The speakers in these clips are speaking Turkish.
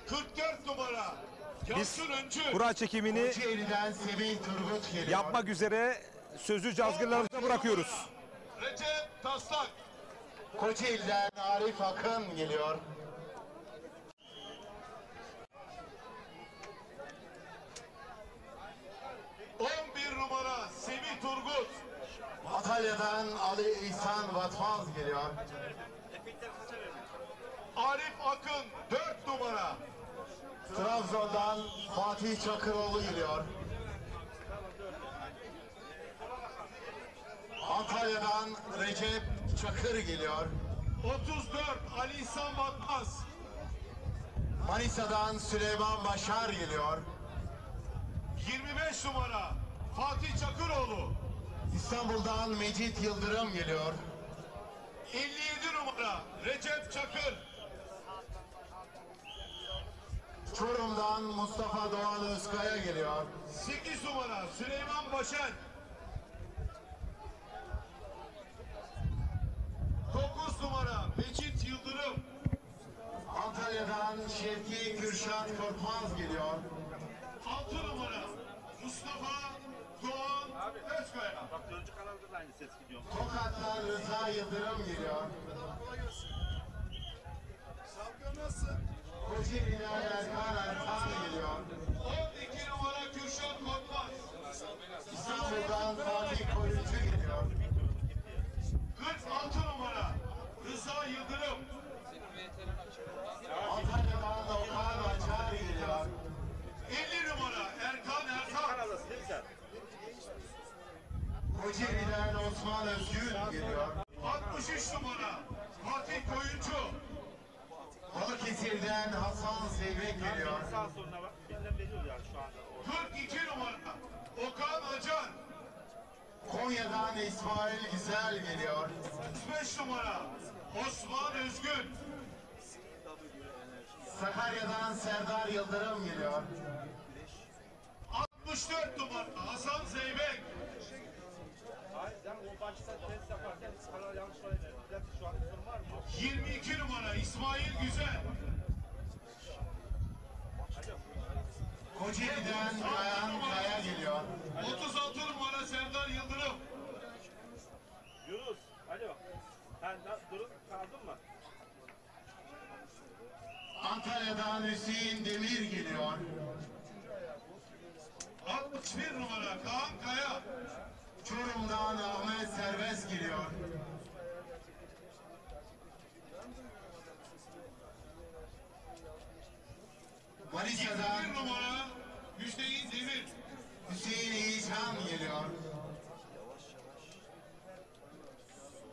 44 numara. Biz Yalçın Öncü. kura çekimini Kocaeli'den Semih Turgut geliyor. yapmak üzere sözü cazgırlarımıza bırakıyoruz. Recep Taslak. Kocaeli'den Arif Akın geliyor. Numara Semih Turgut. Antalya'dan Ali İhsan Vatmaz geliyor. Arif Akın 4 numara. Trabzon'dan Fatih Çakıroğlu geliyor. Antalya'dan Recep Çakır geliyor. 34 Ali İhsan Batmaz. Manisa'dan Süleyman Başar geliyor. 25 numara Fatih Çakıroğlu. İstanbul'dan Mecit Yıldırım geliyor. 57 numara Recep Çakır. Çorum'dan Mustafa Doğan Özkaya geliyor. 8 numara Süleyman Başen. 9 numara Mecit Yıldırım. Antalya'dan Şevki Kürşat Korkmaz geliyor. 6 numara Mustafa Doğan Özkaya. Bak Dördüncü kanalda da aynı ses gidiyor. Tokat'tan Rıza Yıldırım geliyor. Kocaeli'den Erkan Erkan geliyor. 12 numara Kürşat Korkmaz. İstanbul'dan Fatih Koyuncu geliyor. 46 numara Rıza Yıldırım. Antalya'dan Okan Açar geliyor. 50 numara Erkan Erkan. Kanaldasın değil mi sen? Kocaeli'den Osman Özgün geliyor. 63 numara Fatih Koyuncu. Balıkesir'den Hasan Zeybek geliyor. Sağ soluna bak. Bizden veriyor yani şu anda. 42 numara Okan Acar. Konya'dan İsmail Güzel geliyor. 35 numara Osman Özgün. Sakarya'dan Serdar Yıldırım geliyor. 64 numara Hasan Zeybek. Hayır sen o başta test yaparken kanal yanlış söyledi. Bir dakika şu an sorun var mı? 22 numara İsmail Güzel. Kocaeli'den Kayan Kaya geliyor. 36 numara Serdar Yıldırım. Yunus. Alo. Sen durup kaldın mı? Antalya'dan Hüseyin Demir geliyor. 61 numara Kaan Kaya. Çorum'dan Ahmet Serbest geliyor. Manisa'dan 21 numara Hüseyin Demir. Hüseyin İyican geliyor.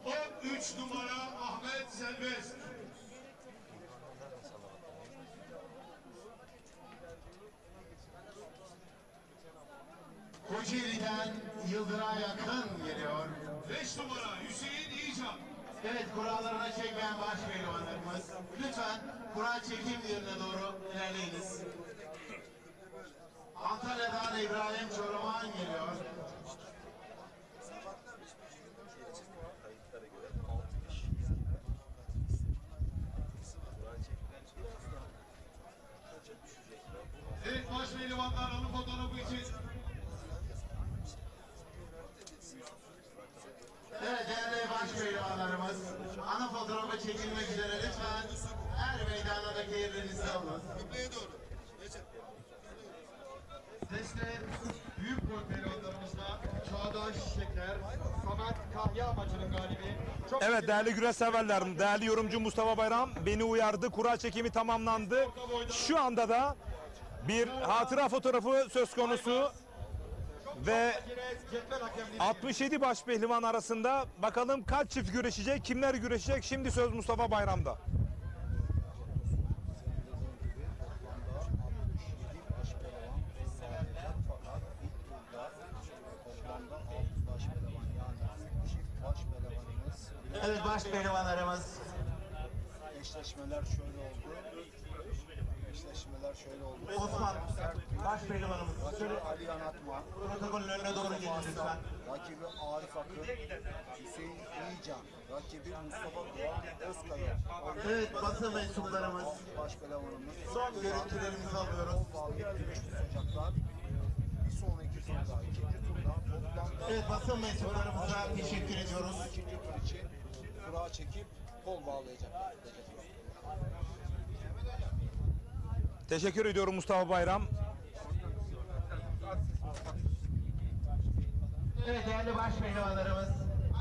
13 numara Ahmet Selbest. Kocaeli'den Yıldıray Yakın geliyor. 5 numara Hüseyin İyican. Evet, kurallarına çekmeyen baş pehlivanlarımız. Lütfen kura çekim yerine doğru ilerleyiniz. Antalya'dan İbrahim Çoruman geliyor. Evet baş pehlivanlar onun fotoğrafı için. Evet değerli baş pehlivanlarımız, ana fotoğrafı çekilmek üzere lütfen her meydandaki yerlerinizi alın. Sesle büyük boy pehlivanlarımızla Çağdaş Şeker, Samet Kahya maçının galibi. Çok Evet değerli güreş severler, değerli yorumcu Mustafa Bayram beni uyardı. Kura çekimi tamamlandı. Şu anda da bir hatıra fotoğrafı söz konusu ve Cetvel hakemliği 67 baş pehlivan arasında bakalım kaç çift güreşecek, kimler güreşecek? Şimdi söz Mustafa Bayram'da. Evet baş pehlivanlarımız. Eşleşmeler şöyle oldu. Eşleşmeler Osman, baş pehlivanımız. Şöyle Ali Yanatma, protokolün önüne doğru gelin lütfen. rakibi Arif Akın, Hüseyin İyican, rakibi Mustafa Doğan Özkaya. Evet, basın mensuplarımız. Başpehlivanımız. Son görüntülerimizi alıyoruz. Bağlı güreş tutacaklar. Bir sonraki turda, ikinci turda toplamda Evet, basın mensuplarımıza teşekkür ediyoruz. ikinci tur için kura çekip kol bağlayacaklar. Teşekkür ediyorum Mustafa Bayram. Evet değerli baş pehlivanlarımız.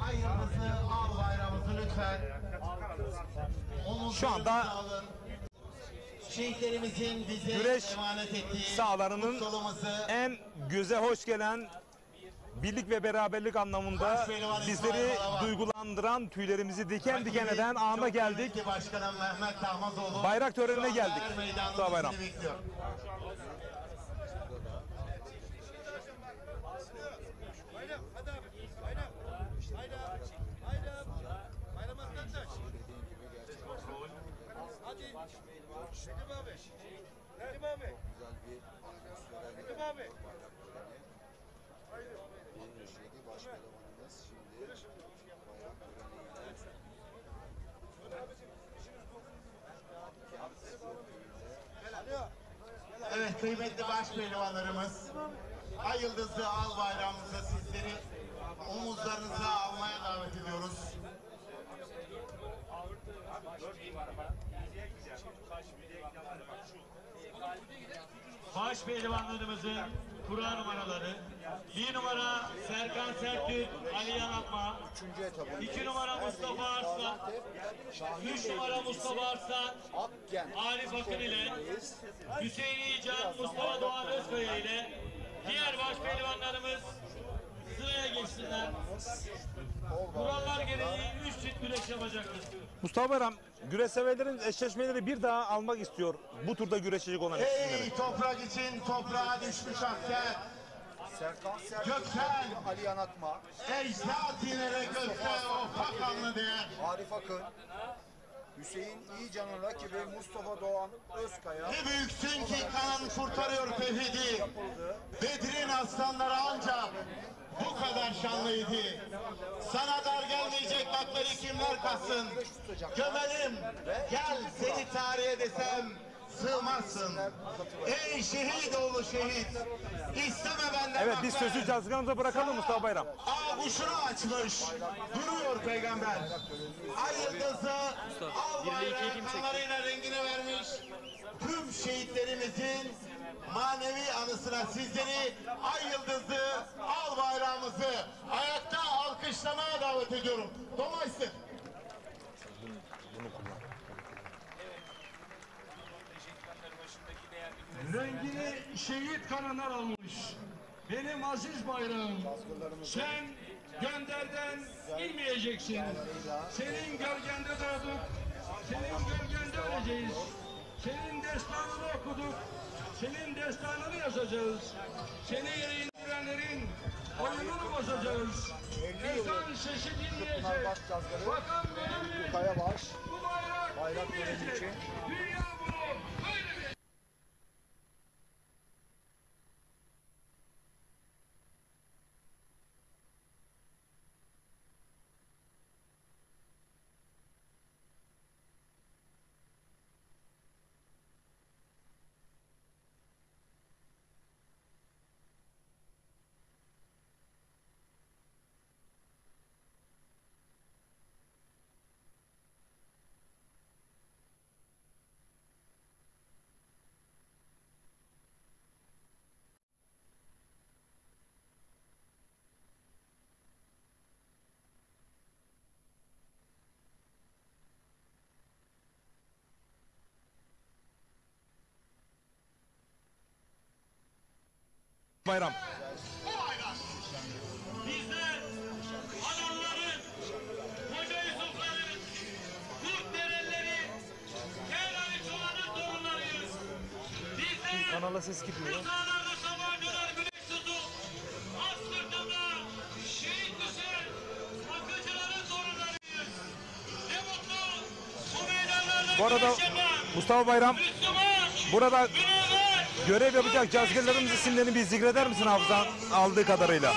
Ayrımızı al bayrağımızı lütfen. Şu anda şehitlerimizin bize güreş emanet ettiği sahalarının kutsalımızı en göze hoş gelen birlik ve beraberlik anlamında bizleri duygulandıran, tüylerimizi diken diken eden ana geldik. Başkanım Mehmet Tahmazoğlu Bayrak törenine şu anda geldik. Er Meydanı'nda Mustafa Bayram. bizi bekliyor. Evet kıymetli baş pehlivanlarımız, Ay Yıldızlı al bayrağımıza sizleri omuzlarınıza almaya davet ediyoruz. Baş pehlivanlarımızın kura numaraları: 1 numara Serkan Sertürk, Ali Yanatma, 2 numara Mustafa Arslan, 3 numara Mustafa Arslan, Arif Akın ile Hüseyin İyican, Mustafa Doğan Özkaya ile diğer baş pehlivanlarımız sıraya geçsinler. Kurallar gereği 3 çift güreş yapacaktır. Mustafa Bayram, güreş severlerin eşleşmeleri bir daha almak istiyor. Bu turda güreşecek olan isimleri. Ey toprak için toprağa düşmüş asker, Serkan Sertürk, Göksen, Ali Yanatma, ecdat inere gökte o fakanlı değer. Arif Akın, Hüseyin İyican'ın rakibi Mustafa Doğan Özkaya. Ne büyüksün ki kanın kurtarıyor tevhidi. Bedir'in aslanları ancak bu kadar şanlıydı. Sana dar gelmeyecek bakları kimler kalsın. Gömelim, gel seni tarihe desem sığmazsın. Ey şehit oğlu şehit, isteme benden Evet, biz baklar. sözü cazgırımıza bırakalım Mustafa Bayram. Ağuşunu açmış, duruyor peygamber. Ay yıldızı al bayrağı kanlarıyla rengine vermiş. Tüm şehitlerimizin manevi anısına sizleri ay yıldızı al bayrağımızı ayakta alkışlamaya davet ediyorum. Dolayısıyla. Rengini şehit kanından almış benim aziz bayrağım. Sen gönderden inmeyeceksin. Senin gölgende doğduk, senin gölgende öleceğiz. Senin destanını okuduk, senin destanını yazacağız. Seni yere indirenlerin oyununu bozacağız. Ezan sesi dinleyecek. Bakan böyle Kayabaş, bu bayrak töreni dinleyecek. için. Dünya bunu böyle bir... Bayram. Bizler adamların, koca Yusufların, Kurt Derelileri, Kel Ali Çoğan'ın torunlarıyız. Bizler Kanala ses gitmiyor. bu sahalarda sabaha kadar güneş tutup, az sırtında şehit düşen akıcıların torunlarıyız. Ne mutlu bu meydanlarda Bu arada güneş yapan Mustafa Bayram Müslüman, Burada görev yapacak cazgırlarımız isimlerini bir zikreder misin hafızan aldığı kadarıyla?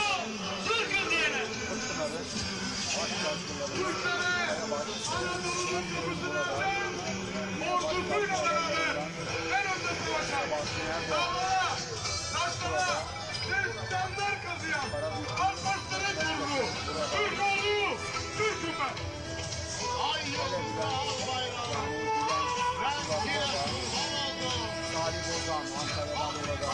Salih Bozan, Ankara'dan burada.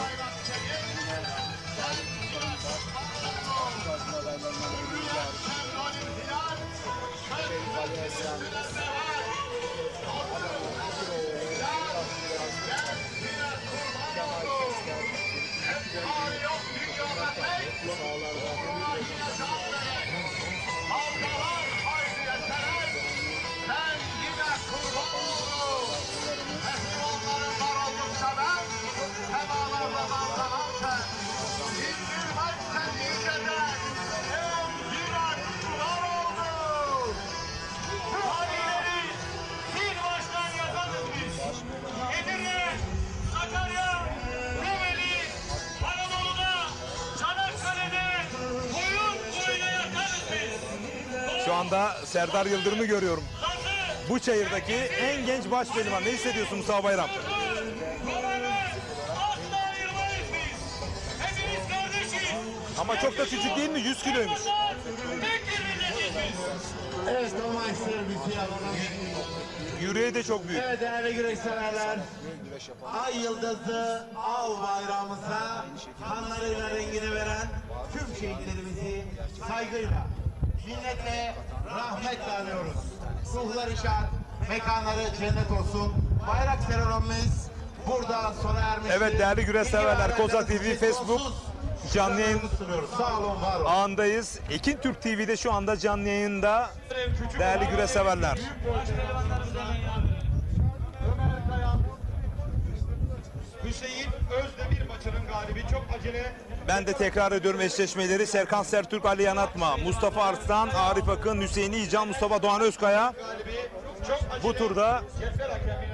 Ali Esen. Şu anda Serdar Yıldırım'ı görüyorum. Bu çayırdaki en genç baş pehlivan. Ne hissediyorsun Mustafa Bayram? Ama çok da küçük değil mi? 100 kiloymuş. Evet, dolayısıyla bizi alalım. Yüreği de çok büyük. Evet değerli güreş severler. Ay yıldızı av bayrağımıza kanlarıyla rengini veren tüm şehitlerimizi saygıyla, minnetle, rahmetle anıyoruz. Ruhları şad, mekanları cennet olsun. Bayrak seremonimiz burada sona ermiştir. Evet değerli güreş severler, Koza TV, Facebook canlı yayın Sağ olun, var olun. ağındayız. Ekin Türk TV'de şu anda canlı yayında değerli güreş severler. Ömer Kayan, Hüseyin Özdemir maçının galibi. Çok acele. Ben de tekrar ediyorum eşleşmeleri. Serkan Sertürk, Ali Yanatma, Mustafa Arslan, Arif Akın, Hüseyin İyican, Mustafa Doğan Özkaya. Çok acele. Bu turda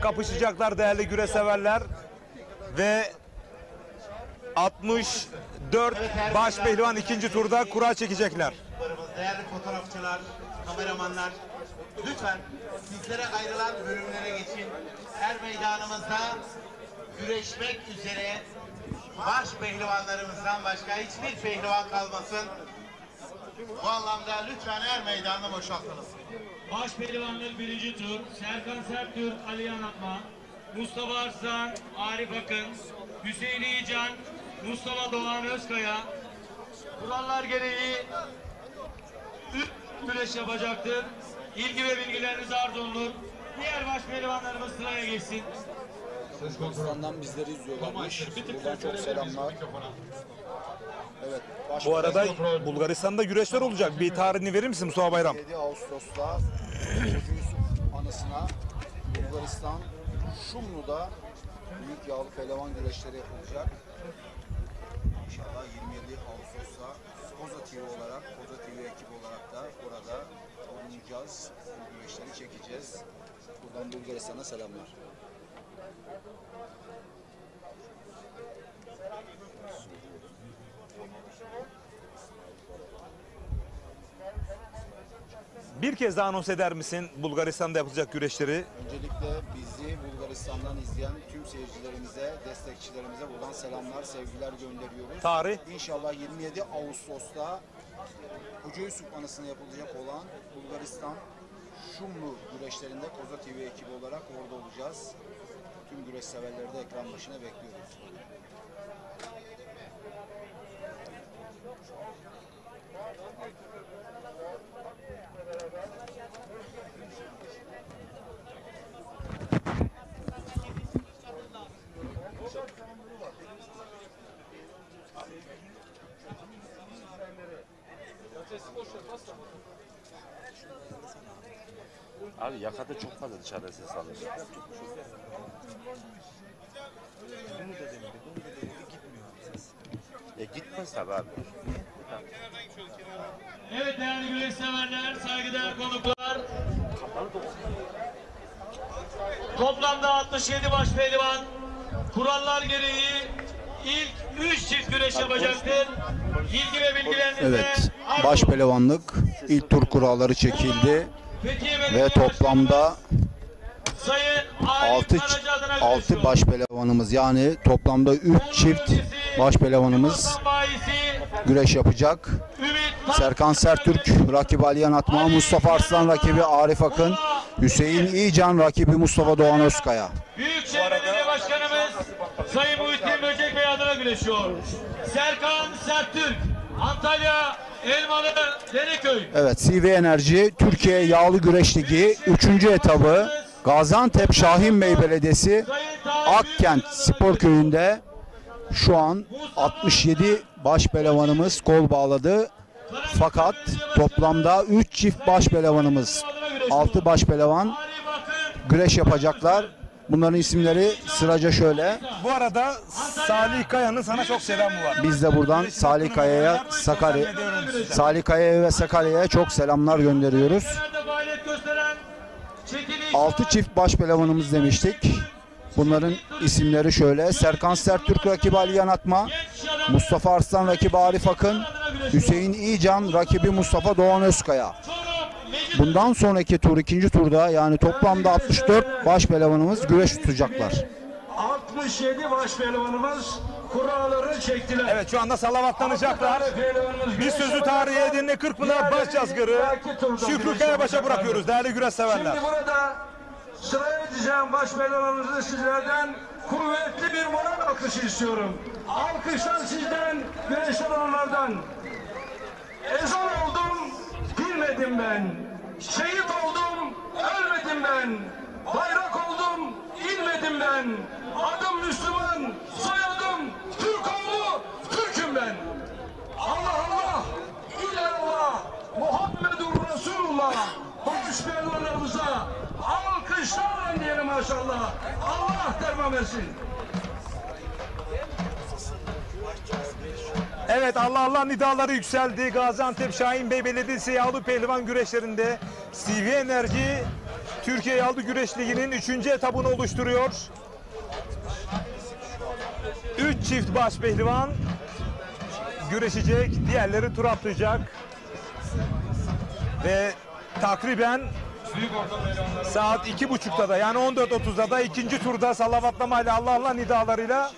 kapışacaklar değerli güreş severler. Ve 64 baş pehlivan ikinci turda kura çekecekler. Değerli fotoğrafçılar, kameramanlar, lütfen sizlere ayrılan bölümlere geçin. Her meydanımızda güreşmek üzere baş pehlivanlarımızdan başka hiçbir pehlivan kalmasın. Bu anlamda lütfen her meydanı boşaltınız. Baş pehlivanlık birinci tur. Serkan Sertürk, Ali Yanatma, Mustafa Arslan, Arif Akın, Hüseyin İyican, Mustafa Doğan Özkaya. Kurallar gereği 3 güreş yapacaktır. İlgi ve bilgileriniz arz olunur. Diğer baş pehlivanlarımız sıraya geçsin. Bulgaristan'dan bizleri izliyorlarmış. Buradan çok selamlar. Evet. Bu arada Bulgaristan'da güreşler olacak. Bir tarihini verir misin Mustafa Bayram? 7 Ağustos'ta Hacı Yusuf anısına Bulgaristan Şumlu'da büyük yağlı pehlivan güreşleri yapılacak. İnşallah 27 Ağustos'ta Koza TV olarak, Koza TV ekibi olarak da orada bulunacağız. Bu güreşleri çekeceğiz. Buradan Bulgaristan'a selamlar. Bir kez daha anons eder misin Bulgaristan'da yapılacak güreşleri? Öncelikle bizi Bulgaristan'dan izleyen tüm seyircilerimize, destekçilerimize buradan selamlar, sevgiler gönderiyoruz. Tarih? İnşallah 27 Ağustos'ta Hoca Yusuf anısına yapılacak olan Bulgaristan Şumlu güreşlerinde Koza TV ekibi olarak orada olacağız. Tüm güreş severleri de ekran başına bekliyoruz. Abi yakada çok fazla dışarıda ses alıyor. Gitmez tabi abi. Evet değerli güreş severler, saygıdeğer konuklar. Toplamda 67 baş pehlivan, kurallar gereği ilk 3 çift güreş yapacaktır. İlgi ve bilgilerinize Evet, arz baş olun. pehlivanlık ilk tur kuralları çekildi Fethiye ve Belediye toplamda Sayın Arif 6 Karaca adına güreşiyor. baş pehlivanımız, yani toplamda 3 çift baş pehlivanımız Hasan Bayisi, güreş yapacak. Ümit Serkan Sertürk rakibi Aliyan Atma, Mustafa Arslan rakibi Arif Akın, Hüseyin İyican rakibi Mustafa Doğan Özkaya. Büyükşehir Belediye Başkanımız Sayın Muhittin Böcek Bey adına güreşiyor. Serkan Sertürk, Antalya Elmalı Dereköy. Evet, CV Enerji Türkiye Yağlı Güreş Ligi 3. etabı Gaziantep Şahinbey Belediyesi Akkent Spor Köyü'nde şu an 67 baş pehlivanımız kol bağladı. Fakat toplamda 3 çift baş pehlivanımız, 6 baş pehlivan güreş yapacaklar. Bunların isimleri sıraca şöyle. Bu arada Salih Kaya'nın sana çok selamı var. Biz de buradan Salih Kaya'ya, Salih Kaya'ya ve Sakarya'ya çok selamlar gönderiyoruz. Faaliyet gösteren çekiliş 6 çift baş pehlivanımız demiştik. Bunların isimleri şöyle: Serkan Sertürk rakibi Aliyan Atma, Mustafa Arslan rakibi Arif Akın, Hüseyin İyican rakibi Mustafa Doğan Özkaya. Bundan sonraki tur, ikinci turda, yani toplamda 64 baş pehlivanımız güreş tutacaklar. 67 baş pehlivanımız kuralları çektiler. Evet, şu anda salavatlanacaklar. Bir sözü tarihe Edirne Kırkpınar baş yazgırı Şükrü Kayabaş'a bırakıyoruz değerli güreş severler. Şimdi burada sıraya edeceğim baş pehlivanımızı sizlerden kuvvetli bir moral alkışı istiyorum. Alkışlar sizden, güreş olanlardan. Ezan oldum, bilmedim ben. Şehit oldum, ölmedim ben. Bayrak oldum, inmedim ben. Adım Müslüman, soyadım Türkoğlu, Türk'üm ben. Allah Allah, ilallah, Muhammedur Resulullah. Baş pehlivanlarımıza alkışlarla diyelim maşallah. Allah devam etsin. Evet, Allah Allah nidaları yükseldi. Gaziantep Şahinbey Belediyesi Yağlı Pehlivan güreşlerinde CV Enerji Türkiye Yağlı Güreş Ligi'nin 3. etabını oluşturuyor. 3 çift baş pehlivan güreşecek, diğerleri tur atlayacak. Ve takriben saat 2.30'da da, yani 14.30'da da ikinci turda salavatlamayla, Allah Allah nidalarıyla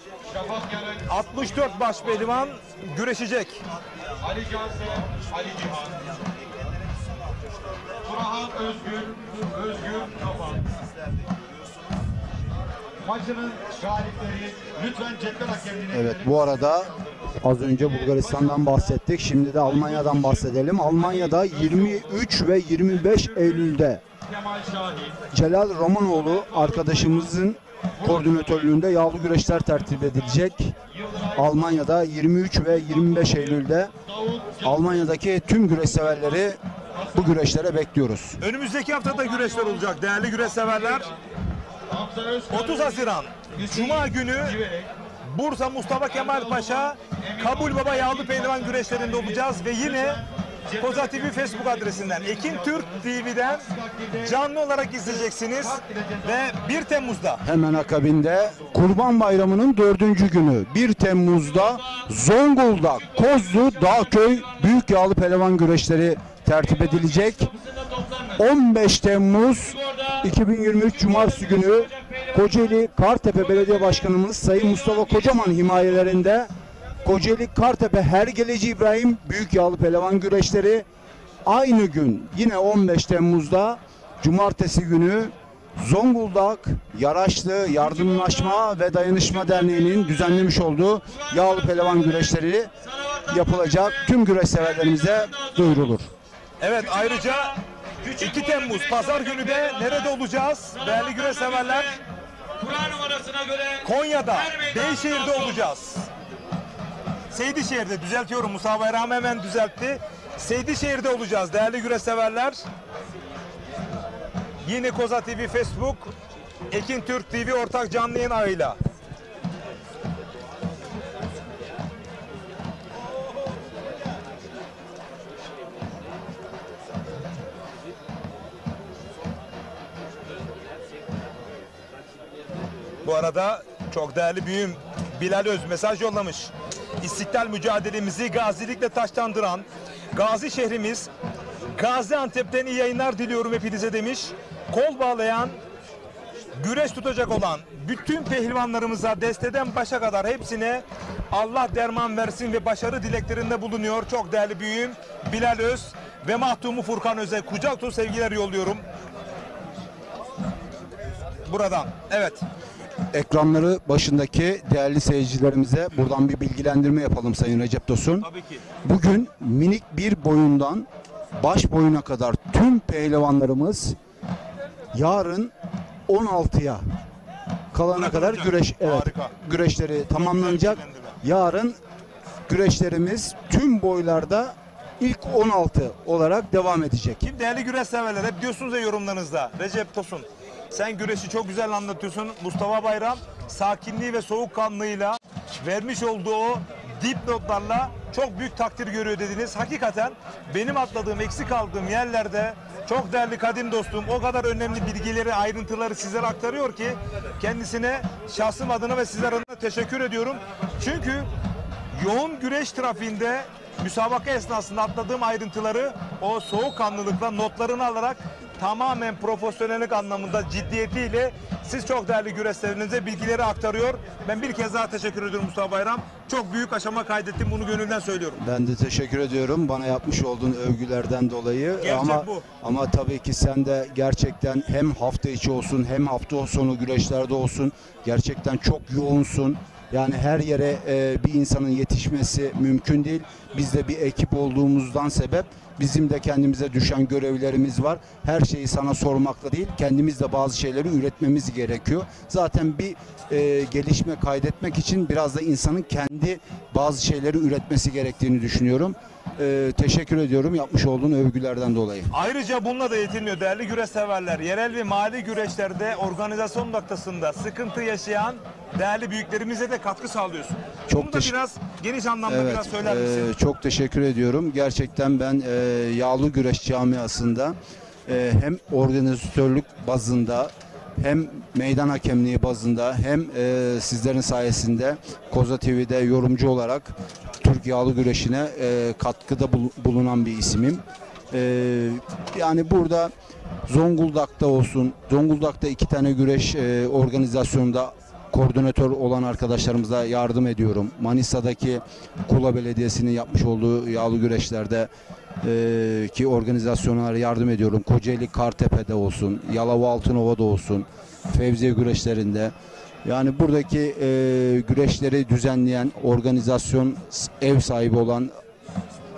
64 baş pehlivan güreşecek. Ali Canse, Ali Cihan. Burhan Özgür, Özgür Kapan. Maçının galipleri lütfen cetvel hakemliğine. Evet, bu arada az önce Bulgaristan'dan bahsettik. Şimdi de Almanya'dan bahsedelim. Almanya'da 23 ve 25 Eylül'de Kemal Şahin. Celal Romanoğlu arkadaşımızın koordinatörlüğünde yağlı güreşler tertip edilecek. Almanya'da 23 ve 25 Eylül'de Almanya'daki tüm güreş severleri bu güreşlere bekliyoruz. Önümüzdeki haftada güreşler olacak değerli güreş severler. 30 Haziran Cuma günü Bursa Mustafa Kemal Paşa Kabul Baba Yağlı Pehlivan güreşlerinde olacağız ve yine Koza TV Facebook adresinden, Ekin Türk TV'den canlı olarak izleyeceksiniz ve 1 Temmuz'da Hemen akabinde Kurban Bayramı'nın 4. günü 1 Temmuz'da Zonguldak, Kozlu, Dağköy Büyük Yağlı Pehlivan güreşleri tertip edilecek. 15 Temmuz 2023 Cumartesi günü Kocaeli Kartepe Belediye Başkanımız Sayın Mustafa Kocaman himayelerinde Kocaeli Kartepe Hergeleci İbrahim Büyük Yağlı Pehlivan güreşleri. Aynı gün yine 15 Temmuz'da Cumartesi günü Zonguldak Yaraşlı Yardımlaşma ve Dayanışma Derneği'nin düzenlemiş olduğu Yağlı Pehlivan güreşleri yapılacak. Tüm güreş severlerimize duyurulur. evet, ayrıca 2 Temmuz Pazar günü de nerede olacağız değerli güreş severler? Kura numarasına göre Konya'da, Beyşehir'de olacağız. Seydişehir'de, düzeltiyorum, Musa Bayram hemen düzeltti. Seydişehir'de olacağız değerli güreş severler. Yine Koza TV Facebook, Ekin Türk TV ortak canlı yayın ağıyla. Bu arada çok Çok değerli büyüğüm Bilal Öz mesaj yollamış. İstiklal mücadelemizi gazilikle taçlandıran Gazi şehrimiz Gaziantep'ten iyi yayınlar diliyorum hepinize demiş. Kol bağlayan, güreş tutacak olan bütün pehlivanlarımıza desteden başa kadar hepsine Allah derman versin ve başarı dileklerinde bulunuyor. Çok değerli büyüğüm Bilal Öz ve mahtumu Furkan Öz'e kucak dolu sevgiler yolluyorum. Buradan. Evet. Ekranları başındaki değerli seyircilerimize buradan bir bilgilendirme yapalım Sayın Recep Tosun. Tabii ki. Bugün minik bir boyundan baş boyuna kadar tüm pehlivanlarımız yarın 16'ya kalana kadar güreş, evet, Harika. güreşleri tamamlanacak. Yarın güreşlerimiz tüm boylarda ilk 16 olarak devam edecek. Kim değerli güreş severler hep diyorsunuz ya yorumlarınızda. Recep Tosun sen güreşi çok güzel anlatıyorsun. Mustafa Bayram sakinliği ve soğukkanlılığıyla vermiş olduğu o dipnotlarla çok büyük takdir görüyor dediniz. Hakikaten benim atladığım, eksik kaldığım yerlerde çok değerli kadim dostum o kadar önemli bilgileri, ayrıntıları sizlere aktarıyor ki kendisine şahsım adına ve sizler adına teşekkür ediyorum. Çünkü yoğun güreş trafiğinde müsabaka esnasında atladığım ayrıntıları o soğukkanlılıkla notlarını alarak tamamen profesyonellik anlamında ciddiyetiyle siz çok değerli güreşlerinize bilgileri aktarıyor. Ben bir kez daha teşekkür ediyorum Mustafa Bayram. Çok büyük aşama kaydettim, bunu gönülden söylüyorum. Ben de teşekkür ediyorum bana yapmış olduğun övgülerden dolayı. Gerçek bu. Ama tabii ki sen de gerçekten hem hafta içi olsun hem hafta sonu güreşlerde olsun gerçekten çok yoğunsun. Yani her yere bir insanın yetişmesi mümkün değil. Biz de bir ekip olduğumuzdan sebep bizim de kendimize düşen görevlerimiz var. Her şeyi sana sormakla değil, kendimiz de bazı şeyleri üretmemiz gerekiyor. Zaten bir gelişme kaydetmek için biraz da insanın kendi bazı şeyleri üretmesi gerektiğini düşünüyorum. Teşekkür ediyorum yapmış olduğun övgülerden dolayı. Ayrıca bununla da yetinmiyor değerli güreş severler. Yerel ve mahalli güreşlerde organizasyon noktasında sıkıntı yaşayan değerli büyüklerimize de katkı sağlıyorsun. Çok Bunu da biraz geniş anlamda biraz söyler misin? Çok teşekkür ediyorum. Gerçekten ben Yağlı Güreş Camiası'nda hem organizatörlük bazında hem meydan hakemliği bazında hem sizlerin sayesinde Koza TV'de yorumcu olarak Türk Yağlı Güreşi'ne katkıda bulunan bir isimim. Yani burada Zonguldak'ta olsun, Zonguldak'ta 2 tane güreş organizasyonunda koordinatör olan arkadaşlarımıza yardım ediyorum. Manisa'daki Kula Belediyesi'nin yapmış olduğu yağlı güreşlerde ki organizasyonlara yardım ediyorum. Kocaeli Kartepe'de olsun, Yalova Altınova'da olsun, Fevziye güreşlerinde. Yani buradaki güreşleri düzenleyen organizasyon ev sahibi olan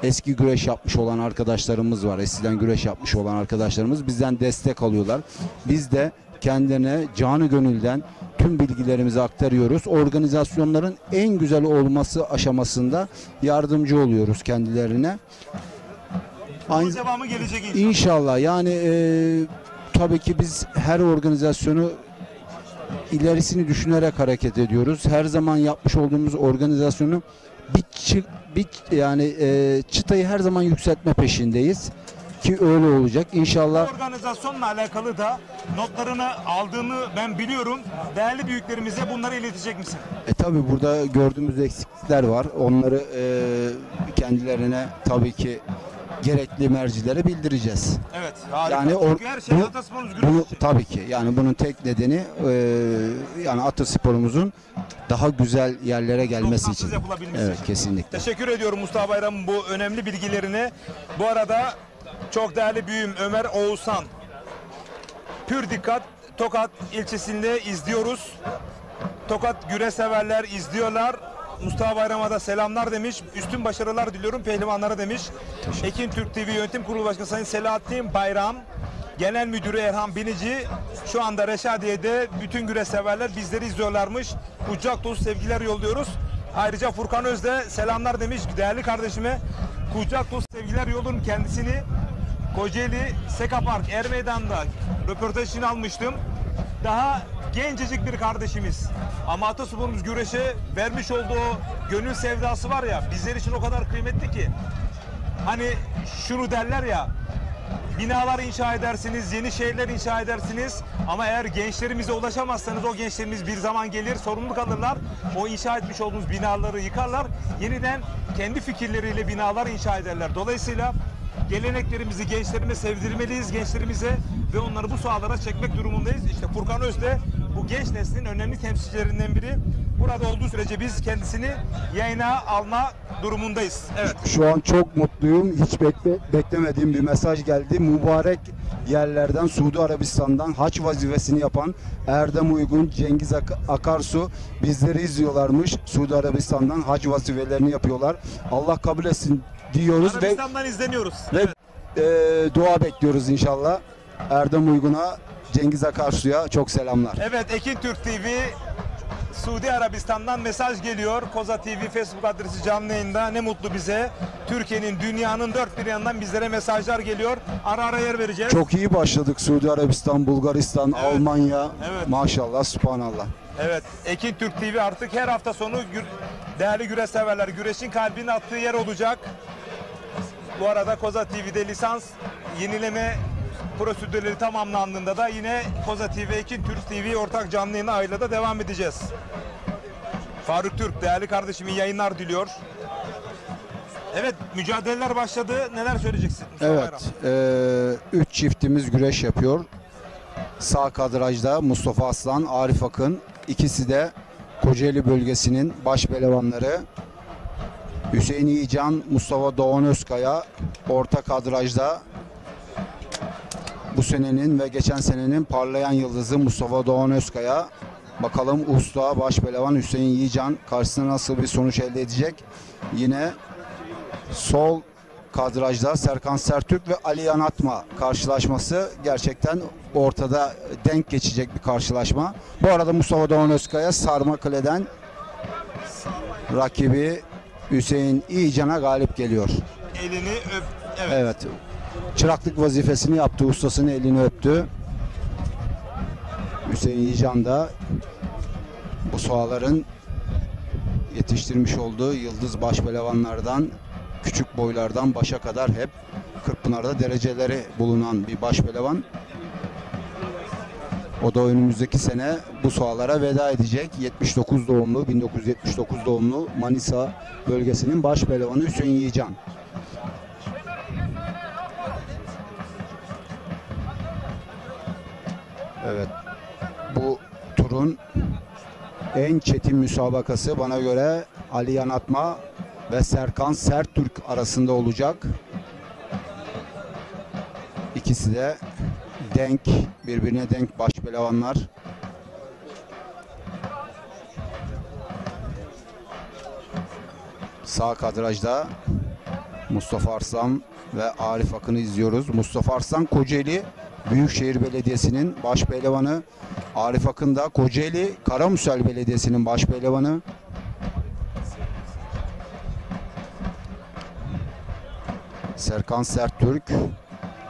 eski güreş yapmış olan arkadaşlarımız var. Eskiden güreş yapmış olan arkadaşlarımız bizden destek alıyorlar. Biz de kendilerine canı gönülden tüm bilgilerimizi aktarıyoruz. Organizasyonların en güzel olması aşamasında yardımcı oluyoruz kendilerine. Bunun devamı gelecek inşallah. İnşallah. Yani tabii ki biz her organizasyonu ilerisini düşünerek hareket ediyoruz. Her zaman yapmış olduğumuz organizasyonu çıtayı her zaman yükseltme peşindeyiz ki öyle olacak. İnşallah. Organizasyonla alakalı da notlarını aldığını ben biliyorum. Değerli büyüklerimize bunları iletecek misin? Tabii burada gördüğümüz eksiklikler var. Onları kendilerine tabii ki gerekli mercilere bildireceğiz. Evet, harika. Yani çünkü her şey Ataspor'un bunu tabii ki yani bunun tek nedeni yani Ataspor'umuzun daha güzel yerlere gelmesi için. Evet, kesinlikle. Teşekkür ediyorum Mustafa Bayram'ın bu önemli bilgilerini. Bu arada çok değerli büyüğüm Ömer Oğuzhan pür dikkat Tokat ilçesinde izliyoruz. Tokat güreş severler izliyorlar. Mustafa Bayram'a da selamlar demiş. Üstün başarılar diliyorum pehlivanlara demiş. Ekin Türk TV Yönetim Kurulu Başkanı Sayın Selahattin Bayram, Genel Müdürü Erhan Binici, şu anda Reşadiye'de bütün güreş severler bizleri izliyorlarmış. Kucak dolusu sevgiler yolluyoruz. Ayrıca Furkan Öz de selamlar demiş değerli kardeşime. Kucak dolusu sevgiler yolluyorum kendisini. Kocaeli Seka Park Er Meydan'da röportajını almıştım. Daha gencecik bir kardeşimiz. Ama Ataspor'umuz güreşe vermiş olduğu gönül sevdası var ya bizler için o kadar kıymetli ki. Hani şunu derler ya binalar inşa edersiniz, yeni şehirler inşa edersiniz. Ama eğer gençlerimize ulaşamazsanız o gençlerimiz bir zaman gelir, sorumlu kalırlar. O inşa etmiş olduğunuz binaları yıkarlar. Yeniden kendi fikirleriyle binalar inşa ederler. Dolayısıyla geleneklerimizi gençlerime sevdirmeliyiz, gençlerimize ve onları bu sahalara çekmek durumundayız. İşte Furkan Öz de bu genç neslin önemli temsilcilerinden biri. Burada olduğu sürece biz kendisini yayına alma durumundayız. Evet. Şu an çok mutluyum. Hiç beklemediğim bir mesaj geldi. Mübarek yerlerden, Suudi Arabistan'dan hac vazifesini yapan Erdem Uygun, Cengiz Akarsu bizleri izliyorlarmış. Suudi Arabistan'dan hac vazifelerini yapıyorlar. Allah kabul etsin diyoruz Arabistan'dan izleniyoruz. ve dua bekliyoruz inşallah. Erdem Uygun'a, Cengiz Akarsu'ya çok selamlar. Evet, Ekin Türk TV Suudi Arabistan'dan mesaj geliyor. Koza TV Facebook adresi canlı yayında. Ne mutlu bize. Türkiye'nin, dünyanın dört bir yanından bizlere mesajlar geliyor. Ara ara yer vereceğiz. Çok iyi başladık. Suudi Arabistan, Bulgaristan, Evet. Almanya. Evet. Maşallah, subhanallah. Evet, Ekin Türk TV artık her hafta sonu değerli güreş severler, güreşin kalbinin attığı yer olacak. Bu arada Koza TV'de lisans yenileme prosedürleri tamamlandığında da yine Koza TV, Ekin Türk TV ortak canlı yayına ailede devam edeceğiz. Faruk Türk, değerli kardeşimin yayınlar diliyor. Evet, mücadeleler başladı. Neler söyleyeceksin Mustafa Bayram? Evet, 3 çiftimiz güreş yapıyor. Sağ kadrajda Mustafa Aslan, Arif Akın. İkisi de Kocaeli bölgesinin baş pehlivanları. Hüseyin İyican, Mustafa Doğan Özkaya. Orta kadrajda bu senenin ve geçen senenin parlayan yıldızı Mustafa Doğan Özkaya. Bakalım usta baş pehlivan Hüseyin Yiğcan karşısında nasıl bir sonuç elde edecek. Yine sol kadrajda Serkan Sertürk ve Ali Yanatma karşılaşması gerçekten ortada denk geçecek bir karşılaşma. Bu arada Mustafa Doğan Özkaya Sarmakale'den rakibi Hüseyin İyican'a galip geliyor. Elini öp. Evet. Evet. Çıraklık vazifesini yaptı. Ustasının elini öptü. Hüseyin Yiğcan da bu sahaların yetiştirmiş olduğu yıldız baş pehlivanlardan, küçük boylardan başa kadar hep Kırkpınar'da dereceleri bulunan bir baş pehlivan. O da önümüzdeki sene bu sahalara veda edecek. 79 doğumlu, 1979 doğumlu Manisa bölgesinin baş pehlivanı Hüseyin Yiğcan. Evet. Bu turun en çetin müsabakası bana göre Ali Yanatma ve Serkan Sertürk arasında olacak. İkisi de denk, birbirine denk baş pehlivanlar. Sağ kadrajda Mustafa Arslan ve Arif Akın'ı izliyoruz. Mustafa Arslan Kocaeli Büyükşehir Belediyesi'nin baş pehlivanı. Arif Akın da Kocaeli Karamürsel Belediyesi'nin baş pehlivanı. Serkan Sertürk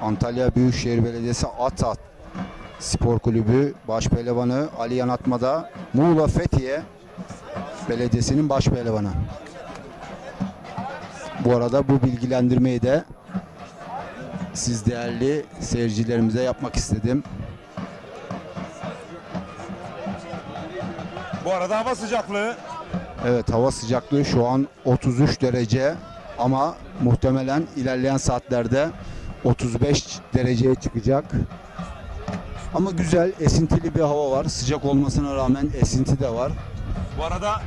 Antalya Büyükşehir Belediyesi Atat Spor Kulübü baş pehlivanı. Ali Yanatma'da Muğla Fethiye Belediyesi'nin baş pehlivanı. Bu arada bu bilgilendirmeyi de siz değerli seyircilerimize yapmak istedim. Bu arada hava sıcaklığı. Evet, hava sıcaklığı şu an 33 derece ama muhtemelen ilerleyen saatlerde 35 dereceye çıkacak. Ama güzel, esintili bir hava var. Sıcak olmasına rağmen esinti de var. Bu arada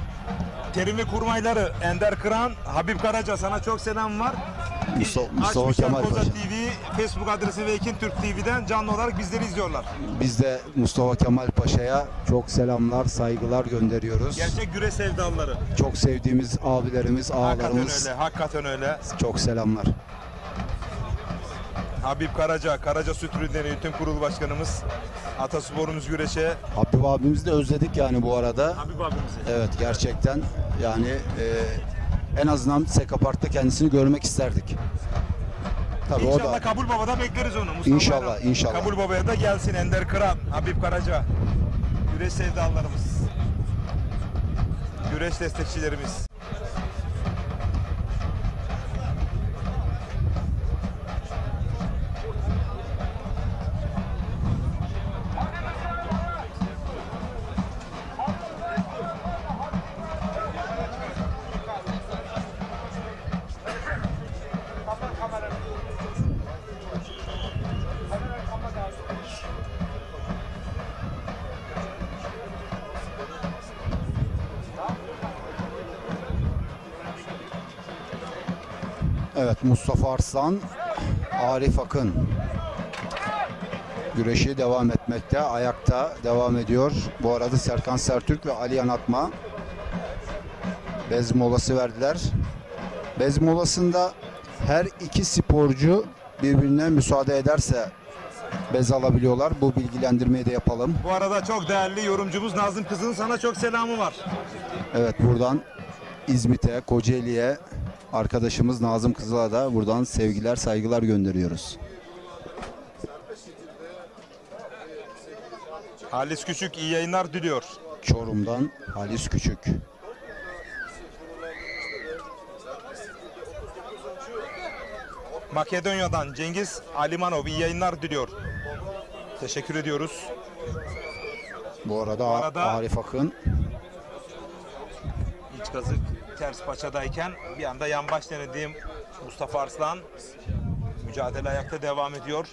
terimi kurmayları Ender Kıran, Habib Karaca sana çok selam var. Mustafa Kemal Koza Paşa. TV Facebook adresi ve Ekin Türk TV'den canlı olarak bizleri izliyorlar. Biz de Mustafa Kemal Paşa'ya çok selamlar, saygılar gönderiyoruz. Gerçek güreş sevdalıları. Çok sevdiğimiz abilerimiz, Hakikaten ağalarımız. öyle, hakikaten öyle. Çok selamlar. Habib Karaca, Karaca Süt Ürünleri Yönetim Kurulu Başkanımız. Atasporumuz güreşe. Habib abimizi de özledik yani bu arada. Habib abimizi. Evet, gerçekten yani en azından Sekapark'ta kendisini görmek isterdik. Tabii İnşallah o da Kabul Baba'da bekleriz onu. Mustafa İnşallah, Bayram. inşallah. Kabul Baba'ya da gelsin Ender Kıran, Habib Karaca. Güreş sevdalılarımız. Güreş destekçilerimiz. Evet, Mustafa Arslan, Arif Akın güreşi devam etmekte. Ayakta devam ediyor. Bu arada Serkan Sertürk ve Ali Yanatma bez molası verdiler. Bez molasında her iki sporcu birbirine müsaade ederse bez alabiliyorlar. Bu bilgilendirmeyi de yapalım. Bu arada çok değerli yorumcumuz Nazım Kızıl'ın sana çok selamı var. Evet, buradan İzmit'e, Kocaeli'ye arkadaşımız Nazım Kızıl'a da buradan sevgiler, saygılar gönderiyoruz. Halis Küçük iyi yayınlar diliyor. Çorum'dan Halis Küçük. Makedonya'dan Cengiz Alimanov iyi yayınlar diliyor. Teşekkür ediyoruz. Bu arada Arif Akın. İç kazık ters paçadayken bir anda yan baş denediğim Mustafa Arslan. Mücadele ayakta devam ediyor.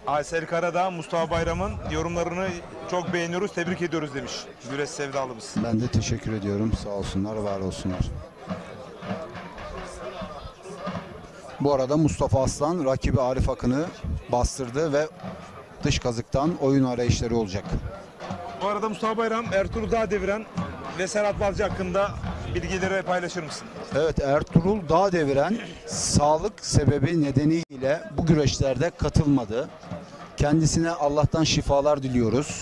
Aysel Karada Mustafa Bayram'ın yorumlarını çok beğeniyoruz, tebrik ediyoruz demiş. Güreş sevdalımız. Ben de teşekkür ediyorum. Sağ olsunlar, var olsunlar. Bu arada Mustafa Aslan rakibi Arif Akın'ı bastırdı ve dış kazıktan oyun arayışları olacak. Bu arada Mustafa Bayram, Ertuğrul Dağdeviren ve Serhat Balcı hakkında bilgileri paylaşır mısın? Evet, Ertuğrul Dağdeviren sağlık sebebi nedeniyle bu güreşlerde katılmadı. Kendisine Allah'tan şifalar diliyoruz.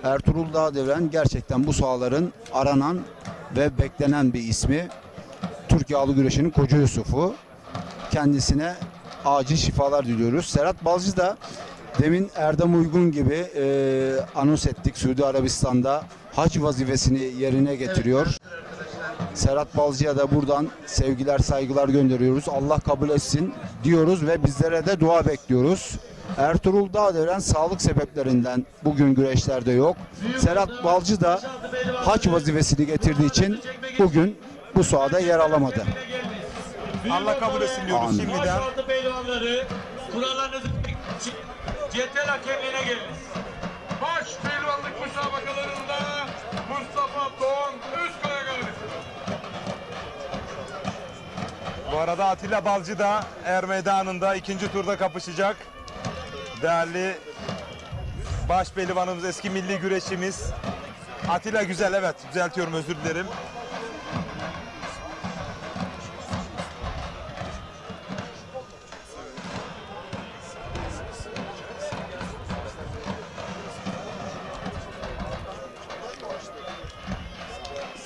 Ertuğrul Dağdeviren gerçekten bu sahaların aranan ve beklenen bir ismi. Türk Yağlı Güreşi'nin Koca Yusuf'u. Kendisine acil şifalar diliyoruz. Serhat Balcı da demin Erdem Uygun gibi anons ettik. Suudi Arabistan'da hac vazifesini yerine getiriyor. Serhat Balcı'ya da buradan sevgiler, saygılar gönderiyoruz. Allah kabul etsin diyoruz ve bizlere de dua bekliyoruz. Ertuğrul Dağdeviren sağlık sebeplerinden bugün güreşlerde yok. Serhat Balcı da hac vazifesini getirdiği için bugün bu sahada yer alamadı. Allah kabul etsin diyoruz. Amin. Şimdiden. Pehlivanları kurallarınızı cetel hakemliğine geliniz. Baş pehlivanlık müsabakalarında Mustafa Doğan Özkaya galip. Bu arada Atilla Balcı da Er Meydanı'nda ikinci turda kapışacak. Değerli baş pehlivanımız, eski milli güreşimiz Atilla Güzel, evet düzeltiyorum, özür dilerim.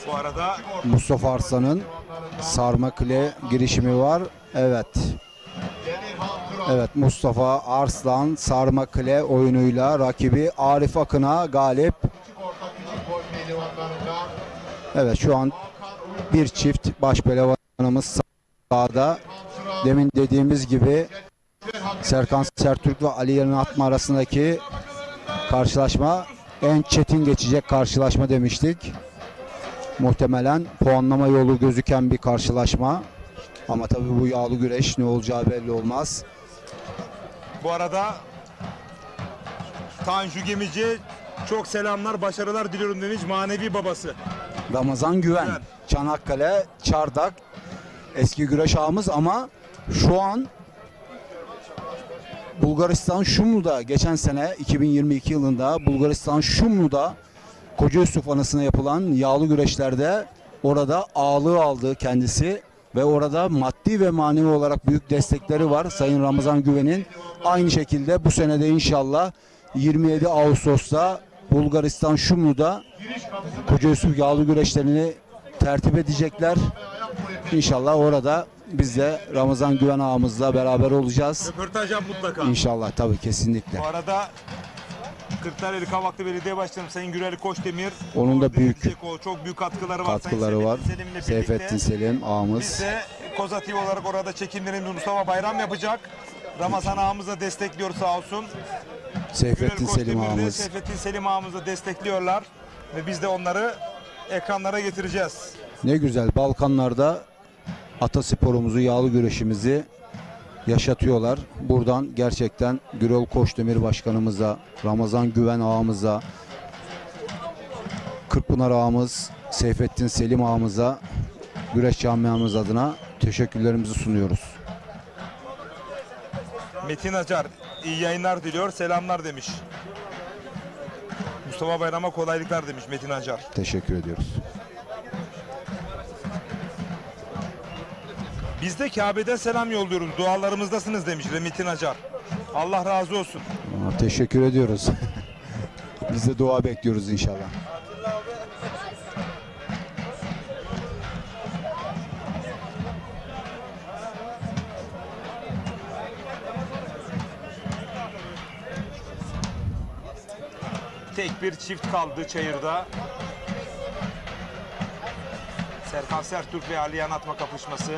Bu arada Mustafa Arslan'ın sarma kile girişimi var. Evet. Evet, Mustafa Arslan sarma kile oyunuyla rakibi Arif Akın'a galip. Evet, şu an bir çift baş pehlivanımız sahada. Demin dediğimiz gibi Serkan Sertürk ve Ali Yanatma arasındaki karşılaşma en çetin geçecek karşılaşma demiştik. Muhtemelen puanlama yolu gözüken bir karşılaşma. Ama tabii bu yağlı güreş ne olacağı belli olmaz. bu arada Tanju Gemici çok selamlar, başarılar diliyorum demiş, manevi babası. Ramazan Güven, Evet. Çanakkale, Çardak eski güreş ağamız ama şu an Bulgaristan Şumlu'da geçen sene 2022 yılında Bulgaristan Şumlu'da Koca Yusuf anısına yapılan yağlı güreşlerde orada ağırlığı aldı kendisi ve orada maddi ve manevi olarak büyük destekleri var Sayın Ramazan Güven'in. Aynı şekilde bu senede inşallah 27 Ağustos'ta Bulgaristan Şumlu'da Koca Yusuf yağlı güreşlerini tertip edecekler. İnşallah orada biz de Ramazan Güven ağamızla beraber olacağız. Röportaj yap mutlaka. İnşallah, tabii, kesinlikle. Bu arada Kırklareli Kavaklı Belediye Başkanım Sayın Güreli Koçdemir, Onun da büyük çok büyük katkıları var. katkıları var. Sayın Selim'le Seyfettin birlikte. Selim Biz ağamız. de Koza TV olarak orada çekimlerimizi Mustafa Bayram yapacak. Ramazan ağamız da destekliyor sağ olsun. Seyfettin Güreli Selim Koçdemir'i de ağamız. Seyfettin Selim ağamızı destekliyorlar. ve biz de onları ekranlara getireceğiz. Ne güzel, Balkanlarda atasporumuzu, yağlı güreşimizi yaşatıyorlar. Buradan gerçekten Gürol Koçdemir Başkanımıza, Ramazan Güven ağamıza, Kırkpınar ağamız, Seyfettin Selim ağamıza, güreş camiamız adına teşekkürlerimizi sunuyoruz. Metin Acar iyi yayınlar diliyor, selamlar demiş. Mustafa Bayram'a kolaylıklar demiş Metin Acar. Teşekkür ediyoruz. Biz de Kabe'den selam yolluyoruz. Dualarımızdasınız demiş Metin Acar. Allah razı olsun. Teşekkür ediyoruz. Biz de dua bekliyoruz inşallah. Tek bir çift kaldı çayırda. Serkan Sertürk ve Ali Yanatma kapışması.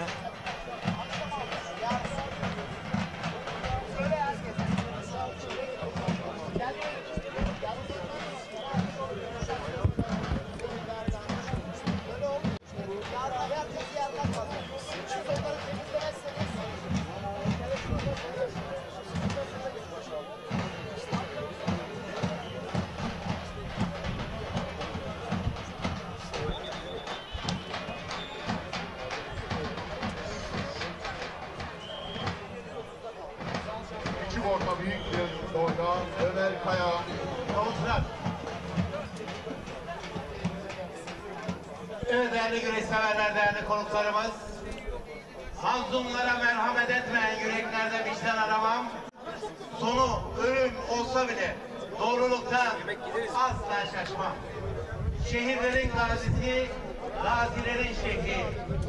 Küçük orta büyük bir boyda Ömer Kaya. Evet değerli güreş severler, değerli konuklarımız. Mazlumlara merhamet etmeyen yüreklerde vicdan aramam. Sonu ölüm olsa bile doğruluktan asla şaşmam. Şehirlerin gazisi, gazilerin şehri.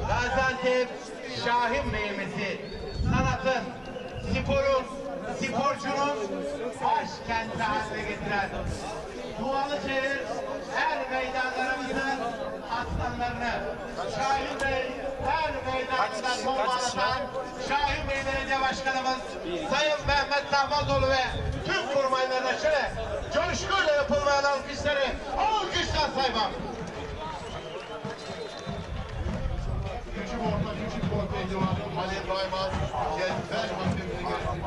Gaziantep Şahin Bey'imizi sanatın, sporun, sporcunun başkenti haline getiren dualı çevir her meydanlarımızın aslanlarını, Şahin Bey her meydanında torbalatan Şahin Bey Belediye Başkanımız Sayın Mehmet Tahmazoğlu ve tüm kurmaylarına şöyle coşkuyla yapılmayan alkışları alkışlar saymam. Küçük orta küçük boy pehlivanı Halil Baymaz. Cezber hakemine gelsin.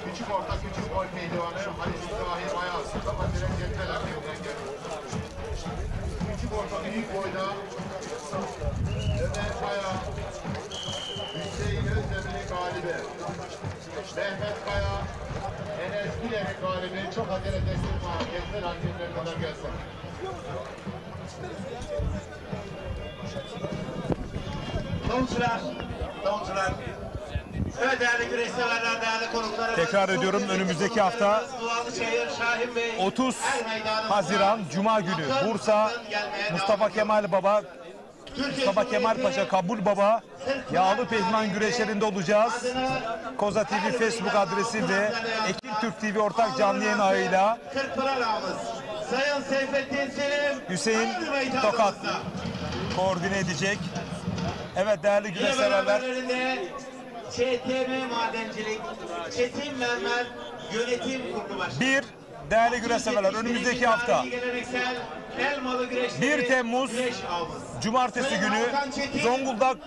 Küçük orta küçük boy pehlivanı Halil İbrahim Ayaz. Kafa direkt Cezber hakemine gelsin. Küçük orta büyük boyda Ömer Kaya, Hüseyin Özdemir'in galibi. Mehmet Kaya, Enes Biler'in galibi. Çok acele teslim var. Cezber hakemine kadar gelsin. Davulcular. Evet değerli güreş severler, değerli konuklarımız. Tekrar ediyorum, önümüzdeki hafta 30 Haziran Cuma günü Bursa Mustafa Kemal Baba, Mustafa Kemal Paşa Kabul Baba yağlı pehlivan güreşlerinde olacağız. Koza TV Facebook adresi ve Ekin Türk TV ortak canlı yayın ağıyla Sayın Seyfettin Selim Hüseyin Tokat koordine edecek. Evet değerli güreş severler. ÇTM Madencilik, Çetin Mermer Yönetim Kurulu Başkanı. Bir değerli güreş severler, önümüzdeki hafta 1 Temmuz Cumartesi günü Zonguldak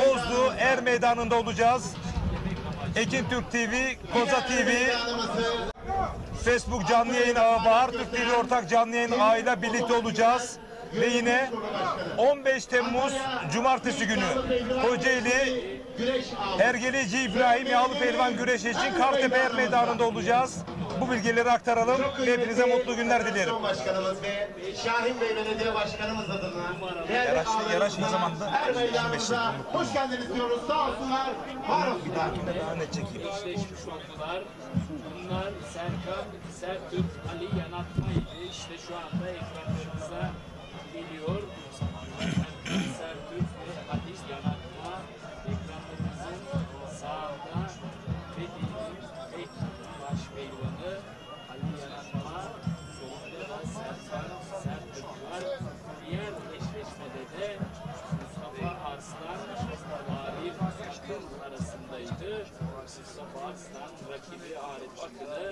Kozlu Er Meydanı'nda olacağız. Ekin Türk TV, Koza TV, Facebook canlı yayın ağı, Bahar Türk TV ortak canlı yayın ağıyla birlikte olacağız. Ve yine 15 Temmuz Cumartesi günü Kocaeli Hergeleci İbrahim Yağlı Pehlivan güreşi için Kartepe Er Meydanı'nda olacağız. Bu bilgileri aktaralım ve hepinize mutlu günler dilerim. Başkanımız ve Şahin Bey Belediye Başkanımız adına Yaraş ne zamanda? her meydanımıza hoş geldiniz diyoruz. Sağ olsunlar, var olsunlar. Daha net çekeyim. Eşleşmiş oldular. Bunlar Serkan Sertürk, Ali Yanatmaydı. İşte şu anda ekranlarımıza geliyor. Sertürk ve Ali Yanatma ekranlarımızın sağında Fethi'nin tek baş pehlivanı Ali Yanatma, solunda da Serkan Sertürk var. Diğer eşleşmede de Mustafa Arslan, Arif Akın arasındaydı. Mustafa Arslan rakibi Arif Akın'ı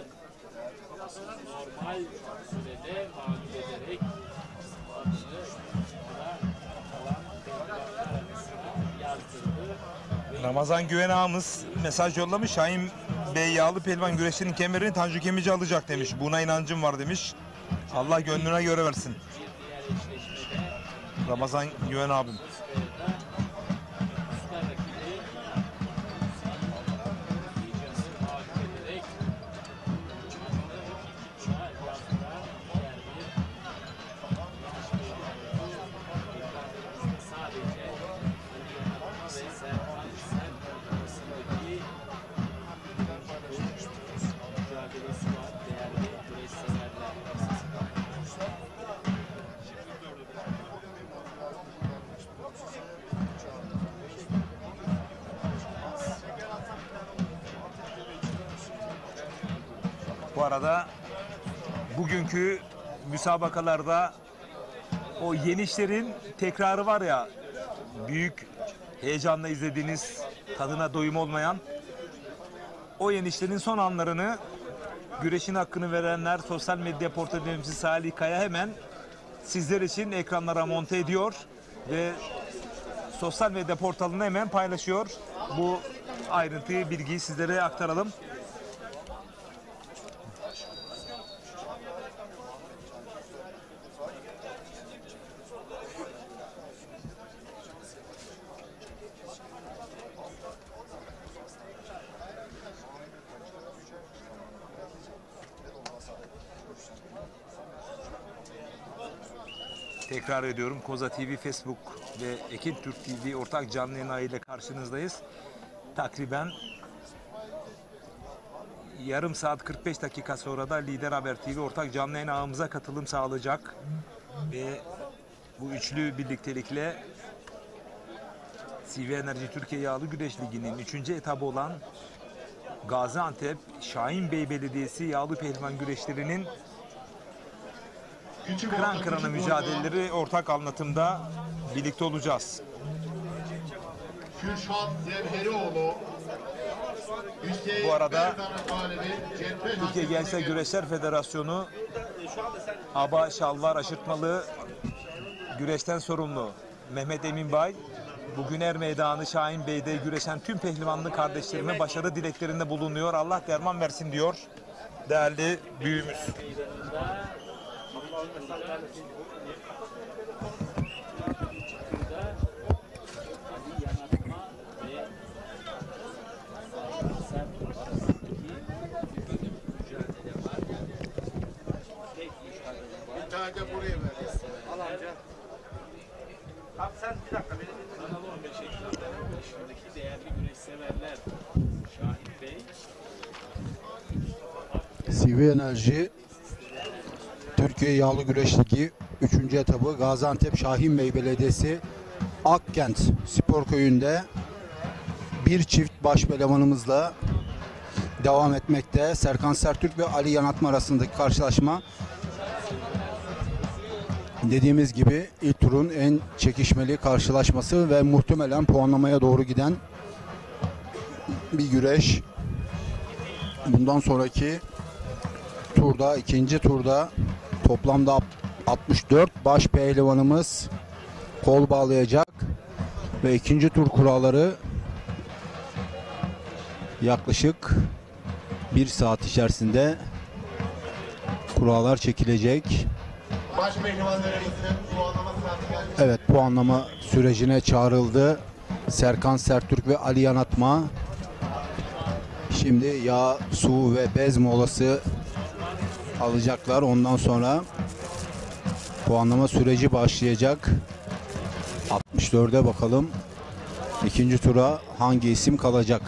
normal sürede mağlup ederek Ramazan Güven ağamız mesaj yollamış. Şahin Bey yağlı pehlivan güreşinin kemerini Tanju Kemici alacak demiş. Buna inancım var demiş. Allah gönlüne göre versin. Ramazan Güven abim. Bu arada bugünkü müsabakalarda o yenişlerin tekrarı var ya, büyük heyecanla izlediğiniz, tadına doyum olmayan o yenişlerin son anlarını güreşin hakkını verenler sosyal medya portalimcisi Salih Kaya hemen sizler için ekranlara monte ediyor ve sosyal medya portalını hemen paylaşıyor. Bu ayrıntıyı, bilgiyi sizlere aktaralım. Tekrar ediyorum, Koza TV, Facebook ve Ekin Türk TV ortak canlı yayın ile karşınızdayız. Takriben yarım saat 45 dakika sonra da Lider Haber TV ortak canlı yayın ağımıza katılım sağlayacak. Ve bu üçlü birliktelikle CV Enerji Türkiye Yağlı Güreş Ligi'nin 3. etabı olan Gaziantep Şahin Bey Belediyesi Yağlı Pehlivan Güreşleri'nin kıran kırana mücadeleleri ortak anlatımda birlikte olacağız. Kürşat Zemherioğlu, Bu arada Türkiye Gençler Güreşler Federasyonu Aba Şalvar Aşırtmalı güreşten sorumlu Mehmet Emin Bay, bugün Er Meydanı Şahin Bey'de güreşen tüm pehlivanlı kardeşlerime başarı dileklerinde bulunuyor. Allah derman versin diyor değerli büyüğümüz. Bir tane de buraya ver. Al amca. Abi sen bir dakika benim Kanal 15 ekranlarının başındaki değerli güreş severler Şahin Bey, CV Enerji Türkiye Yağlı Güreş Ligi 3. etabı Gaziantep Şahin Bey Belediyesi Akkent Spor Köyü'nde bir çift baş pehlivanımızla devam etmekte. Serkan Sertürk ve Ali Yanatma arasındaki karşılaşma dediğimiz gibi ilk turun en çekişmeli karşılaşması ve muhtemelen puanlamaya doğru giden bir güreş. Bundan sonraki turda, ikinci turda toplamda 64 baş pehlivanımız kol bağlayacak ve ikinci tur kuralları yaklaşık 1 saat içerisinde kurallar çekilecek. Baş pehlivanlarımızın puanlama saati geldi. Evet, puanlama sürecine çağrıldı Serkan Sertürk ve Ali Yanatma. Şimdi yağ, su ve bez molası alacaklar. Ondan sonra puanlama süreci başlayacak. 64'e bakalım. İkinci tura hangi isim kalacak?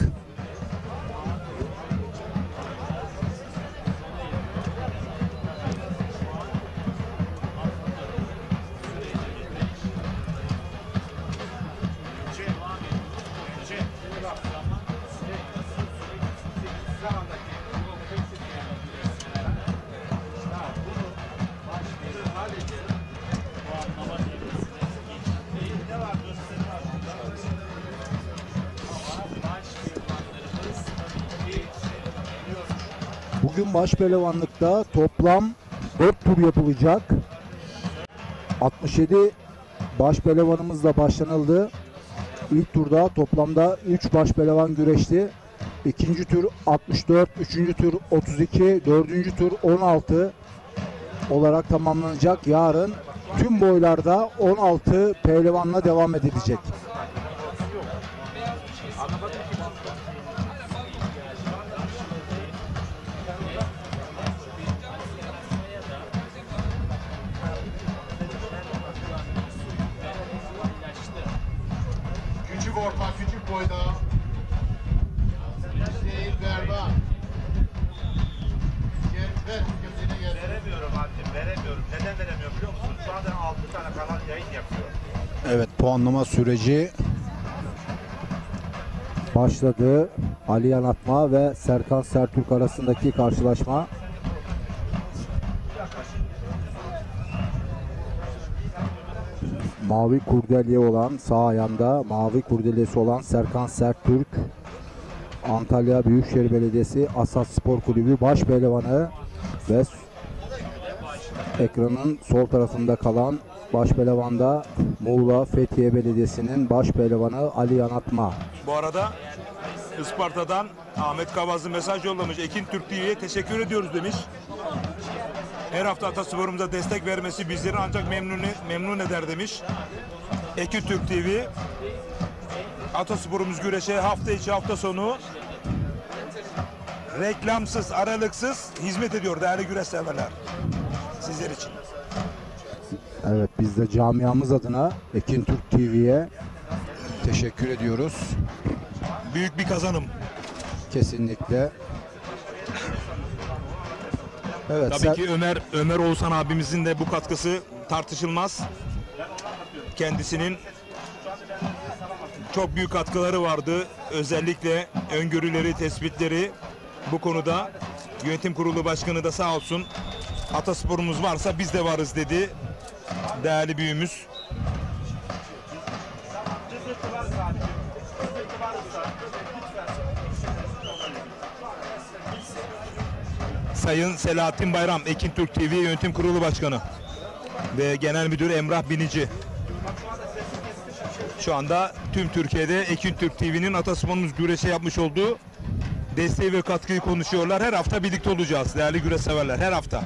Bugün baş pehlivanlıkta toplam 4 tur yapılacak. 67 baş pehlivanımızla başlanıldı. İlk turda toplamda 3 baş pehlivan güreşti. İkinci tur 64, üçüncü tur 32, dördüncü tur 16 olarak tamamlanacak. Yarın tüm boylarda 16 pehlivanla devam edilecek. Küçük orta, küçük boyda Hüseyin Berban. Ver gözüne gelsin. Veremiyorum abicim, veremiyorum. Neden veremiyorum biliyor musun? Şu anda 6 tane kanal yayın yapıyor. Evet, puanlama süreci başladı. Aliyan Atma ve Serkan Sertürk arasındaki karşılaşma. Mavi kurdelye olan, sağ ayağında mavi kurdelyesi olan Serkan Sertürk, Antalya Büyükşehir Belediyesi Asat Spor Kulübü baş pehlivanı ve ekranın sol tarafında kalan baş pehlivanda Muğla Fethiye Belediyesi'nin baş pehlivanı Aliyan Atma. Bu arada Isparta'dan Ahmet Kavazlı mesaj yollamış. Ekin Türk TV'ye teşekkür ediyoruz demiş. Her hafta Ataspor'umuza destek vermesi bizleri ancak memnun eder demiş. Ekin Türk TV Ataspor'umuz güreşe hafta içi hafta sonu reklamsız, aralıksız hizmet ediyor değerli güreş severler. Sizler için. Evet, biz de camiamız adına Ekin Türk TV'ye teşekkür ediyoruz. Büyük bir kazanım. Kesinlikle. Evet, tabii ki Ömer Oğuzhan abimizin de bu katkısı tartışılmaz. Kendisinin çok büyük katkıları vardı. Özellikle öngörüleri, tespitleri bu konuda. Yönetim Kurulu Başkanı da sağ olsun. Atasporumuz varsa biz de varız dedi. Değerli büyüğümüz. Sayın Selahattin Bayram, Ekin Türk TV Yönetim Kurulu Başkanı ve Genel Müdürü Emrah Binici. Şu anda tüm Türkiye'de Ekin Türk TV'nin Atasporumuz güreşe yapmış olduğu desteği ve katkıyı konuşuyorlar. Her hafta birlikte olacağız değerli güreş severler. Her hafta.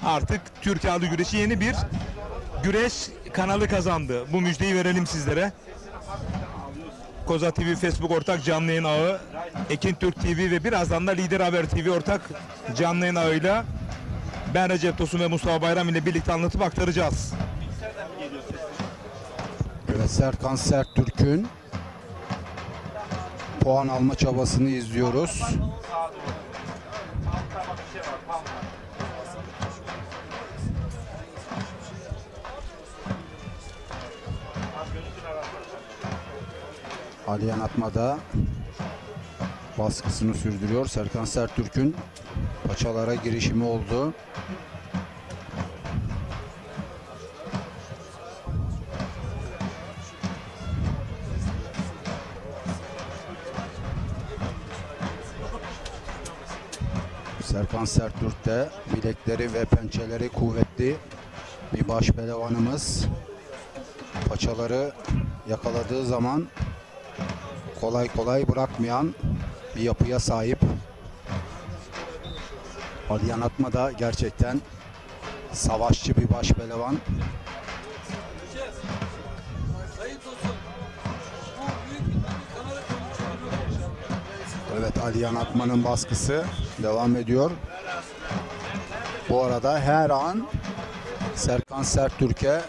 Artık Türkiye Adı Güreşi yeni bir güreş kanalı kazandı. Bu müjdeyi verelim sizlere. Koza TV Facebook ortak canlı yayın ağı, Ekin Türk TV ve birazdan da Lider Haber TV ortak canlı yayın ağıyla ben Recep Tosun ve Mustafa Bayram ile birlikte anlatıp aktaracağız. Evet, Serkan Sertürk'ün puan alma çabasını izliyoruz. Aliyan Atma'da baskısını sürdürüyor. Serkan Sertürk'ün paçalara girişimi oldu. Serkan Sertürk de bilekleri ve pençeleri kuvvetli bir baş pehlivanımız. Paçaları yakaladığı zaman kolay kolay bırakmayan bir yapıya sahip. Aliyan Atma da gerçekten savaşçı bir baş pehlivan. Evet, Aliyan Atma'nın baskısı devam ediyor. Bu arada her an Serkan Sertürk'e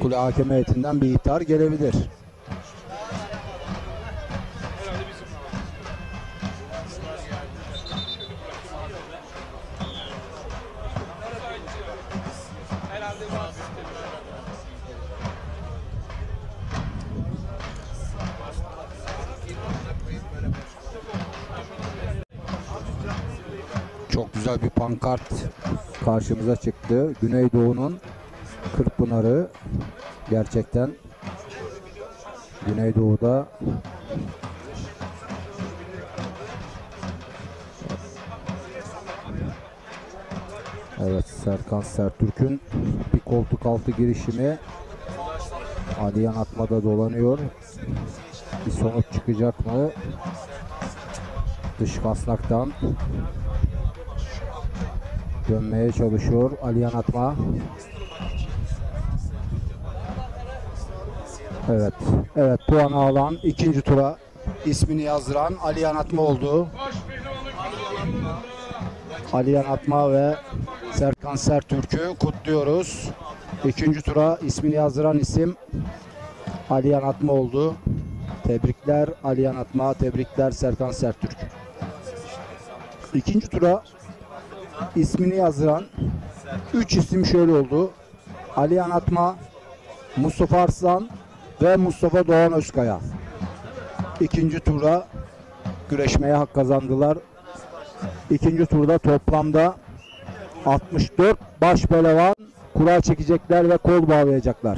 kule hakem heyetinden bir ihtar gelebilir. Çok güzel bir pankart karşımıza çıktı. Güneydoğu'nun Kırkpınarı, gerçekten Güneydoğu'da evet, Serkan Sertürk'ün bir koltuk altı girişimi Aliyan Atma'da dolanıyor. bir sonuç çıkacak mı? Dış kasnaktan dönmeye çalışıyor Aliyan Atma. Evet. Evet, puanı alan ikinci tura ismini yazdıran Aliyan Atma oldu. Aliyan Atma ve Serkan Sertürk'ü kutluyoruz. İkinci tura ismini yazdıran isim Aliyan Atma oldu. Tebrikler Aliyan Atma, tebrikler Serkan Sertürk. İkinci tura ismini yazdıran 3 isim şöyle oldu. Aliyan Atma, Mustafa Arslan ve Mustafa Doğan Özkaya. İkinci tura güreşmeye hak kazandılar. İkinci turda toplamda 64 baş pehlivan kura çekecekler ve kol bağlayacaklar.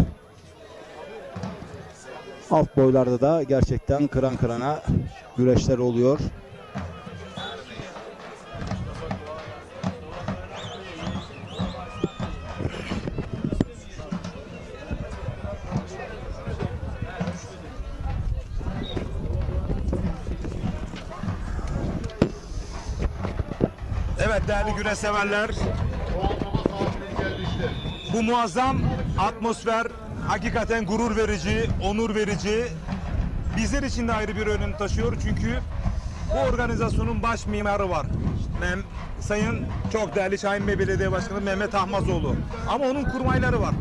Alt boylarda da gerçekten kıran kırana güreşler oluyor. Evet değerli güreş severler, bu muazzam atmosfer hakikaten gurur verici, onur verici. Bizler için de ayrı bir önem taşıyor çünkü bu organizasyonun baş mimarı var. Sayın çok değerli Şahin Bey Belediye Başkanı Mehmet Ahmazoğlu. Ama onun kurmayları var.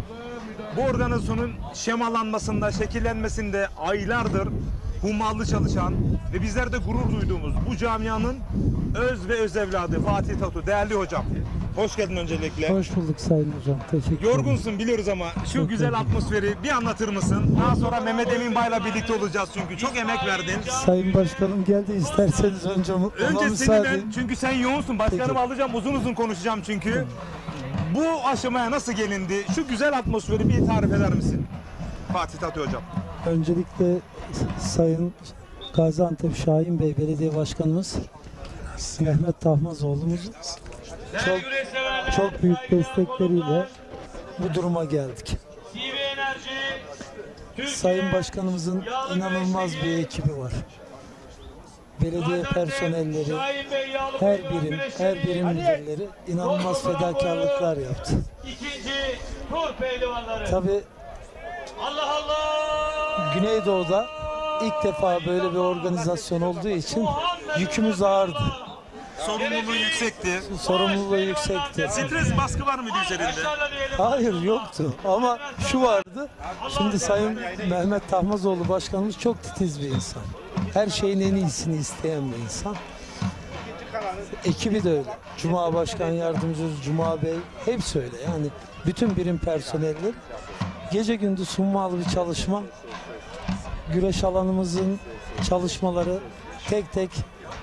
Bu organizasyonun şemalanmasında, şekillenmesinde aylardır hummalı çalışan ve bizler de gurur duyduğumuz bu camianın öz ve öz evladı Fatih Tatu. Değerli hocam, hoş geldin öncelikle. Hoş bulduk Sayın Hocam, teşekkür ederim. Yorgunsun biliyoruz ama şu güzel atmosferi bir anlatır mısın? Daha sonra Mehmet Emin Bay'la birlikte olacağız çünkü çok emek verdin. Sayın Başkanım geldi, isterseniz önce seni ben, çünkü sen yoğunsun. Başkanımı alacağım, uzun uzun konuşacağım çünkü. Bu aşamaya nasıl gelindi? Şu güzel atmosferi bir tarif eder misin? Fatih Tatu hocam. Öncelikle Sayın Gaziantep Şahin Bey Belediye Başkanımız Mehmet Tahmazoğlu'muz çok büyük destekleriyle bu duruma geldik. Sayın Başkanımızın inanılmaz bir ekibi var. Belediye personelleri, her birim müdürleri inanılmaz fedakarlıklar yaptı. Tabii Güneydoğu'da ilk defa böyle bir organizasyon olduğu için yükümüz ağırdı. Sorumluluğu yüksekti. Sorumluluğu yüksekti. Stres, baskı var mıydı üzerinde? Hayır, yoktu. Ama şu vardı. Şimdi Sayın Mehmet Tahmazoğlu Başkanımız çok titiz bir insan. Her şeyin en iyisini isteyen bir insan. Ekibi de öyle. Cuma Başkan Yardımcısı Cuma Bey hepsi öyle. Yani bütün birim personelleri gece gündüz hummalı bir çalışma. Güreş alanımızın çalışmaları tek tek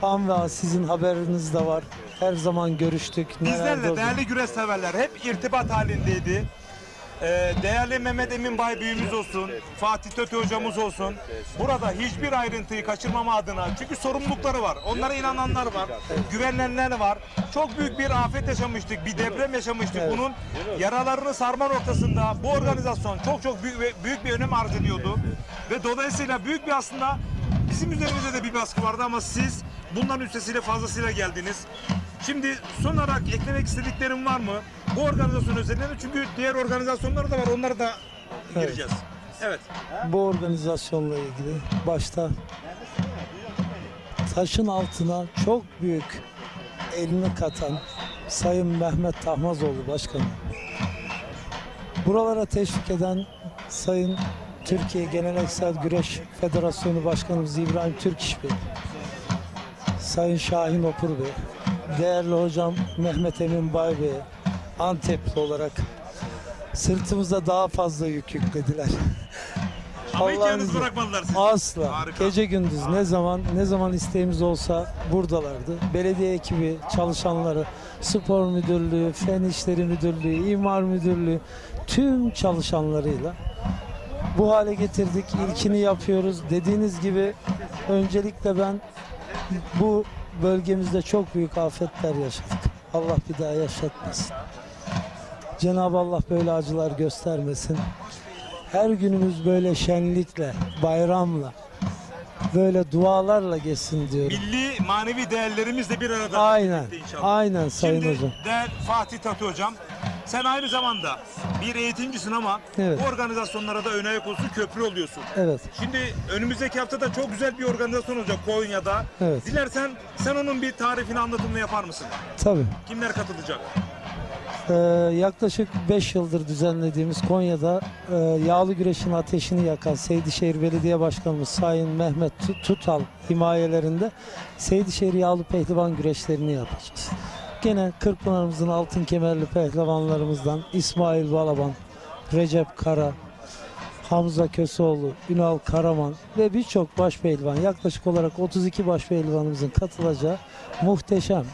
an ve sizin haberiniz de var. Her zaman görüştük. Bizlerle değerli güreş severler hep irtibat halindeydi. Değerli Mehmet Emin Bay büyüğümüz olsun, Fatih Tatu hocamız olsun. Burada hiçbir ayrıntıyı kaçırmama adına, çünkü sorumlulukları var. Onlara inananlar var, güvenenler var. Çok büyük bir afet yaşamıştık, bir deprem yaşamıştık. Bunun yaralarını sarma noktasında bu organizasyon çok büyük bir önem arz ediyordu. Ve dolayısıyla büyük bir aslında bizim üzerimizde de bir baskı vardı ama siz bunların üstesiyle fazlasıyla geldiniz. Şimdi son olarak eklemek istediklerim var mı? Bu organizasyon özelinde, çünkü diğer organizasyonlar da var, onlara da gireceğiz. Evet. Bu organizasyonla ilgili başta taşın altına çok büyük elini katan Sayın Mehmet Tahmazoğlu Başkanım, buralara teşvik eden Sayın Türkiye Geleneksel Güreş Federasyonu Başkanımız İbrahim Türkiş Bey, Sayın Şahin Opur Bey, değerli hocam Mehmet Emin Bay Bey, Antepli olarak sırtımıza daha fazla yük yüklediler. Ama hiç yalnız bırakmadılar sizi. Asla. Harika. Gece gündüz ne zaman isteğimiz olsa buradalardı. Belediye ekibi, çalışanları, spor müdürlüğü, fen işleri müdürlüğü, imar müdürlüğü, tüm çalışanlarıyla bu hale getirdik. İlkini yapıyoruz. Dediğiniz gibi öncelikle ben bu bölgemizde çok büyük afetler yaşadık. Allah bir daha yaşatmasın. Cenab-ı Allah böyle acılar göstermesin. Her günümüz böyle şenlikle, bayramla, böyle dualarla geçsin diyorum. Milli manevi değerlerimiz de bir arada. Aynen. inşallah. Aynen Sayın Şimdi Hocam. Fatih Tati Hocam, sen aynı zamanda bir eğitimcisin ama Evet. bu organizasyonlara da ön ayak olsun, köprü oluyorsun. Evet. Şimdi önümüzdeki haftada çok güzel bir organizasyon olacak Konya'da. Evet. Dilersen sen onun bir tarifini, anlatımını yapar mısın? Tabii. Kimler katılacak? Yaklaşık 5 yıldır düzenlediğimiz Konya'da yağlı güreşin ateşini yakan Seydişehir Belediye Başkanımız Sayın Mehmet Tutal himayelerinde Seydişehir yağlı pehlivan güreşlerini yapacağız. Gene Kırkpınar'ımızın altın kemerli pehlivanlarımızdan İsmail Balaban, Recep Kara, Hamza Köseoğlu, Ünal Karaman ve birçok baş pehlivan, yaklaşık olarak 32 baş pehlivanımızın katılacağı muhteşem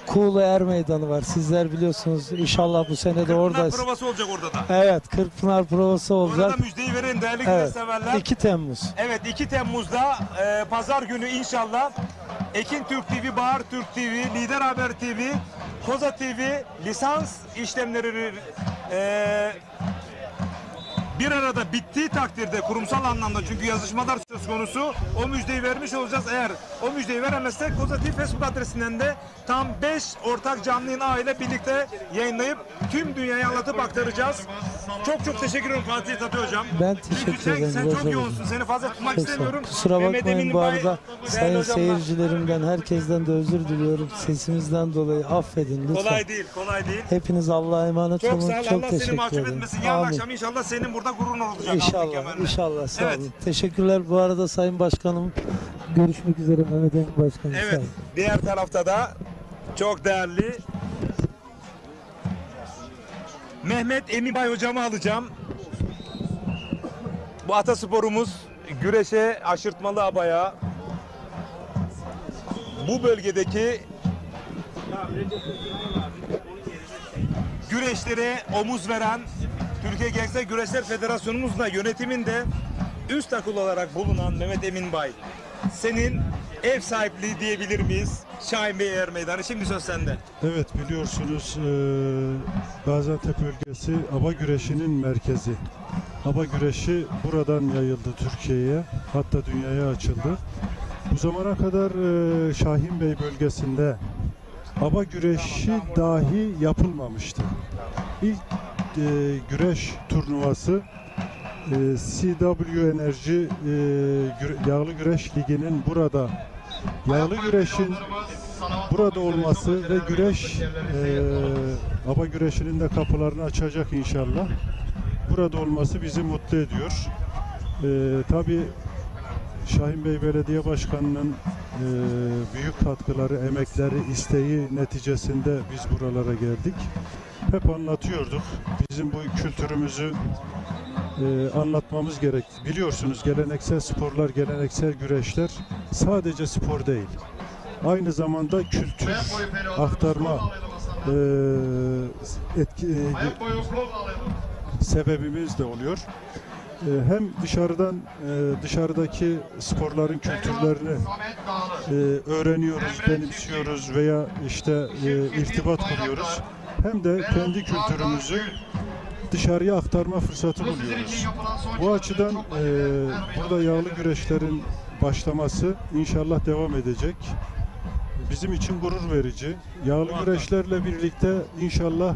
Kuğulu Er Meydanı var. Sizler biliyorsunuz. İnşallah bu sene de orada. Kırkpınar provası olacak orada da. Evet, Kırkpınar provası olacak. Orada müjdeyi verin değerli Evet, güreşseverler. 2 Temmuz. Evet, 2 Temmuz'da pazar günü inşallah Ekin Türk TV, Bahar Türk TV, Lider Haber TV, Koza TV lisans işlemleri bir arada bittiği takdirde kurumsal anlamda, çünkü yazışmalar söz konusu, o müjdeyi vermiş olacağız. Eğer o müjdeyi veremezsek Koza TV Facebook adresinden de tam 5 ortak canlı yayın ağıyla birlikte yayınlayıp tüm dünyaya anlatıp aktaracağız. Çok çok teşekkür ederim Fatih Tati Hocam. Ben teşekkür ederim. Sen çok Hocam. yoğunsun. Seni fazla tutmak Çok sağ ol. istemiyorum. Kusura Mehmet bakmayın Emin bu Bay, arada. değerli Sayın hocamlar. seyircilerimden, herkesten de özür diliyorum. Sesimizden dolayı affedin lütfen. Kolay değil, kolay değil. Hepiniz Allah'a emanet Çok olun. sağ ol. Çok Allah seni teşekkür mahcup ederim. etmesin. Yarın Amin. akşam inşallah senin burada gururun olacak. İnşallah, inşallah. Sağ Evet. olun. Teşekkürler. Bu arada Sayın Başkanım, görüşmek üzere Mehmet Emin Başkanım. Sağ Evet. olun. Diğer tarafta da çok değerli Mehmet Emin Bay hocamı alacağım. Bu atasporumuz güreşe, aşırtmalı abaya, bu bölgedeki güreşlere omuz veren Türkiye Geleneksel Güreşler Federasyonumuzla yönetiminde üst akıl olarak bulunan Mehmet Emin Bay. Senin ev sahipliği diyebilir miyiz? Şahin Bey Er Meydanı. Şimdi söz sende. Evet, biliyorsunuz Gaziantep bölgesi aba güreşinin merkezi. Aba güreşi buradan yayıldı Türkiye'ye, hatta dünyaya açıldı. Bu zamana kadar Şahin Bey bölgesinde aba güreşi dahi yapılmamıştı. İlk güreş turnuvası CW Enerji Yağlı Güreş Ligi'nin burada, yağlı güreşin burada olması ve güreş aba güreşinin de kapılarını açacak inşallah. Burada olması bizi mutlu ediyor. Tabii Şahin Bey Belediye Başkanı'nın büyük katkıları, emekleri, isteği neticesinde biz buralara geldik. Hep anlatıyorduk. Bizim bu kültürümüzü anlatmamız gerek. Biliyorsunuz geleneksel sporlar, geleneksel güreşler sadece spor değil. Aynı zamanda kültür aktarma sebebimiz de oluyor. Hem dışarıdaki sporların kültürlerini öğreniyoruz, benimsiyoruz veya işte irtibat kuruyoruz. Hem de kendi kültürümüzü dışarıya aktarma fırsatı buluyoruz. Bu açıdan burada yağlı güreşlerin başlaması inşallah devam edecek. Bizim için gurur verici. Yağlı güreşlerle birlikte inşallah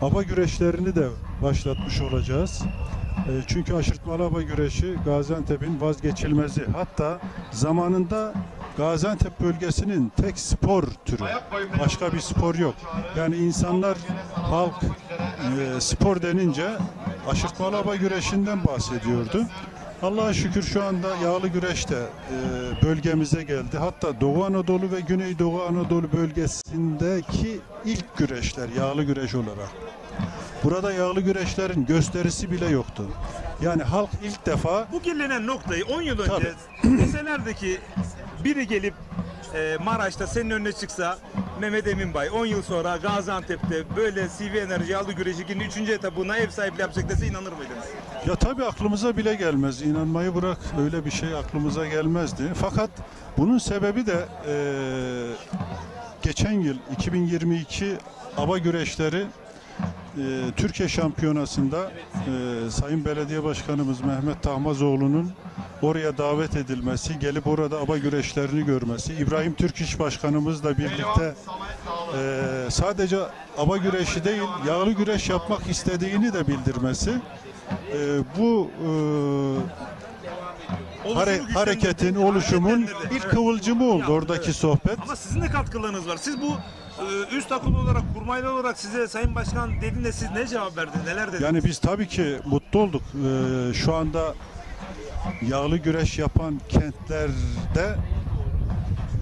aba güreşlerini de başlatmış olacağız. Çünkü aşırtmalı aba güreşi Gaziantep'in vazgeçilmezi. Hatta zamanında Gaziantep bölgesinin tek spor türü. Başka bir spor yok. Yani insanlar, halk spor denince aşırtmalı aba güreşinden bahsediyordu. Allah'a şükür şu anda yağlı güreş de bölgemize geldi. Hatta Doğu Anadolu ve Güneydoğu Anadolu bölgesindeki ilk güreşler yağlı güreş olarak. Burada yağlı güreşlerin gösterisi bile yoktu. Yani halk ilk defa... Bu gelinen noktayı 10 yıl önce deselerdi ki biri gelip Maraş'ta senin önüne çıksa, Mehmet Emin Bay 10 yıl sonra Gaziantep'te böyle CV Enerji yağlı güreşinin 3. etabına ev sahipliği yapacak dese inanır mıydınız? Ya tabii aklımıza bile gelmez. İnanmayı bırak, öyle bir şey aklımıza gelmezdi. Fakat bunun sebebi de geçen yıl 2022 aba güreşleri Türkiye Şampiyonası'nda Sayın Belediye Başkanımız Mehmet Tahmazoğlu'nun oraya davet edilmesi, gelip orada aba güreşlerini görmesi, İbrahim Türkiş Başkanımızla birlikte sadece aba güreşi değil, yağlı güreş yapmak istediğini de bildirmesi, bu hareketin, oluşumun ilk kıvılcımı oldu oradaki sohbet. Ama sizin de katkılarınız var. Siz bu üst akıl olarak, kurmaylı olarak size Sayın Başkan dediğinde siz ne cevap verdiniz, neler dediniz? Yani biz tabii ki mutlu olduk. Şu anda yağlı güreş yapan kentlerde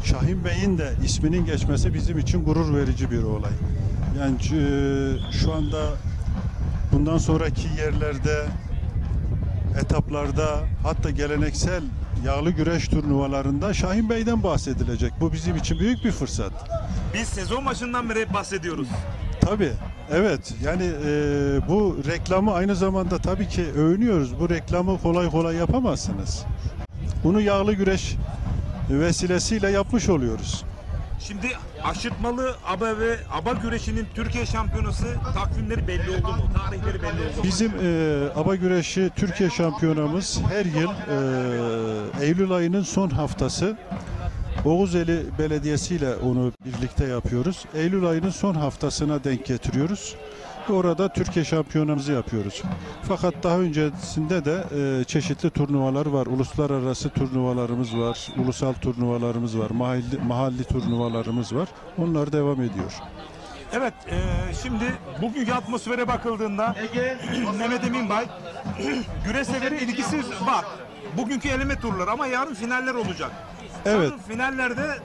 Şahin Bey'in de isminin geçmesi bizim için gurur verici bir olay. Yani şu anda bundan sonraki yerlerde, etaplarda, hatta geleneksel yağlı güreş turnuvalarında Şahin Bey'den bahsedilecek. Bu bizim için büyük bir fırsat. Biz sezon başından beri hep bahsediyoruz. Tabii, evet. Yani bu reklamı aynı zamanda tabii ki övünüyoruz. Bu reklamı kolay kolay yapamazsınız. Bunu yağlı güreş vesilesiyle yapmış oluyoruz. Şimdi aşırtmalı aba ve aba güreşinin Türkiye şampiyonası takvimleri belli oldu mu? Tarihleri belli oldu mu? Bizim aba güreşi Türkiye şampiyonamız her yıl Eylül ayının son haftası Oğuzeli Belediyesi ile onu birlikte yapıyoruz. Eylül ayının son haftasına denk getiriyoruz. Orada Türkiye şampiyonamızı yapıyoruz. Fakat daha öncesinde de çeşitli turnuvalar var. Uluslararası turnuvalarımız var, ulusal turnuvalarımız var, mahalli turnuvalarımız var. Onlar devam ediyor. Evet, şimdi bugünkü atmosfere bakıldığında Mehmet Emin Bay, güreş severi ilgisi var. Bugünkü eleme turları ama yarın finaller olacak. Evet. Sanırım finallerde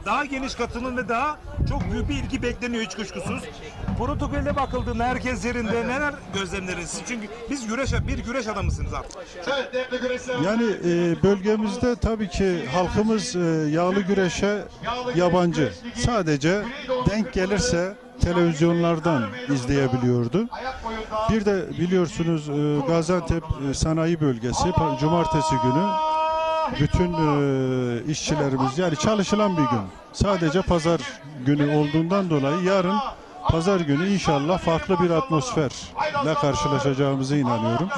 daha geniş katılım ve daha çok büyük bir ilgi bekleniyor hiç kuşkusuz. Protokolde bakıldığında herkes yerinde, neler gözlemleriniz? Çünkü biz bir güreş adamısınız artık. Yani bölgemizde tabii ki halkımız yağlı güreşe yabancı. Sadece denk gelirse televizyonlardan izleyebiliyordu. Bir de biliyorsunuz Gaziantep Sanayi Bölgesi cumartesi günü bütün işçilerimiz, yani çalışılan bir gün. Sadece pazar günü olduğundan dolayı yarın pazar günü inşallah farklı bir atmosferle karşılaşacağımıza inanıyorum.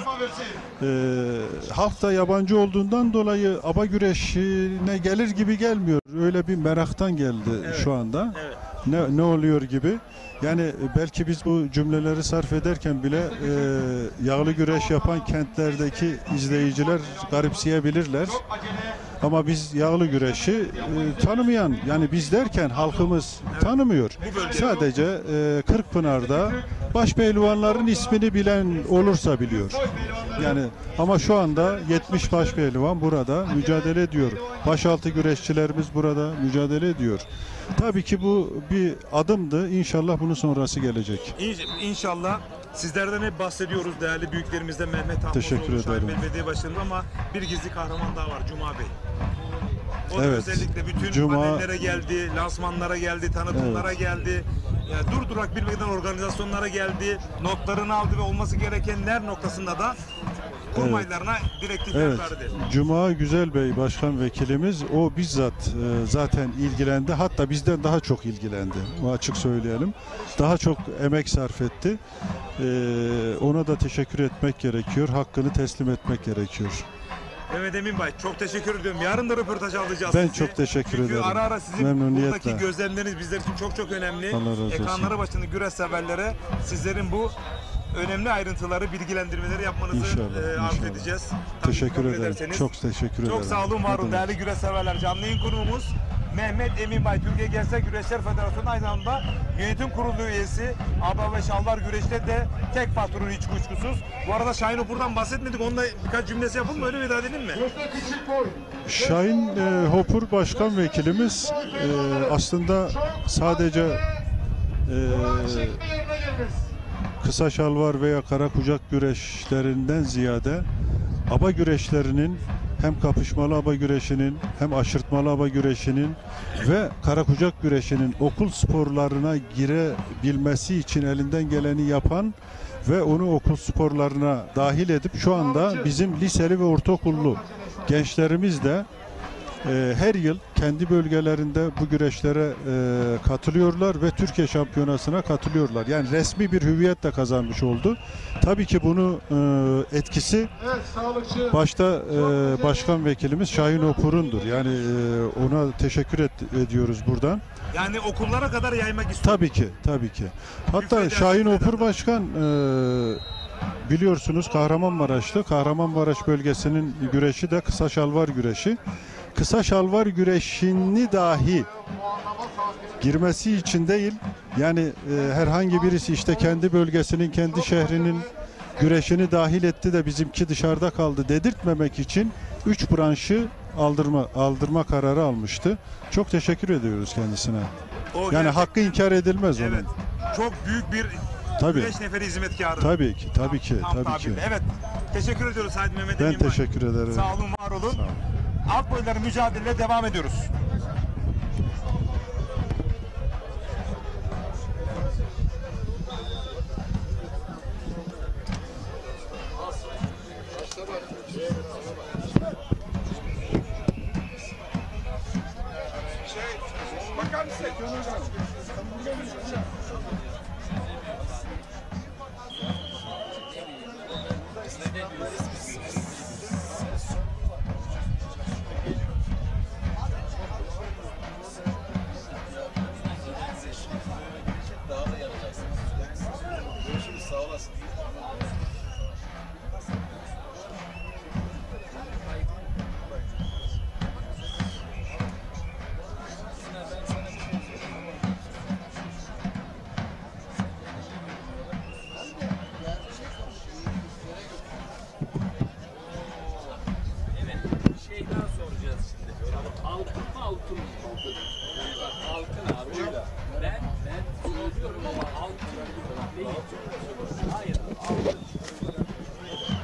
Halk da yabancı olduğundan dolayı aba güreşine gelir gibi gelmiyor. Öyle bir meraktan geldi şu anda. Ne oluyor gibi. Yani belki biz bu cümleleri sarf ederken bile yağlı güreş yapan kentlerdeki izleyiciler garipseyebilirler. Ama biz yağlı güreşi tanımayan, yani biz derken halkımız tanımıyor. Sadece Kırkpınar'da başpehlivanların ismini bilen olursa biliyor. Yani ama şu anda 70 başpehlivan burada mücadele ediyor. Başaltı güreşçilerimiz burada mücadele ediyor. Tabii ki bu bir adımdı. İnşallah bunun sonrası gelecek. İnşallah. Sizlerden hep bahsediyoruz değerli büyüklerimizden Mehmet Teşekkür ederim. Belediye Başkanı ama bir gizli kahraman daha var, Cuma Bey. O da Evet. özellikle bütün panellere geldi, lansmanlara geldi, tanıtımlara geldi. Yani durdurak bilmeden organizasyonlara geldi, notlarını aldı ve olması gerekenler noktasında da kurmaylarına direktifler verdi. Cuma Güzel Bey Başkan Vekilimiz o bizzat zaten ilgilendi. Hatta bizden daha çok ilgilendi. O açık söyleyelim. Daha çok emek sarf etti. Ona da teşekkür etmek gerekiyor. Hakkını teslim etmek gerekiyor. Evet Emin Bey, çok teşekkür ediyorum. Yarın da röportaj alacağız. Ben çok teşekkür ederim. Çünkü ara ara sizin memnuniyetle. buradaki gözlemleriniz bizler için çok çok önemli. Allah razı olsun. Ekranları başında güreş severlere sizlerin bu önemli ayrıntıları, bilgilendirmeleri yapmanızı arzu edeceğiz. Teşekkür ederim. Çok teşekkür ederim. Çok sağ olun, var olun değerli güreş severler. Canlı yayın konuğumuz Mehmet Emin Bay, Türkiye Gençler Güreşler Federasyonu, aynı zamanda yönetim kurulu üyesi. Aba ve Şalvar Güreş'te de tek patronu hiç kuşkusuz. Bu arada Şahin Hopur'dan bahsetmedik. Onunla birkaç cümlesi yapalım mı? Öyle veda edelim mi? Şahin Hopur Başkan Vekilimiz aslında sadece kısa şalvar veya kara kucak güreşlerinden ziyade aba güreşlerinin, hem kapışmalı aba güreşinin hem aşırtmalı aba güreşinin ve kara kucak güreşinin okul sporlarına girebilmesi için elinden geleni yapan ve onu okul sporlarına dahil edip şu anda bizim liseli ve ortaokullu gençlerimiz de her yıl kendi bölgelerinde bu güreşlere katılıyorlar ve Türkiye Şampiyonası'na katılıyorlar. Yani resmi bir hüviyet de kazanmış oldu. Tabii ki bunu etkisi başta Başkan Vekilimiz Şahin Opur'undur. Yani ona teşekkür ediyoruz buradan. Yani okullara kadar yaymak istiyor. Tabii ki, tabii ki. Hatta Şahin Opur Başkan biliyorsunuz Kahramanmaraş bölgesinin güreşi de kısa şalvar güreşi. Kısa şalvar güreşini dahi girmesi için değil, yani herhangi birisi işte kendi bölgesinin, kendi şehrinin güreşini dahil etti de bizimki dışarıda kaldı dedirtmemek için 3 branşı aldırma kararı almıştı. Çok teşekkür ediyoruz kendisine. Yani hakkı inkar edilmez onun. Evet. Çok büyük bir güreş neferi hizmetkarı. Tabii ki, tabii ki, tabii ki. Evet. Teşekkür ediyoruz Said Mehmet Ben Emin Bey. teşekkür ederim. Sağ olun, var olun. Alt boyların mücadeleye devam ediyoruz. Bakar mısın? altın. Altın abi. Ben söylüyorum ama altın değil. Hayır, altın.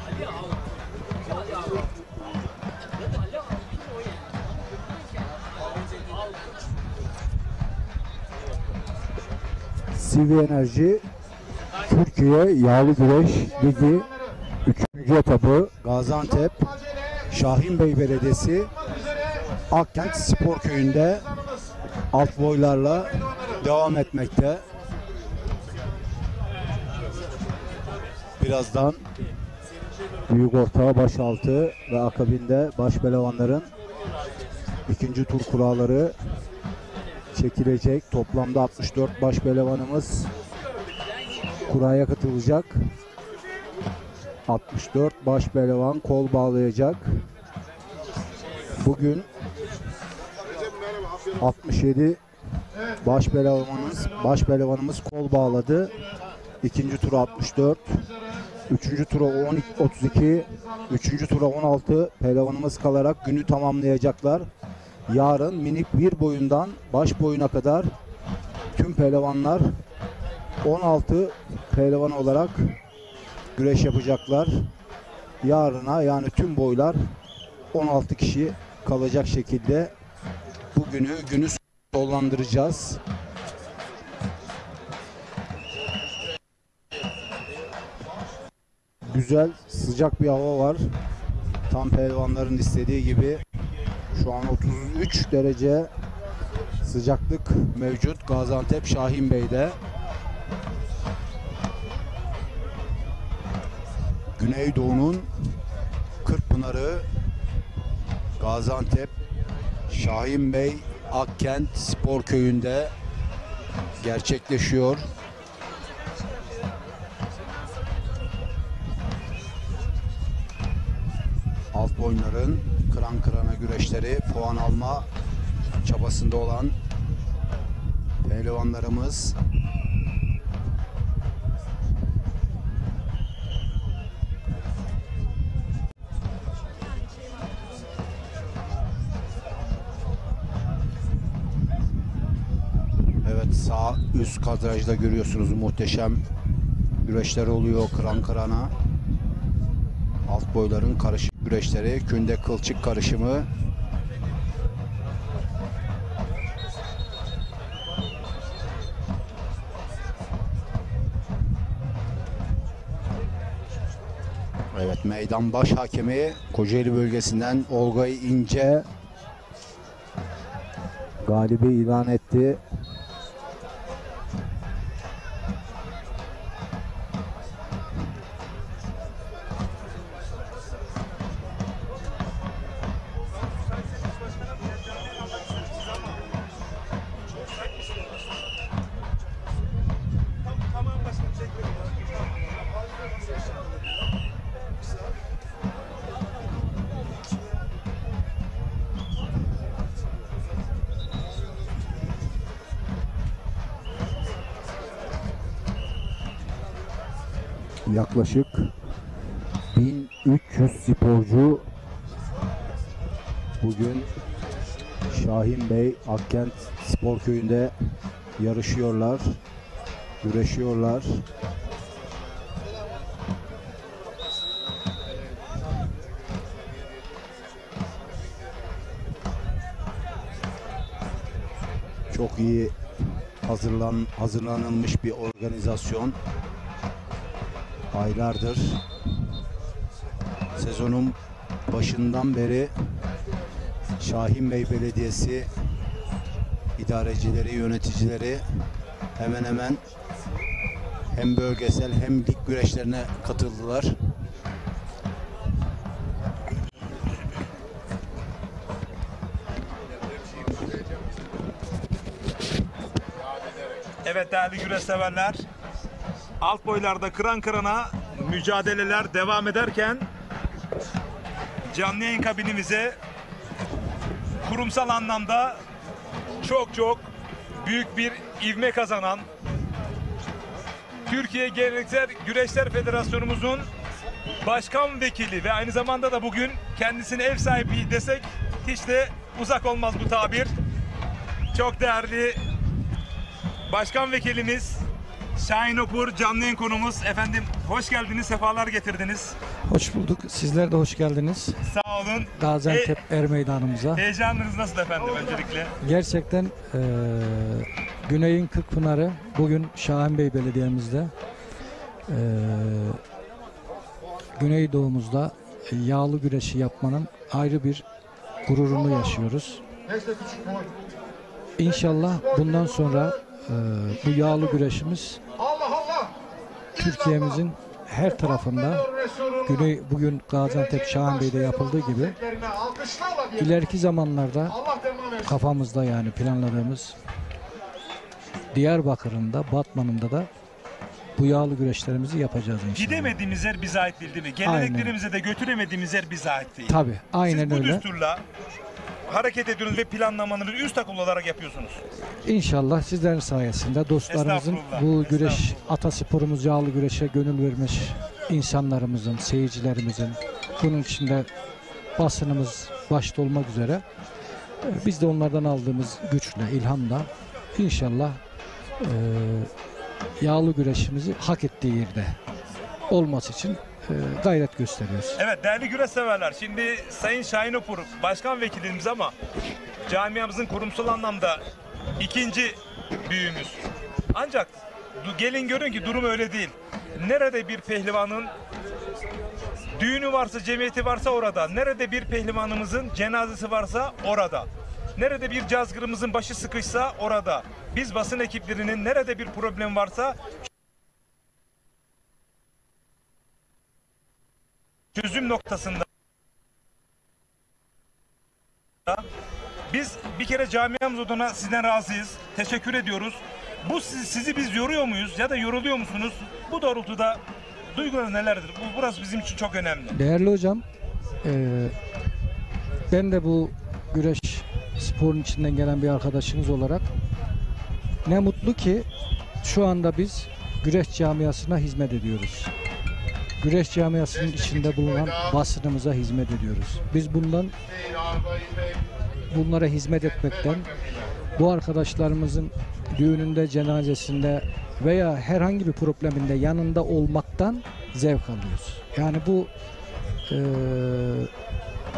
Ali altın. Ali altın. Ali altın o CV Enerji Türkiye Yağlı Güreş Ligi 3. etabı Gaziantep Şahinbey Belediyesi Akkent Spor Köyü'nde alt boylarla devam etmekte. Birazdan büyük orta, başaltı ve akabinde başpehlivanların ikinci tur kuralları çekilecek. Toplamda 64 başpehlivanımız kuraya katılacak. 64 başpehlivan kol bağlayacak. Bugün 67 başpehlivanımız kol bağladı. İkinci tura 64, üçüncü tura 32, üçüncü tura 16 pehlivanımız kalarak günü tamamlayacaklar. Yarın minik bir boyundan baş boyuna kadar tüm pehlivanlar 16 pehlivan olarak güreş yapacaklar. Yarına yani tüm boylar 16 kişi kalacak şekilde günü sonlandıracağız. Güzel sıcak bir hava var. Tam pehlivanların istediği gibi. Şu an 33 derece sıcaklık mevcut Gaziantep Şahinbey'de. Güneydoğu'nun Kırkpınarı Gaziantep Şahinbey Akkent Spor Köyü'nde gerçekleşiyor. Alt boyların kıran kırana güreşleri, puan alma çabasında olan pehlivanlarımız sağ üst kadrajda görüyorsunuz, muhteşem güreşler oluyor kıran kırana. Alt boyların karışık güreşleri, künde kılçık karışımı. Evet, meydan baş hakemi Kocaeli bölgesinden Olgay İnce galibi ilan etti. Yaklaşık 1300 sporcu bugün Şahin Bey Akkent Spor Köyü'nde yarışıyorlar, güreşiyorlar. Çok iyi hazırlanılmış bir organizasyon. Aylardır, sezonun başından beri Şahin Bey Belediyesi idarecileri, yöneticileri hemen hemen hem bölgesel hem lig güreşlerine katıldılar. Evet değerli güreş severler, alt boylarda kıran kırana mücadeleler devam ederken canlı yayın kabinimize kurumsal anlamda çok büyük bir ivme kazanan Türkiye Geleneksel Güreşler Federasyonumuzun başkan vekili ve aynı zamanda da bugün kendisine ev sahipliği desek hiç de uzak olmaz bu tabir. Çok değerli başkan vekilimiz Şahin Opur, canlı yayın konumuz. Efendim hoş geldiniz, sefalar getirdiniz. Hoş bulduk. Sizler de hoş geldiniz. Sağ olun. Gaziantep Er Meydanımıza. Heyecanınız nasıl efendim öncelikle? Gerçekten Güney'in Kırkpınarı bugün Şahin Bey Belediye'mizde Güneydoğumuzda yağlı güreşi yapmanın ayrı bir gururunu yaşıyoruz. İnşallah bundan sonra bu yağlı güreşimiz Türkiye'mizin her tarafında bugün Gaziantep Şahin Bey'de yapıldığı gibi ileriki zamanlarda kafamızda yani planladığımız Diyarbakır'ın da Batman'ın da bu yağlı güreşlerimizi yapacağız inşallah. Gidemediğimiz yer bize ait değil mi? Geleneklerimize de götüremediğimiz yer bize ait değil. Tabii, aynen öyle. Siz bu düsturla hareket ediyorsunuz ve planlamanızı üst akıl olarak yapıyorsunuz. İnşallah sizlerin sayesinde dostlarımızın bu güreş atasporumuz yağlı güreşe gönül vermiş insanlarımızın, seyircilerimizin, bunun içinde basınımız başta olmak üzere biz de onlardan aldığımız güçle, ilhamla inşallah yağlı güreşimizi hak ettiği yerde olması için gayret gösteriyoruz. Evet değerli güreş severler, şimdi Sayın Şahin Opur başkan vekilimiz ama camiamızın kurumsal anlamda ikinci büyüğümüz. Ancak gelin görün ki durum öyle değil. Nerede bir pehlivanın düğünü varsa, cemiyeti varsa orada. Nerede bir pehlivanımızın cenazesi varsa orada. Nerede bir cazgırımızın başı sıkışsa orada. Biz basın ekiplerinin nerede bir problem varsa çözüm noktasında biz bir kere camiamız adına sizden razıyız. Teşekkür ediyoruz. Bu sizi biz yoruyor muyuz ya da yoruluyor musunuz? Bu doğrultuda duygular nelerdir? Burası bizim için çok önemli. Değerli hocam, ben de bu güreş sporun içinden gelen bir arkadaşınız olarak ne mutlu ki şu anda biz güreş camiasına hizmet ediyoruz. Güreş camiasının içinde bulunan basınımıza hizmet ediyoruz. Biz bunlara hizmet etmekten, bu arkadaşlarımızın düğününde, cenazesinde veya herhangi bir probleminde yanında olmaktan zevk alıyoruz. Yani bu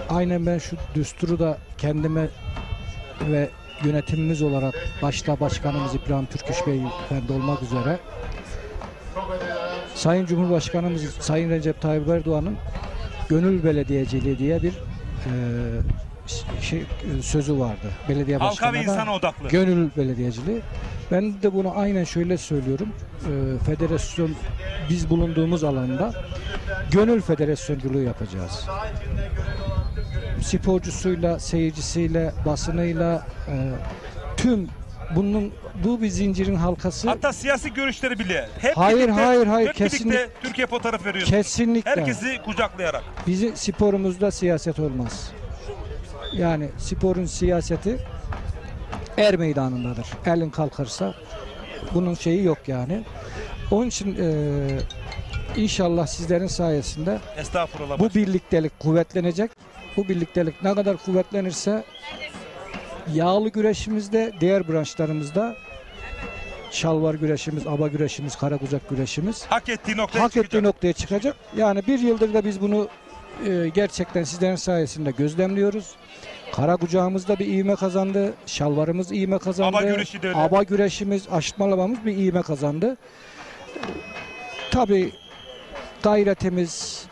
aynen ben şu düsturu da kendime ve yönetimimiz olarak başta başkanımız İbrahim Türküş Bey Efendi olmak üzere Sayın Cumhurbaşkanımız Sayın Recep Tayyip Erdoğan'ın gönül belediyeciliği diye bir sözü vardı. Belediye Halka başkanına ve insana odaklı. Gönül belediyeciliği. Ben de bunu aynen şöyle söylüyorum. Federasyon biz bulunduğumuz alanda gönül federasyonculuğu yapacağız. Sporcusuyla, seyircisiyle, basınıyla tüm bu bir zincirin halkası. Hatta siyasi görüşleri bile. Hep Hayır, birlikte kesinlikle Türkiye fotoğrafı veriyorsunuz. Kesinlikle. Herkesi kucaklayarak. Bizim sporumuzda siyaset olmaz. Yani sporun siyaseti er meydanındadır. Elin kalkarsa bunun şeyi yok yani. Onun için inşallah sizlerin sayesinde Estağfurullah. bu birliktelik kuvvetlenecek. Bu birliktelik ne kadar kuvvetlenirse yağlı güreşimizde, diğer branşlarımızda şalvar güreşimiz, aba güreşimiz, karakucak güreşimiz hak ettiği noktaya çıkacak. Yani bir yıldır da biz bunu gerçekten sizlerin sayesinde gözlemliyoruz. Karakucağımızda bir ivme kazandı, şalvarımız ivme kazandı. Aba güreşi de öyle. Aba güreşimiz, aşıtmalamamız bir ivme kazandı. Tabii gayretimiz,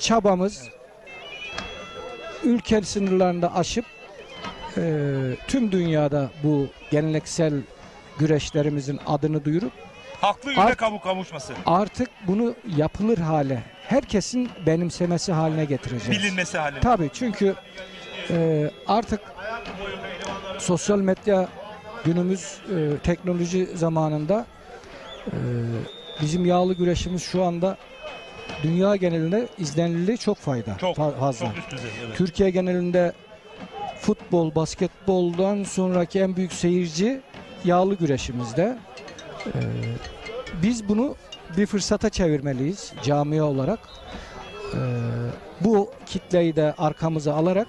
çabamız ülke sınırlarında aşıp tüm dünyada bu geleneksel güreşlerimizin adını duyurup haklı yüzde kavuşması. Artık bunu yapılır hale, herkesin benimsemesi haline getireceğiz. Bilinmesi haline. Tabii çünkü artık sosyal medya günümüz teknoloji zamanında bizim yağlı güreşimiz şu anda dünya genelinde izlenildiği çok fazla. Çok üst düzey, evet. Türkiye genelinde futbol, basketboldan sonraki en büyük seyirci yağlı güreşimizde. Biz bunu bir fırsata çevirmeliyiz camia olarak. Bu kitleyi de arkamıza alarak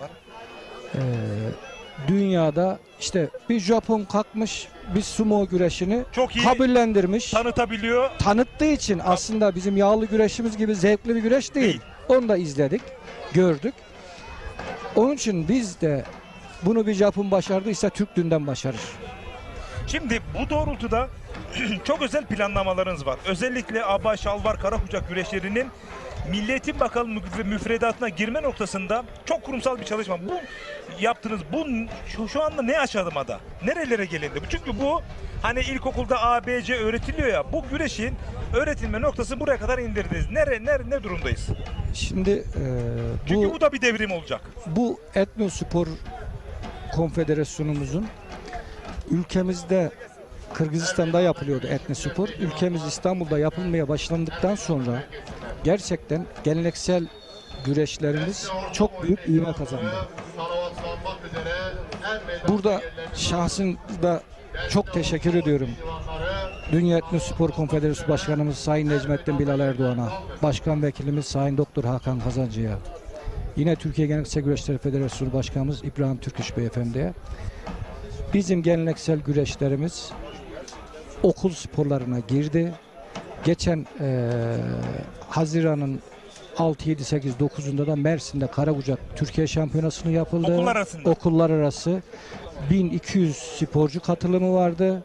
dünyada işte bir Japon kalkmış bir sumo güreşini çok iyi kabullendirmiş. Tanıtabiliyor. Tanıttığı için aslında bizim yağlı güreşimiz gibi zevkli bir güreş değil. Onu da izledik, gördük. Onun için biz de bunu bir Japon başardıysa Türk dünden başarır. Şimdi bu doğrultuda çok özel planlamalarınız var. Özellikle aba, şalvar, karakucak güreşlerinin Milli Bakanlığı müfredatına girme noktasında çok kurumsal bir çalışma. Bu yaptığınız şu anda ne aşamada? Nerelere gelindi? Çünkü bu hani ilkokulda A, B, C öğretiliyor ya. Bu güreşin öğretilme noktası buraya kadar indirdiniz. Ne durumdayız? Şimdi çünkü bu da bir devrim olacak. Bu Etnospor Konfederasyonumuzun ülkemizde Kırgızistan'da yapılıyordu Etnospor. Ülkemiz İstanbul'da yapılmaya başlandıktan sonra gerçekten geleneksel güreşlerimiz çok büyük ivme kazandı. Burada şahsında çok teşekkür ediyorum. Dünya Etnospor Konfederasyonu Başkanımız Sayın Necmettin Bilal Erdoğan'a, Başkan Vekilimiz Sayın Doktor Hakan Kazancı'ya, yine Türkiye Geleneksel Güreşleri Federasyonu Başkanımız İbrahim Türküş Beyefendi'ye. Bizim geleneksel güreşlerimiz okul sporlarına girdi. Geçen Haziran'ın 6, 7, 8, 9'unda da Mersin'de Karakucak Türkiye Şampiyonası'nı yapıldı. Okullar arasında. Okullar arası 1200 sporcu katılımı vardı.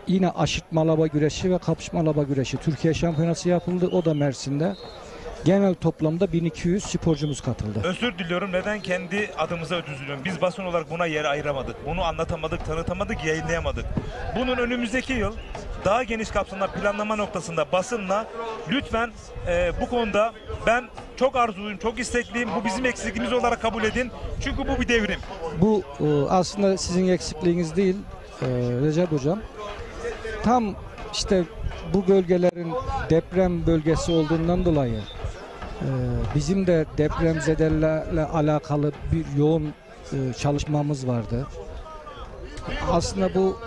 Yine aşıtmalaba güreşi ve kapışmalaba güreşi Türkiye Şampiyonası yapıldı. O da Mersin'de. Genel toplamda 1200 sporcumuz katıldı. Özür diliyorum. Neden kendi adımıza üzülüyorum? Biz basın olarak buna yer ayıramadık. Bunu anlatamadık, tanıtamadık, yayınlayamadık. Bunun önümüzdeki yıl daha geniş kapsamda planlama noktasında basınla lütfen bu konuda ben çok arzuluyum, çok istekliyim. Bu bizim eksikliğimiz olarak kabul edin. Çünkü bu bir devrim. Bu aslında sizin eksikliğiniz değil Recep Hocam. Tam işte bu bölgelerin deprem bölgesi olduğundan dolayı bizim de depremzedelerle alakalı bir yoğun çalışmamız vardı. Aslında bu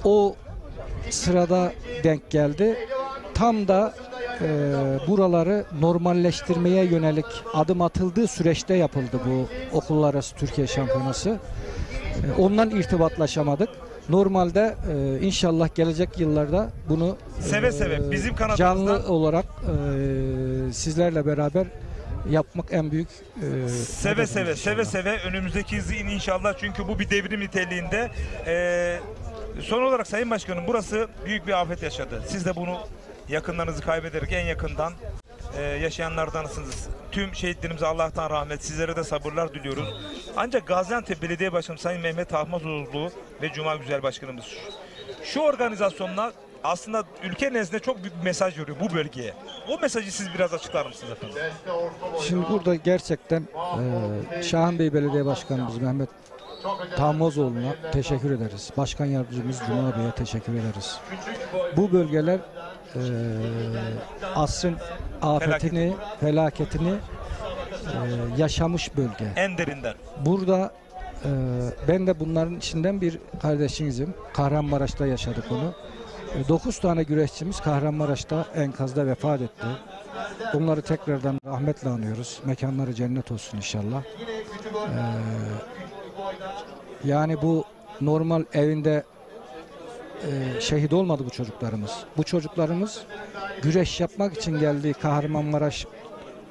o sırada denk geldi. Tam da buraları normalleştirmeye yönelik adım atıldığı süreçte yapıldı bu okullar arası Türkiye Şampiyonası. Ondan irtibatlaşamadık. Normalde inşallah gelecek yıllarda bunu seve bizim kanadımızdan canlı olarak sizlerle beraber yapmak en büyük seve önümüzdeki yıl inşallah, çünkü bu bir devrim niteliğinde. Son olarak Sayın Başkanım, burası büyük bir afet yaşadı. Siz de bunu yakınlarınızı kaybederek en yakından yaşayanlardansınız. Tüm şehitlerimize Allah'tan rahmet, sizlere de sabırlar diliyoruz. Ancak Gaziantep Belediye Başkanı Sayın Mehmet Ahmazoğlu ve Cuma Güzel Başkanımız şu organizasyonla aslında ülke nezdinde çok büyük bir mesaj veriyor bu bölgeye. O mesajı siz biraz açıklar mısınız efendim? Şimdi burada gerçekten Şahanbey Belediye Başkanımız Mehmet Tahmazoğlu'na teşekkür ederiz. Başkan Yardımcımız Cuma Bey'e teşekkür ederiz. Bu bölgeler asrın afetini, felaketini yaşamış bölge. En derinden. Burada ben de bunların içinden bir kardeşinizim. Kahramanmaraş'ta yaşadık onu. 9 tane güreşçimiz Kahramanmaraş'ta enkazda vefat etti. Onları tekrardan rahmetle anıyoruz. Mekanları cennet olsun inşallah. Yani bu normal evinde şehit olmadı bu çocuklarımız. Bu çocuklarımız güreş yapmak için geldiği Kahramanmaraş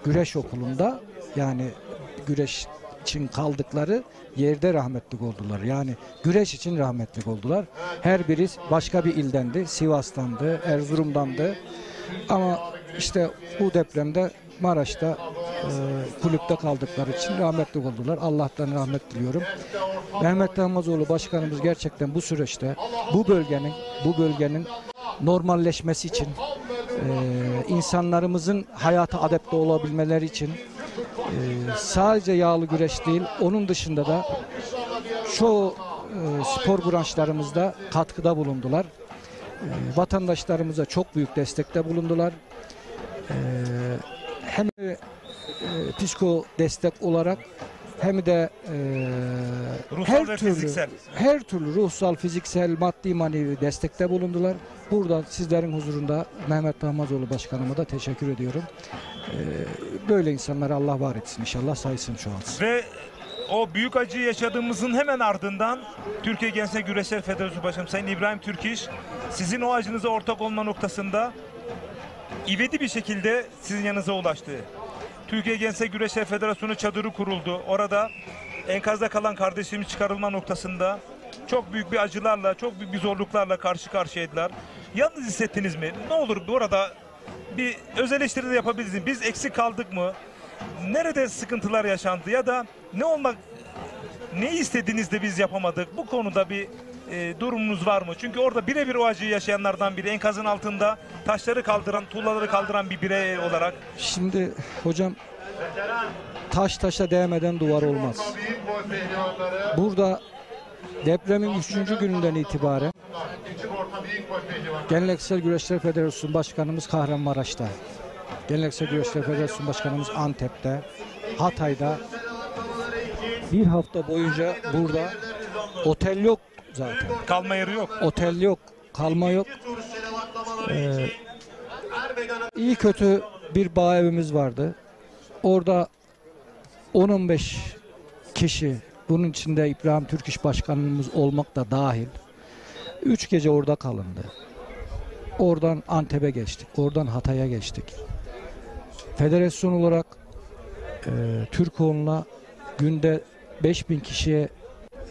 Güreş Okulu'nda, yani güreş için kaldıkları yerde rahmetlik oldular. Yani güreş için rahmetlik oldular. Her biri başka bir ildendi. Sivas'tandı, Erzurum'dandı. Ama işte bu depremde Maraş'ta kulüpte kaldıkları için rahmetlik oldular. Allah'tan rahmet diliyorum. Mehmet Tahmazoğlu Başkanımız gerçekten bu süreçte bu bölgenin normalleşmesi için, insanlarımızın hayata adapte olabilmeleri için sadece yağlı güreş değil, onun dışında da çoğu spor branşlarımızda katkıda bulundular. Vatandaşlarımıza çok büyük destekte bulundular. Hem psiko destek olarak hem de her türlü ruhsal, fiziksel, maddi, manevi destekte bulundular. Buradan sizlerin huzurunda Mehmet Tahmazoğlu Başkanıma da teşekkür ediyorum. Böyle insanları Allah var etsin inşallah, sayısını çoğaltsın. Ve o büyük acıyı yaşadığımızın hemen ardından Türkiye Gençler Güreşler Federasyonu Başkanı Sayın İbrahim Türkiş sizin o acınıza ortak olma noktasında ivedi bir şekilde sizin yanınıza ulaştı. Türkiye Gençler Güreşler Federasyonu çadırı kuruldu. Orada enkazda kalan kardeşlerimiz çıkarılma noktasında çok büyük bir acılarla, çok büyük bir zorluklarla karşı karşıyaydılar. Yalnız hissettiniz mi? Ne olur orada bir öz eleştiri de yapabilirsiniz. Biz eksik kaldık mı? Nerede sıkıntılar yaşandı ya da ne istediğiniz de biz yapamadık? Bu konuda bir durumunuz var mı? Çünkü orada birebir o acıyı yaşayanlardan biri, enkazın altında taşları kaldıran, tuğlaları kaldıran bir birey olarak. Şimdi hocam, taş taşa değmeden duvar olmaz. Burada depremin 3. gününden itibaren Geleneksel Güreşler Federasyonu Başkanımız Kahramanmaraş'ta, Geleneksel Güreşler Federasyonu Başkanımız Antep'te, Hatay'da bir hafta boyunca burada otel yok zaten. Kalma yeri yok. Otel yok, kalma yok. İyi kötü bir bağ evimiz vardı. Orada 10-15 kişi, bunun içinde İbrahim Türkiş Başkanımız olmak da dahil, 3 gece orada kalındı. Oradan Antep'e geçtik, oradan Hatay'a geçtik. Federasyon olarak Türkoğlu'na günde 5000 kişiye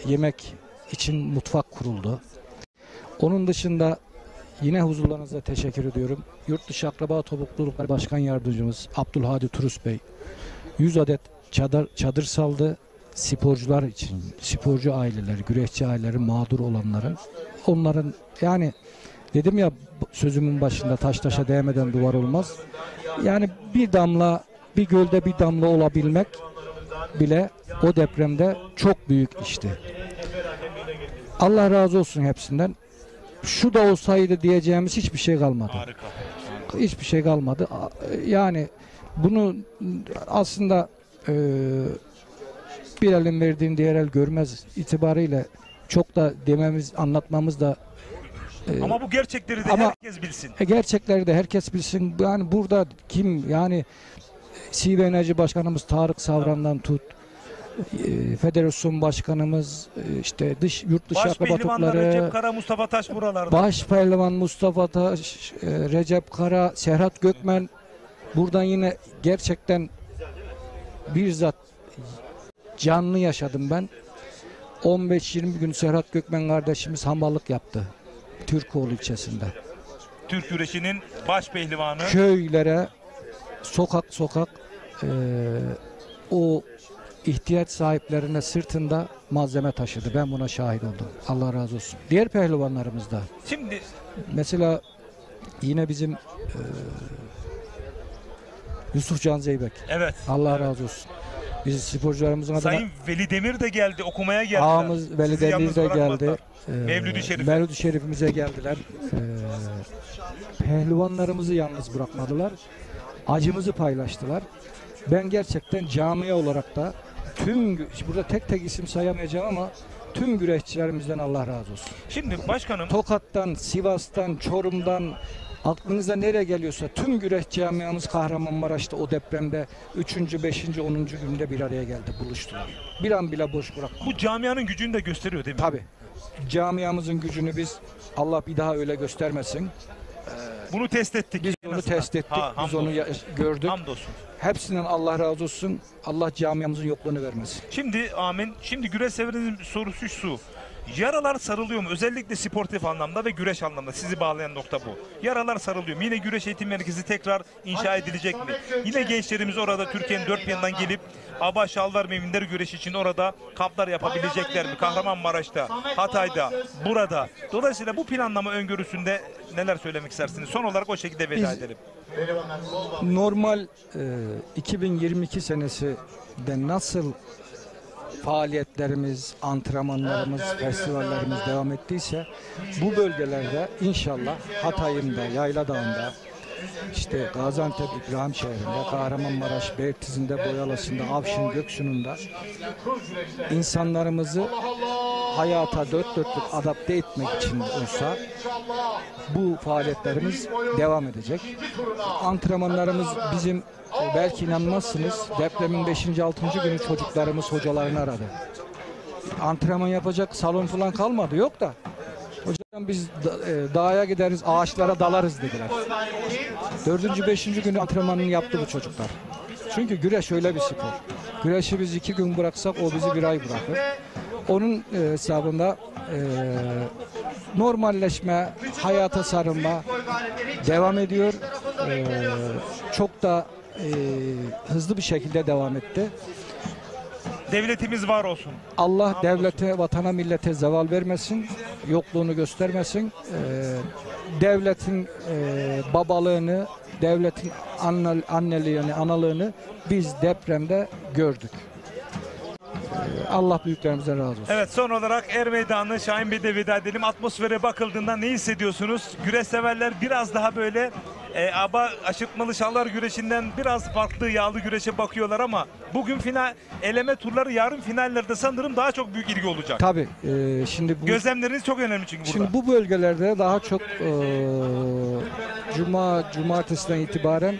yemek için mutfak kuruldu. Onun dışında yine huzurlarınıza teşekkür ediyorum. Yurtdışı Akraba Toplulukları Başkan Yardımcımız Abdülhadi Turus Bey 100 adet çadır saldı. Sporcular için, sporcu aileleri, güreşçi aileleri, mağdur olanların, onların, yani dedim ya sözümün başında, taş taşa değmeden duvar olmaz. Yani bir damla, bir gölde bir damla olabilmek bile o depremde çok büyük işti. Allah razı olsun hepsinden. Şu da olsaydı diyeceğimiz hiçbir şey kalmadı. Harika. Hiçbir şey kalmadı. Yani bunu aslında bir elin verdiğin diğer el görmez itibariyle çok da dememiz, anlatmamız da ama bu gerçekleri de herkes bilsin. Gerçekleri de herkes bilsin. Yani burada kim, yani Sive Enerji Başkanımız Tarık Savran'dan tut, Federasyon Başkanımız, işte yurt dışı akrabalıkları, Recep Kara, Mustafa Taş buralarda. Baş pehlivan Mustafa Taş, Recep Kara, Serhat Gökmen. Buradan yine gerçekten bizzat canlı yaşadım ben. 15-20 gün Serhat Gökmen kardeşimiz hamballık yaptı Türkoğlu ilçesinde. Türk güreşinin baş pehlivanı. Köylere sokak sokak o ihtiyaç sahiplerine sırtında malzeme taşıdı. Ben buna şahit oldum. Allah razı olsun. Diğer pehlivanlarımız da. Şimdi mesela yine bizim Yusuf Can Zeybek. Evet. Allah razı olsun. Biz sporcularımızın adına Sayın Veli Demir de geldi, okumaya geldi. ağamız Veli Demir de geldi. Mevlid-i Şerif. Mevlid-i Şerifimize geldiler. Pehlivanlarımızı yalnız bırakmadılar. Acımızı paylaştılar. Ben gerçekten camia olarak da burada tek tek isim sayamayacağım ama tüm güreşçilerimizden Allah razı olsun. Şimdi başkanım, Tokat'tan, Sivas'tan, Çorum'dan, aklınıza nereye geliyorsa tüm güreş camiamız Kahramanmaraş'ta o depremde 3. 5. 10. günde bir araya geldi, buluştular. Bir an bile boş bırakmadı. bu camianın gücünü de gösteriyor değil mi? Tabii. Camiamızın gücünü biz, Allah bir daha öyle göstermesin. Bunu test ettik. Biz onu test ettik, biz onu gördük. Hamdolsun. Hepsinden Allah razı olsun. Allah camiamızın yokluğunu vermesin. Şimdi amin. Şimdi güreş severinin sorusu şu. Yaralar sarılıyor mu? Özellikle sportif anlamda ve güreş anlamda. Sizi bağlayan nokta bu. Yaralar sarılıyor mu? Yine güreş eğitim merkezi tekrar inşa edilecek mi? Yine gençlerimiz orada Türkiye'nin dört bir yanından gelip aba, şalvar ve minder güreşi için orada kamplar yapabilecekler mi? Kahramanmaraş'ta, Hatay'da, burada. Dolayısıyla bu planlama öngörüsünde neler söylemek istersiniz? Son olarak o şekilde veda edelim. Normal 2022 senesi de nasıl faaliyetlerimiz, antrenmanlarımız, festivallerimiz devam ettiyse bu bölgelerde inşallah Hatay'ında, Yayladağ'ında, işte Gaziantep İbrahimşehir'inde, Kahramanmaraş, Beylikdüzü'nde, Boyalası'nda, Avşin, Göksu'nda insanlarımızı hayata dört dörtlük adapte etmek için olsa bu faaliyetlerimiz devam edecek. Antrenmanlarımız bizim, belki inanmazsınız, depremin 5. 6. günü çocuklarımız hocalarını aradı. Antrenman yapacak salon falan kalmadı, yok da. Hocam biz dağa gideriz, ağaçlara dalarız dediler. 4. 5. günü antrenmanını yaptı bu çocuklar. Çünkü güreş öyle bir spor. Güreşi biz 2 gün bıraksak o bizi 1 ay bırakır. Onun hesabında normalleşme, hayata sarılma devam ediyor. Çok da hızlı bir şekilde devam etti. Devletimiz var olsun. Allah devlete, vatana, millete zeval vermesin, yokluğunu göstermesin. Devletin babalığını, devletin anneliğini, analığını biz depremde gördük. Allah büyüklerimizden razı olsun. Evet, son olarak Er Meydanı Şahin Bey'de veda edelim. Atmosfere bakıldığında ne hissediyorsunuz? Güreş severler biraz daha böyle aba aşırtmalı şallar güreşinden biraz farklı yağlı güreşe bakıyorlar ama bugün final eleme turları, yarın finallerde sanırım daha çok büyük ilgi olacak. Tabii. Şimdi bu, gözlemleriniz çok önemli çünkü burada. Şimdi bu bölgelerde daha çok cumartesiden itibaren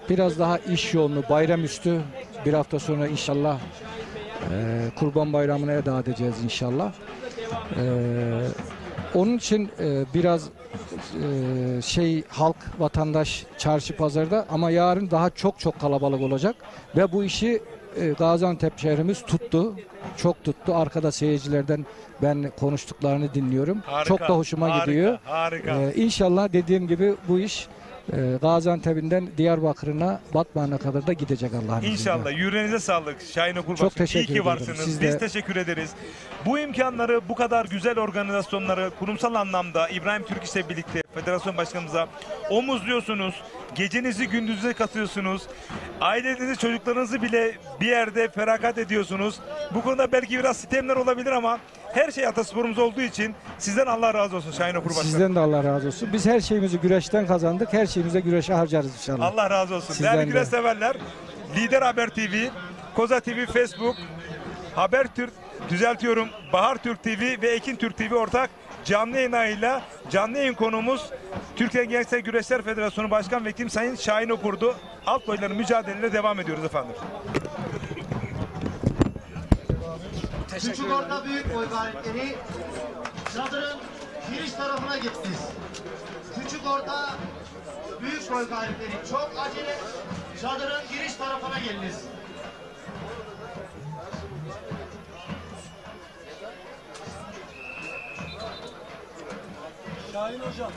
biraz daha iş yoğunluğu, bayramüstü bir hafta sonra inşallah Kurban Bayramı'na eda edeceğiz inşallah. Onun için biraz halk, vatandaş çarşı pazarda ama yarın daha çok kalabalık olacak ve bu işi Gaziantep şehrimiz tuttu. Çok tuttu. Arkada seyircilerden ben konuştuklarını dinliyorum. Harika, çok da hoşuma gidiyor. Harika. İnşallah dediğim gibi bu iş Gaziantep'inden Diyarbakır'ına, Batman'a kadar da gidecek Allah'ın izniyle. İnşallah. Yüreğinize sağlık Şahin Okur Çok Başkanım. teşekkür İyi ki ederim. varsınız. Siz Biz de... teşekkür ederiz. Bu imkanları, bu kadar güzel organizasyonları kurumsal anlamda İbrahim Türk ile birlikte federasyon başkanımıza omuzluyorsunuz. Gecenizi gündüzüne katıyorsunuz. Ailenizi, çocuklarınızı bile bir yerde feragat ediyorsunuz. Bu konuda belki biraz sistemler olabilir ama her şey atasporumuz olduğu için sizden Allah razı olsun Şahin Okur Başkanım. Sizden de Allah razı olsun. Biz her şeyimizi güreşten kazandık. Her şeyimizi güreşe harcarız inşallah. Allah razı olsun. Sizden Değerli de. güreş severler, Lider Haber TV, Koza TV, Facebook, Habertürk, düzeltiyorum, Bahar Türk TV ve Ekin Türk TV ortak canlı yayınıyla canlı yayın konuğumuz Türkiye Gençler Güreşler Federasyonu Başkan Vekilim Sayın Şahin Okur'du. Alt boyların mücadeleyle devam ediyoruz efendim. Küçük orta büyük boy galipleri çadırın giriş tarafına gittiniz. Küçük orta büyük boy galipleri çok acele çadırın giriş tarafına geliniz. Şahin hocam.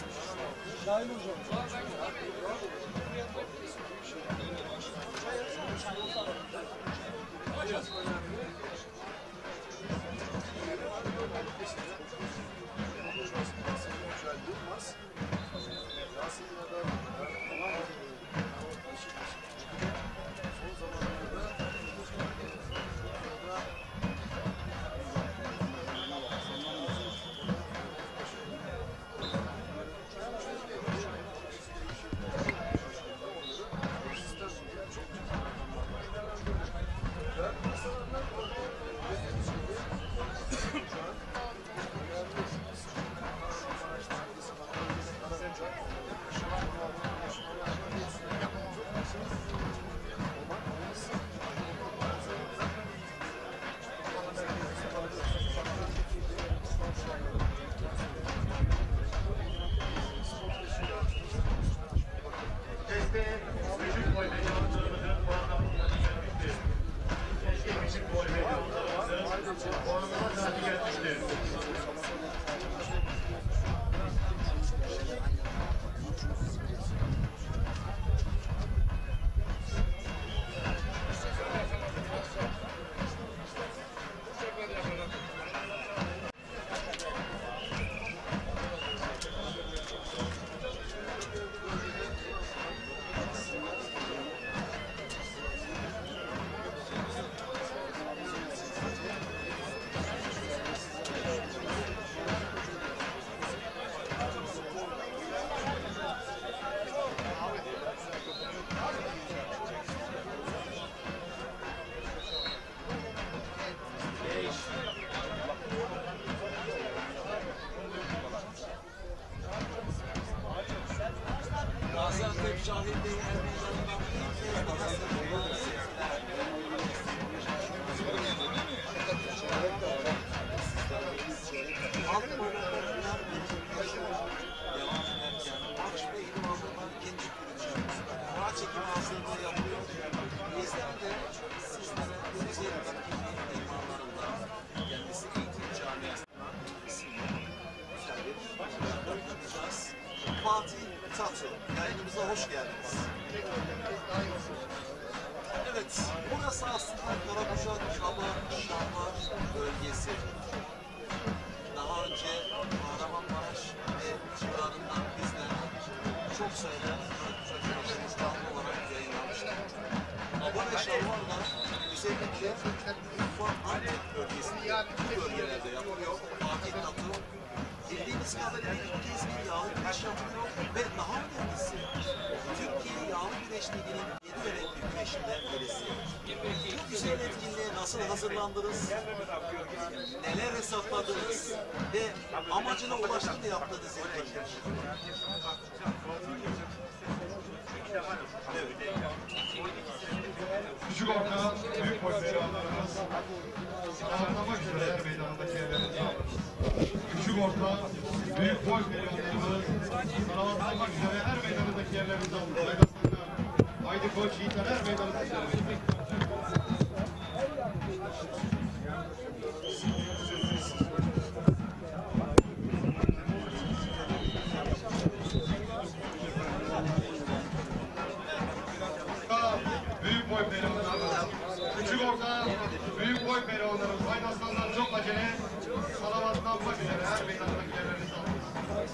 Fatih Tatu, yayınımıza hoş geldiniz. Evet, burası aslında Karabuşak, Şamlar bölgesi. Daha önce Kahramanmaraş ve civarından bizden çok sayıda Karabuşak yayınlarımız canlı olarak yayınlanmışlar. Abone Şalvar'da özellikle Urfa Antep bölgesinde bu bölgelerde yapılıyor. Fatih Tatu. Bildiğimiz kadarıyla ilk kez bir yağlı güreş yapılıyor ve daha önemlisi Türkiye Yağlı Güreş Ligi'nin 7 devletli güreşinden birisi. Bu güzel etkinliğe nasıl hazırlandınız, neler hesapladınız ve amacına ulaştığını yaptığınız etkinlik. Küçük orta, büyük boy meydanlarımız tamamlamak üzere her meydanındaki yerlerimizi alır. Küçük orta, büyük boy meydanlarımız tamamlamak üzere her meydanındaki yerlerimizi alır. Haydi Koç Yiğitler her meydanındaki yerlerimizi alır. Büyük boy pehlivanlarımız, küçük orta, büyük boy pehlivanlarımız, Haydi Aslanlar çok acele, salavatlanmak üzere her meydandaki yerlerinizi alırız.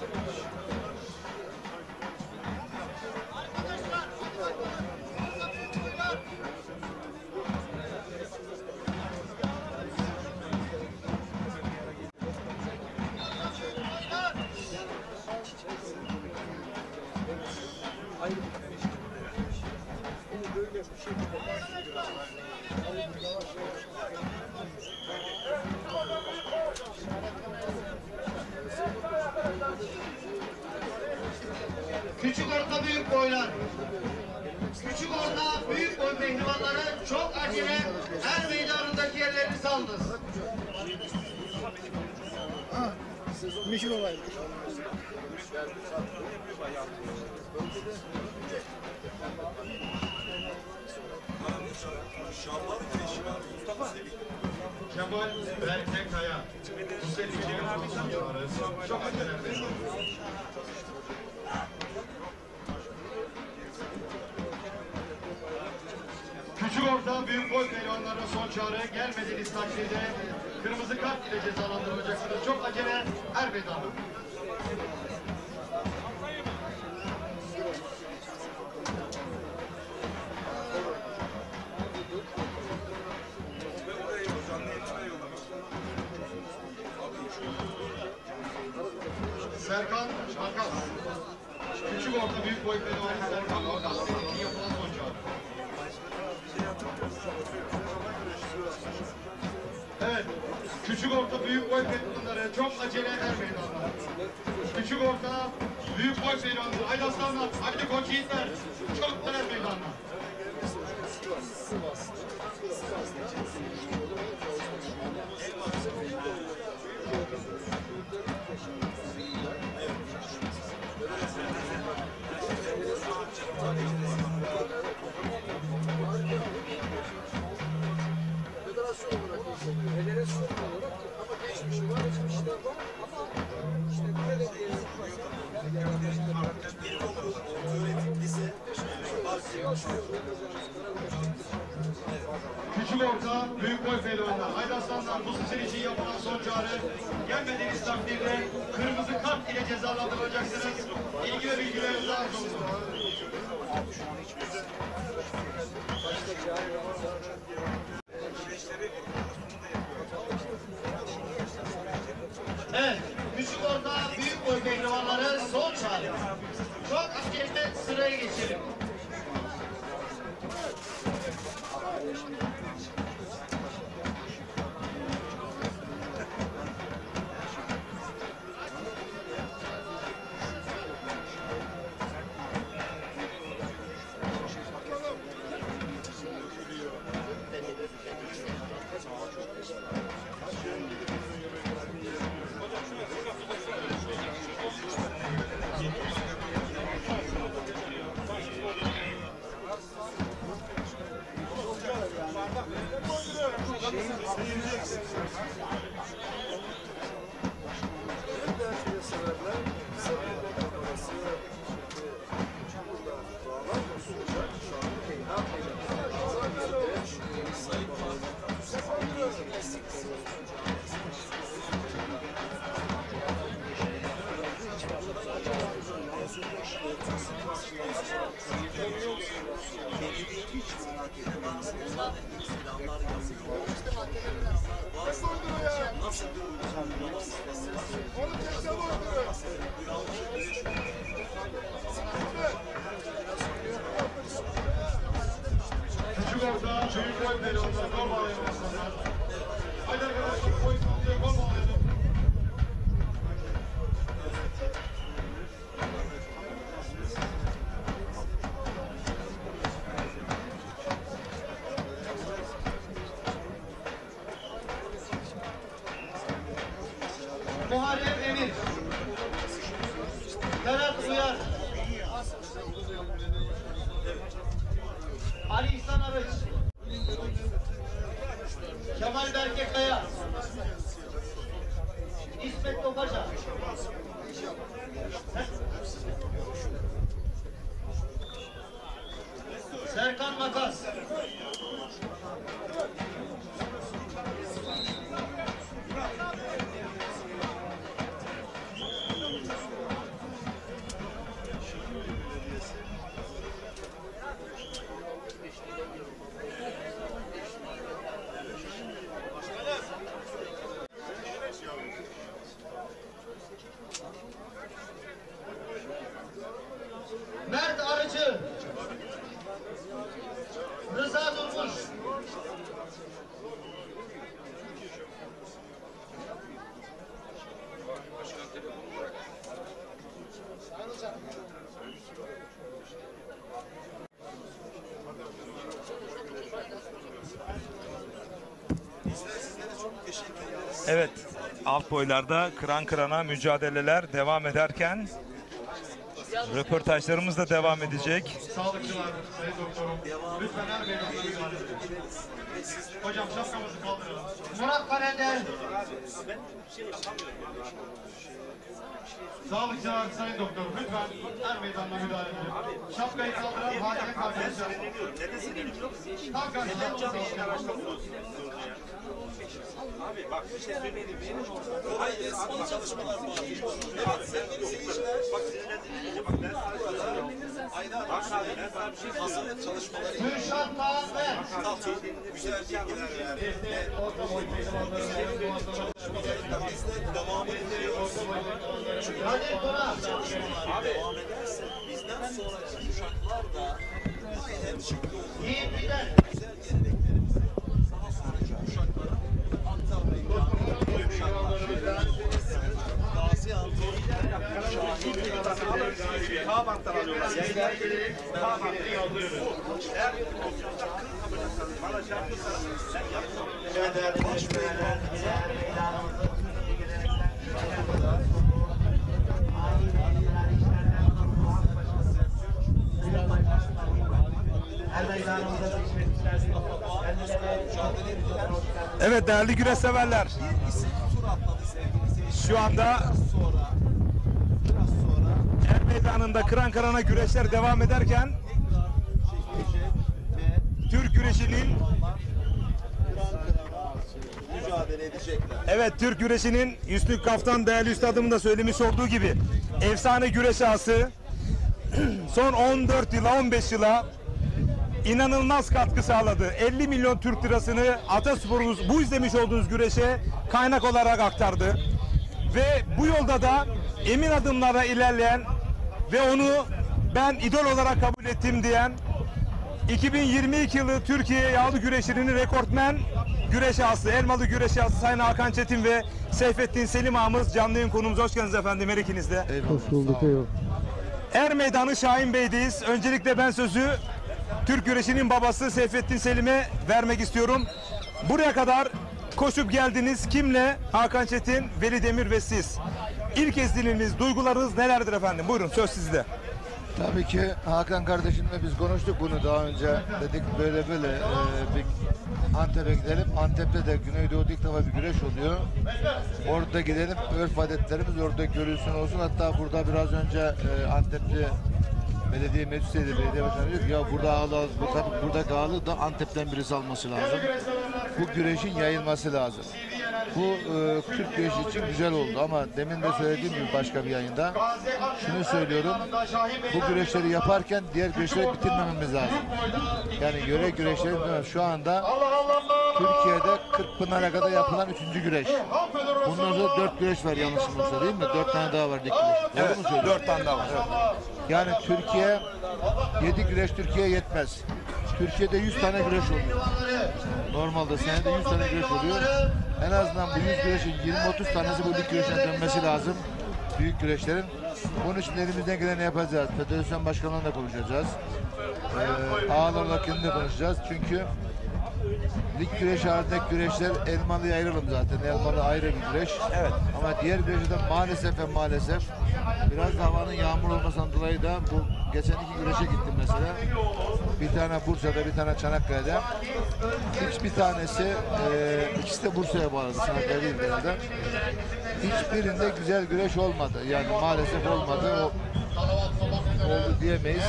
Küçük orta büyük boylar. Küçük orta büyük boy pehlivanları çok acele her meydanındaki yerlerini aldınız. Meşhur olay. Kemal Berkekaya, 152 yıl çok acele. son çağrı. Gelmediğiniz takdirde kırmızı kart ile cezalandırılacaksınız. Çok acele er meydanı. Serkan Makas. Küçük orta büyük boy pehlivanı Serkan Makas. Senin için yapılan son çağrı. Evet. Küçük orta büyük boy pehlivanları çok acele er meydanlar. Küçük orta büyük boy pehlivanları. Haydi aslanlar. Haydi koç yiğitler. Çok er meydanlar. Federasyon olarak federasyon olarak ama geçmişi var, geçmişler var ama işte belediyenin Küçük orta, büyük boy pehlivanlar. Haydi aslanlar, bu sizin için yapılan son çağrı. Gelmediğiniz takdirde kırmızı kart ile cezalandırılacaksınız. İlgi ve bilgilerinizi arz olsun. Evet, küçük orta, büyük boy pehlivanları son çağrı. Çok acele sıraya geçelim. Küçük orta, büyük boy pehlivanlar, gol bağlayalım aslanlar. Haydi arkadaşlar, boy gol bağlayalım. Muharrem Emir, Ferhat Uyar, Ali İhsan Arıç, Kemal Berke Kaya, İsmet Topaca, Serkan Makas, Mert Arıcı, Rıza Durmuş, Evet, alt boylarda kıran kırana mücadeleler devam ederken röportajlarımız da devam edecek. Sağlıkçılar, sayın doktorum, lütfen her meydanına müdahale edin. Hocam şapkamızı kaldıralım. Murat Kareder. Sağlıkçılar, sayın doktorum, lütfen her meydanına müdahale edin. Şapkayı kaldıran Hakan kardeşler. Abi bak bir şey söyleyeyim. Hayır, eski çalışmalar var. Evet sevgili seyirciler. Bak sinirlendirince bak ben hazırlık çalışmaları. Gülşah Tağanber. Güzel bilgiler verdi. Çalışmalarında biz de devamını veriyoruz. Kadir Tuna. Çalışmalar devam ederse bizden sonraki kuşaklar da aynen çıktı olur. İyi bilen. Güzel geleneklerimizi daha sonraki kuşaklara aktarmayı Evet değerli güreş severler. Şu anda Er Meydanı'nda kıran kırana güreşler devam ederken Türk güreşinin mücadele edecekler. evet Türk güreşinin Hüsnü Kaftan değerli üstadımın da söylemiş olduğu gibi efsane güreş ağası son 14 yıla 15 yıla inanılmaz katkı sağladı. 50 milyon Türk lirasını atasporumuz bu izlemiş olduğunuz güreşe kaynak olarak aktardı. Ve bu yolda da emin adımlara ilerleyen ve onu ben idol olarak kabul ettim diyen 2022 yılı Türkiye yağlı güreşlerinin rekortmen güreş ağası, Elmalı güreş ağası Sayın Hakan Çetin ve Seyfettin Selim ağamız canlı yayın konuğumuza hoş geldiniz efendim her ikiniz de. Hoş bulduk. Eyvallah. Er Meydanı Şahin Bey'deyiz. Öncelikle ben sözü Türk güreşinin babası Seyfettin Selim'e vermek istiyorum. Buraya kadar koşup geldiniz. Kimle? Hakan Çetin, Veli Demir ve siz. İlk izleniminiz, duygularınız nelerdir efendim? Buyurun söz sizde. Tabii ki Hakan kardeşimle biz konuştuk bunu daha önce. Dedik böyle bir Antep'e gidelim. Antep'te de Güneydoğu'da ilk defa bir güreş oluyor. Orada gidelim, örf adetlerimiz orada görülsün olsun. Hatta burada biraz önce Antep'te belediye meclisi belediye başkanı diyor ki ya burada ağlı, burada ağlı da Antep'ten birisi alması lazım. Bu güreşin yayılması lazım. Bu Türk güreşi için güzel oldu ama demin de söylediğim gibi başka bir yayında şunu söylüyorum. Bu güreşleri yaparken diğer güreşleri bitirmememiz lazım. Yani yöre güreşleri şu anda Türkiye'de Kırkpınar'a kadar yapılan 3. güreş. Bundan sonra 4 güreş var yanlışım olsa değil mi? 4 tane daha var dik güreş. Evet, 4 tane daha var. Evet. Yani Türkiye 7 güreş Türkiye'ye yetmez. Türkiye'de 100 tane güreş oluyor. Normalde senede 100 tane güreş oluyor. En azından bu 100 güreşin 20-30 tanesi bu lig güreşine dönmesi lazım. Büyük güreşlerin. Bunun için elimizden geleni yapacağız. Federasyon başkanlarıyla konuşacağız. Ağalarla kendine konuşacağız. Çünkü lig güreş halindeki güreşler Elmalı'ya ayıralım zaten. Elmalı ayrı bir güreş. Evet. Ama diğer güreşlerden maalesef biraz da havanın yağmur olmasından dolayı da bu geçen 2 güreşe gittim mesela. Bir tane Bursa'da, bir tane Çanakkale'de. Hiçbir tanesi, ikisi de Bursa'ya bağlı, Çanakkale değil genelde. Hiçbirinde güzel güreş olmadı. Yani maalesef olmadı. Oldu diyemeyiz.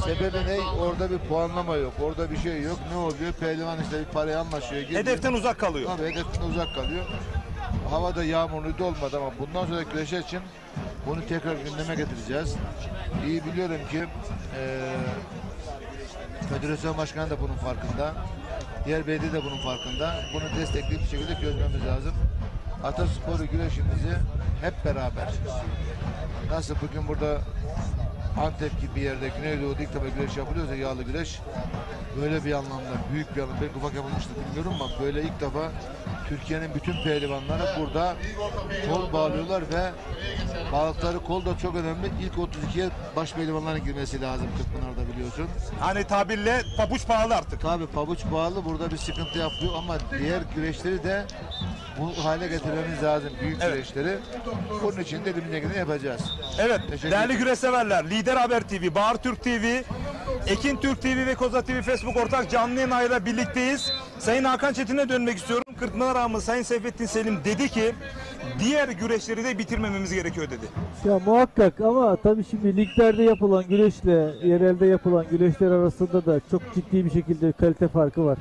Sebebi ne? Orada bir puanlama yok. Orada bir şey yok. Ne oluyor? Pehlivan işte bir paraya anlaşıyor. Geliyor. Hedeften uzak kalıyor. Tabii hedeften uzak kalıyor. Havada yağmurlu olmadı ama bundan sonra güreşler için bunu tekrar gündeme getireceğiz. İyi biliyorum ki Federasyon Başkanı da bunun farkında. Diğer belediye de bunun farkında. Bunu destekleyip bir şekilde çözmemiz lazım. Atasporu güreşimizi hep beraber. Nasıl bugün burada Antep gibi bir yerde Güneydoğu'da ilk defa güreş yapılıyorsa yağlı güreş böyle bir anlamda büyük bir anlamda belki ufak yapılmıştır bilmiyorum ama böyle ilk defa Türkiye'nin bütün pehlivanları burada kol bağlıyorlar ve bağladıkları kol da çok önemli. İlk 32'ye baş pehlivanların girmesi lazım Kırkpınar'da biliyorsun. Hani tabirle pabuç pahalı artık. Tabii pabuç pahalı burada bir sıkıntı yapıyor ama diğer güreşleri de bu hale getirmemiz lazım büyük güreşleri. Bunun için de elimizden yapacağız. Evet değerli güreş severler Lider Haber TV, Bağır Türk TV, Ekin Türk TV ve Koza TV Facebook ortak canlı yayınıyla birlikteyiz. Sayın Hakan Çetin'e dönmek istiyorum. Kırkpınar ağamız Sayın Seyfettin Selim dedi ki diğer güreşleri de bitirmememiz gerekiyor dedi. Ya muhakkak ama tabii şimdi liglerde yapılan güreşle yerelde yapılan güreşler arasında da çok ciddi bir şekilde kalite farkı var.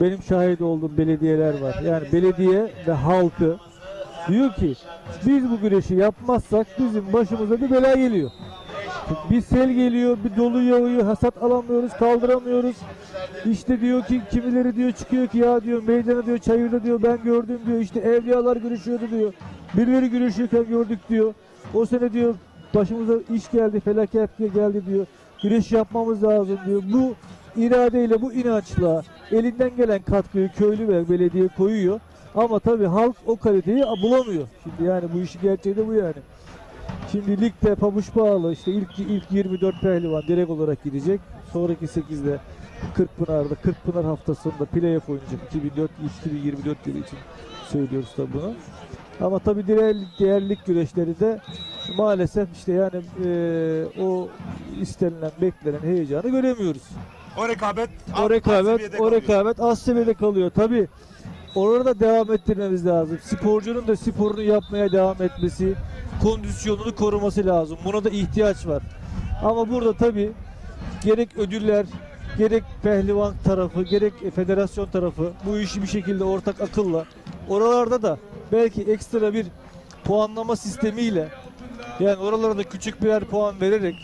Benim şahit olduğum belediyeler var. Yani belediye ve halkı diyor ki biz bu güreşi yapmazsak bizim başımıza bir bela geliyor. Bir sel geliyor, bir dolu yağıyor, hasat alamıyoruz, kaldıramıyoruz. İşte diyor ki kimileri diyor çıkıyor ki ya diyor meydana diyor çayırda diyor ben gördüm diyor işte evliyalar güreşiyordu diyor. Birileri güreşirken gördük diyor. O sene diyor başımıza iş geldi, felaket geldi diyor. Güreş yapmamız lazım diyor. Bu iradeyle, bu inançla elinden gelen katkıyı köylü ve belediye koyuyor. Ama tabii halk o kaliteyi bulamıyor. Şimdi yani bu işin gerçeği de bu yani. Şimdi ligde pabuç bağlı işte ilk 24 pehlivan direkt olarak gidecek. Sonraki 8'de Kırkpınar haftasında playoff oynayacak. 2024 yılı için söylüyoruz tabii bunu. Ama tabii diğer lig güreşleri de maalesef işte yani o istenilen, beklenen heyecanı göremiyoruz. O rekabet az seviyede kalıyor. Tabii orada devam ettirmemiz lazım. Sporcunun da sporunu yapmaya devam etmesi, kondisyonunu koruması lazım. Buna da ihtiyaç var. Ama burada tabii gerek ödüller, gerek pehlivan tarafı, gerek federasyon tarafı bu işi bir şekilde ortak akılla oralarda da belki ekstra bir puanlama sistemiyle yani oralara da küçük birer puan vererek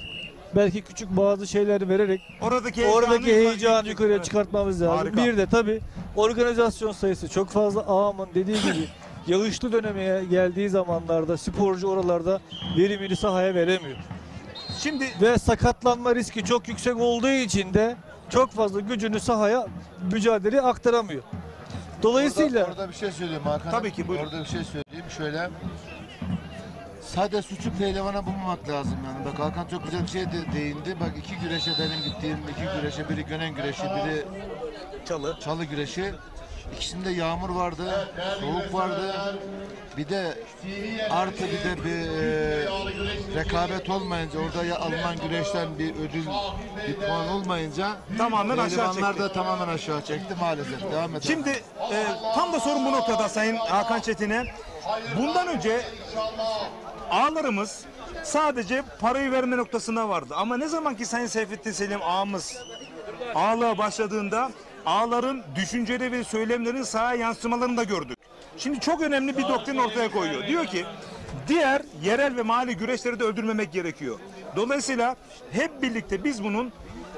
belki küçük bazı şeyler vererek oradaki heyecanı yukarıya çıkartmamız lazım. Harika. Bir de tabii organizasyon sayısı çok fazla. Ağamın dediği gibi yağışlı döneme geldiği zamanlarda sporcu oralarda verimini sahaya veremiyor. Şimdi ve sakatlanma riski çok yüksek olduğu için de çok fazla gücünü sahaya mücadeleye aktaramıyor. Dolayısıyla orada bir şey söyleyeyim Hakan. Tabii ki, buyurun. Orada bir şey söyleyeyim. Şöyle sadece suçu pehlivana bulmamak lazım yani. Bak Hakan çok güzel bir şey değindi. Bak iki güreşe benim gittiğim iki güreşe, biri Gönen güreşi, biri Çalı güreşi. İkisinde yağmur vardı, soğuk vardı. Bir de artı bir de bir rekabet olmayınca orada alınan güreşten bir ödül, bir puan olmayınca tamamen aşağı çekti. da tamamen aşağı çekti maalesef. Devam edelim. Şimdi tam da sorun bu noktada Sayın Hakan Çetin'e. Bundan önce ağalarımız sadece parayı verme noktasında vardı. Ama ne zaman ki Sayın Seyfettin Selim ağamız ağalığa başladığında ağaların düşünceleri ve söylemlerin sahaya yansımalarını da gördük. Şimdi çok önemli bir doktrin ortaya koyuyor. Diyor ki diğer yerel ve mahalli güreşleri de öldürmemek gerekiyor. Dolayısıyla hep birlikte biz bunun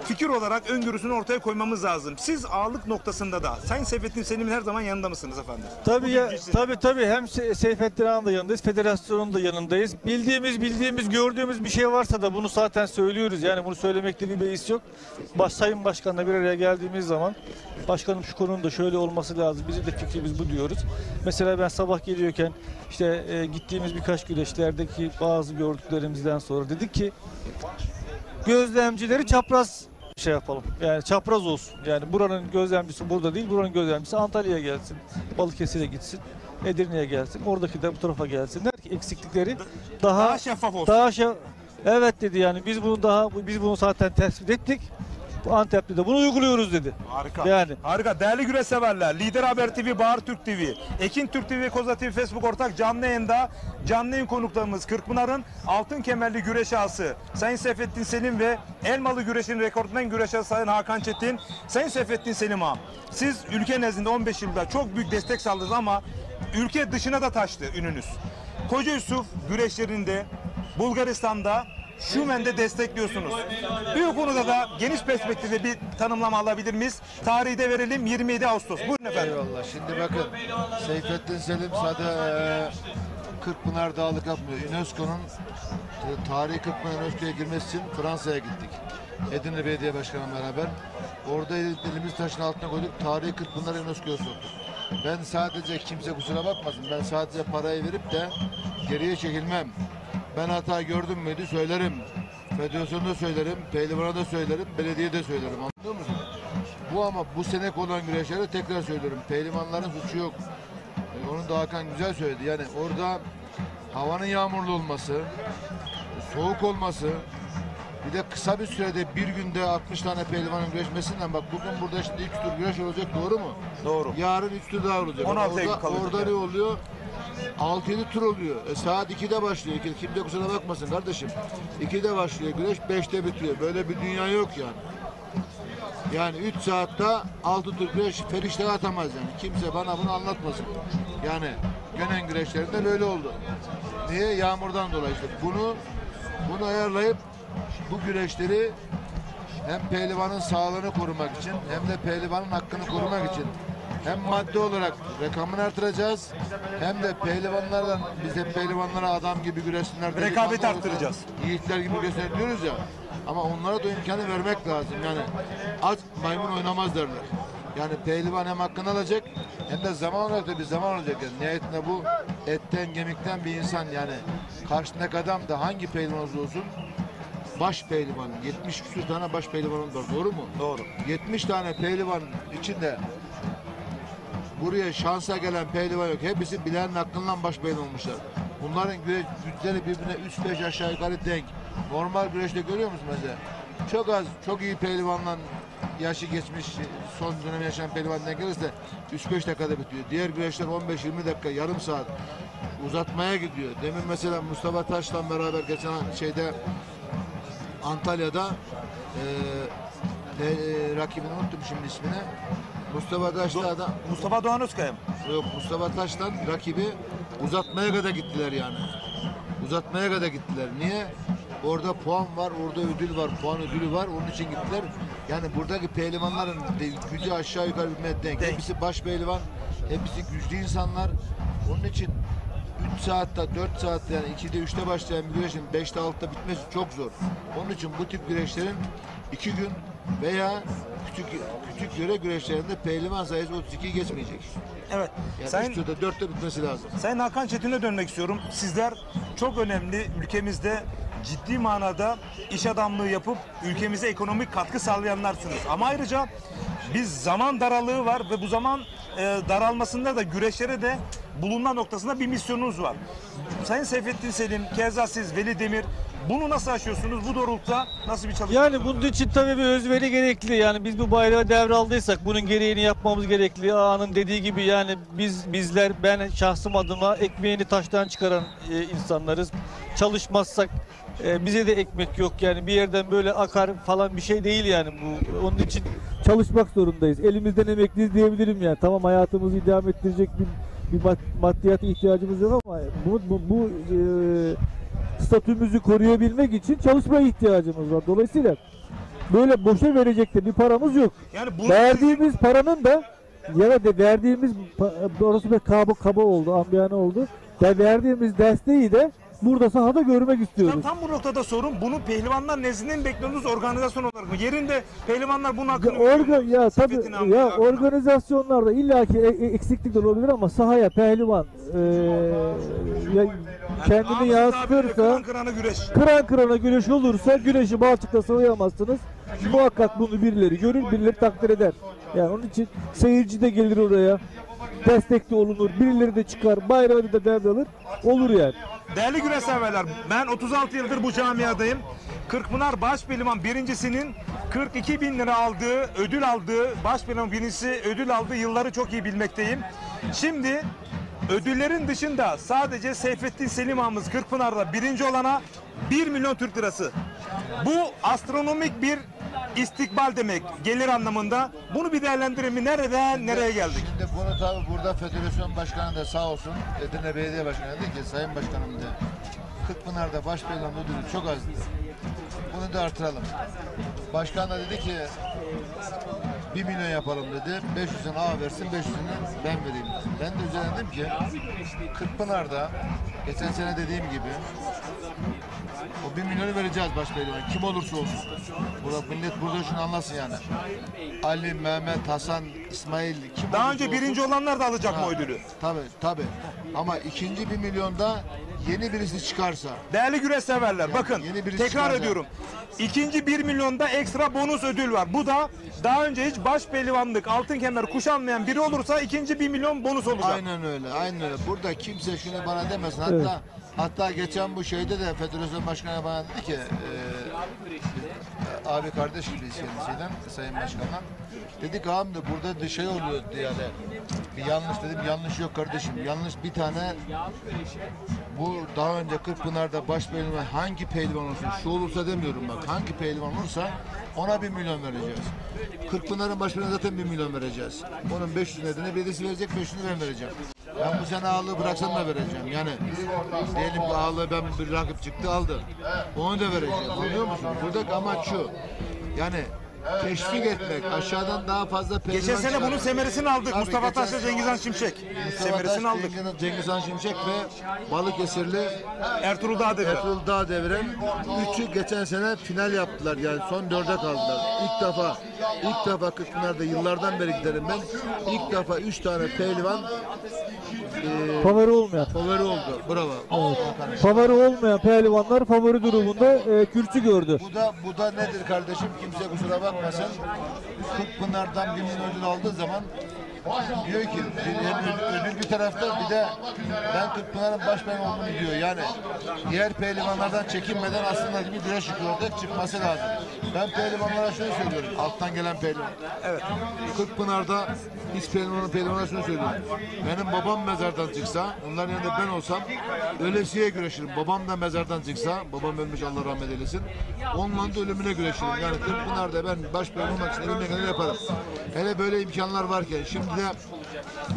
fikir olarak öngörüsünü ortaya koymamız lazım. Siz ağalık noktasında da Sayın Seyfettin Selim'in her zaman yanında mısınız efendim? Tabii hem Seyfettin Ağa'nın da yanındayız, federasyonun da yanındayız. Bildiğimiz, gördüğümüz bir şey varsa da bunu zaten söylüyoruz. Yani bunu söylemekte bir beis yok. Sayın Başkan'la bir araya geldiğimiz zaman başkanım şu konunun da şöyle olması lazım. Bizim de fikrimiz bu diyoruz. Mesela ben sabah geliyorken işte gittiğimiz birkaç güreşlerdeki bazı gördüklerimizden sonra dedik ki gözlemcileri çapraz şey yapalım. Yani çapraz olsun. Yani buranın gözlemcisi burada değil, buranın gözlemcisi Antalya'ya gelsin. Balıkesir'e gitsin. Edirne'ye gelsin. Oradaki de bu tarafa gelsin. Der ki eksiklikleri daha şeffaf olsun. Evet dedi yani biz bunu zaten tespit ettik. Bu Antep'te de bunu uyguluyoruz dedi. Harika. Yani. Harika. Değerli güreş severler, Lider Haber TV, Bahar Türk TV, Ekin Türk TV, Koza TV, Facebook ortak canlı yayında canlı yayın konuklarımız Kırkpınar'ın altın kemerli güreş ağası Sayın Seyfettin Selim ve Elmalı güreşin rekortmen güreş ağası Sayın Hakan Çetin. Sayın Seyfettin Selim ağam, siz ülke nezdinde 15 yılda çok büyük destek sağladınız ama ülke dışına da taştı ününüz. Koca Yusuf güreşlerinde Bulgaristan'da Şumen'de destekliyorsunuz. Bu konuda da geniş perspektifte bir tanımlama alabilir miyiz? Tarihi de verelim 27 Ağustos. Buyurun efendim. Eyvallah. Şimdi bakın Seyfettin Selim sadece Kırkpınar Dağlık yapmıyor. UNESCO'nun tarihi Kırkpınar UNESCO'ya girmesi için Fransa'ya gittik. Edirne Belediye Başkanı'nla beraber. Orada elimizi taşın altına koyduk. Tarihi Kırkpınar'ı UNESCO'ya soktuk. Ben sadece kimse kusura bakmasın. Ben sadece parayı verip de geriye çekilmem. Ben hata gördüm müydü söylerim. Federasyonda söylerim, pehlivana da söylerim, belediye de söylerim. Anlıyor musun? Bu ama bu sene olan güreşlere tekrar söylüyorum. Pehlivanların suçu yok. Onu da Hakan güzel söyledi. Yani orada havanın yağmurlu olması, soğuk olması, Bir de kısa bir sürede bir günde 60 tane pehlivanın güreşmesinden bak bugün burada şimdi 3 tur güreş olacak, doğru mu? Doğru. Yarın 3 tur daha olacak. 16 Eylül kalacak. Orada ne oluyor? 6-7 tur oluyor. Saat 2'de başlıyor. Kimde kusura bakmasın kardeşim. 2'de başlıyor güreş, 5'te bitiyor. Böyle bir dünya yok yani. Yani 3 saatte 6 tur güreş ferişte atamaz yani. Kimse bana bunu anlatmasın. Yani Gönen güreşlerinde böyle oldu. Niye? Yağmurdan dolayı işte. Bunu ayarlayıp bu güreşleri hem pehlivanın sağlığını korumak için hem de pehlivanın hakkını korumak için hem maddi olarak rakamını artıracağız hem de pehlivanlardan biz de pehlivanlara adam gibi güreşsinler. Rekabeti arttıracağız. Yiğitler gibi güreşsinler diyoruz ya. Ama onlara da imkanı vermek lazım. Yani aç maymun oynamaz derler. Yani pehlivan hem hakkını alacak hem de zaman olarak da bir zaman olacak. Yani nihayetinde bu etten gemikten bir insan yani karşındaki adam da hangi pehlivan olsun baş pehlivan. 70 küsur tane baş pehlivanın var. Doğru mu? Doğru. 70 tane pehlivan içinde buraya şansa gelen pehlivan yok. Hepsi bilenin hakkından baş pehlivan olmuşlar. Bunların güçleri birbirine 3-5 aşağı yukarı denk. Normal güreşte görüyor musun mesela? Çok az, çok iyi pehlivanla yaşı geçmiş, son dönem yaşayan pehlivan denk gelirse 3-5 dakikada bitiyor. Diğer güreşler 15-20 dakika, yarım saat uzatmaya gidiyor. Demin mesela Mustafa Taş'la beraber geçen şeyde Antalya'da rakibini unuttum şimdi ismini. Mustafa Taş'la da Mustafa Doğan Özkaya mı? Yok, Mustafa Taş'tan rakibi uzatmaya kadar gittiler yani. Uzatmaya kadar gittiler. Niye? Orada puan var, orada ödül var, puan ödülü var. Onun için gittiler. Yani buradaki pehlivanların gücü aşağı yukarı bir denk. Hepsi baş pehlivan, hepsi güçlü insanlar. Onun için 3 saatte, 4 saatte yani 2'de 3'te başlayan bir güreşin 5'te 6'da bitmesi çok zor. Onun için bu tip güreşlerin 2 gün veya küçük yöre güreşlerinde pehlivan sayısı 32 geçmeyecek. Evet. Yani Sayın, 3'te 4'te bitmesi lazım. Sayın Hakan Çetin'e dönmek istiyorum. Sizler çok önemli, ülkemizde ciddi manada iş adamlığı yapıp ülkemize ekonomik katkı sağlayanlarsınız. Ama ayrıca biz zaman darallığı var ve bu zaman daralmasında da güreşlere de bulunma noktasında bir misyonunuz var. Sayın Seyfettin Selim, keza siz, Veli Demir, bunu nasıl aşıyorsunuz? Bu doğrultuda nasıl bir çalışma? Yani bunun için tabii bir özveri gerekli. Yani biz bu bayrağı devraldıysak bunun gereğini yapmamız gerekli. Ağa'nın dediği gibi yani bizler, ben şahsım adıma ekmeğini taştan çıkaran insanlarız. Çalışmazsak bize de ekmek yok yani bir yerden böyle akar falan bir şey değil yani bu. Onun için çalışmak zorundayız. Elimizden emekliyiz diyebilirim yani. Tamam, hayatımızı idame ettirecek bir maddiyata ihtiyacımız yok ama bu statümüzü koruyabilmek için çalışmaya ihtiyacımız var. Dolayısıyla böyle boşa verecek de bir paramız yok. Yani verdiğimiz paranın da ya da verdiğimiz orası bir kaba oldu, ambiyane oldu. Ve verdiğimiz desteği de burada sahada görmek istiyoruz. Tam bu noktada sorun, bunu pehlivanlar nezdinde mi bekliyorsunuz, organizasyon olarak mı? Yerinde pehlivanlar bunun hakkını organizasyonlarda illaki eksiklik de olabilir ama sahaya pehlivan kendini yansıtırsa, kıran kırana güreş olursa güreşi balçıkta sıvayamazsınız. Muhakkak bunu birileri görür, birileri takdir eder. Yani onun için seyirci de gelir oraya, destek de olunur, birileri de çıkar, bayrağı da devralır, olur yani. Değerli güreş severler, ben 36 yıldır bu camiadayım. Kırkpınar Başpehlivan birincisinin 42.000 lira aldığı, ödül aldığı, Başpehlivan birincisi ödül aldığı yılları çok iyi bilmekteyim. Şimdi ödüllerin dışında sadece Seyfettin Selim ağamız Kırkpınar'da birinci olana 1 milyon Türk lirası. Bu astronomik bir istikbal demek, gelir anlamında. Bunu bir değerlendirelim mi? Nereden nereye geldik? Şimdi bunu tabii burada Federasyon Başkanı da sağ olsun, Edirne Belediye Başkanı dedi ki, Sayın Başkanım da Kırkpınar'da başpehlivan ödülü çok azdı. Bunu da artıralım. Başkan da dedi ki 1 milyon yapalım dedi. 500'ünü A versin, 500'ünü ben vereyim. Ben de üzerine dedim ki Kırkpınar'da geçen sene dediğim gibi o 1 milyonu vereceğiz başpehlivan. Kim olursa olsun. Millet burada şunu anlasın yani. Ali, Mehmet, Hasan, İsmail kim daha önce birinci olanlar da alacak mı ödülü? Tabii. Ama ikinci 1 milyonda yeni birisi çıkarsa. Değerli güreş severler, yani bakın tekrar ediyorum. İkinci 1 milyonda ekstra bonus ödül var. Bu da daha önce hiç başpehlivanlık, altın kemer kuşanmayan biri olursa ikinci 1 milyon bonus olacak. Aynen öyle. Burada kimse şunu bana demesin. Evet. Hatta Hatta geçen bu şeyde de Federasyon Başkanı bana dedi ki abi kardeş gibiyiz kendisiyle, Sayın Başkan'la. Dedik abi de burada bir şey oluyor yani. Bir yanlış dedim, yanlış yok kardeşim. Yanlış bir tane bu daha önce Kırkpınar'da baş pehlivan hangi pehlivan olsun, şu olursa demiyorum bak, hangi pehlivan olursa ona 1 milyon vereceğiz. Kırkpınar'ın baş pehlivanına zaten 1 milyon vereceğiz. Onun 500 nedeni belediyesi verecek, 500'ünü ben vereceğim. Ben bu sene ağırlığı bıraksam da vereceğim. Yani diyelim ki ağırlığı ben bir rakip çıktı aldı. Onu da vereceğim. Anlıyor musun? Buradaki amaç şu. Yani teşvik etmek, aşağıdan daha fazla pehlivan Geçen sene bunun semeresini aldık. Tabii, Mustafa geçen Taş'la sene Cengizhan Şimşek. Semeresini aldık. Cengizhan Şimşek ve Balıkesirli Ertuğrul Dağdeviren. Ertuğrul Dağdeviren. Üçü geçen sene final yaptılar. Yani son 4'e kaldılar. İlk defa Kırkpınar'da yıllardan beri giderim ben. İlk defa 3 tane pehlivan favori olmayan. Favori oldu. Bravo. Evet. Favori olmayan pehlivanlar favori durumunda kürsü gördü. Bu da nedir kardeşim? Kimse kusura bakmasın. Kırkpınar'dan 1 milyon ödül aldığı zaman diyor ki ödül bir tarafta, bir de ben Kırkpınar'ın başkanı olduğunu diyor. Yani diğer pehlivanlardan çekinmeden aslında gibi güreş çıkıyordu. Çıkması lazım. Ben pehlivanlara şunu söylüyorum. Alttan gelen pehlivan. Evet. Kırkpınar'da hiç pehlivanlara şunu söylüyorum. Benim babam mezardan çıksa, onların yanında ben olsam ölesiye güreşirim. Babam da mezardan çıksa, babam ölmüş Allah rahmet eylesin. Onunla da ölümüne güreşirim. Yani Kırkpınar'da ben başkan olmak için elimden geleni yaparım. Hele böyle imkanlar varken, şimdi de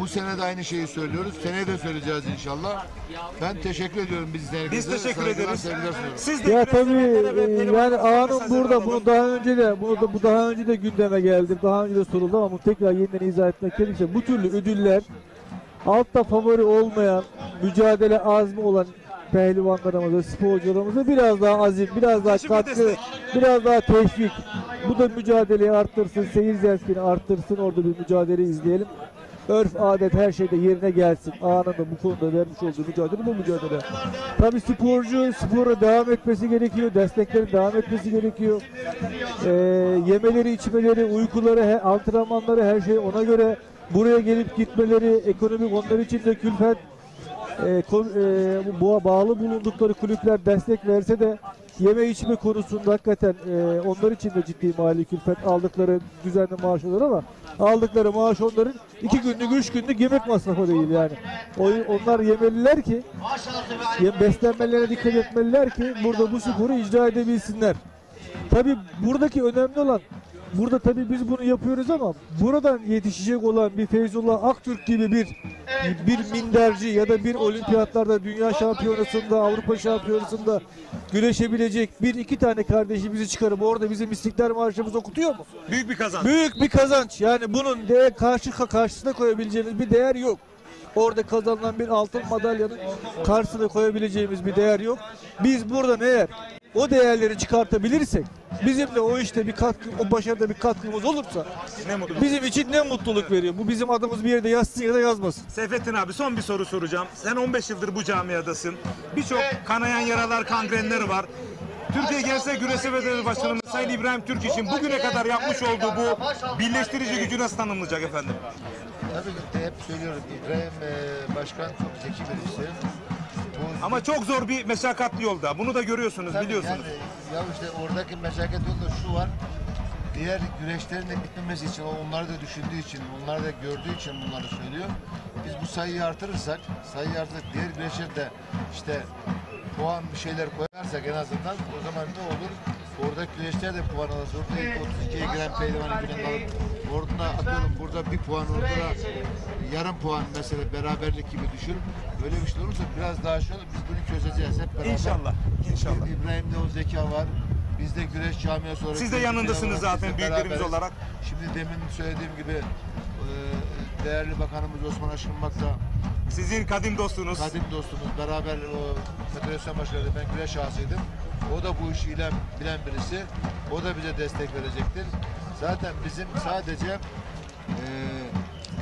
bu sene de aynı şeyi söylüyoruz. Seneye de söyleyeceğiz inşallah. Ben teşekkür ediyorum biz izleyenlerimize. Biz teşekkür ederiz. Siz de ya tabii yani ağanın burada bunu daha önce de gündeme geldi. Daha önce de soruldu ama bunu tekrar yeniden izah etmek gerekirse bu türlü ödüller altta favori olmayan, mücadele azmi olan pehlivanlarımıza, sporcularımıza biraz daha azim, biraz daha katkı, biraz daha teşvik. Bu da mücadeleyi arttırsın, seyir zevkini arttırsın, orada bir mücadele izleyelim. Örf, adet her şeyde yerine gelsin. Ağanın da bu konuda vermiş olduğu mücadele bu mücadele. Tabii sporcu spora devam etmesi gerekiyor, desteklerin devam etmesi gerekiyor. Yemeleri, içmeleri, uykuları, antrenmanları her şey ona göre. Buraya gelip gitmeleri, ekonomik onlar için de külfet. Bağlı bulundukları kulüpler destek verse de yeme içme konusunda hakikaten onlar için de ciddi mali külfet, aldıkları düzenli maaş olur ama aldıkları maaş onların 2 günlük 3 günlük yemek masrafı değil yani. Onlar yemeliler ki, beslenmelerine dikkat etmeliler ki burada bu sporu icra edebilsinler. Tabii buradaki önemli olan, burada tabii biz bunu yapıyoruz ama buradan yetişecek olan bir Feyzullah Aktürk gibi bir minderci ya da bir olimpiyatlarda, dünya şampiyonasında, Avrupa şampiyonasında güreşebilecek 1-2 tane kardeşimizi çıkarıp orada bizim İstiklal Marşımızı okutuyor mu? Büyük bir kazanç. Büyük bir kazanç. Yani bunun karşısına koyabileceğimiz bir değer yok. Orada kazanılan bir altın madalyanın karşısına koyabileceğimiz bir değer yok. Biz buradan eğer o çıkartabilirsek, bizim de o işte bir katkı, o başarıda bir katkımız olursa bizim için ne mutluluk veriyor. Bu bizim adımız bir yerde yazsın ya da yazmasın. Seyfettin abi son bir soru soracağım. Sen 15 yıldır bu camiadasın. Birçok kanayan yaralar, kangrenler var. Türkiye Gençler Güreş Federasyonu Başkanımız Sayın İbrahim Türk için bugüne kadar yapmış olduğu bu birleştirici gücü nasıl tanımlayacak efendim? Tabii hep söylüyorum, İbrahim Başkan çok zeki birisi. Ama çok zor bir meşakkatli yolda. Bunu da görüyorsunuz, tabii, biliyorsunuz. Yani, ya işte oradaki meşakkat yolda şu var. Diğer güreşlerin de bitmemesi için, onları da düşündüğü için, onları da gördüğü için bunları söylüyor. Biz bu sayıyı artırırsak, diğer güreşler de işte puan bir şeyler koyarsak en azından o zaman ne olur? Oradaki güreşler de puan alırsa, orada ilk 32'ye giren pehlivanı günden alıp orada atıyorum, burada bir puan, orada da yarım puan mesela beraberlik gibi düşün. Böyle bir şey olursa biraz daha şey olur, biz bunu çözeceğiz hep beraber. İnşallah, inşallah. İbrahim'de o zeka var. Bizde güreş camiası olarak. Siz de yanındasınız zaten büyüklerimiz olarak. Şimdi demin söylediğim gibi değerli bakanımız Osman Aşkınmak da sizin kadim dostunuz. Kadim dostumuz. Beraber o federasyon başkanıyla ben güreş şahsıydım. O da bu işi bilen birisi. O da bize destek verecektir. Zaten bizim sadece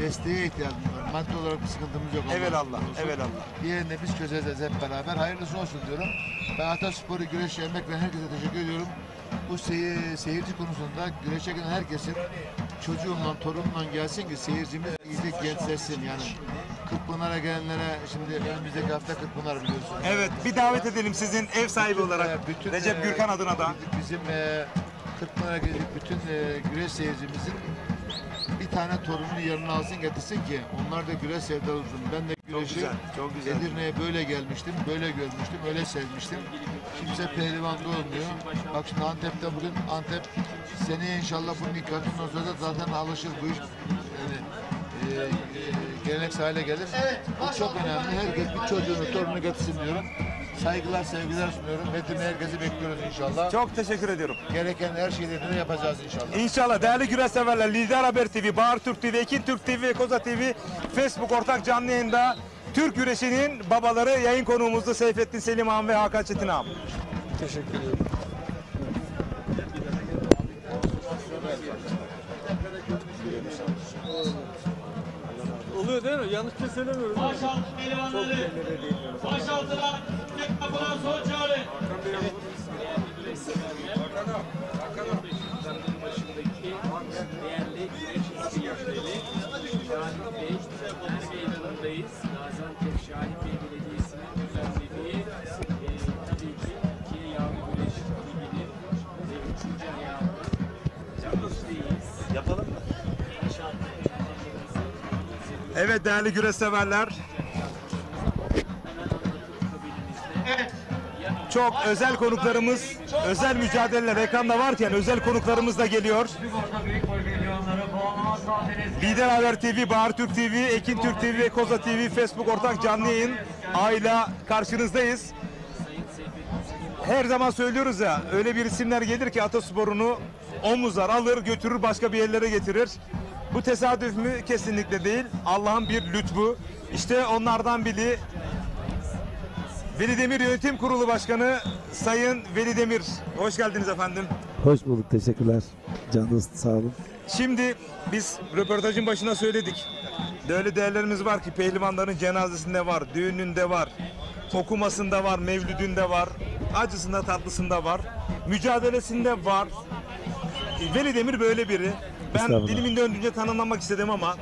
desteğe ihtiyacımız var. Maddi olarak bir sıkıntımız yok. Evelallah, evelallah. Diğerini de biz çözeceğiz hep beraber. Hayırlısı olsun diyorum. Ben Ataspor'u güreş yemek ve herkese teşekkür ediyorum. Bu seyirci konusunda güreşe gelen herkesin çocuğumla, torunumla gelsin ki seyircimiz iyice gençleşsin yani. Kırkpınar'a gelenlere şimdi önümüzdeki hafta Kırkpınar biliyorsunuz. Evet, bir davet edelim sizin ev sahibi olarak. Recep Gürkan adına da. Bizim Kırkpınar'a gelip bütün güreş seyircimizin bir tane torununu yanına alsın getirsin ki onlar da güreş sevdalırsın. Ben de güreşi çok güzel. Edirne'ye böyle gelmiştim, böyle görmüştüm, öyle sevmiştim. Kimse pehlivanlı olmuyor. Bak şimdi Antep'te bugün Antep seneye inşallah bunun ilk katından sonra da zaten alışır bu iş. Yani, geleneksel hale gelir. Bu çok önemli. Herkes bir çocuğunu, torununu getirsin diyorum. Saygılar, sevgiler sunuyorum. Metin'e herkesi bekliyoruz inşallah. Çok teşekkür ediyorum. Gereken her şeyi de yapacağız inşallah. İnşallah değerli güreş severler, Lider Haber TV, Bahar Türk TV, Ekin Türk TV, Koza TV, Facebook ortak canlı yayında Türk güreşinin babaları yayın konuğumuzdu Seyfettin Selim Ağam ve Hakan Çetin Ağam. Teşekkür ederim. Oluyor değil mi? Yanlış bir şey söylemiyoruz. Başaltı pehlivanları. Başaltılar. Tek kapıdan son çare. Başındaki değerli güreş istiyaçları Şahit Bey, meydanındayız. Gaziantep Şahit Bey Belediyesi'nin düzenlediği tabii ki Türkiye Yağlı Güreş Ligi'nin 3. ayağında canlısıyız. Yapalım mı? Evet değerli güreş severler. Çok özel konuklarımız, özel mücadeleler ekranda varken özel konuklarımız da geliyor. Lider Haber TV, Bahar Türk TV, Ekin Türk TV ve Koza TV Facebook ortak canlı yayın aile karşınızdayız. Her zaman söylüyoruz ya, öyle bir isimler gelir ki atasporunu omuzlar alır götürür başka bir yerlere getirir. Bu tesadüf mü? Kesinlikle değil. Allah'ın bir lütfu. İşte onlardan biri Veli Demir Yönetim Kurulu Başkanı Sayın Veli Demir. Hoş geldiniz efendim. Hoş bulduk. Teşekkürler. Can dost sağ olun. Şimdi biz röportajın başına söyledik. Öyle değerlerimiz var ki pehlivanların cenazesinde var, düğününde var, okumasında var, mevlüdünde var, acısında tatlısında var, mücadelesinde var. Veli Demir böyle biri. Ben dilimin döndüğünce tanımlamak istedim ama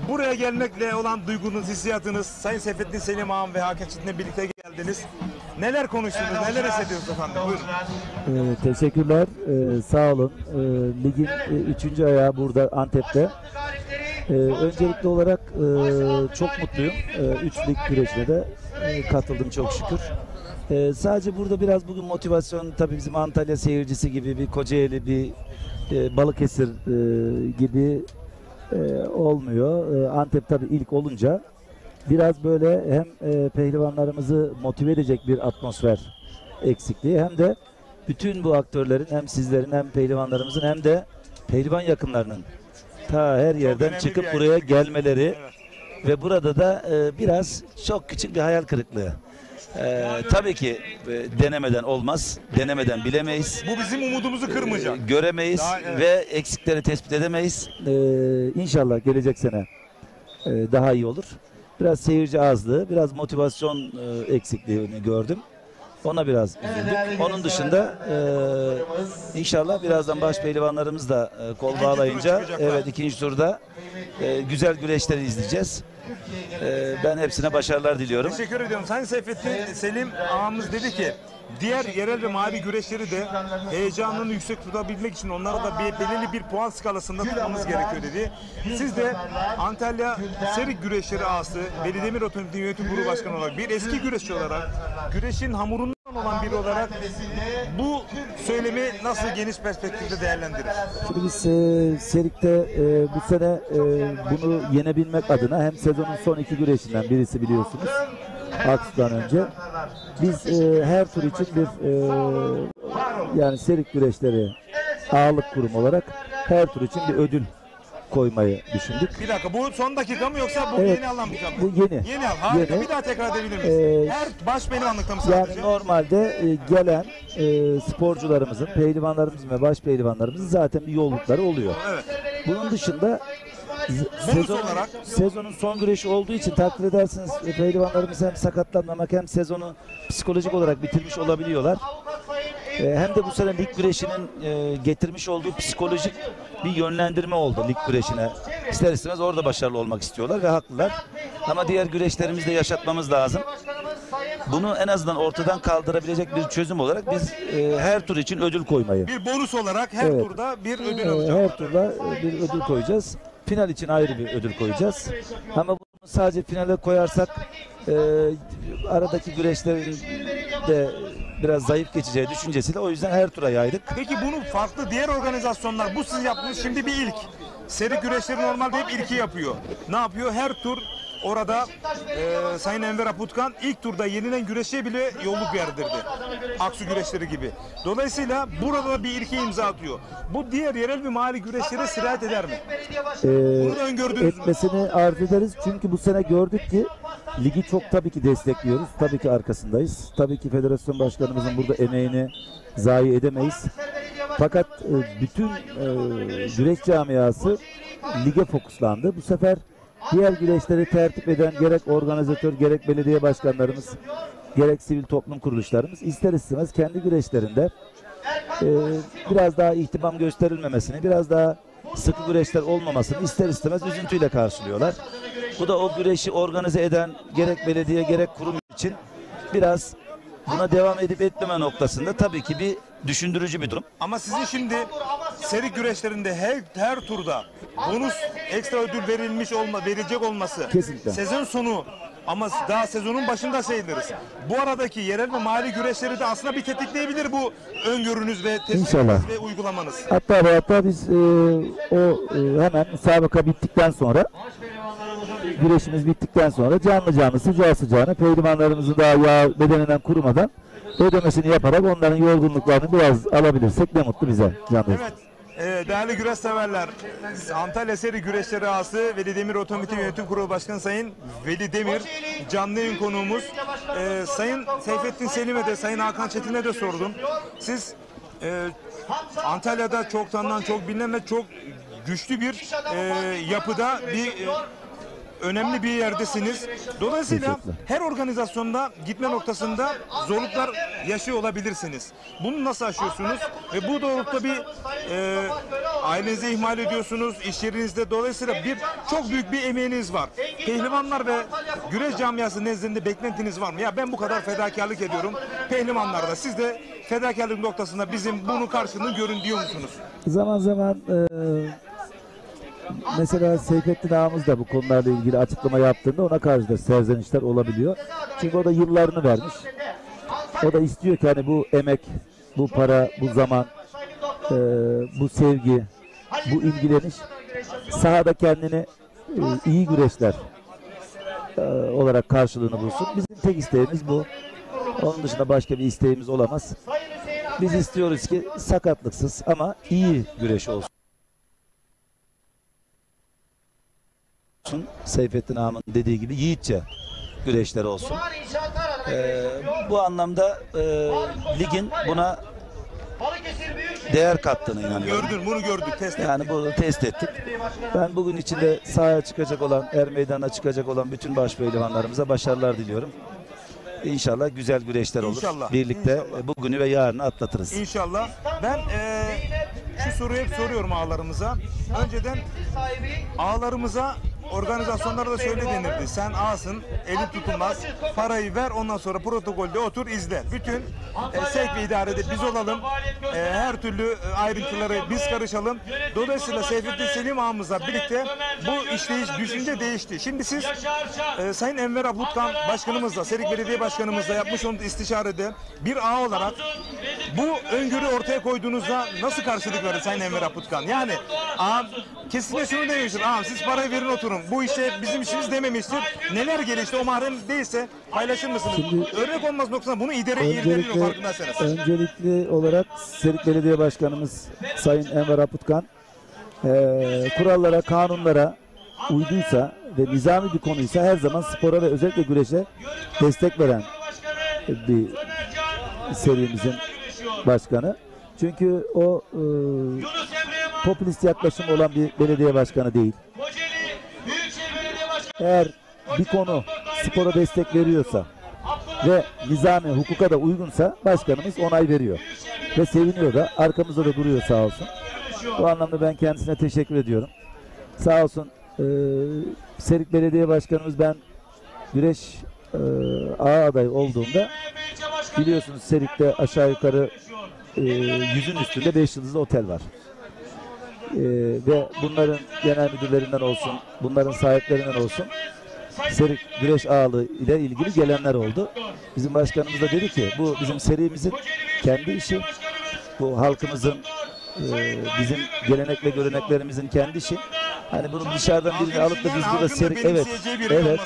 buraya gelmekle olan duygunuz, hissiyatınız, Sayın Seyfettin Selim Ağam ve Hakan Çetin'le birlikte geldiniz. Neler konuştunuz, neler hissediyorsunuz efendim? Buyurun. Teşekkürler. Sağ olun. Ligin 3. ayağı burada Antep'te. Öncelikli olarak çok mutluyum. 3 lig güreşine de katıldım çok şükür. Sadece burada biraz bugün motivasyon tabii bizim Antalya seyircisi gibi bir Kocaeli bir Balıkesir gibi olmuyor. Antep tabii ilk olunca biraz böyle hem pehlivanlarımızı motive edecek bir atmosfer eksikliği hem de bütün bu aktörlerin hem sizlerin hem pehlivanlarımızın hem de pehlivan yakınlarının ta her yerden çıkıp buraya gelmeleri ve burada da biraz çok küçük bir hayal kırıklığı. Tabii ki denemeden olmaz, denemeden bilemeyiz. Bu bizim umudumuzu kırmayacak. Göremeyiz ve eksikleri tespit edemeyiz. İnşallah gelecek sene daha iyi olur. Biraz seyirci azlığı, biraz motivasyon eksikliğini gördüm. Ona biraz üzüldük. Onun dışında inşallah birazdan baş pehlivanlarımız da kol bağlayınca ikinci turda güzel güreşleri izleyeceğiz. Ben hepsine başarılar diliyorum. Teşekkür ediyorum. Sayın Seyfettin Selim ağamız dedi ki diğer yerel ve mahalli güreşleri de heyecanını yüksek tutabilmek için onlara da belirli bir puan skalasında tutmamız gerekiyor dedi. Siz de Antalya Serik Güreşleri ağası, Veli Demir Otomotiv Yönetim Kurulu Başkanı olarak bir eski güreşçi olarak, güreşin hamurundan olan biri olarak bu söylemi nasıl geniş perspektifte değerlendirir? Şimdi biz Serik'te bu sene bunu yenebilmek adına hem sezonun son 2 güreşinden birisi biliyorsunuz. Aksu'dan önce. Biz her tur için bir yani Serik Güreşleri ağalık kurumu olarak her tur için bir ödül koymayı düşündük. Bir dakika, bu son dakika mı yoksa bu yeni alan bir kapı? Bu yeni. Yeni al. Harika. Yeni. Bir daha tekrar edebilir miyiz? Her baş pehlivanlıkta mı sadece? Yani normalde gelen sporcularımızın, pehlivanlarımızın ve baş pehlivanlarımızın zaten bir yollukları oluyor. Evet. Bunun dışında sezonun son güreşi olduğu için takdir edersiniz pehlivanlarımız hem sakatlanmamak hem sezonu psikolojik olarak bitirmiş olabiliyorlar. Hem de bu sene lig güreşinin getirmiş olduğu psikolojik bir yönlendirme oldu lig güreşine İster istemez orada başarılı olmak istiyorlar ve haklılar. Ama diğer güreşlerimizi de yaşatmamız lazım. Bunu en azından ortadan kaldırabilecek bir çözüm olarak biz her tur için ödül koymayı. Bir bonus olarak her Evet. turda bir ödül alacağız. Her turda bir ödül koyacağız. Final için ayrı bir ödül koyacağız. Ama bunu sadece finale koyarsak aradaki güreşlerin de biraz zayıf geçeceği düşüncesiyle o yüzden her tura yaydık. Peki bunu farklı diğer organizasyonlar, bu siz yaptınız şimdi bir ilk. Seri güreşleri normalde hep ilki yapıyor. Ne yapıyor? Her tur orada Sayın Enver Aputkan ilk turda yenilen güreşe bile yolluk verdirdi. Aksu güreşleri gibi. Dolayısıyla burada da bir ilke imza atıyor. Bu diğer yerel bir mahalli güreşlere sirayet eder mi? Bunu da öngördünüz mü? Etmesini arzu ederiz. Çünkü bu sene gördük ki ligi çok tabii ki destekliyoruz. Tabii ki arkasındayız. Tabii ki federasyon başkanımızın burada emeğini zayi edemeyiz. Fakat bütün güreş camiası lige fokuslandı. Bu sefer diğer güreşleri tertip eden gerek organizatör, gerek belediye başkanlarımız, gerek sivil toplum kuruluşlarımız ister istemez kendi güreşlerinde biraz daha ihtimam gösterilmemesini, biraz daha sıkı güreşler olmamasını ister istemez üzüntüyle karşılıyorlar. Bu da o güreşi organize eden gerek belediye gerek kurum için biraz buna devam edip etmeme noktasında tabii ki bir düşündürücü bir durum. Ama sizin şimdi seri güreşlerinde her turda bonus ekstra ödül verilecek olması Kesinlikle. sezon sonu ama daha sezonun başında sayılırız. Bu aradaki yerel ve mahalli güreşleri de aslında bir tetikleyebilir bu öngörünüz ve tespitiniz ve uygulamanız. Hatta biz hemen müsabaka bittikten sonra güreşimiz bittikten sonra canlı sıcağı sıcağına pehlivanlarımızı daha yağ bedeninden kurumadan ödemesini yaparak onların yorgunluklarını biraz alabilirsek ne mutlu bize. Evet. Değerli güreş severler, Antalya Seri Güreşleri Ağası Veli Demir Otomotiv Yönetim Kurulu Başkanı Sayın Veli Demir canlı yayın konuğumuz. Sayın Seyfettin Selim'e de Sayın Hakan Çetin'e de sordum. Siz Antalya'da çok tanınan, çok bilinen ve çok güçlü bir yapıda önemli bir yerdesiniz. Dolayısıyla her organizasyonda gitme noktasında zorluklar yaşıyor olabilirsiniz. Bunu nasıl aşıyorsunuz? Ve bu doğrultuda bir ailenize ihmal ediyorsunuz, iş yerinizde. Dolayısıyla çok büyük bir emeğiniz var. Pehlivanlar ve güreş camiası nezdinde beklentiniz var mı? Ya ben bu kadar fedakarlık ediyorum. Pehlivanlarda siz de fedakarlık noktasında bizim bunun karşılığını görün diyor musunuz? Zaman zaman mesela Seyfettin ağamız da bu konularla ilgili açıklama yaptığında ona karşı da serzenişler olabiliyor. Çünkü o da yıllarını vermiş. O da istiyor ki hani bu emek, bu para, bu zaman, bu sevgi, bu ilgileniş sahada kendini iyi güreşler olarak karşılığını bulsun. Bizim tek isteğimiz bu. Onun dışında başka bir isteğimiz olamaz. Biz istiyoruz ki sakatlıksız ama iyi güreş olsun. Seyfettin ağamın dediği gibi yiğitçe güreşler olsun. Bu anlamda ligin buna değer kattığına inanıyorum. Bunu gördük, test ettik. Yani bunu test ettik. Ben bugün içinde sahaya çıkacak olan, er meydana çıkacak olan bütün baş pehlivanlarımıza başarılar diliyorum. İnşallah güzel güreşler olur. İnşallah. Birlikte bugünü ve yarını atlatırız. İnşallah. Ben şu soruyu hep soruyorum ağalarımıza. Önceden ağalarımıza organizasyonlarda da şöyle denirdi. Sen ağasın, elin tutulmaz, parayı ver, ondan sonra protokolde otur, izle. Bütün sevk ve idarede biz olalım. Her türlü ayrıntıları biz karışalım. Dolayısıyla Seyfettin Selim ağamızla birlikte bu işleyiş, düşünce değişti. Şimdi siz Sayın Enver Aputkan Başkanımızla, Serik Belediye Başkanımızla yapmış olduğunuz istişarede bir ağ olarak bu öngörü ortaya koyduğunuzda nasıl karşılık verir Sayın Enver Aputkan? Yani ağam kesinlikle şunu demiştir. Ağam siz parayı verin oturun. Bu işte bizim işimiz dememiştir. Neler gelişti o mahrem değilse paylaşır mısınız? Örnek olmaz noktasında bunu irdeliyor farkındaysanız. Öncelikli olarak Serik Belediye Başkanımız Sayın Enver Aputkan kurallara, kanunlara uyduysa ve nizami bir konuysa her zaman spora ve özellikle güreşe destek veren bir serimizin başkanı. Çünkü o popülist yaklaşım olan bir belediye başkanı değil. Eğer bir konu spora destek veriyorsa ve nizami hukuka da uygunsa başkanımız onay veriyor. Ve seviniyor da arkamızda da duruyor sağ olsun. Bu anlamda ben kendisine teşekkür ediyorum. Sağ olsun Serik Belediye Başkanımız ben güreş A adayı olduğumda biliyorsunuz Serik'te aşağı yukarı 100'ün üstünde 5 yıldızlı otel var. Ve bunların genel müdürlerinden olsun, bunların sahiplerinden olsun Serik güreş ağırlığı ile ilgili gelenler oldu. Bizim başkanımız da dedi ki bu bizim serimizin kendi işi, bu halkımızın bizim gelenek ve göreneklerimizin kendi işi. Hani bunu dışarıdan birini alıp da biz burada Serik, evet,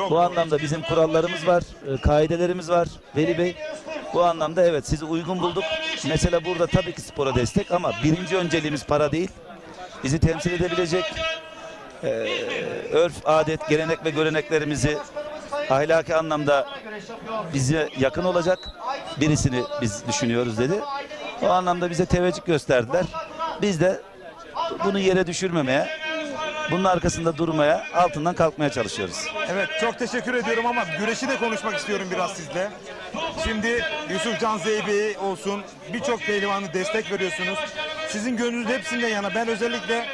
bu anlamda bizim kurallarımız var, kaidelerimiz var Veli Bey. Bu anlamda evet sizi uygun bulduk. Mesela burada tabii ki spora destek ama birinci önceliğimiz para değil. Bizi temsil edebilecek örf, adet, gelenek ve göreneklerimizi ahlaki anlamda bize yakın olacak birisini biz düşünüyoruz dedi. O anlamda bize teveccüh gösterdiler. Biz de bunu yere düşürmemeye, bunun arkasında durmaya, altından kalkmaya çalışıyoruz. Evet, çok teşekkür ediyorum ama güreşi de konuşmak istiyorum biraz sizle. Şimdi Yusufcan Zeybe'yi olsun, birçok pehlivanı destek veriyorsunuz. Sizin gönlünüz hepsinden yana. Ben özellikle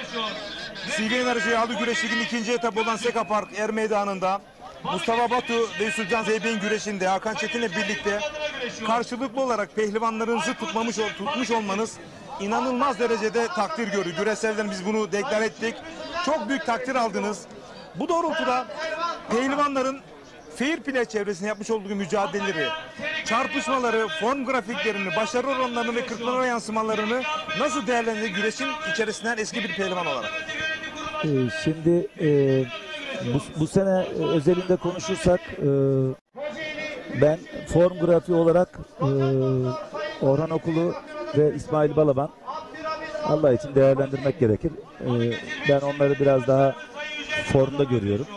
CV Enerji Yağlı Güreş Ligi'nin ikinci etabı olan Seka Park Er Meydanı'nda Mustafa Batu ve Yusufcan Zeybe'nin güreşinde Hakan Çetin'le birlikte karşılıklı olarak pehlivanlarınızı tutmuş olmanız inanılmaz derecede takdir görüyor. Güreş severlerimiz bunu deklar ettik. Çok büyük takdir aldınız. Bu doğrultuda pehlivanların fair play çevresinde yapmış olduğu mücadeleleri, çarpışmaları, form grafiklerini, başarı oranlarını ve kırklara yansımalarını nasıl değerlendirir güreşin içerisinden eski bir pehlivan olarak? Şimdi bu sene özelinde konuşursak ben form grafiği olarak Orhan Okulu ve İsmail Balaban Allah için değerlendirmek gerekir. Ben onları biraz daha formda görüyorum.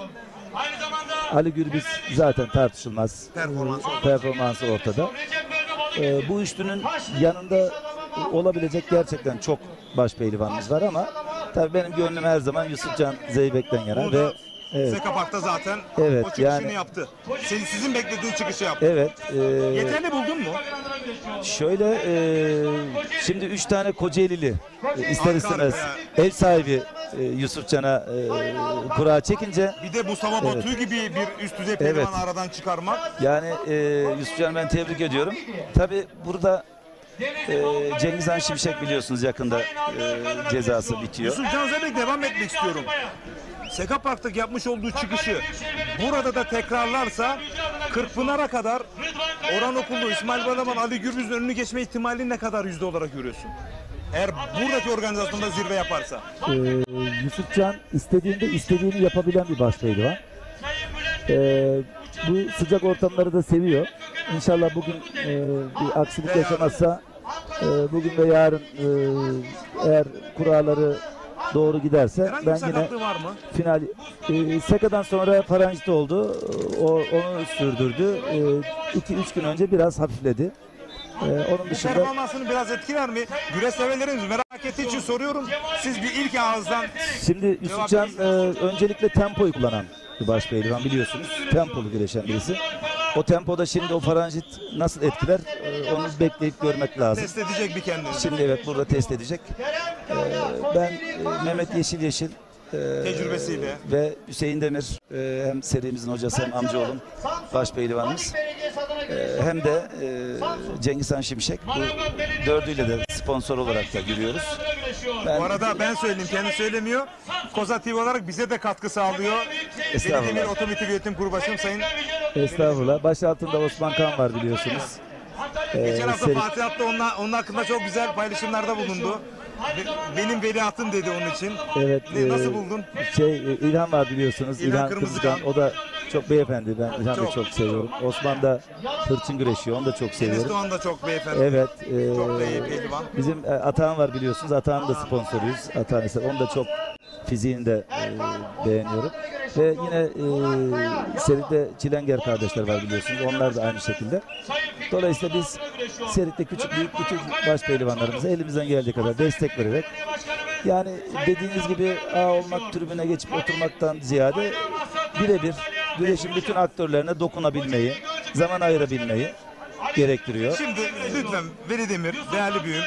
Ali Gürbüz zaten tartışılmaz. Performansı ortada. Bu üçlünün yanında olabilecek gerçekten çok baş pehlivanımız var ama tabii benim gönlüm her zaman Yusufcan Zeybek'ten yana ve evet. Seka Park'ta zaten evet, o çıkışını yani, yaptı. Sizin beklediğiniz çıkışı yaptı. Evet. Yeterli buldun mu? Şöyle şimdi 3 tane Kocaelili ister istemez ev sahibi Yusufcan'a kura çekince bir de Mustafa Batu gibi bir üst düzey pehlivanı aradan çıkarmak. Yani Yusufcan'ı ben tebrik ediyorum. Tabii burada Cengiz Han Şimşek biliyorsunuz yakında cezası bitiyor. Yusufcan Zeybek devam etmek istiyorum. Seka Park'taki yapmış olduğu çıkışı burada da tekrarlarsa Kırkpınar'a kadar Orhan Okulu, İsmail Balaban, Ali Gürbüz'ün önünü geçme ihtimalini ne kadar yüzde olarak görüyorsun? Eğer buradaki organizasyonda zirve yaparsa. Yusufcan istediğini yapabilen bir baş pehlivan. Bu sıcak ortamları da seviyor. İnşallah bugün bir aksilik yaşamazsa bugün ve yarın eğer kuralları doğru giderse herhangi ben bir yine var mı? Final Seka'dan sonra faranjit oldu. Onu sürdürdü. 2-3 gün önce biraz hafifledi. Onun dışında performansını biraz etkiler mi? Güreş severlerimiz merak ettiği için soruyorum. Siz bir ilk ağızdan şimdi Yusufcan öncelikle tempoyu kullanan bir baş pehlivan biliyorsunuz. Tempolu güreşen birisi. O tempoda şimdi o faranjit nasıl etkiler onu bekleyip görmek lazım. Test edecek bir kendini. Şimdi evet burada test edecek. Ben Mehmet Yeşil tecrübesiyle ve Hüseyin Demir hem serimizin hocası hem amcaoğlum baş pehlivanımız hem de Cengiz Han Şimşek bu dördüyle de sponsor olarak da görüyoruz. Bu arada ben söyleyeyim, kendi söylemiyor. Koza TV olarak bize de katkı sağlıyor. Estağfurullah. Demir Otomotiv Yönetim Kurulu Başkanım Sayın. Estağfurullah. Baş altında Osman Kan var biliyorsunuz. Geçen hafta Fatih Hatta onun hakkında çok güzel paylaşımlarda bulundu. Benim veliahtım dedi onun için. Evet. Nasıl buldun? İlhan var biliyorsunuz. İlhan Kırmızıkan. O da çok beyefendi. Ben İlhan'ı çok seviyorum. Osman da hırçın güreşiyor. Onu da çok seviyorum. Enes Doğan da çok beyefendi. Evet. Çok da iyi pehlivan. Bizim Atahan var biliyorsunuz. Atahan'ın da sponsoruyuz. Atahan ise onu da çok fiziğini de beğeniyorum. Ve yine Serik'te Çilenger kardeşler var biliyorsunuz. Onlar da aynı şekilde. Dolayısıyla biz Serik'te küçük büyük bütün baş pehlivanlarımıza elimizden geldiği kadar destek vererek yani dediğiniz gibi olmak tribüne geçip oturmaktan ziyade birebir güreşin bütün aktörlerine dokunabilmeyi, zaman ayırabilmeyi gerektiriyor. Şimdi lütfen Veli Demir, değerli büyüğüm.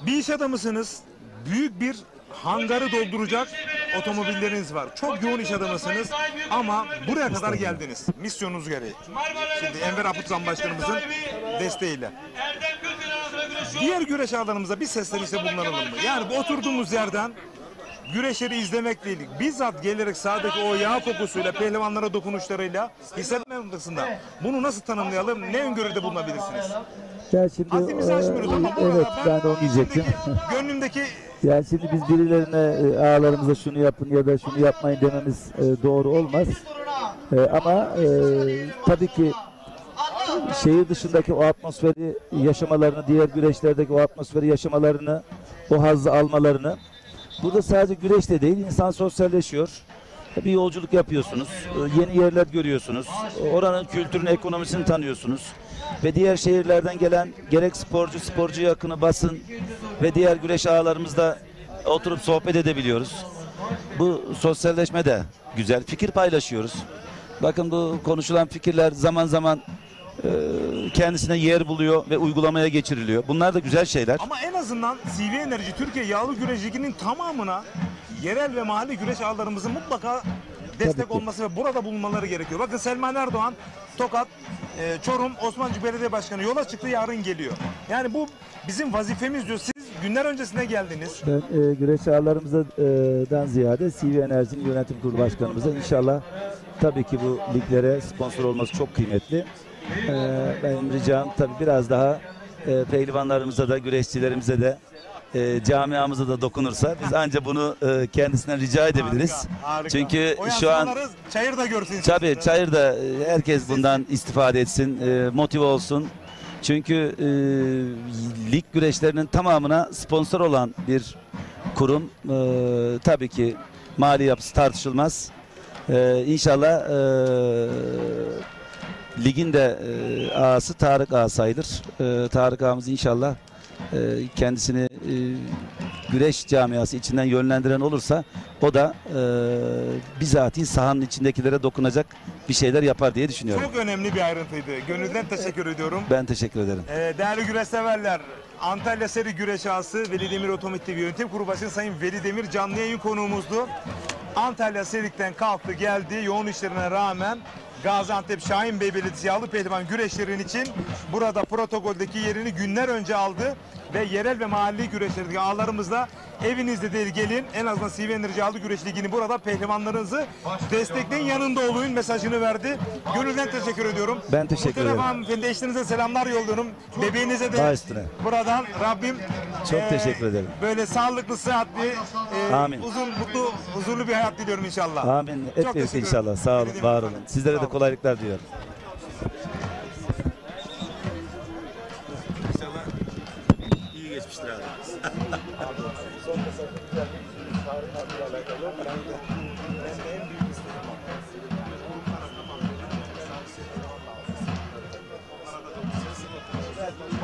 Bir iş adamısınız. Büyük bir hangarı dolduracak otomobilleriniz var. Çok yoğun iş adamısınız ama buraya kadar geldiniz. Misyonunuz gereği. Şimdi Enver Aputkan Başkanımızın desteğiyle. Diğer güreş ağlarımıza bir seslenişte bulunalım mı? Yani bu oturduğumuz yerden güreşleri izlemek değil, bizzat gelerek sahadaki o yağ kokusuyla, pehlivanlara dokunuşlarıyla hissetme noktasında bunu nasıl tanımlayalım, ne öngörüde bulunabilirsiniz? Ya şimdi Haddimizi aşmıyoruz ama bu evet, arada ben de onu diyecektim. gönlümdeki Yani şimdi biz birilerine ağalarımıza şunu yapın ya da şunu yapmayın dememiz doğru olmaz. Ama tabii ki şehir dışındaki o atmosferi yaşamalarını, diğer güreşlerdeki o atmosferi yaşamalarını, o hazzı almalarını, burada sadece güreşte değil, insan sosyalleşiyor. Bir yolculuk yapıyorsunuz, yeni yerler görüyorsunuz, oranın kültürünü, ekonomisini tanıyorsunuz. Ve diğer şehirlerden gelen gerek sporcu, sporcu yakını, basın ve diğer güreş ağalarımızla oturup sohbet edebiliyoruz. Bu sosyalleşme de güzel, fikir paylaşıyoruz. Bakın bu konuşulan fikirler zaman zaman kendisine yer buluyor ve uygulamaya geçiriliyor. Bunlar da güzel şeyler. ama en azından CV Enerji Türkiye Yağlı Güreş Ligi'nin tamamına yerel ve mahalli güreş ağlarımızın mutlaka destek olması ve burada bulunmaları gerekiyor. Bakın Selman Erdoğan, Tokat, Çorum, Osmancık Belediye Başkanı yola çıktı, yarın geliyor. Yani bu bizim vazifemiz diyor. Siz günler öncesine geldiniz. Ben güreş ağlarımızdan ziyade CV Enerji'nin yönetim kurulu başkanımıza inşallah tabii ki bu liglere sponsor olması çok kıymetli. Benim ricam tabii biraz daha pehlivanlarımıza da, güreşçilerimize de, camiamıza da dokunursa biz ancak bunu kendisinden rica edebiliriz. Harika. Çünkü O şu an yansımaları Çayır da görsün. tabii Çayır'da herkes bundan istifade etsin, motive olsun. Çünkü lig güreşlerinin tamamına sponsor olan bir kurum. Tabii ki mali yapısı tartışılmaz. İnşallah ligin de ağası Tarık Ağa sayılır. Tarık Ağamız inşallah kendisini güreş camiası içinden yönlendiren olursa o da bizatihi sahanın içindekilere dokunacak bir şeyler yapar diye düşünüyorum. Çok önemli bir ayrıntıydı. Gönülden teşekkür ediyorum. Ben teşekkür ederim. Değerli güreş severler, Antalya Seri Güreş Ağası Veli Demir Otomotiv Yönetim Kurulu Başkanı Sayın Veli Demir canlı yayın konuğumuzdu. Antalya Serik'ten kalktı geldi, yoğun işlerine rağmen Gaziantep Şahin Bey Belediyesi Yağlı Pehlivan güreşlerin için burada protokoldeki yerini günler önce aldı ve yerel ve mahalli güreşlerdeki ağalarımızla evinizde değil gelin, en azından CV Enerji Yağlı Güreş Ligi'ni burada pehlivanlarınızı destekleyin, yanında olun mesajını verdi. Gönülden teşekkür ediyorum. Ben teşekkür ederim. Hanımefendi, eşlerinize selamlar yolluyorum. Bebeğinize de buradan Rabbim çok teşekkür ederim. Böyle sağlıklı, sıhhatli, Amin. uzun, mutlu, huzurlu bir hayat diliyorum inşallah. Amin. Hep birlikte inşallah. Sağ olun, var olun. Sizlere de kolaylıklar diliyorum. İnşallah iyi geçmiştir abi.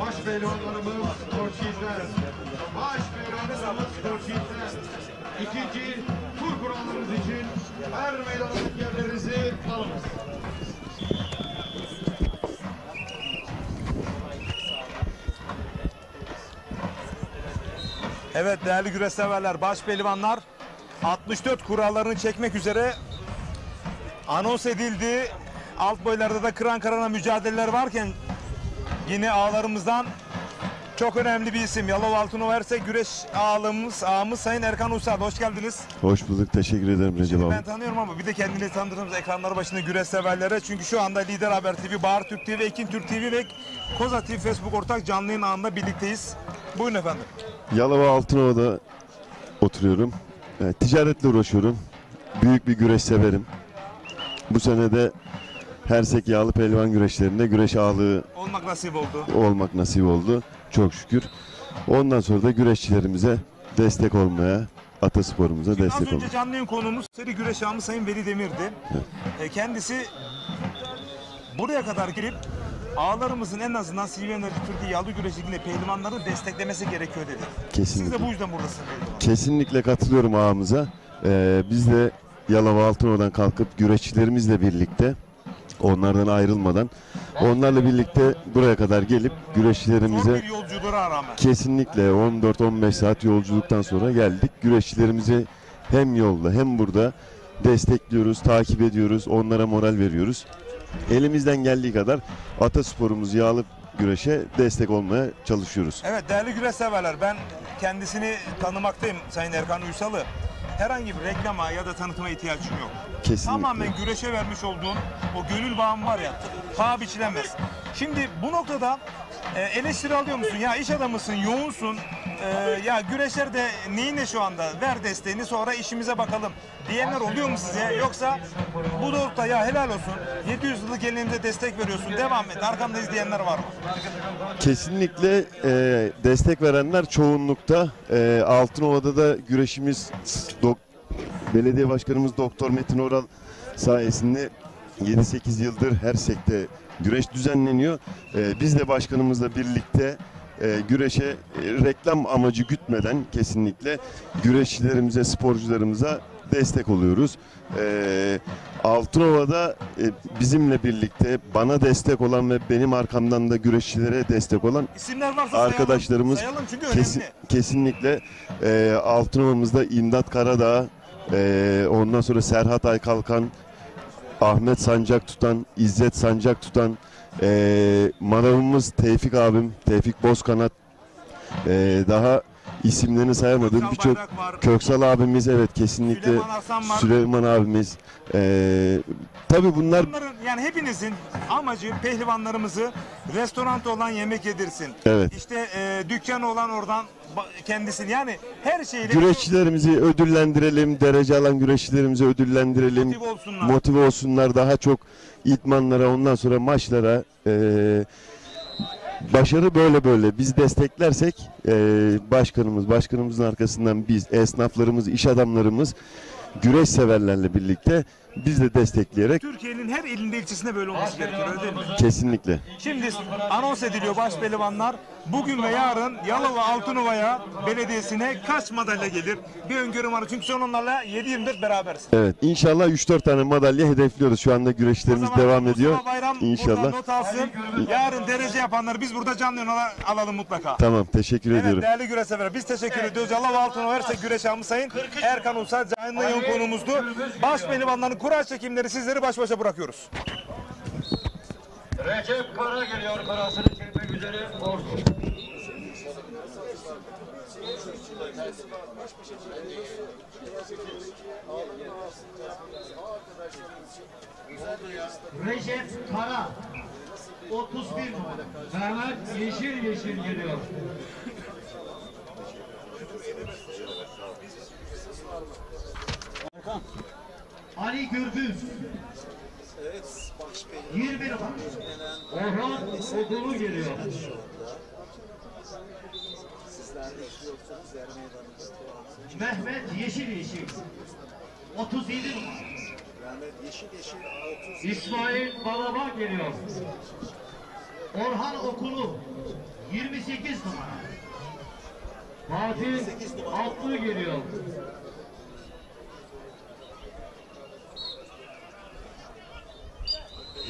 Baş pehlivanlarımız sporcular. Baş pehlivanlarımız sporcular. İkinci tur kurallarımız için her meydanlık yerlerinizi alınız. Evet değerli güreş severler, baş pehlivanlar 64 kurallarını çekmek üzere anons edildi. Alt boylarda da kıran kırana mücadeleler varken yine ağalarımızdan çok önemli bir isim. Yalova Altınoverse güreş ağamız Sayın Erkan Uysal. Hoş geldiniz. Hoş bulduk. Teşekkür ederim Recep abi. Ben tanıyorum ama bir de kendini tanıdığımız ekranları başında güreş severlere. Çünkü şu anda Lider Haber TV, Bahar Türk TV, Ekin Türk TV ve Koza TV Facebook ortak canlı yayın ağında birlikteyiz. Buyurun efendim. Yalova Altınova'da oturuyorum. Ticaretle uğraşıyorum. Büyük bir güreş severim. Bu sene de Hersek Yağlı Pehlivan güreşlerinde güreş ağalığı olmak nasip oldu. Çok şükür. Ondan sonra da güreşçilerimize destek olmaya, atasporumuza destek olmaya. Az önce canlı yayın konuğumuz seri güreş ağamız Sayın Veli Demir'di. Kendisi buraya kadar girip ağalarımızın en azından CV Enerji Türkiye Yağlı Güreş Ligi'nde pehlivanları desteklemesi gerekiyor dedi. Kesinlikle. Siz de bu yüzden buradasınız. Kesinlikle katılıyorum ağamıza. Biz de Yalova Altınova'dan kalkıp güreşçilerimizle birlikte, onlardan ayrılmadan, onlarla birlikte buraya kadar gelip güreşçilerimize yolculuğa rağmen kesinlikle 14-15 saat yolculuktan sonra geldik. Güreşçilerimize hem yolda hem burada destekliyoruz, takip ediyoruz, onlara moral veriyoruz. Elimizden geldiği kadar atasporumuz yağlı güreşe destek olmaya çalışıyoruz. Evet değerli güreş severler, ben kendisini tanımaktayım Sayın Erkan Uysal'ı. Herhangi bir reklama ya da tanıtıma ihtiyacım yok. Kesinlikle. Tamamen güreşe vermiş olduğun o gönül bağım var ya, paha biçilemez. Şimdi bu noktada eleştiri alıyor musun? Ya iş adamısın, yoğunsun, ya güreşlerde neyine şu anda, ver desteğini sonra işimize bakalım diyenler oluyor mu size? Yoksa bu doğrultuda ya helal olsun, 700 yıllık geleneğimize destek veriyorsun, devam et, arkamdayız diyenler var mı? Kesinlikle destek verenler çoğunlukta. Altınova'da da güreşimiz belediye başkanımız Doktor Metin Oral sayesinde 7-8 yıldır her sekte güreş düzenleniyor. Biz de başkanımızla birlikte güreşe reklam amacı gütmeden kesinlikle güreşçilerimize, sporcularımıza destek oluyoruz. Altınova'da bizimle birlikte bana destek olan ve benim arkamdan da güreşçilere destek olan İsimler varsa arkadaşlarımız sayalım çünkü önemli. kesinlikle Altınova'mızda İmdat Karadağ, ondan sonra Serhat Aykalkan, Ahmet Sancak Tutan, İzzet Sancak Tutan, manavımız Tevfik abim, Tevfik Bozkanat, daha isimlerini sayamadığım birçok Köksal abimiz, evet kesinlikle Süleyman abimiz. Tabii bunların yani hepinizin amacı pehlivanlarımızı restoranda olan yemek yedirsin. Evet. İşte dükkanı olan oradan kendisini, yani her şeyle güreşçilerimizi ödüllendirelim, derece alan güreşçilerimizi ödüllendirelim, motive olsunlar daha çok idmanlara, ondan sonra maçlara. Başarı böyle biz desteklersek başkanımızın arkasından biz, esnaflarımız, iş adamlarımız, güreş severlerle birlikte biz de destekleyerek Türkiye'nin her ilinde ilçesinde böyle olması gerekiyor, öyle değil mi? kesinlikle. Şimdi anons ediliyor baş pehlivanlar. Bugün ve yarın Yalova Altınova'ya belediyesine kaç madalya gelir? Bir öngörüm var çünkü sen onlarla 7-24 berabersin. Evet, inşallah 3-4 tane madalya hedefliyoruz. Şu anda güreşlerimiz devam ediyor. Bayram İnşallah. not alsın. Yarın derece yapanları biz burada canlı yayına alalım mutlaka. Tamam, teşekkür ediyorum. Evet değerli güreş severler, biz teşekkür ediyoruz. Yalova Altınova Ersek Güreş Ağamız Sayın Erkan Uysal canlı yayın konuğumuzdu. Baş pehlivanların kura çekimleri sizleri baş başa bırakıyoruz. Recep Kara geliyor, karasını çekmek üzere Ordu. Recep Kara 31 numara. Mehmet yeşil geliyor. Ali Gürbüz 21 numara. Orhan Odulu geliyor. Mehmet Yeşil 37 numara. İsmail Balaban geliyor. Orhan Okulu 28 numara. Fatih Altlı geliyor.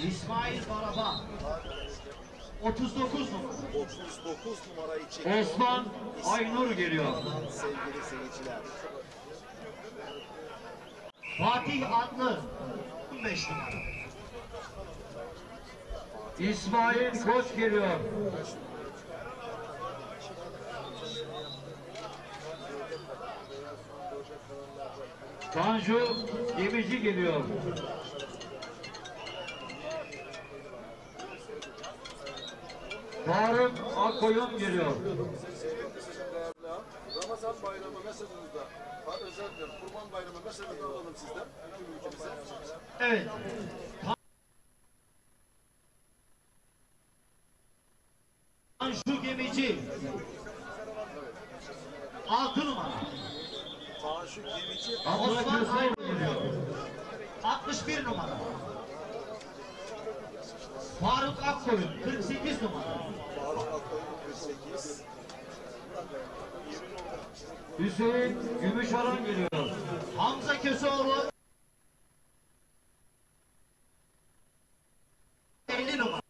İsmail Balaban 39 numara. 39 numarayı çekiyor. Osman Aynur geliyor. Sevgili seyirciler. Fatih Adlı 15 numara. İsmail Koç geliyor. Tanju Gemici geliyor. Faruk Akkoyun geliyor. Ramazan bayramı mesajınızda, özellikle Kurban bayramı mesajını alalım sizden. Evet. Tanju Gemici 6 numara. Tanju Gemici Osman Aynur geliyor. 61 numara. Faruk Akkoyun 48 numara. Faruk Akkoyun 48. Hüseyin Gümüşaran geliyor. Hamza Köseoğlu 50 numara.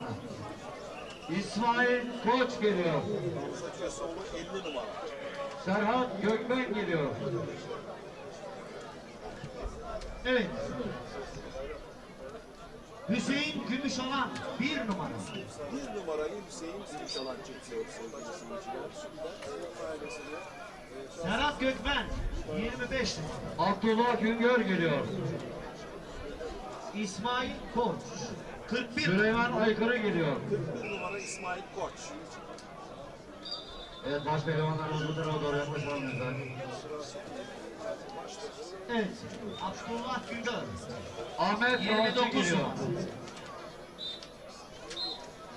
İsmail Koç geliyor. Hamza Köseoğlu 50 numara. Serhat Gökmen geliyor. Evet. Hüseyin Gümüşalan 1 numara. 1 numarayı Hüseyin Gümüşalan çekiyor sevgili seyirciler. Serhat Gökmen 25 numara. Abdullah Güngör geliyor. İsmail Koç 41 Süleyman Aykırı geliyor. 41 numara İsmail Koç. Evet, baş pehlivanlarımız bu tarafa doğru yaklaşalım lütfen. Evet. Abdullah Güngör Ahmet 29 geliyor. numara.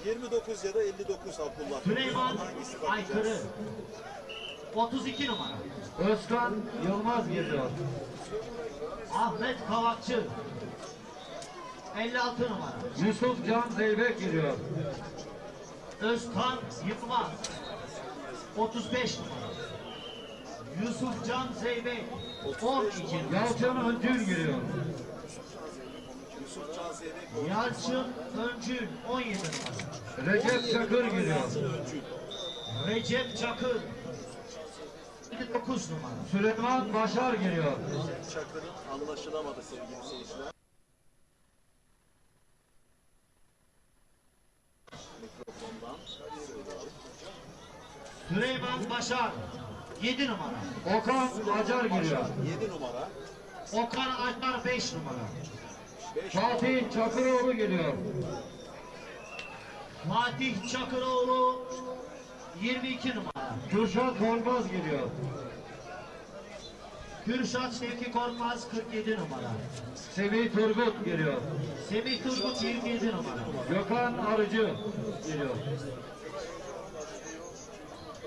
29 ya da 59 Abdullah. Süleyman Hangisi bakacağız? Aykırı 32 numara. Özkan Yılmaz geliyor. Ahmet Kavakçı 56 numara. Yusuf Can Zeybek geliyor. Özkan Yılmaz 35 numara. Yusuf Can Zeybek 12 numara. Yalçın Öncül geliyor. Yusuf Can Zeybek. Yalçın Öncül 17 numara. Recep Çakır geliyor. Recep Çakır 29 numara. Süleyman Başar geliyor. Recep Çakır'ın anlaşılamadı sevgili seyirciler. Mikrofondan. Süleyman Başar 7 numara. Okan Acar geliyor. 7 numara. Okan Acar 5 numara. Fatih Çakıroğlu geliyor. Fatih Çakıroğlu 22 numara. Kürşat Korkmaz geliyor. Kürşat Şevki Korkmaz 47 numara. Semih Turgut geliyor. Semih Turgut 27 numara. Gökhan Arıcı geliyor.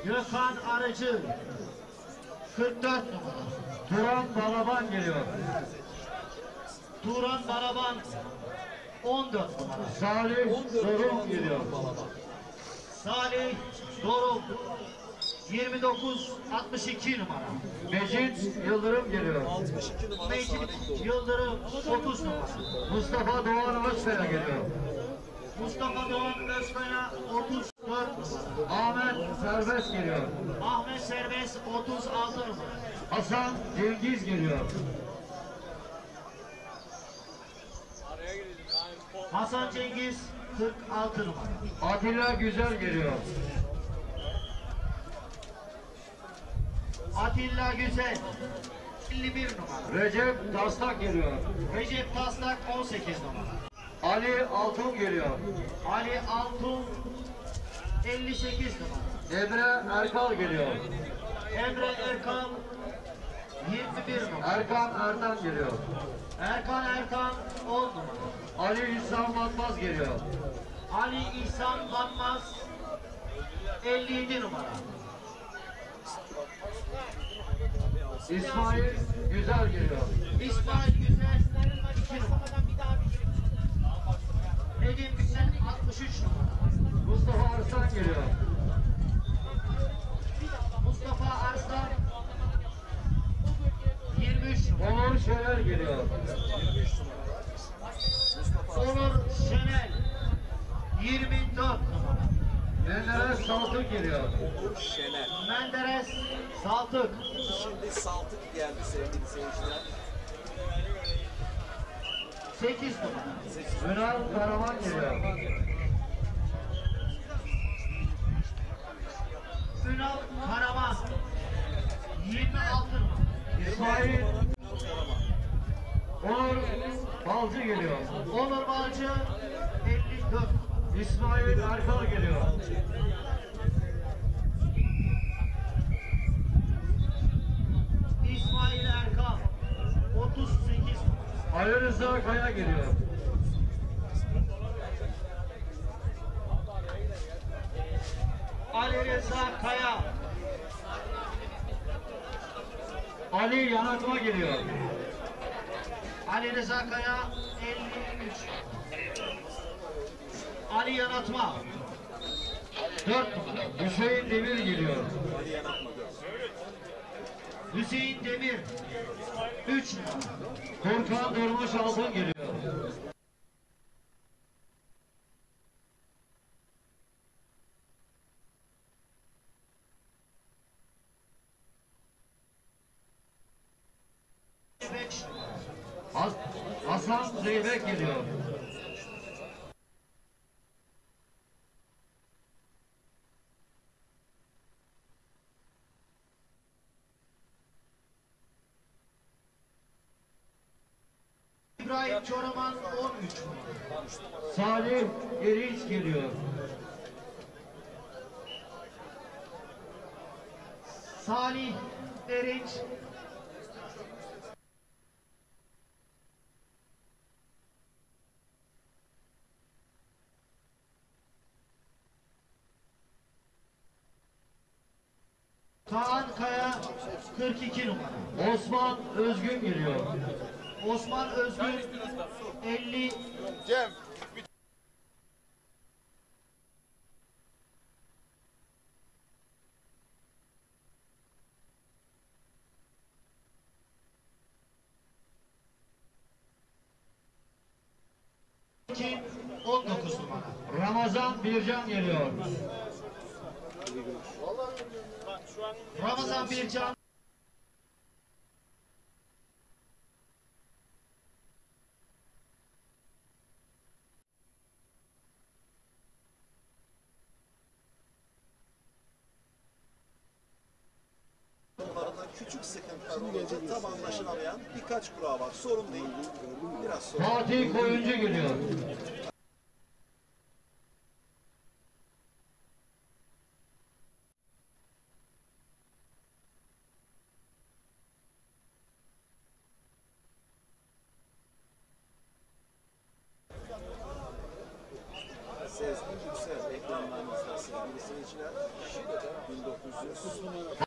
Gökhan Arıcı 44 numara. Turan Balaban geliyor. Turan Baraban 14 numara. Salih Doruk geliyor. Salih Doruk 29-62 numara. Mecit Yıldırım geliyor. 62 numara Mecit Salih Doruk. Yıldırım 30 numara. Mustafa Doğan Özkaya geliyor. Mustafa Doğan Özkaya 34 numara. Ahmet Serbest geliyor. Ahmet Serbest 36 numara. Hasan Cengiz geliyor. Hasan Cengiz 46 numara. Atilla Güzel geliyor. Atilla Güzel 51 numara. Recep Taslak geliyor. Recep Taslak 18 numara. Ali Altun geliyor. Ali Altun 58 numara. Emre Erkal geliyor. Emre Erkan 21 numara. Erkan Ertan geliyor. Erkan Erkan 10 numara. Ali İhsan Batmaz geliyor. Ali İhsan Batmaz 57 numara. İsmail Güzel geliyor. İsmail Güzel 2 numara. Nedim Güzel 63 numara. Mustafa Arslan geliyor. Mustafa Arslan 23 numara. Onur Şener geliyor. 23 numara. Onur Şenel 24 numara. Menderes Saltık geliyor. Onur Şener. Menderes Saltık Şimdi Saltık geldi sevgili seyirciler. 8 numara. Ünal Karaman geliyor. Ünal Karaman 26 numara. İsmail Onur Balcı geliyor. Onur Balcı 54 numara. İsmail Erkal geliyor. İsmail Erkan 38 numara. Ali Rıza Kaya geliyor. Ali Rıza Kaya Ali Yanatma geliyor. Ali Rıza Kaya 53. Ali Yanatma 4 numara. Hüseyin Demir geliyor. Ali Yanatma 4. Hüseyin Demir 3 numara. Korkan Durmuş Altın geliyor. Hasan Zeybek geliyor. İbrahim Çoraman 13 numara. Salih Erinç geliyor. Salih Erinç. Kaan Kaya 42 numara. Osman Özgün geliyor. Osman Özgün 50. Cem. Kim? 19 numara. Ramazan Bircan geliyor. Ramazan Bircan. Küçük sıkıntılar olunca tam anlaşılamayan birkaç kura var. Sorun değil. Biraz sorun. Fatih Koyuncu geliyor. Sezgin Yüksel ekranlarınızda sevgili seyirciler. 1900 numara.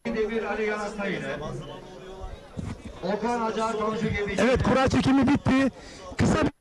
Demir Ali Yanakta ile Okan Acar komşu gibi. Evet, kura çekimi bitti. Kısa bir...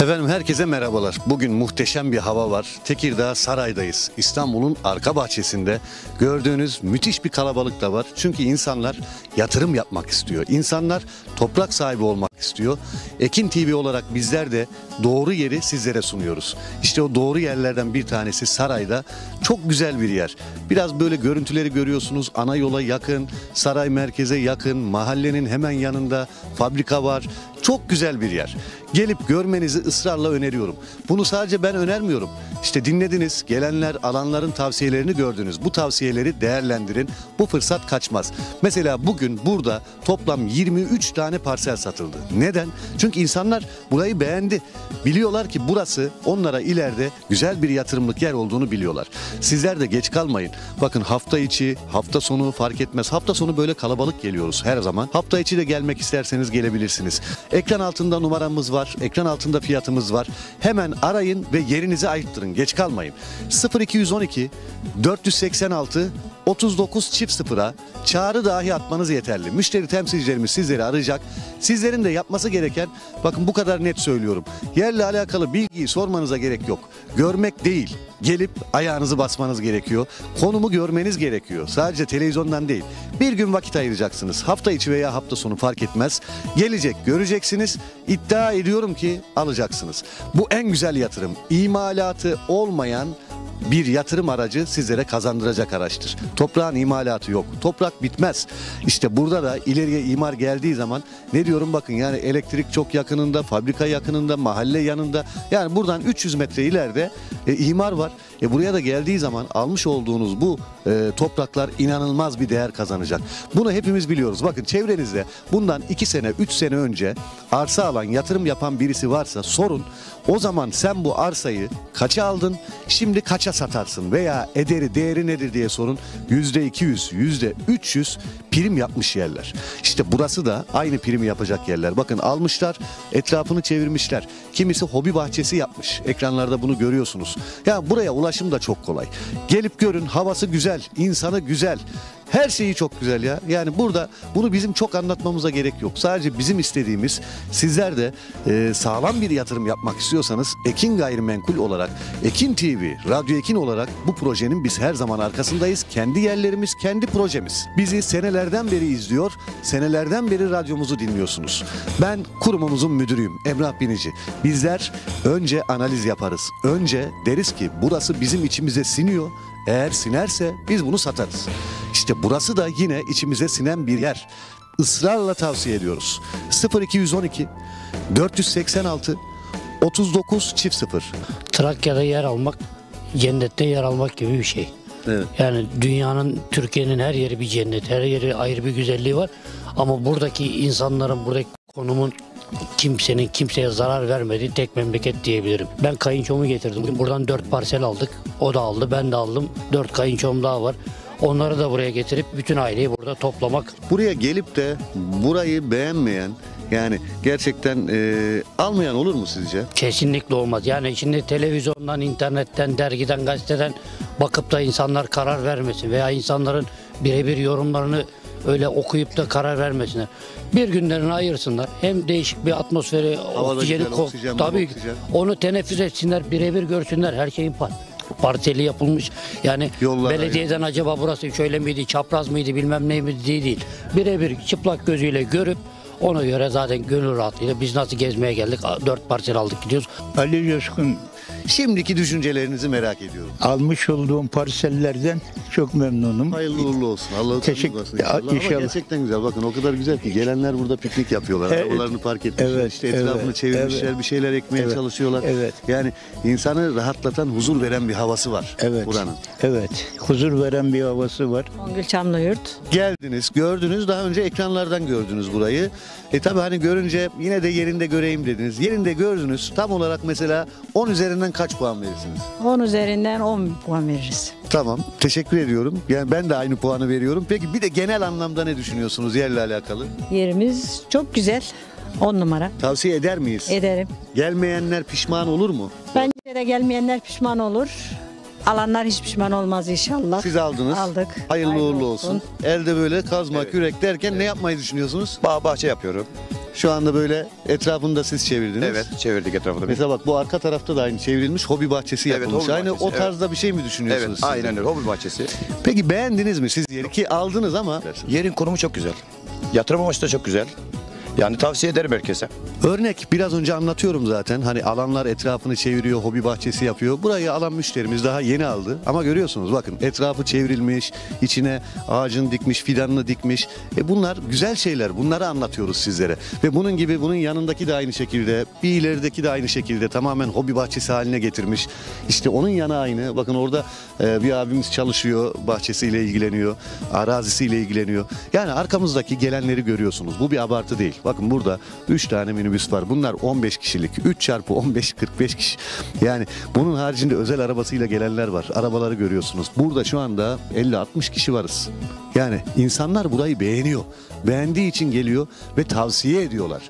Efendim herkese merhabalar. Bugün muhteşem bir hava var. Tekirdağ Saray'dayız. İstanbul'un arka bahçesinde gördüğünüz müthiş bir kalabalık da var. Çünkü insanlar yatırım yapmak istiyor. İnsanlar toprak sahibi olmak istiyor. Ekin TV olarak bizler de doğru yeri sizlere sunuyoruz. İşte o doğru yerlerden bir tanesi Saray'da. Çok güzel bir yer. Biraz böyle görüntüleri görüyorsunuz. Ana yola yakın, saray merkeze yakın, mahallenin hemen yanında fabrika var. Çok güzel bir yer. Gelip görmenizi ısrarla öneriyorum. Bunu sadece ben önermiyorum. İşte dinlediniz, gelenler, alanların tavsiyelerini gördünüz. Bu tavsiyeleri değerlendirin. Bu fırsat kaçmaz. Mesela bugün burada toplam 23 tane parsel satıldı. Neden? Çünkü insanlar burayı beğendi. Biliyorlar ki burası onlara ileride güzel bir yatırımlık yer olduğunu biliyorlar. Sizler de geç kalmayın. Bakın hafta içi, hafta sonu fark etmez. Hafta sonu böyle kalabalık geliyoruz her zaman. Hafta içi de gelmek isterseniz gelebilirsiniz. Ekran altında numaramız var. Ekran altında fiyatımız var. Hemen arayın ve yerinizi ayırttırın. Geç kalmayın. 0212 486 3900'a çağrı dahi atmanız yeterli. Müşteri temsilcilerimiz sizleri arayacak. Sizlerin de yapması gereken, bakın bu kadar net söylüyorum. Yerle alakalı bilgiyi sormanıza gerek yok. Görmek değil, gelip ayağınızı basmanız gerekiyor. Konumu görmeniz gerekiyor. Sadece televizyondan değil. Bir gün vakit ayıracaksınız. Hafta içi veya hafta sonu fark etmez. Gelecek, göreceksiniz. İddia ediyorum ki alacaksınız. Bu en güzel yatırım. İmalatı olmayan bir yatırım aracı sizlere kazandıracak araçtır. Toprağın imalatı yok. Toprak bitmez. İşte burada da ileriye imar geldiği zaman ne diyorum, bakın yani elektrik çok yakınında, fabrika yakınında, mahalle yanında. Yani buradan 300 metre ileride imar var. Buraya da geldiği zaman almış olduğunuz bu topraklar inanılmaz bir değer kazanacak. Bunu hepimiz biliyoruz. Bakın çevrenizde bundan 2 sene, 3 sene önce arsa alan, yatırım yapan birisi varsa sorun. O zaman sen bu arsayı kaça aldın, şimdi kaça satarsın veya değeri nedir diye sorun. %200, %300 prim yapmış yerler. İşte burası da aynı primi yapacak yerler. Bakın almışlar, etrafını çevirmişler. Kimisi hobi bahçesi yapmış. Ekranlarda bunu görüyorsunuz. Ya buraya ulaşım da çok kolay. Gelip görün, havası güzel, insanı güzel. Her şeyi çok güzel ya. Yani burada bunu bizim çok anlatmamıza gerek yok. Sadece bizim istediğimiz, sizler de sağlam bir yatırım yapmak istiyorsanız Ekin Gayrimenkul olarak, Ekin TV, Radyo Ekin olarak bu projenin biz her zaman arkasındayız. Kendi yerlerimiz, kendi projemiz. Bizi senelerden beri izliyor, senelerden beri radyomuzu dinliyorsunuz. Ben kurumumuzun müdürüyüm, Emrah Binici. Bizler önce analiz yaparız. Önce deriz ki burası bizim içimize siniyor. Eğer sinerse biz bunu satarız. İşte burası da yine içimize sinen bir yer. Israrla tavsiye ediyoruz. 0212 486 3900. Trakya'da yer almak, cennette yer almak gibi bir şey. Evet. Yani dünyanın, Türkiye'nin her yeri bir cennet, her yeri ayrı bir güzelliği var. Ama buradaki insanların, buradaki konumun kimsenin kimseye zarar vermediği tek memleket diyebilirim. Ben kayınçomu getirdim. Bugün buradan 4 parsel aldık. O da aldı, ben de aldım. 4 kayınçom daha var. Onları da buraya getirip bütün aileyi burada toplamak. Buraya gelip de burayı beğenmeyen, yani gerçekten almayan olur mu sizce? Kesinlikle olmaz. Yani şimdi televizyondan, internetten, dergiden, gazeteden bakıp da insanlar karar vermesin veya insanların birebir yorumlarını öyle okuyup da karar vermesinler. Bir günlerini ayırsınlar. Hem değişik bir atmosferi, oksijeni, tabii onu teneffüs etsinler, birebir görsünler. Her şeyin partili yapılmış. Yani yollar belediyeden acaba burası şöyle miydi, çapraz mıydı, bilmem neydi değil. Birebir çıplak gözüyle görüp ona göre zaten gönül rahatlığıyla biz nasıl gezmeye geldik, 4 parsel aldık gidiyoruz. Ali Coşkun. Şimdiki düşüncelerinizi merak ediyorum. Almış olduğum parsellerden çok memnunum. Hayırlı uğurlu olsun. Allah'a teşekkür ederim. Ama gerçekten güzel. Bakın o kadar güzel ki gelenler burada piknik yapıyorlar. Evet. Arabalarını park etmişler. Evet, işte etrafını çevirmişler. Bir şeyler ekmeye çalışıyorlar. Evet. Yani insanı rahatlatan, huzur veren bir havası var buranın. Evet. Huzur veren bir havası var. Songül Çamlıyurt. Geldiniz, gördünüz. Daha önce ekranlardan gördünüz burayı. Tabii hani görünce yine de yerinde göreyim dediniz. Yerinde gördünüz. Tam olarak mesela 10 üzerinden kaç puan verirsiniz? 10 üzerinden 10 puan veririz. Tamam, teşekkür ediyorum. Yani ben de aynı puanı veriyorum. Peki bir de genel anlamda ne düşünüyorsunuz yerle alakalı? Yerimiz çok güzel. 10 numara. Tavsiye eder miyiz? Ederim. Gelmeyenler pişman olur mu? Bence de gelmeyenler pişman olur. Alanlar hiç pişman olmaz inşallah. Siz aldınız. Aldık. Hayırlı uğurlu olsun. Elde böyle kazma, kürek derken ne yapmayı düşünüyorsunuz? Bahçe yapıyorum. Şu anda böyle etrafında siz çevirdiniz. Evet, çevirdik etrafında. Mesela bak bu arka tarafta da aynı çevrilmiş hobi bahçesi yapılmış. hobi Aynı bahçesi, o tarzda bir şey mi düşünüyorsunuz Evet, siz? aynen öyle, hobi bahçesi. Peki beğendiniz mi siz yeri ki aldınız ama? Yerin konumu çok güzel. Yatırım amaçlı da çok güzel. Yani tavsiye ederim herkese. Örnek biraz önce anlatıyorum zaten. Hani alanlar etrafını çeviriyor, hobi bahçesi yapıyor. Burayı alan müşterimiz daha yeni aldı. Ama görüyorsunuz bakın etrafı çevrilmiş, içine ağacını dikmiş, fidanını dikmiş. Bunlar güzel şeyler. Bunları anlatıyoruz sizlere. Ve bunun gibi bunun yanındaki de aynı şekilde, bir ilerideki de aynı şekilde tamamen hobi bahçesi haline getirmiş. İşte onun yanı aynı. Bakın orada bir abimiz çalışıyor, bahçesiyle ilgileniyor, arazisiyle ilgileniyor. Yani arkamızdaki gelenleri görüyorsunuz. Bu bir abartı değil. Bakın burada 3 tane minibüs var. Bunlar 15 kişilik. 3 çarpı 15 45 kişi. Yani bunun haricinde özel arabasıyla gelenler var. Arabaları görüyorsunuz. Burada şu anda 50-60 kişi varız. Yani insanlar burayı beğeniyor. Beğendiği için geliyor ve tavsiye ediyorlar.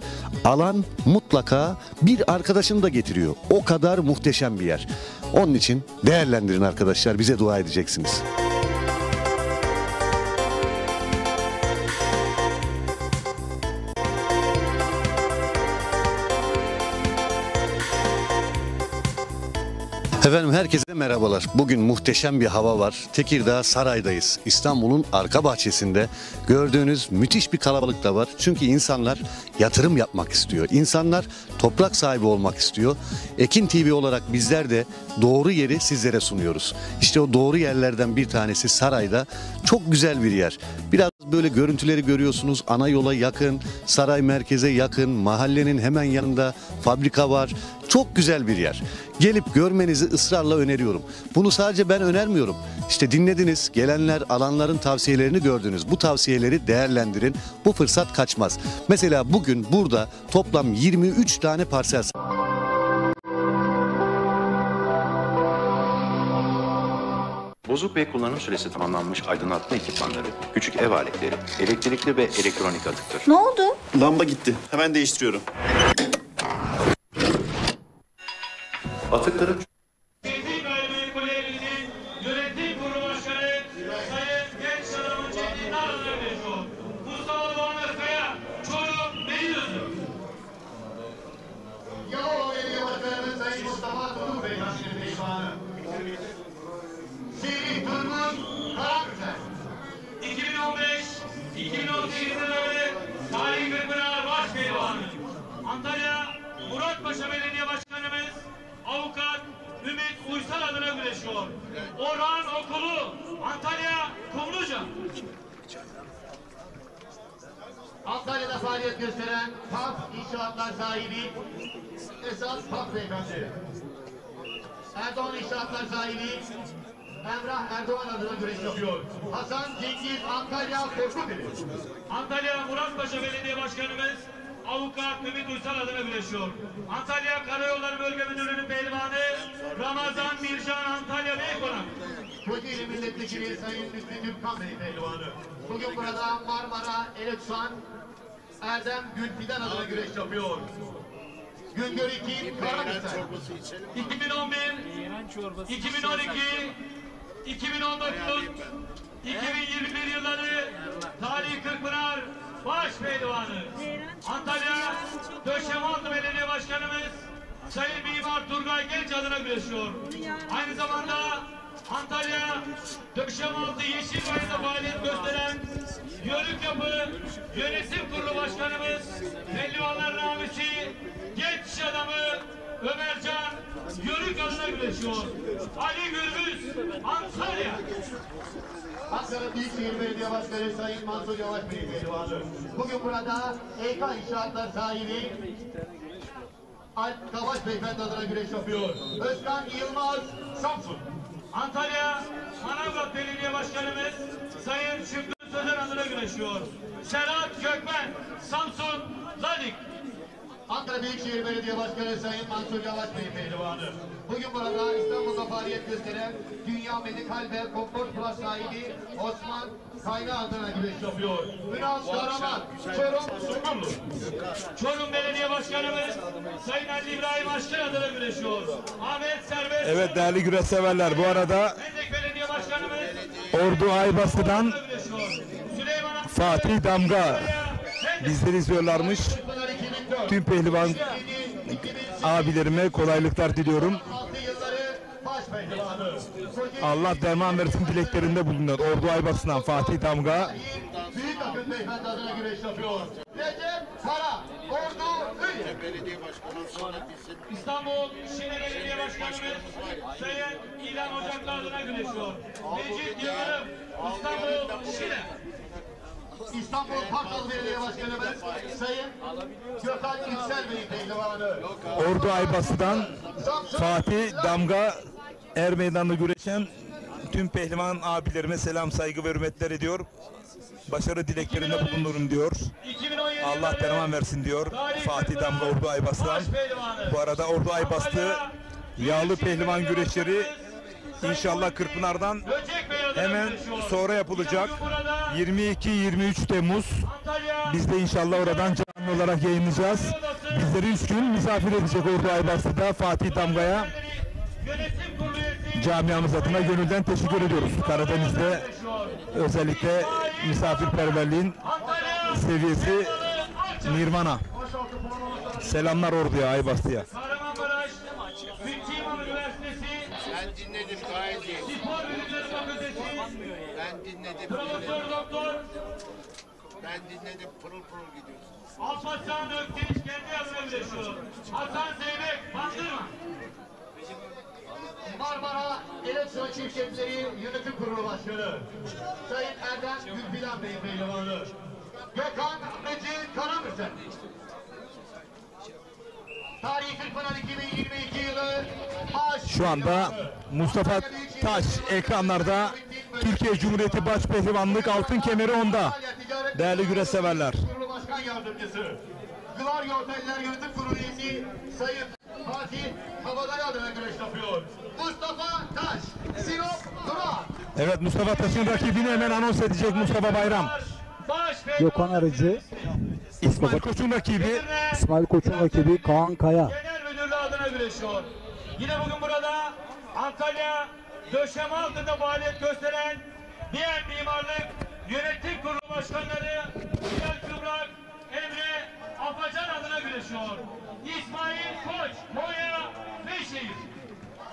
Alan mutlaka bir arkadaşını da getiriyor. O kadar muhteşem bir yer. Onun için değerlendirin arkadaşlar. Bize dua edeceksiniz. Efendim herkese merhabalar. Bugün muhteşem bir hava var. Tekirdağ Saray'dayız. İstanbul'un arka bahçesinde gördüğünüz müthiş bir kalabalık da var. Çünkü insanlar yatırım yapmak istiyor. İnsanlar toprak sahibi olmak istiyor. Ekin TV olarak bizler de doğru yeri sizlere sunuyoruz. İşte o doğru yerlerden bir tanesi Saray'da. Çok güzel bir yer. Biraz böyle görüntüleri görüyorsunuz. Ana yola yakın, saray merkeze yakın, mahallenin hemen yanında fabrika var. Çok güzel bir yer. Gelip görmenizi ısrarla öneriyorum. Bunu sadece ben önermiyorum. İşte dinlediniz, gelenler, alanların tavsiyelerini gördünüz. Bu tavsiyeleri değerlendirin. Bu fırsat kaçmaz. Mesela bugün burada toplam 23 tane parsel. Bozuk ve kullanım süresi tamamlanmış aydınlatma ekipmanları, küçük ev aletleri, elektrikli ve elektronik atıktır. Ne oldu? Lamba gitti. Hemen değiştiriyorum. Atıkları... Yönetim Kurulu Başkanı Sayın Genç Sanayi güreşiyor. Orhan Okulu, Antalya Kumluca. Antalya'da faaliyet gösteren PAF İnşaatlar sahibi Esat PAF Beyefendi. Erdoğan İnşaatlar sahibi Emrah Erdoğan adına güreş yapıyor. Hasan Cengiz Antalya Korkuteli. Antalya Muratpaşa Belediye Başkanımız Avukat Ümit Uysal adına güreşiyor. Antalya Karayolları Bölge Müdürlüğü'nün pehlivanı Ramazan Mircan Antalya Beykonak. Kocaeli Milletvekili Sayın Müslü Türkan Bey pehlivanı. Bugün burada Marmara Eleksan Erdem Gülfidan adına güreş yapıyor. Güngör 2 Karamürsel. 2011, 2012, 2019, 2021 yılları Tarihi Kırkpınar Baş Pehlivanı. Antalya Döşemealtı Belediye Başkanımız Sayın Mimar Turgay Genç adına güreşiyor. Aynı zamanda Antalya Döşemealtı Yeşilbayır'da faaliyet gösteren Yörük Yapı Yönetim Kurulu Başkanımız Pehlivanların abisi genç iş adamı Ömercan Yörük adına güreşiyor. Ali Gürbüz Antalya. Ankara Büyükşehir Belediye Başkanı Sayın Mansur Yavaş Bey pehlivanı. Bugün burada EK İnşaatlar sahibi Alp Kavaş Beyefendi adına güreş yapıyor. Özkan Yılmaz Samsun. Antalya Manavgat Belediye Başkanımız Sayın Şükrü Sözer adına güreşiyor. Serhat Gökmen Samsun Ladik. Ankara Büyükşehir Belediye Başkanı Sayın Mansur Yavaş Bey pehlivanı. Bugün burada İstanbul'da faaliyet gösteren Dünya Medikal ve Konfor Plus sahibi Osman Kayna adına güreş yapıyor. Ünal Karaman, Çorum Sungunlu. Çorum Belediye Başkanımız Sayın Ali İbrahim Aşkın adına güreşiyor. Ahmet Serbest. Evet değerli güreş severler, bu arada Hendek Belediye Başkanımız Ordu Aybası'dan Fatih Damga bizleri izliyorlarmış. Tüm pehlivan abilerime kolaylıklar diliyorum. Allah derman versin dileklerinde bulunuyor. Ordu Aybası'ndan Fatih Damga. Büyük Akın Beyefendi adına güreş yapıyor. Recep Kara, Ordu Ünye. Belediye Başkanı İstanbul Şile Belediye Başkanımız Sayın İlhan Ocaklı adına güreşiyor. Mecit Yıldırım İstanbul Şile. İstanbul Parkal Belediye Başkanımız Sayın Gökhan Yüksel Bey pehlivanı. Ordu Aybası'dan Fatih Damga er meydanında güreşen tüm pehlivan abilerime selam, saygı ve hürmetler ediyor. Başarı dileklerinde bulunurum diyor. Allah derman versin diyor Fatih Damga Ordu Aybası'dan. Bu arada Ordu Aybaslı yağlı pehlivan güreşleri İnşallah Kırkpınar'dan hemen sonra yapılacak. 22-23 Temmuz. Biz de inşallah oradan canlı olarak yayınlayacağız. Bizleri 3 gün misafir edecek Ordu Aybastı'da Fatih Damga'ya. Camiamız adına gönülden teşekkür ediyoruz. Karadeniz'de özellikle misafirperverliğin seviyesi Nirvana. Selamlar Ordu'ya, Aybastı'ya. Kahramanmaraş Fikri İmam Üniversitesi Ben dinledim gayet iyi. Spor Bilimleri Fakültesi Ben dinledim. Profesör Doktor Ben dinledim. Pırıl pırıl gidiyorsunuz. Alparslan Ökteş kendi yazına güreşiyor. Hasan Zeybek Bandırma. Marmara Elektron Şirketleri Yönetim Kurulu Başkanı Sayın Erdem Gülfidan Bey pehlivanı. Gökhan Mecid Karamürsel. Tarihi Kırkpınar 2022 yılı Şu anda Mustafa Taş ekranlarda. Türkiye Cumhuriyeti Başpehlivanlık altın kemeri onda. Değerli güreş severler. Kurulu Başkan Yardımcısı. Gıvarya Oteller Yönetim Kurulu üyesi Sayın Fatih Kabadayı adına güreş yapıyor. Mustafa Taş, Sinop Duran. Evet, Mustafa Taş'ın rakibini hemen anons edecek Mustafa Bayram. Gökhan Arıcı. İsmail Koç'un rakibi. İsmail Koç'un rakibi Kaan Kaya. Genel Müdürlüğü adına güreşiyor. Yine bugün burada Antalya Döşemealtı'nda faaliyet gösteren diğer mimarlık yönetim kurulu başkanları Bilal Kıbrak, Emre Afacan adına güreşiyor. İsmail Koç, Konya Beyşehir.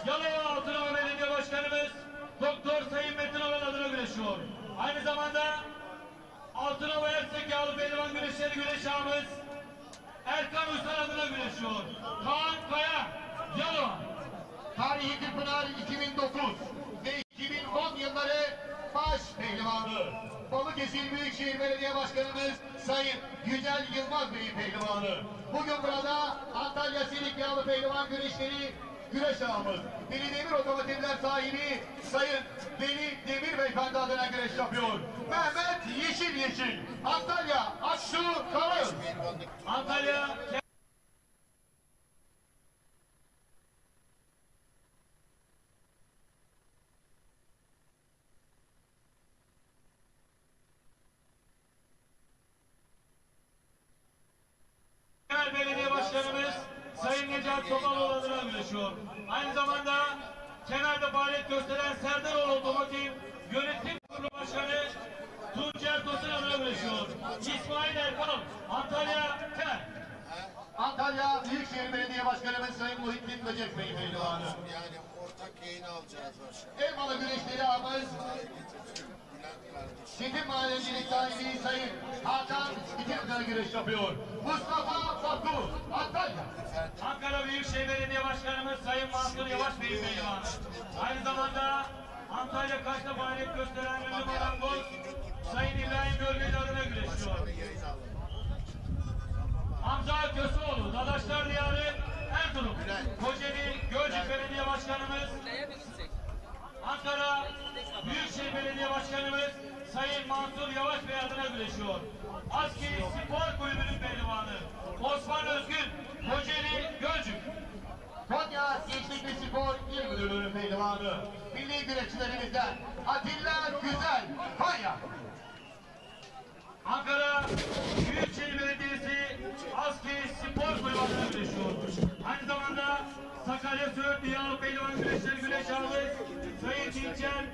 Yalova Altınova Belediye Başkanımız Doktor Sayın Metin Alan adına güreşiyor. Aynı zamanda Altınova Ersek Yağlı Pehlivan Güreşleri güreş ağamız Erkan Uysal adına güreşiyor. Kaan Kaya, Yalova. Tarihi Kırkpınar 2009 2009 ve 2010 yılları baş pehlivanı. Balıkesir Büyükşehir Belediye Başkanımız Sayın Yücel Yılmaz Bey'in pehlivanı. Bugün burada Antalya Silik Yağlı Pehlivan Güreşleri güreş ağamız, Veli Demir Otomotivler sahibi Sayın Veli Demir Beyefendi adına güreş yapıyor. Mehmet Yeşil, Antalya Aksu Karayol. Antalya Belediye Başkanımız Sayın Necat Somaloğlu adına güreşiyor. Aynı zamanda kenarda faaliyet gösteren Serdaroğlu Otomotiv Yönetim Kurulu Başkanı Tuncer Tosun adına güreşiyor. İsmail Erkan, Antalya Ter. Antalya Büyükşehir Belediye Başkanımız Sayın Muhittin Böcek Bey pehlivanı. Yani ortak yayını alacağız başkanım. Elmalı güreşleri ağamız Çetin Madencilik sahibi Sayın Hakan İkiniz'e güreş yapıyor. Mustafa Batu, Antalya. Ankara Büyükşehir Belediye Başkanımız Sayın Mansur Yavaş Bey pehlivanı. Aynı zamanda Antalya Kaş'ta faaliyet gösteren ünlü marangoz Sayın İbrahim Gölgeli adına güreşiyor. Hamza Köseoğlu, Dadaşlar Diyarı Erzurum. Kocaeli Gölcük Belediye Başkanımız Ankara Büyükşehir Belediye Başkanımız Sayın Mansur Yavaş Bey adına güreşiyor. Askeri Spor Kulübü'nün pehlivanı Osman Özgün, Kocaeli Gölcük. Konya Gençlik ve Spor İl Müdürlüğü'nün pehlivanı. Milli güreşçilerimizden Atilla Güzel, Konya. Ankara Büyükşehir Belediyesi Askeri Spor Kulübü adına güreşiyor. Aynı zamanda Sakarya Söğüt Diyalog Pehlivan Güreşleri Güreş Ağabey Sayın Dinçer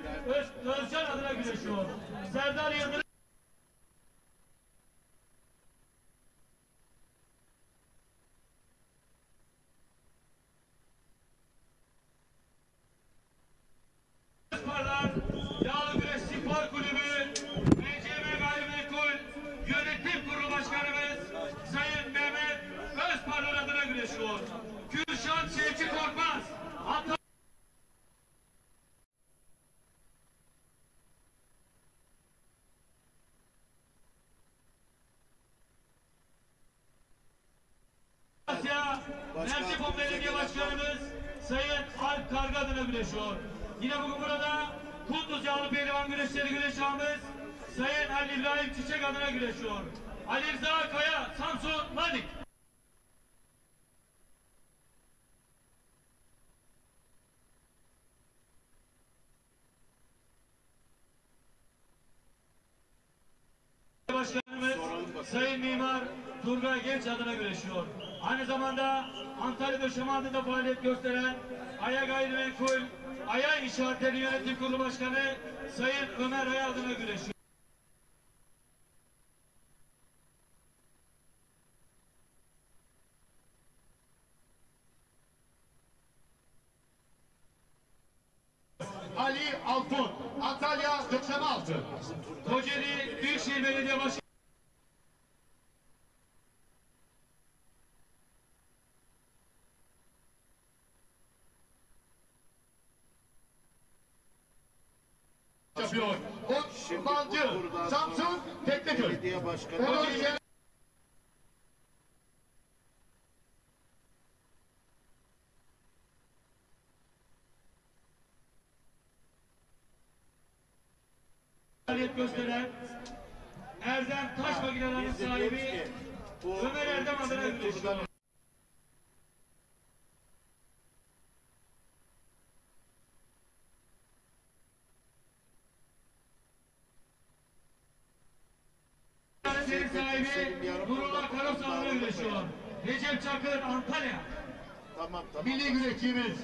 Özcan adına güreşiyor. Serdar Yıldırım Yağlı Güreş Spor Kulübü MCM Gayrimenkul Yönetim Kurulu Başkanımız Sayın Mehmet Özparlar adına güreşiyor. Kürşat Şevki Korkmaz Asya Mertipon Belediye Başkanımız Sayın Alp Karga adına güreşiyor. Yine bugün burada Kunduz Yağlı Pehlivan Güreşleri güreş ağamız Sayın Ali İbrahim Çiçek adına güreşiyor. Ali Rıza Kaya, Samsun, Ladik. Başkanımız Sayın Mimar Turgay Genç adına güreşiyor. Aynı zamanda Antalya Döşeme adında faaliyet gösteren Aya Gayrimenkul Aya İnşaatleri Yönetim Kurulu Başkanı Sayın Ömer Aya adına güreşiyor. Ali Altun, Antalya Döşeme Altı. Kocaeli Büyükşehir Belediye Başkanı yapıyor. Osmancı, Samsun, Tekneköy. Belediye Başkanı. faaliyet gösteren Erdem Taş Makinelerinin sahibi Ömer Erdem adına güreşiyor. Sahibi Nurullah Karos adına güreşiyor. Recep Çakır Antalya. Tamam. Milli güreşçimiz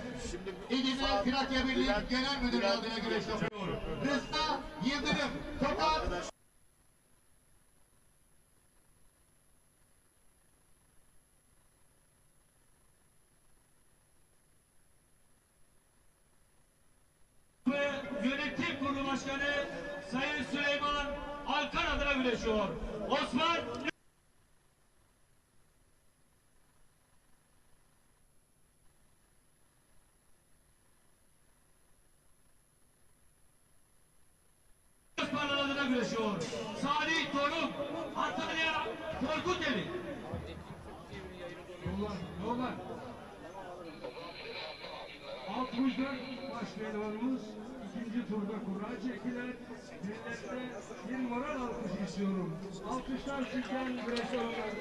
İdil'de Trakya Birliği Genel Müdürü adına güreş yapıyor. Rıza Yıldırım, Tokat. Ve Yönetim Kurulu Başkanı Sayın Süleyman Alkan adına güreşiyor. Osman güreşiyor. Salih Torun, Antalya Korkuteli. Yollar. 64 baş pehlivanımız ikinci turda kura çektiler. Millette bir moral alkışı istiyorum. Alkışlar sizden güreşler olarak.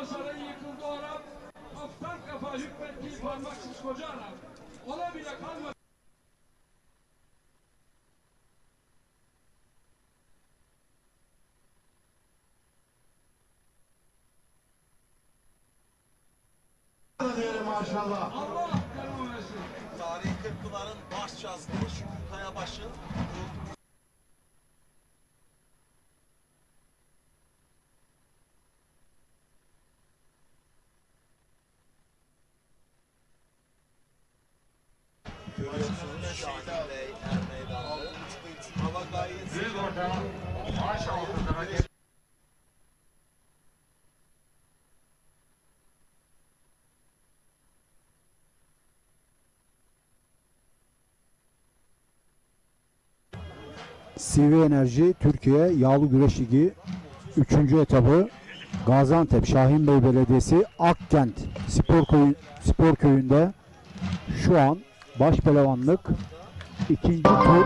Sarayı yıkıldı Arap, haftan kafa hükmettiği parmaksız koca Arap. Ona bile kalmadı. Maşallah. Allah canımı versin. Tarihi Kırkpınar'ın baş çazgını Şükrü Kayabaş'ın görüyorsunuz Şahin Bey er meydanı. Hava gayet Düz orta. Maşallah. CV Enerji Türkiye Yağlı Güreş Ligi 3. etabı Gaziantep Şahinbey Belediyesi Akkent Spor Köyü'nde şu an baş pehlivanlık 2. tur.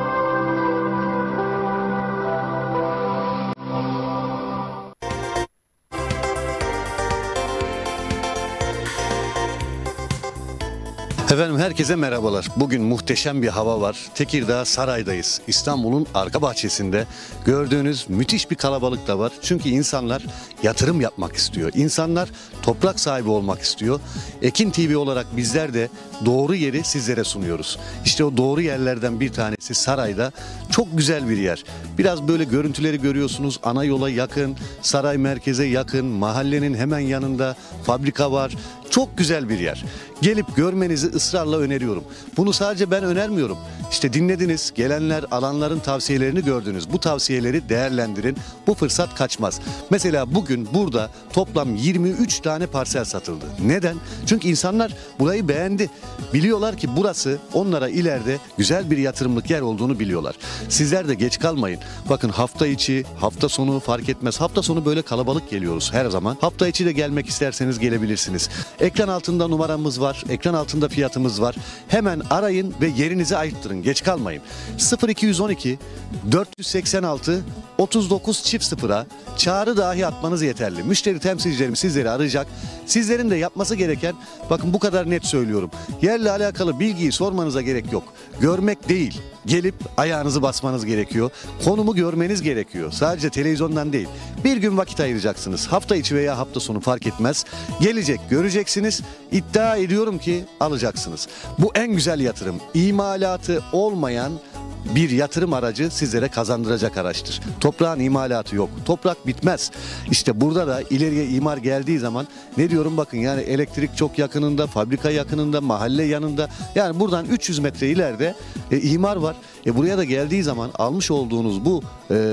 Efendim herkese merhabalar. Bugün muhteşem bir hava var. Tekirdağ Saray'dayız. İstanbul'un arka bahçesinde gördüğünüz müthiş bir kalabalık da var. Çünkü insanlar yatırım yapmak istiyor. İnsanlar toprak sahibi olmak istiyor. Ekin TV olarak bizler de doğru yeri sizlere sunuyoruz. İşte o doğru yerlerden bir tanesi Saray'da. Çok güzel bir yer. Biraz böyle görüntüleri görüyorsunuz. Ana yola yakın, saray merkeze yakın, mahallenin hemen yanında fabrika var. Çok güzel bir yer. Gelip görmenizi ısrarla öneriyorum. Bunu sadece ben önermiyorum. İşte dinlediniz, gelenler, alanların tavsiyelerini gördünüz. Bu tavsiyeleri değerlendirin. Bu fırsat kaçmaz. Mesela bugün burada toplam 23 tane parsel satıldı. Neden? Çünkü insanlar burayı beğendi. Biliyorlar ki burası onlara ileride güzel bir yatırımlık yer olduğunu biliyorlar. Sizler de geç kalmayın. Bakın hafta içi, hafta sonu fark etmez. Hafta sonu böyle kalabalık geliyoruz her zaman. Hafta içi de gelmek isterseniz gelebilirsiniz. Ekran altında numaramız var. Ekran altında fiyatımız var. Hemen arayın ve yerinizi ayırttırın. Geç kalmayın. 0212 486 3900'a çağrı dahi atmanız yeterli. Müşteri temsilcilerim sizleri arayacak. Sizlerin de yapması gereken, bakın bu kadar net söylüyorum. Yerle alakalı bilgiyi sormanıza gerek yok. Görmek değil, gelip ayağınızı basmanız gerekiyor. Konumu görmeniz gerekiyor. Sadece televizyondan değil. Bir gün vakit ayıracaksınız. Hafta içi veya hafta sonu fark etmez. Gelecek, göreceksiniz. İddia ediyorum ki alacaksınız. Bu en güzel yatırım. İmalatı olmayan bir yatırım aracı sizlere kazandıracak araçtır. Toprağın imalatı yok. Toprak bitmez. İşte burada da ileriye imar geldiği zaman ne diyorum, bakın yani elektrik çok yakınında, fabrika yakınında, mahalle yanında. Yani buradan 300 metre ileride imar var. Buraya da geldiği zaman almış olduğunuz bu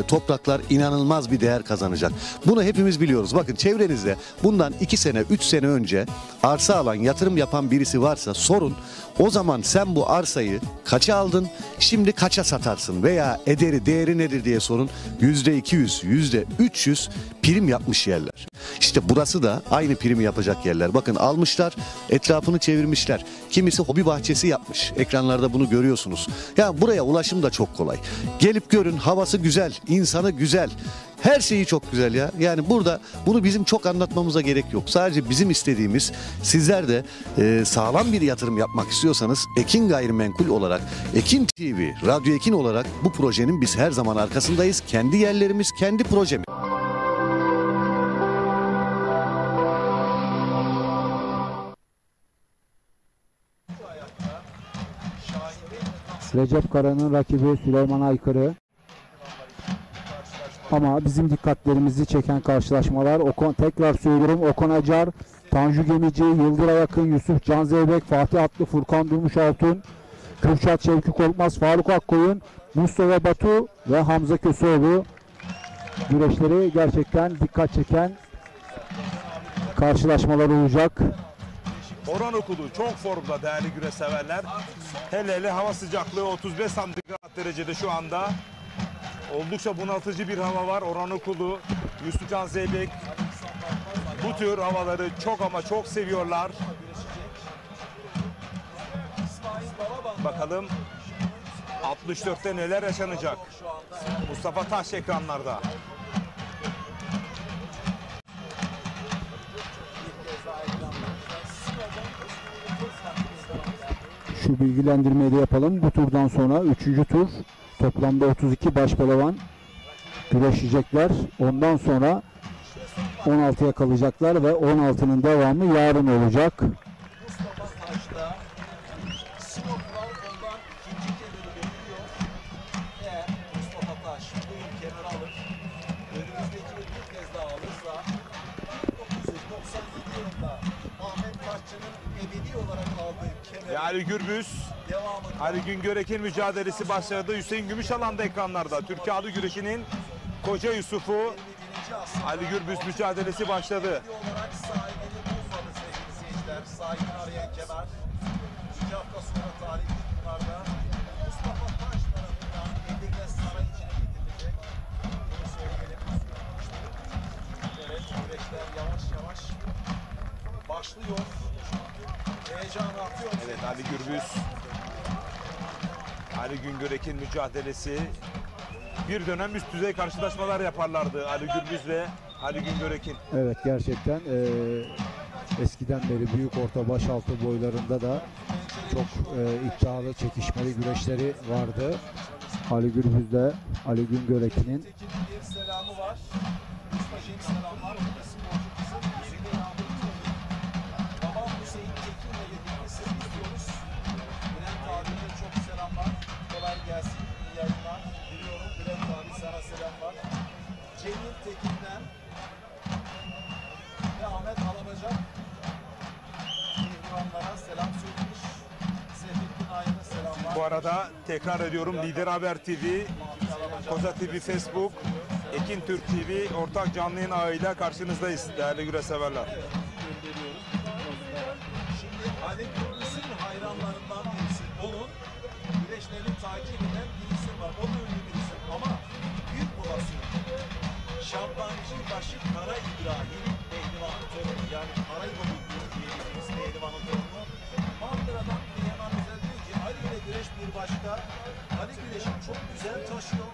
topraklar inanılmaz bir değer kazanacak. Bunu hepimiz biliyoruz. Bakın çevrenizde bundan 2 sene, 3 sene önce arsa alan, yatırım yapan birisi varsa sorun. O zaman sen bu arsayı kaça aldın, şimdi kaça satarsın veya değeri nedir diye sorun. %200, %300 prim yapmış yerler. İşte burası da aynı primi yapacak yerler. Bakın almışlar, etrafını çevirmişler. Kimisi hobi bahçesi yapmış. Ekranlarda bunu görüyorsunuz. Ya buraya ulaşım da çok kolay. Gelip görün, havası güzel, insanı güzel. Her şeyi çok güzel ya. Yani burada bunu bizim çok anlatmamıza gerek yok. Sadece bizim istediğimiz, sizler de sağlam bir yatırım yapmak istiyorsanız Ekin Gayrimenkul olarak, Ekin TV, Radyo Ekin olarak bu projenin biz her zaman arkasındayız. Kendi yerlerimiz, kendi projemiz. Recep Kara'nın rakibi Süleyman Aykırı. Ama bizim dikkatlerimizi çeken karşılaşmalar, tekrar söylüyorum, Okan Acar, Tanju Gemici, Yıldıray Akın, Yusuf Can Zeybek, Fatih Atlı, Furkan Durmuş Altun, Kürşat Şevki Korkmaz, Faruk Akkoyun, Mustafa Batu ve Hamza Köseoğlu güreşleri gerçekten dikkat çeken karşılaşmalar olacak. Orhan Okulu çok formda değerli güreş severler. Hele hele hava sıcaklığı 35 santigrat derecede şu anda. Oldukça bunaltıcı bir hava var. Orhan Okulu, Yusufcan Zeybek bu tür havaları çok ama çok seviyorlar. Bakalım 64'te neler yaşanacak. Mustafa Taş ekranlarda. Şu bilgilendirmeyi de yapalım. Bu turdan sonra 3. tur toplamda 32 baş pehlivan güreşecekler. Ondan sonra 16'ya kalacaklar ve 16'nın devamı yarın olacak. Ali Gürbüz, Ali Güngörek'in mücadelesi başladı. Hüseyin Gümüşalan da ekranlarda. Türkiye adı güreşinin Koca Yusuf'u Ali Gürbüz mücadelesi başladı. Sahibini arayan kemer. 2 hafta sonra tarih bunlarda Mustafa Taş tarafından Edirne Saray içine getirilecek. Bunu söyleyelim. Evet, güreşler yavaş yavaş başlıyor. Heyecan artıyor. Evet, Ali Gürbüz, Ali Güngörek'in mücadelesi. Bir dönem üst düzey karşılaşmalar yaparlardı Ali Gürbüz ve Ali Güngörek'in. Evet, gerçekten eskiden beri büyük orta başaltı boylarında da çok iddialı çekişmeli güreşleri vardı. Ali Gürbüz'de Ali Güngörek'in Bir selamı var. Müstajim selamlar. Babam Hüseyin Tekin'le birlikte sizi istiyoruz. Bülent abiye çok selamlar. Kolay gelsin. İyi yayınlar. Biliyorum Bülent abi sana selamlar. Cemil Tekin'den ve Ahmet Alabacak İhvanlara selam söylemiş. Seyfettin Ayın'a selamlar. Bu arada tekrar ediyorum, Lider Haber TV, Koza TV Facebook, Ekin Türk TV ortak canlı yayın ağıyla karşınızdayız değerli güreş severler. Şimdi Ali Gürbüz'ün hayranlarından birisi. Onun güreşlerini takip eden bir isim var. O da ünlü bir isim ama büyük bulasyon. Şampancı başı Kara İbrahim Pehlivan'ın torunu. Yani Karayolu diyeceğimiz Pehlivan'ın torunu. Mandıra'dan Kıyaman Özel diyor ki Ali ile güreş bir başka. Ali güreşi çok güzel taşıyor.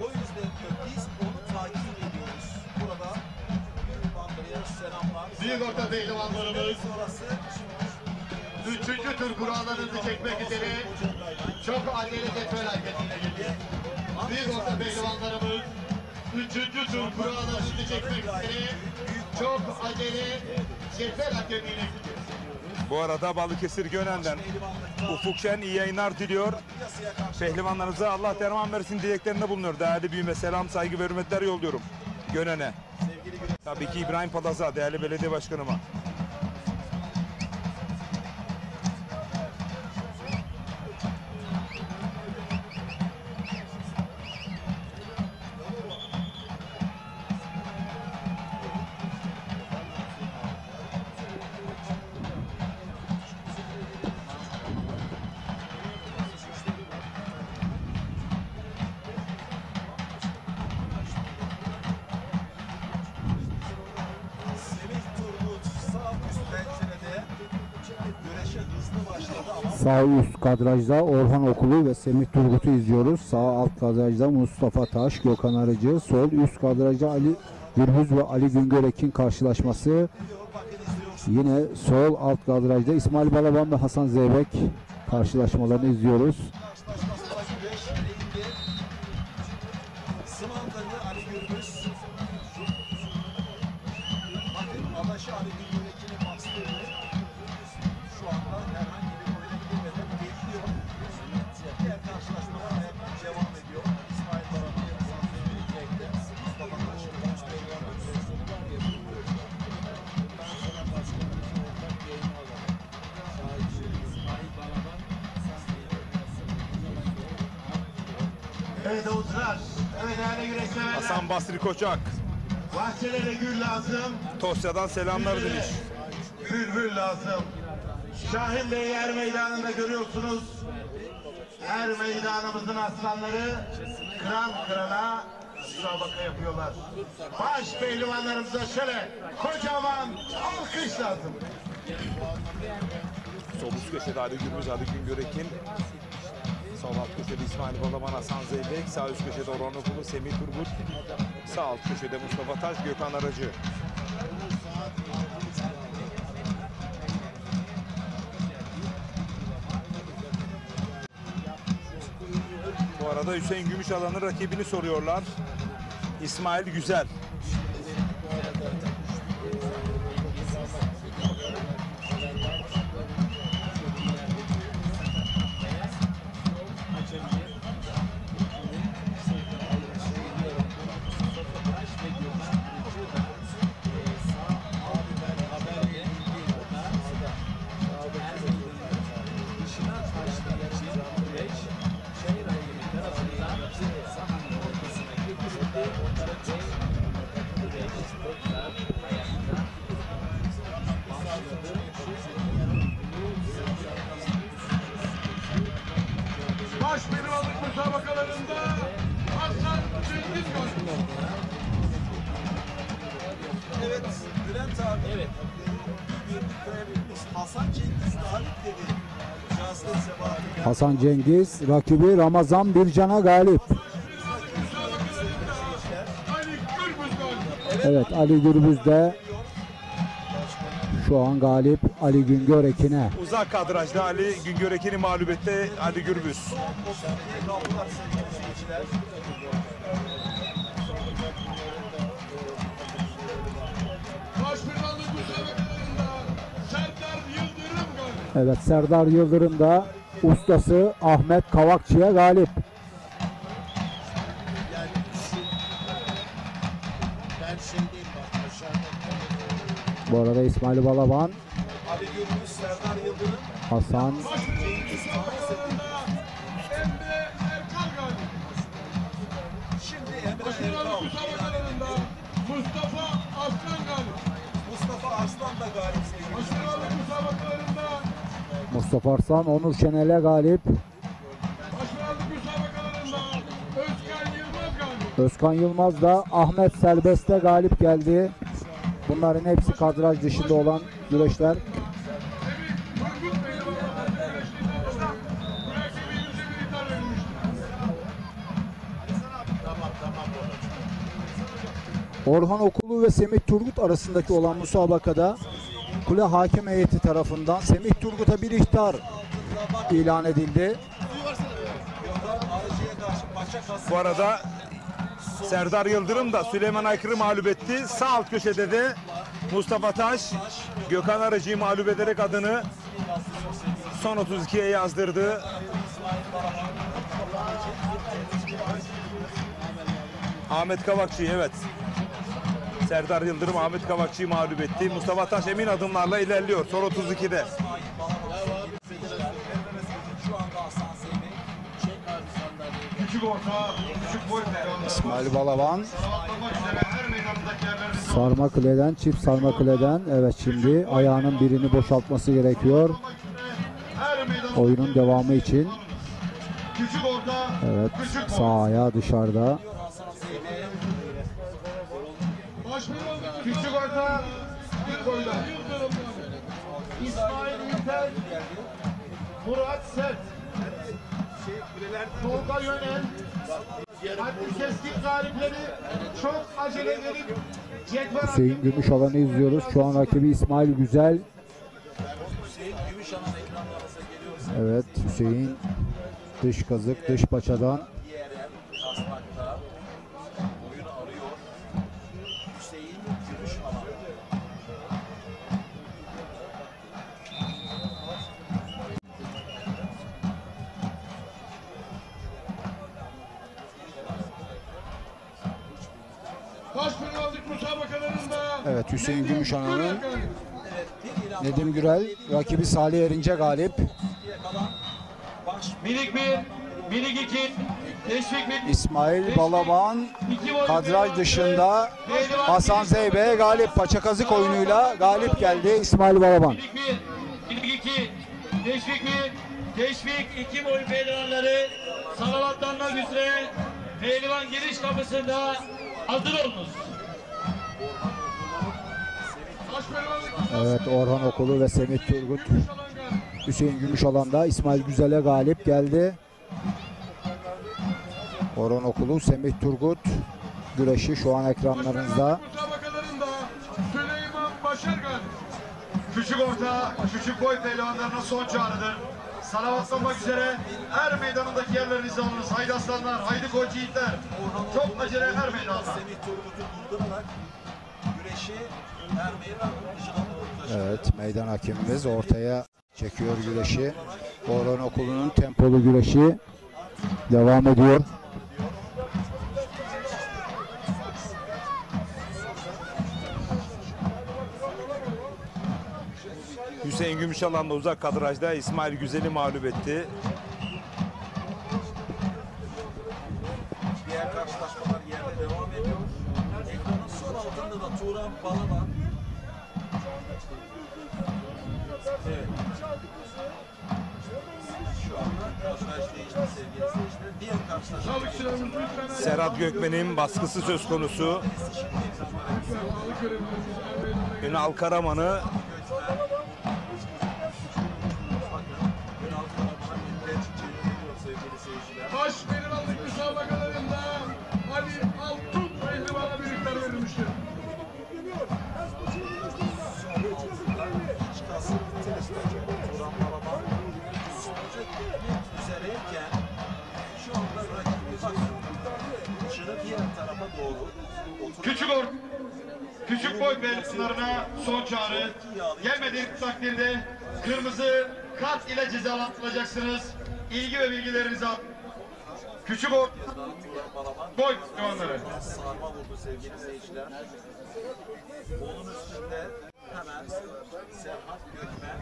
O yüzden diyor biz onu takip ediyoruz. Burada büyük Mandıra'ya selamlar. Büyük orta pehlivanlarımız sonrası 3. tur kurallarınızı çekmek üzere çok acele detvel hareketine girdi. Büyük orta pehlivanlarımız 3. tur kurallarınızı çekmek üzere çok acele detvel hareketine gidiyor. Bu arada Balıkesir Gönen'den Ufuk Şen iyi yayınlar diliyor. Pehlivanlarınıza Allah derman versin dileklerinde bulunuyor. Değerli büyüme selam, saygı ve hürmetler yolluyorum Gönen'e. Tabii ki İbrahim Palaz'a, değerli belediye başkanıma. Sağ üst kadrajda Orhan Okulu ve Semih Turgut'u izliyoruz. Sağ alt kadrajda Mustafa Taş, Gökhan Arıcı. Sol üst kadrajda Ali Gürbüz ve Ali Güngörek'in karşılaşması. Yine sol alt kadrajda İsmail Balaban ve Hasan Zeybek karşılaşmalarını izliyoruz. Sımandalı Ali Gürbüz. Bakın Adaşı Ali Güngörek'in bastırdı. Şu anda herhangi bir oyuna gidilmeden bekliyor. Diğer karşılaşmalar ayakta devam ediyor. İsmail Balaban, Hasan Zeybek, Mustafa Taş, Kıvanç Bey'den Evet Oğuzlar, evet değerli güreş severler. Hasan Basri Koçak, Bahçelere gül lazım. Tosya'dan selamlar demiş. Bülbül lazım. Şahin Bey er meydanında görüyorsunuz. Er meydanımızın aslanları kıran kırana müsabaka yapıyorlar. Baş pehlivanlarımıza şöyle kocaman alkış lazım. Sol üst köşede Ali Gürbüz, Ali Güngörekin. Sol alt köşede İsmail Balaban, Hasan Zeybek. Sağ üst köşede Orhan Okulu, Semih Turgut. Sağ alt köşede Mustafa Taş, Gökhan Aracı. Bu arada Hüseyin Gümüşalan'ın rakibini soruyorlar. İsmail Güzel. Baş pehlivanlık müsabakalarında Hasan Cengiz galip. Evet, Bülent abi. Evet. Hasan Cengiz galip dedi. Cansel Sebahat'ın. Hasan Cengiz rakibi Ramazan Bircan'a galip. Evet, Ali Gürbüz de şu an galip Ali Güngörekin'e. Uzak kadrajda Ali Güngörekin'i mağlup etti Ali Gürbüz. Baş pehlivanlık müsabakalarında Serdar Yıldırım galip. Evet, Serdar Yıldırım da ustası Ahmet Kavakçı'ya galip. Ben şeydeyim bak aşağıda. Bu arada İsmail Balaban, Ali Gürbüz, Serdar Yıldırım. Hasan Cengiz Emre Erkal galip. Şimdi Emre Baş pehlivanlık Erkal. müsabakalarında Mustafa Aslan galip. Mustafa Arslan da galip sevgili. Baş pehlivanlık müsabakalarında Mustafa Arslan, Onur Şenel'e galip. Baş pehlivanlık müsabakalarında Özkan Yılmaz galip. Özkan Yılmaz da Ahmet Selbest'e galip geldi. Bunların hepsi kadraj dışında olan güreşler. Orhan Okulu ve Semih Turgut arasındaki olan müsabakada kule hakim heyeti tarafından Semih Turgut'a bir ihtar ilan edildi. Bu arada Serdar Yıldırım da Süleyman Aykır'ı mağlup etti. Sağ alt köşede de Mustafa Taş, Gökhan Aracı'yı mağlup ederek adını son 32'ye yazdırdı. Ahmet Kavakçı'yı, evet. Serdar Yıldırım Ahmet Kavakçı'yı mağlup etti. Mustafa Taş emin adımlarla ilerliyor son 32'de. Küçük orta, küçük boy pehlivanları. İsmail Balaban Atlamak üzere her meydandaki yerleriniz sarma kuleden, çift sarma kuleden. Evet, şimdi ayağının birini boşaltması gerekiyor. Oyunun devamı için. küçük orta, Evet, küçük boy. sağ ayağı dışarıda. Baş pehlivanlık küçük orta, bir boyda. İsmail Üntel, Murat Sert, Tolga Yönel, Adli Keskin galipleri çok acele edip cetvel Hüseyin Gümüşalan'ı izliyoruz. Şu an rakibi İsmail Güzel. Evet, Hüseyin dış kazık, dış paçadan. Baş pehlivanlık müsabakalarında Evet, Hüseyin Gümüşalan'ın Nedim Gürel, rakibi Salih Erince galip. Minik 1, minik 2, İsmail Balaban kadraj dışında Hasan Zeybek'e galip. Paçakazık oyunuyla galip geldi İsmail Balaban. Teşvik 2 boy pehlivanları salavatlanmak üzere pehlivan giriş kapısında hazır olunuz. Evet, Orhan Okulu ve Semih Turgut. Hüseyin Gümüşalan'da İsmail Güzel'e galip geldi. Orhan Okulu, Semih Turgut güreşi şu an ekranlarınızda. Süleyman Başargan. Küçük orta, küçük boy pehlivanlarına son çağrıdır. Salavatlanmak üzere her meydanındaki yerlerinizi alınız. Haydi aslanlar, haydi koç yiğitler. Çok acele her meydanda. Semih Turgut'u durdurarak güreşi Evet, meydan hakemimiz ortaya çekiyor güreşi. Orhan Okulu'nun tempolu güreşi devam ediyor. Hüseyin Gümüşalan'la uzak kadrajda İsmail Güzel'i mağlup etti. Diğer karşılaşmalar yerde devam ediyor. Ekranın sol altında da Turan Balaban. Evet. Şu anda karşılaş değişti sevgili seyirciler. Diğer karşılaşmalar. Serhat Gökmen'in baskısı söz konusu. Ünal Karaman'ı Baş pehlivanlık müsabakalarında Ali Altun pehlivana birlikler verilmiştir. Turan Balaban üzereyken şu anda rakibi bakın dışarı diğer tarafa doğru Küçük boy pehlivanlarına son çağrı. Gelmediği takdirde kırmızı kart ile cezalandırılacaksınız. İlgi ve bilgilerinizi al. Küçük boy pehlivanları. Sarma vurdu sevgili seyirciler. Onun üstünde hemen Serhat Gökmen,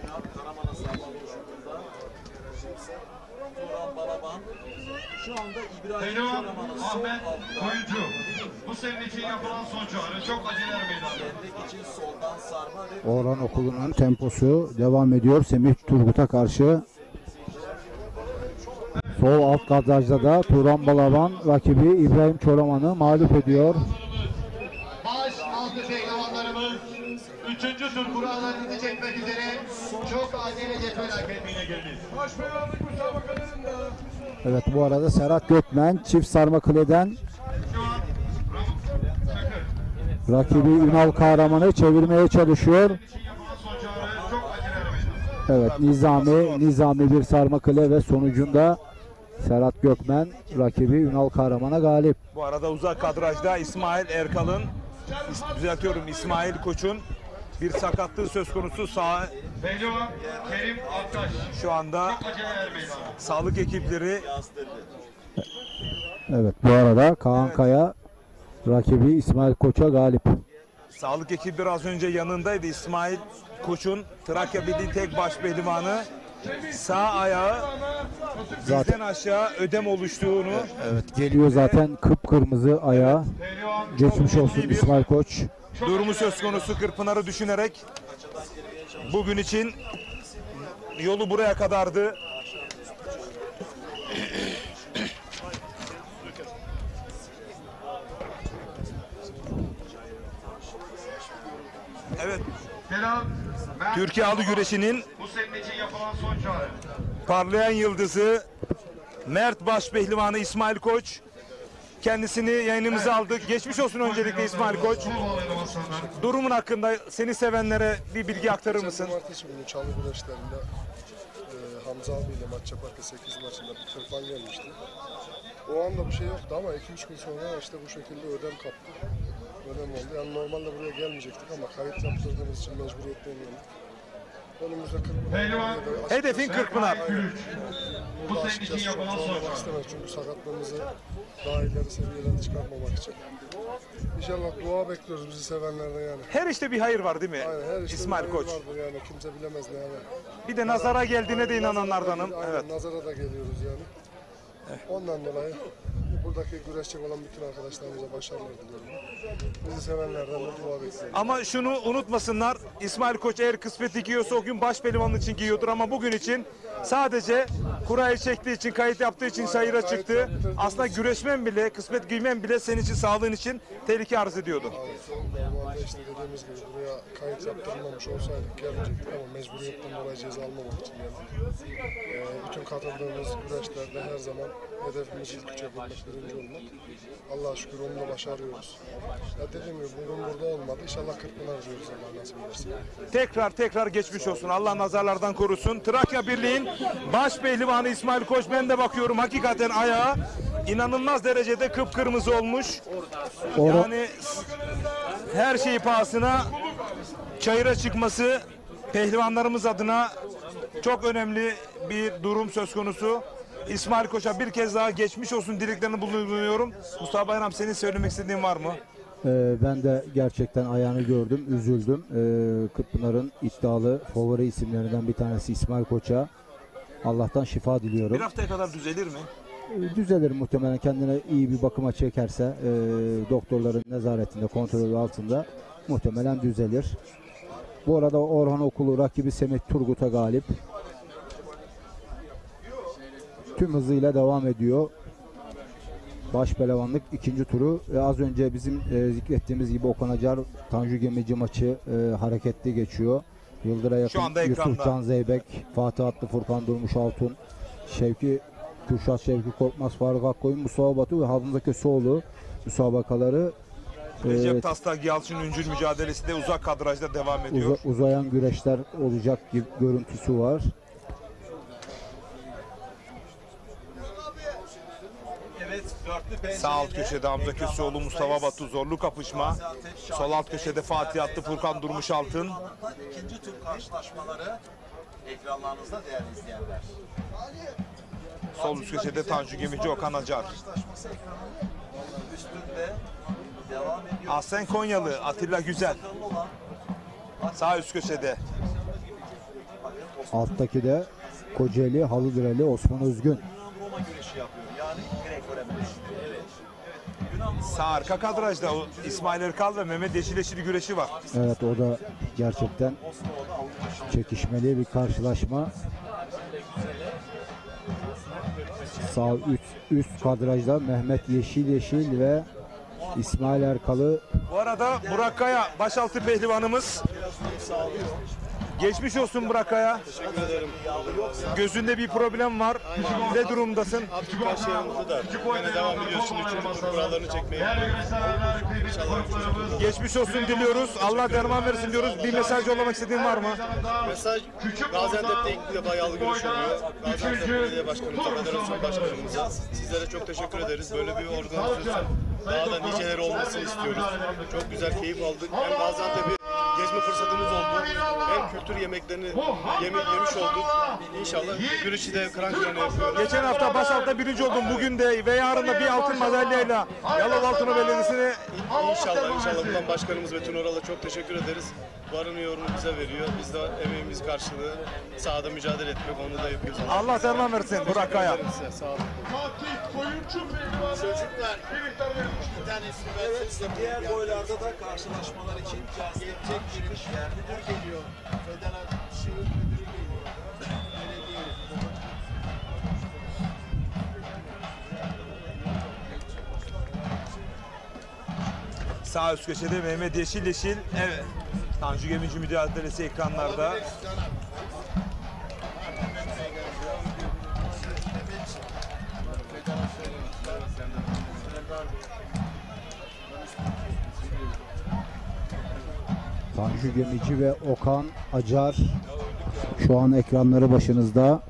Ünal Karaman'a sarma vuruşunda. Turan Balaban. Şu anda İbrahim Pehlivan Karaman'a Ahmet Koyuncu. Bu senin için yapılan son çağrı. Çok aceleler meydanda. Yendek için soldan sarma ve Orhan Okulu'nun temposu devam ediyor. Semih Turgut'a karşı. Sol alt kadrajda da Turan Balaban rakibi İbrahim Çoraman'ı mağlup ediyor. Baş altı pehlivanlarımız 3. tur kurallarını çekmek üzere çok acele cetvel hakemliğine girdi. Baş pehlivanlık müsabakalarında Evet, bu arada Serhat Gökmen çift sarma kuleden rakibi Ünal Kahraman'ı çevirmeye çalışıyor. Evet, Nizami bir sarma kule ve sonucunda Serhat Gökmen rakibi Ünal Kahraman'a galip. bu arada uzak kadrajda İsmail Erkal'ın, İsmail Koç'un bir sakatlığı söz konusu. pehlivan Kerim Aktaş. Şu anda Çok aceleler meydanda. sağlık ekipleri Evet, bu arada Kaan Kaya rakibi İsmail Koç'a galip. Sağlık ekibi biraz önce yanındaydı. İsmail Koç'un Trakya Birliği tek baş pehlivanı sağ ayağı dizden aşağı ödem oluştuğunu, Evet, geliyor zaten kıpkırmızı ayağı. Geçmiş olsun İsmail Koç. durumu söz konusu. Kırpınar'ı düşünerek bugün için yolu buraya kadardı. Evet. Türkiye Halı Güreşi'nin Bu senin için yapılan son çağrı. parlayan yıldızı Mert Başpehlivanı İsmail Koç. Kendisini yayınımıza aldık. Geçmiş olsun öncelikle İsmail Koç. Durumun hakkında seni sevenlere bir bilgi aktarır mısın? Cumartesi günü Çalı güreşlerinde Hamza abiyle maç yaparken 8 maçında bir tırpan gelmişti. O anda bir şey yoktu ama 2-3 gün sonra işte bu şekilde ödem kaptı. Ödem oldu. Yani normalde buraya gelmeyecektik ama kayıt yaptırdığımız için mecburiyetten geldik. Önümüzde Kırkpınar. Hedefin Kırkpınar. Bu senin için yapılan sormak istemez çünkü sakatlığımızı daha ileri seviyelere çıkartmamak için. İnşallah dua bekliyoruz bizi sevenlerden yani. Her işte bir hayır var değil mi? Aynen, her işte İsmail bir Koç. hayır vardır yani kimse bilemez ne yani. Bir de nazara geldiğine de inananlardanım. Aynen, Evet. nazara da geliyoruz yani. Ondan dolayı buradaki güreşecek olan bütün arkadaşlarımıza başarılar diliyorum. Bizi sevenlerden de dua bekliyorum. Ama şunu unutmasınlar, İsmail Koç eğer kısmet giyiyorsa o gün baş pehlivanlık için giyiyordur ama bugün için sadece kurayı çektiği için, kayıt yaptığı için sayıra çıktı. Aslında güreşmen bile, kısmet giymen bile senin için, sağlığın için tehlike arz ediyordu. Normalde işte dediğimiz gibi buraya kayıt yaptırılmamış olsaydık gelmeyecektik ama mecburiyetten dolayı ceza almamak için geldik. Bütün katıldığımız güreşlerde her zaman hedefimiz ilk üçe girmek, birinci olmak. Allah'a şükür onu da başarıyoruz. Ya dediğim gibi bugün burada olmadı. İnşallah Kırkpınar diyoruz Allah nasip ederse. Tekrar geçmiş olsun. Allah nazarlardan korusun. Trakya Birliği'nin baş pehlivanı İsmail Koç. Ben de bakıyorum hakikaten ayağı inanılmaz derecede kıpkırmızı olmuş. Yani her şeyi pahasına çayıra çıkması pehlivanlarımız adına çok önemli bir durum söz konusu. İsmail Koç'a bir kez daha geçmiş olsun dileklerini bulunuyorum. Mustafa Bayram, senin söylemek istediğin var mı? Ben de gerçekten ayağını gördüm, üzüldüm. Kırkpınar'ın iddialı favori isimlerinden bir tanesi İsmail Koç'a Allah'tan şifa diliyorum. Bir haftaya kadar düzelir mi? Düzelir muhtemelen, kendine iyi bir bakıma çekerse doktorların nezaretinde, kontrolü altında muhtemelen düzelir. Bu arada Orhan Okulu rakibi Semih Turgut'a galip. Tüm hızıyla devam ediyor. Baş pehlivanlık ikinci turu. Az önce bizim zikrettiğimiz gibi Okan Acar Tanju Gemici maçı hareketli geçiyor. Yıldır'a yakın Yusuf Can Zeybek, Fatih Atlı, Furkan Durmuş Altun, Kürşat Şevki Korkmaz, Faruk Akkoyun, Mustafa Batu ve Hamza Köseoğlu müsabakaları. Recep Taslak Yalçın Üncül mücadelesi de uzak kadrajda devam ediyor. Uzayan güreşler olacak gibi görüntüsü var. Sağ alt köşede Hamza Köseoğlu, Mustafa Batu, zorlu kapışma. Sol alt köşede Fatih Atlı, Furkan Durmuş Altın. İkinci tur karşılaşmaları ekranlarınızda değerli izleyenler. Sol üst köşede Tanju Gemici, Okan Acar. Aslen Konyalı Atilla Güzel. Sağ üst köşede. Alttaki de Kocaeli Halıdıreli Osman Özgün. Sağ arka kadrajda o İsmail Erkal ve Mehmet Yeşileşir güreşi var. Evet, o da gerçekten çekişmeli bir karşılaşma. Sağ üst kadrajda Mehmet Yeşil ve İsmail Erkal'ı. Bu arada Burak Kaya başaltı pehlivanımız. Geçmiş olsun Burak Kaya. Teşekkür ederim. Gözünde bir problem var. Ne durumdasın? Artık her şey yolunda da. Yine devam ediyorsun. Üçüncü tur kurallarını çekmeye. Geçmiş olsun diliyoruz. Allah derman versin diyoruz. Bir mesaj yollamak istediğin var mı? Mesaj, Gaziantep'te ilk defa yağlı güreş oluyor. Gaziantep Belediye Başkanımıza, Federasyon Başkanımıza sizlere çok teşekkür ederiz. Böyle bir organizasyon daha da niceleri olmasını istiyoruz. Çok güzel keyif aldık. Hem Gaziantep'i gezme fırsatımız oldu. Hem kültür yemeklerini yemiş olduk. İnşallah güreşi de Kıranköy'üne yapıyoruz. Geçen hafta başaltta birinci oldum. Bugün de ve yarın da bir altın madalyayla Yalova Altınok Belediyesi'ne İnşallah buradan başkanımız Betun Oral'a çok teşekkür ederiz. Varını yorumu bize veriyor. Biz de emeğimiz karşılığı sahada mücadele etmek, onu da yapıyoruz. Allah derman versin Burak Kaya. Sağ olun. Çocuklar, bir tanesi ben size diğer boylarda da karşılaşmalar için tek giriş yer müdür geliyor. Federasyon müdürü geliyor. Belediye. Sağ üst köşede Mehmet Yeşil. Evet. Tanju Gemici mücadelesi ekranlarda. Tanju Gemici ve Okan Acar şu an ekranları başınızda.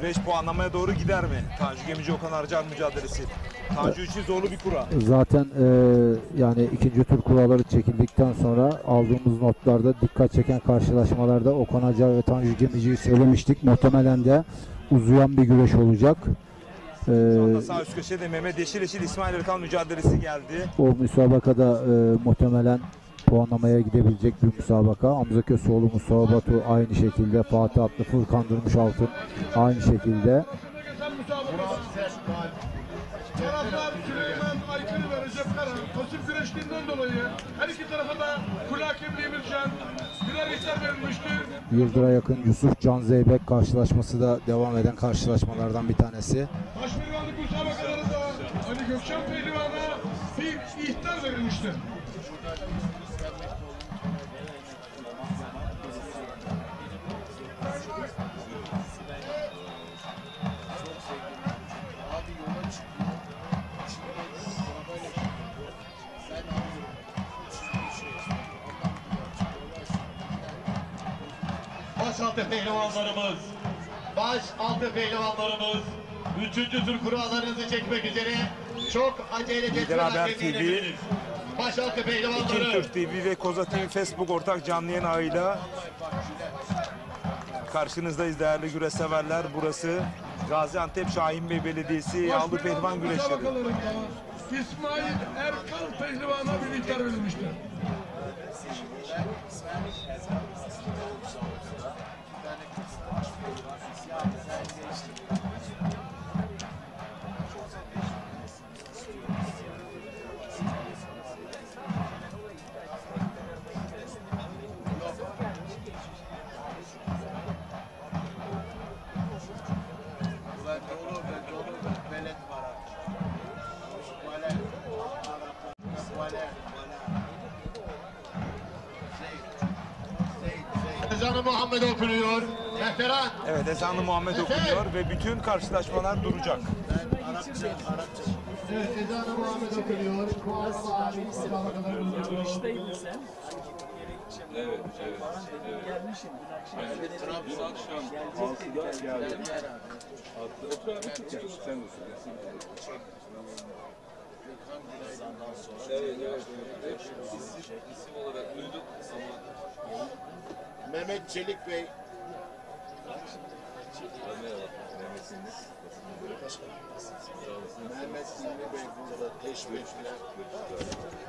Güreş puanlamaya doğru gider mi? Tanju Gemici Okan Arcar mücadelesi. Tanju için zorlu bir kura. Zaten yani ikinci tur kuralları çekildikten sonra aldığımız notlarda dikkat çeken karşılaşmalarda Okan Acar ve Tanju Gemici'yi söylemiştik. Muhtemelen de uzayan bir güreş olacak. Sağ üst köşede Mehmet Yeşileşil İsmail Erkan mücadelesi geldi. O müsabakada muhtemelen puanlamaya gidebilecek bir müsabaka. Hamza Köseoğlu, Mustafa Batu aynı şekilde, Fatih Atlı, Furkan Durmuşaltın aynı şekilde. Taraftar Süleyman Aykırı ve Recep Kara pasif güreştiğinden dolayı her iki tarafa da kul hakemliği Mircan birer ihtar verilmiştir. Yıldıra yakın Yusuf Can Zeybek karşılaşması da devam eden karşılaşmalardan bir tanesi. Başpehlivanlık müsabakalarında Ali Gökçen Pehlivan'a bir ihtar verilmiştir. Başaltı pehlivanlarımız 3. tur kurallarınızı çekmek üzere çok acele Lider Haber TV, Başaltı pehlivanları. İkinci Türk TV ve Koza TV Facebook ortak canlı yayın ağıyla karşınızdayız değerli güreş severler. Burası Gaziantep Şahinbey Belediyesi Yağlı Pehlivan Güreşleri. İsmail Erkal Pehlivan'a bir ihtar verilmiştir. Ezanı Muhammed okunuyor. Mehteran. Evet, ezanı Muhammed okunuyor ve bütün karşılaşmalar duracak. Evet, ezanı Muhammed okunuyor. Turistayım sen. Evet, evet. Gelmişim dün akşam. Gelecektim. Otur abi, sen de Evet, evet. İsim olarak duyduk ama... Mehmet Çelik Bey. Mehmet Hilmi Bey burada teşvikler.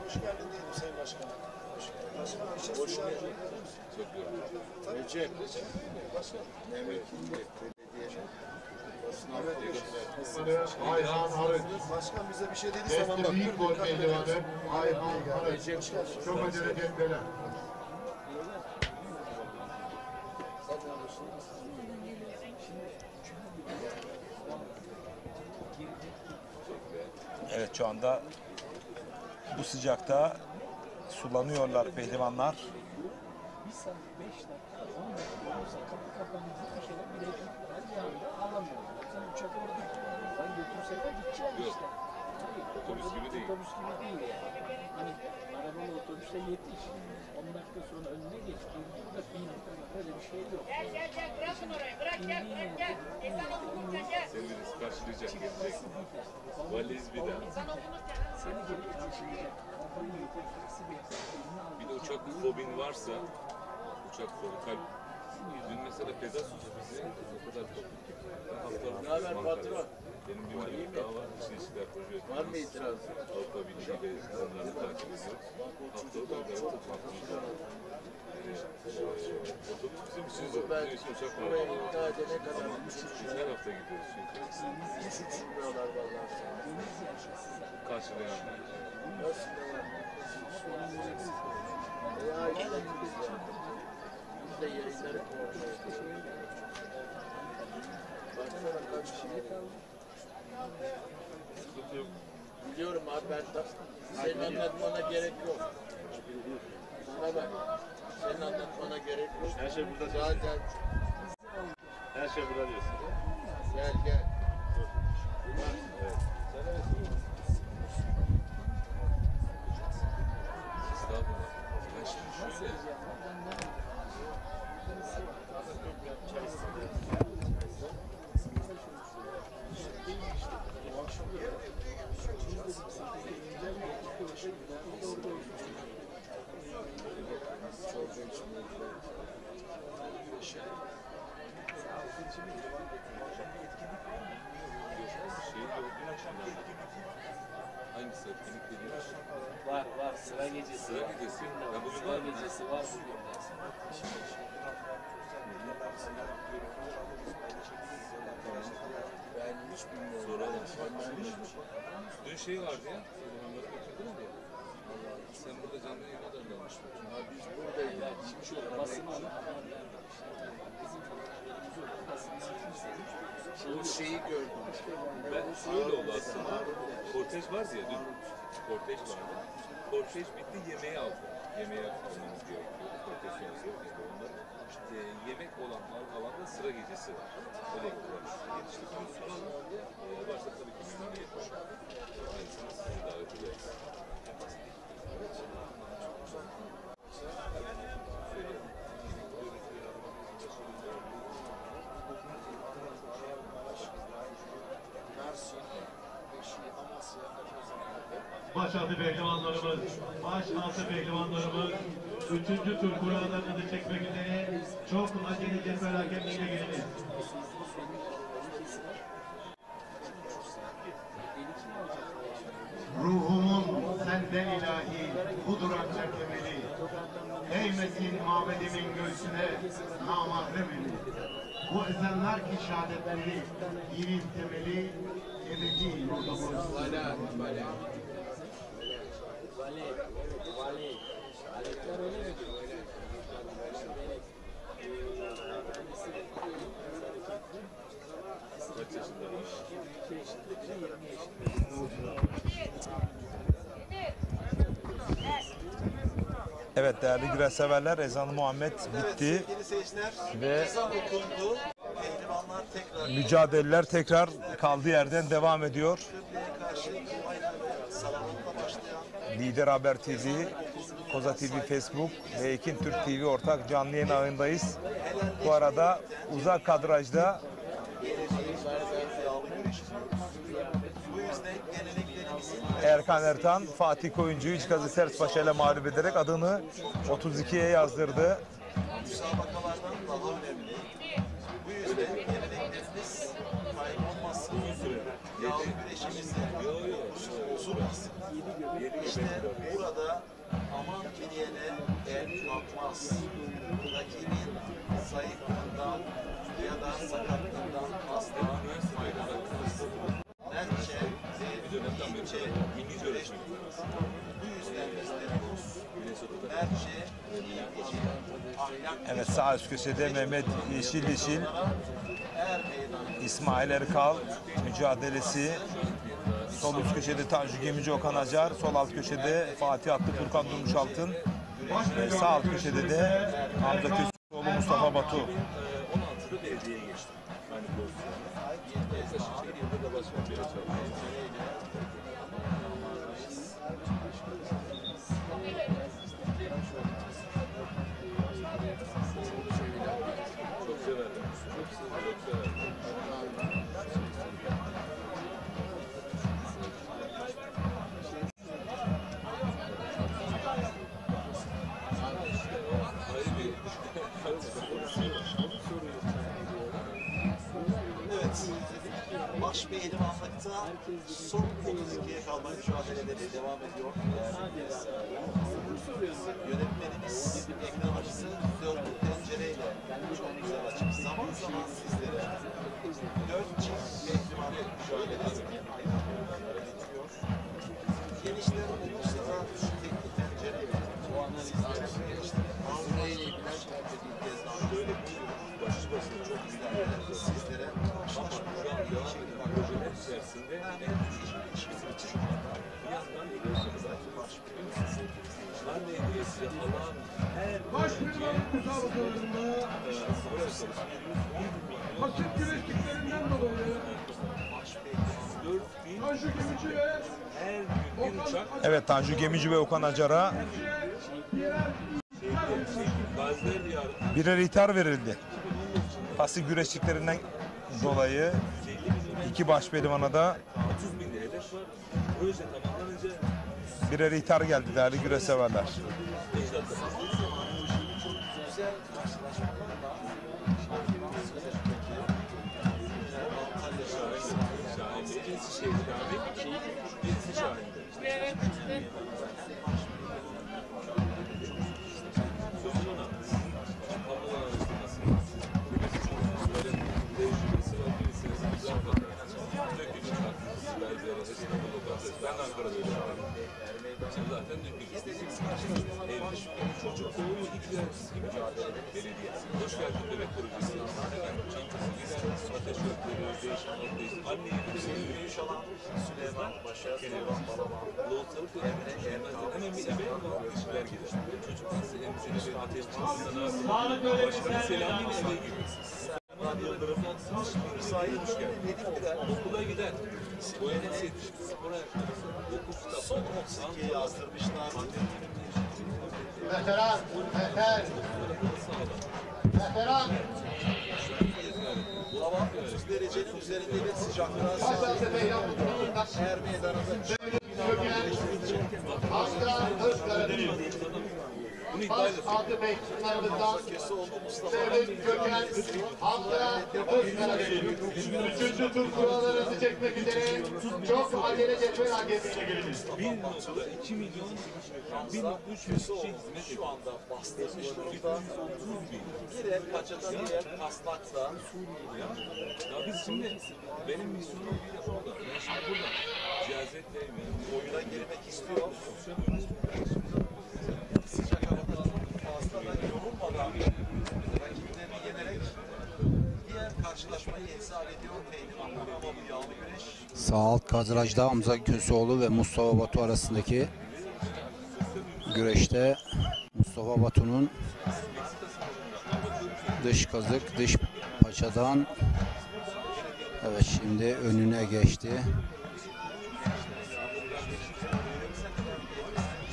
Hoş geldin diyelim Sayın Başkanım. Hoş geldin. Recep. Mehmet Hilmi Belediye'nin Ayhan Harun. Başkan bize bir şey dediği zaman bak. Büyük gol pehlivanı Ayhan Harun. Çok acele etmeler. Evet, şu anda bu sıcakta sulanıyorlar pehlivanlar. Bir saat 5 dakika 10 dakika olursa kapı kapanınca bir şeyler bir de alamıyorlar. Sen uçak orada ben götürseler gideceğim işte. Otobüs gibi değil. Otobüs gibi değil yani. Hani arabalı otobüste yetiş. 10 dakika sonra önüne geç. Burada bin böyle bir şey yok. Gel bırakın orayı bırak gel. Ezan okunurken gel. Seni birisi karşılayacak gelecek. Valiz bir daha. Ezan okunurken. Seni gelip karşılayacak. Bir de uçak fobin varsa uçak fobi kalp. Dün mesela Pegasus bizi o kadar korkuttu. Ne haber patron? Benim bir müdürlük daha var. İşler proje. Var mı itiraz? Avrupa Birliği ile onları takip ediyoruz. Haftalık olarak toplantımızda otobüs bizim için zor. Bizim için uçak var. Ama biz her hafta gidiyoruz çünkü. Hiç uçurmuyorlar vallahi. Karşılayanlar. Nasıl ne var? Biz de yayınları baksana kaç kişi kaldı. Biliyorum abi ben senin anlatmana gerek yok. Bana bak. Senin anlatmana gerek yok. Her şey burada zaten. Her şey burada diyorsun. Gel gel. Evet. Hangisi? Etkinlik dediğiniz? Var sıra gecesi. Sıra gecesi. Ya bugün sıra var mı? gecesi var bugün. Ben hiç bilmiyorum. Soralım. Dün şey vardı ya. Onları götürdün mü? Sen burada canlı yayına da kalmıştın. Biz buradayız. Şimdi şu basın O şeyi gördüm. Ben öyle oldu aslında. Kortej vardı ya dün. Kortej vardı. Kortej bitti, yemeği aldı. Yemeğe almamız gerekiyor. Kortej sonrası yok işte onların. Yemek olan alanda sıra gecesi var. Öyle yapıyorlar. Yetiştikten sonra başta tabii ki memnuniyet var. Aynısını sizi davet ederiz. Başaltı pehlivanlarımız, başaltı pehlivanlarımız 3. tur kurallarını çekmek üzere çok acele felaketle geliniz. Ruhumun senden ilahi budur ancak temeli. Eğmesin mabedimin göğsüne namahrem eli. Bu ezanlar ki şehadetleri dinin temeli ebedi yurdumuz. Aletler öyle mi? Kaç yaşındamış? 22 yaşında, biri 20 yaşında. Evet değerli güreş severler, ezan-ı Muhammed bitti Sevgili seyirciler, ve ezan okundu. Pehlivanlar tekrar mücadeleler tekrar kaldığı yerden devam ediyor. Kıbleye karşı duayla salavatla başlayan Lider Haber TV, Koza TV Facebook ve Ekin Türk TV ortak canlı yayın ağındayız. Bu arada uzak kadrajda bu yüzden geleneklerimizin Erkan Ertan, Fatih Koyuncu'yu İçkazı Serspaşa ile mağlup ederek adını 32'ye yazdırdı. müsabakalardan daha önemli. Bu yüzden geleneklerimiz kaybolmasın. Yağlı güreşimizde huzur olsun. İşte burada aman diyene el kalkmaz. Rakibin zayıflığından ya da sakatlığından asla faydalanmaz. Bence ince güreş. Bu yüzden bizlerimiz bence ilgici, ahlak. Evet sağ üst köşede Mehmet Yeşil İsmail Erkal mücadelesi. Sol üst köşede Tanju Gemici, Okan Acar. Sol alt köşede Fatih Atlı, Furkan Durmuşaltın. Sağ alt köşede de Hamza Köseoğlu, Mustafa Batu. 16'da belediyeye geçtim. Aynı pozisyonda. Yaklaşık 1 yılda da başkan beri çalışıyorum. Çok severdim. Çok severdim. Evet, baş pehlivanlıkta son 32'ye kalma mücadeleleri devam ediyor. Yönetmenimiz ekran açısı dörtlü pencereyle çok güzel açık. Zaman zaman sizlere 4 çift pehlivanlık mücadelesini anlatıyor. Genişler olursa da tekli pencereyle sizlere böyle böyle Başlı başına çok güzel. sizlere Ama şu an devam eden projeler içerisinde hiçbir çıkmadan bir yandan biliyorsunuz ben de ilgili size Allah'ın her basit güreşliklerinden dolayı Tanju Gemici ve Evet Tanju Gemici ve Okan Acar'a birer ithar verildi. Pasif güreşliklerinden dolayı iki baş pehlivana da birer ithar geldi değerli güreş severler. Birisi Şehit abi, birisi Şahin. Ben Ankara'da zaten çocuk doğumu ihtiyaçsız gibi belediyesi. Hoş geldin bebek projesi. Çantası gider, ateş örtleri, değişim, anneyi büyüyüş alan Süleyman Paşa, Süleyman Balaban, Loğutları hemen bir emeği var, işler gider. Çocuk nasıl emzini bir ateş çıkmasına, başkanın selamıyla eve gibi. Yıldırım sahip hoş geldin. Okula gider. Boyanası yetişmiş. Spora yaklaşır. Okul kitapları. Son 32'ye yazdırmışlar. Veteran, veteran. Hava 30 derecenin üzerinde bir sıcaklığa sahip. Her meydanında Aslan Özkaradeniz. Baş altı bekçilerimizden Devlet Köken Hamza Özkaradeniz. 3. tur kurallarınızı çekmek üzere çok acele cetvel hakemine geliniz. 1.2 milyon 1.3 kişi hizmet şu anda bastırmış durumda. Bir el Paça'da, bir el Kaslak'ta. Ya biz şimdi benim misyonum bir de orada. Ben şimdi burada cihazetleyim yani. Oyuna girmek istiyor. Sıcak havadan fazla da yorulmadan rakiplerini yenerek diğer karşılaşmayı ihsal ediyor Pehlivan ama bu yağlı güreş. Sağ alt kadrajda Hamza Köseoğlu ve Mustafa Batu arasındaki güreşte Mustafa Batu'nun dış kazık, dış paçadan evet şimdi önüne geçti.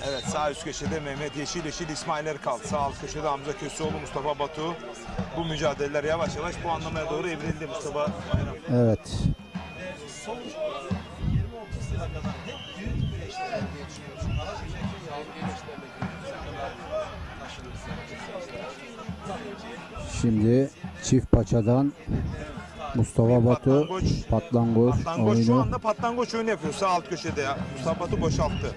Evet, sağ üst köşede Mehmet Yeşil, İsmail Erkal. Sağ alt köşede Hamza Köseoğlu, Mustafa Batu. Bu mücadeleler yavaş yavaş bu anlamaya doğru evrildi Mustafa Bayram. Evet. Son 20-30 yıla kadar hep büyük güreşler geçiyoruz. Karabük'teki yağlı güreşlerle Şimdi çift paçadan Mustafa Batu patlangoç oyunu. Şu anda patlangoç oyunu yapıyor sağ alt köşede. Mustafa Batu boşalttı.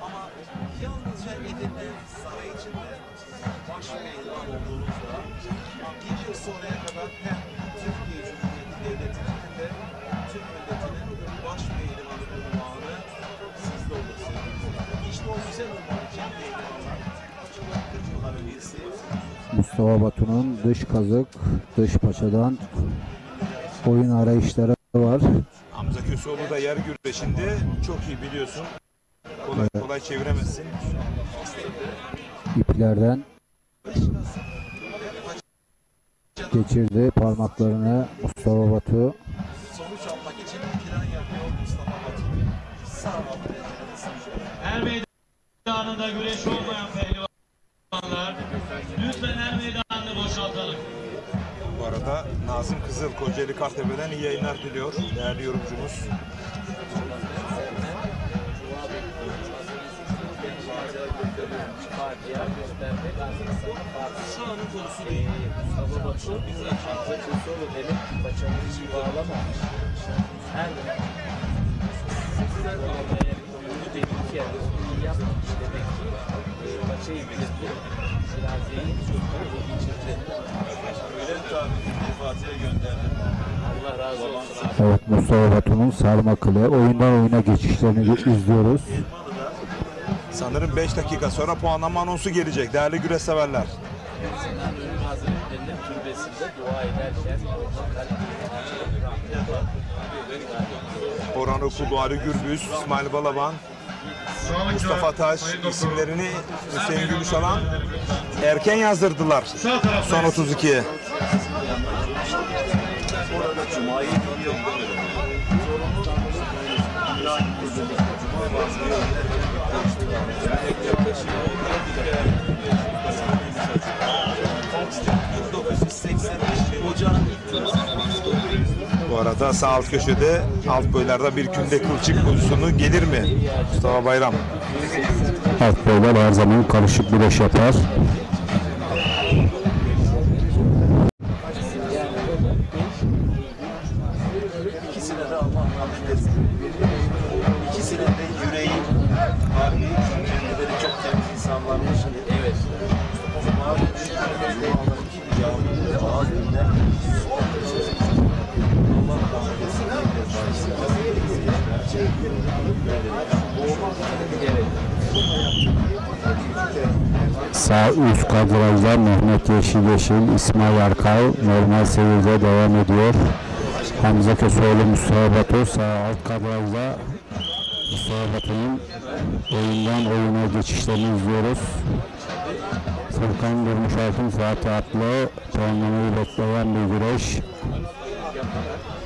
Ama yalnızca Edirne saray içinde baş meydan olduğunuzda bir yıl sonraya kadar hem Türkiye Cumhuriyeti Devleti'nin hem de Türk milletinin baş meydanı unvanı sizde olur sevgili. İşte o güzel unvan için meydanlar. 40 yıllar öncesi Mustafa Batu'nun dış kazık, dış paçadan oyun arayışları var. Hamza Köseoğlu da yer güreşinde çok iyi biliyorsun. Kolay kolay çeviremezsin. İplerden geçirdi parmaklarını Mustafa Batu. sonuç almak için plan yapıyor Mustafa Batu. Her meydanında güreş olmayan pehlivanlar lütfen her meydanını boşaltalım. Bu arada Nazım Kızıl Kocaeli Kartepe'den iyi yayınlar diliyor değerli yorumcumuz. Sahanın konusu değil. Mustafa Batu bize Hamza Köseoğlu demek ki paçanın içi bağlamamış. Her oyunu dedik ya, iyi yapmamış demek ki paçayı bilirdi. Şiraze'yi geçirdi. Bülent abi Fatih'e gönderdim. Allah razı olsun. Evet, Mustafa Batu'nun sarma kılı oyundan oyuna geçişlerini izliyoruz. Sanırım 5 dakika sonra puanlama anonsu gelecek değerli güreş severler. Ölüm hazretlerinin türbesinde dua ederken Orhan Okulu, Ali Gürbüz, İsmail Balaban, Mustafa Taş isimlerini Hüseyin Gümüşalan erken yazdırdılar son 32'ye. Orada Cuma'yı biliyor. Bu arada sağ alt köşede alt boylarda bir künde kılçık pozisyonu gelir mi Mustafa Bayram? Alt boylar her zaman karışık güreş yapar. Sağ üst kadrajda Mehmet Yeşil, İsmail Arkay normal seyirde devam ediyor. Hamza Köseoğlu, Mustafa Batu sağ alt kadrajda. Mustafa Batu'nun oyundan oyuna geçişlerini izliyoruz. Furkan Durmuşaltın Fatih Atlı puanlamayı bekleyen bir güreş.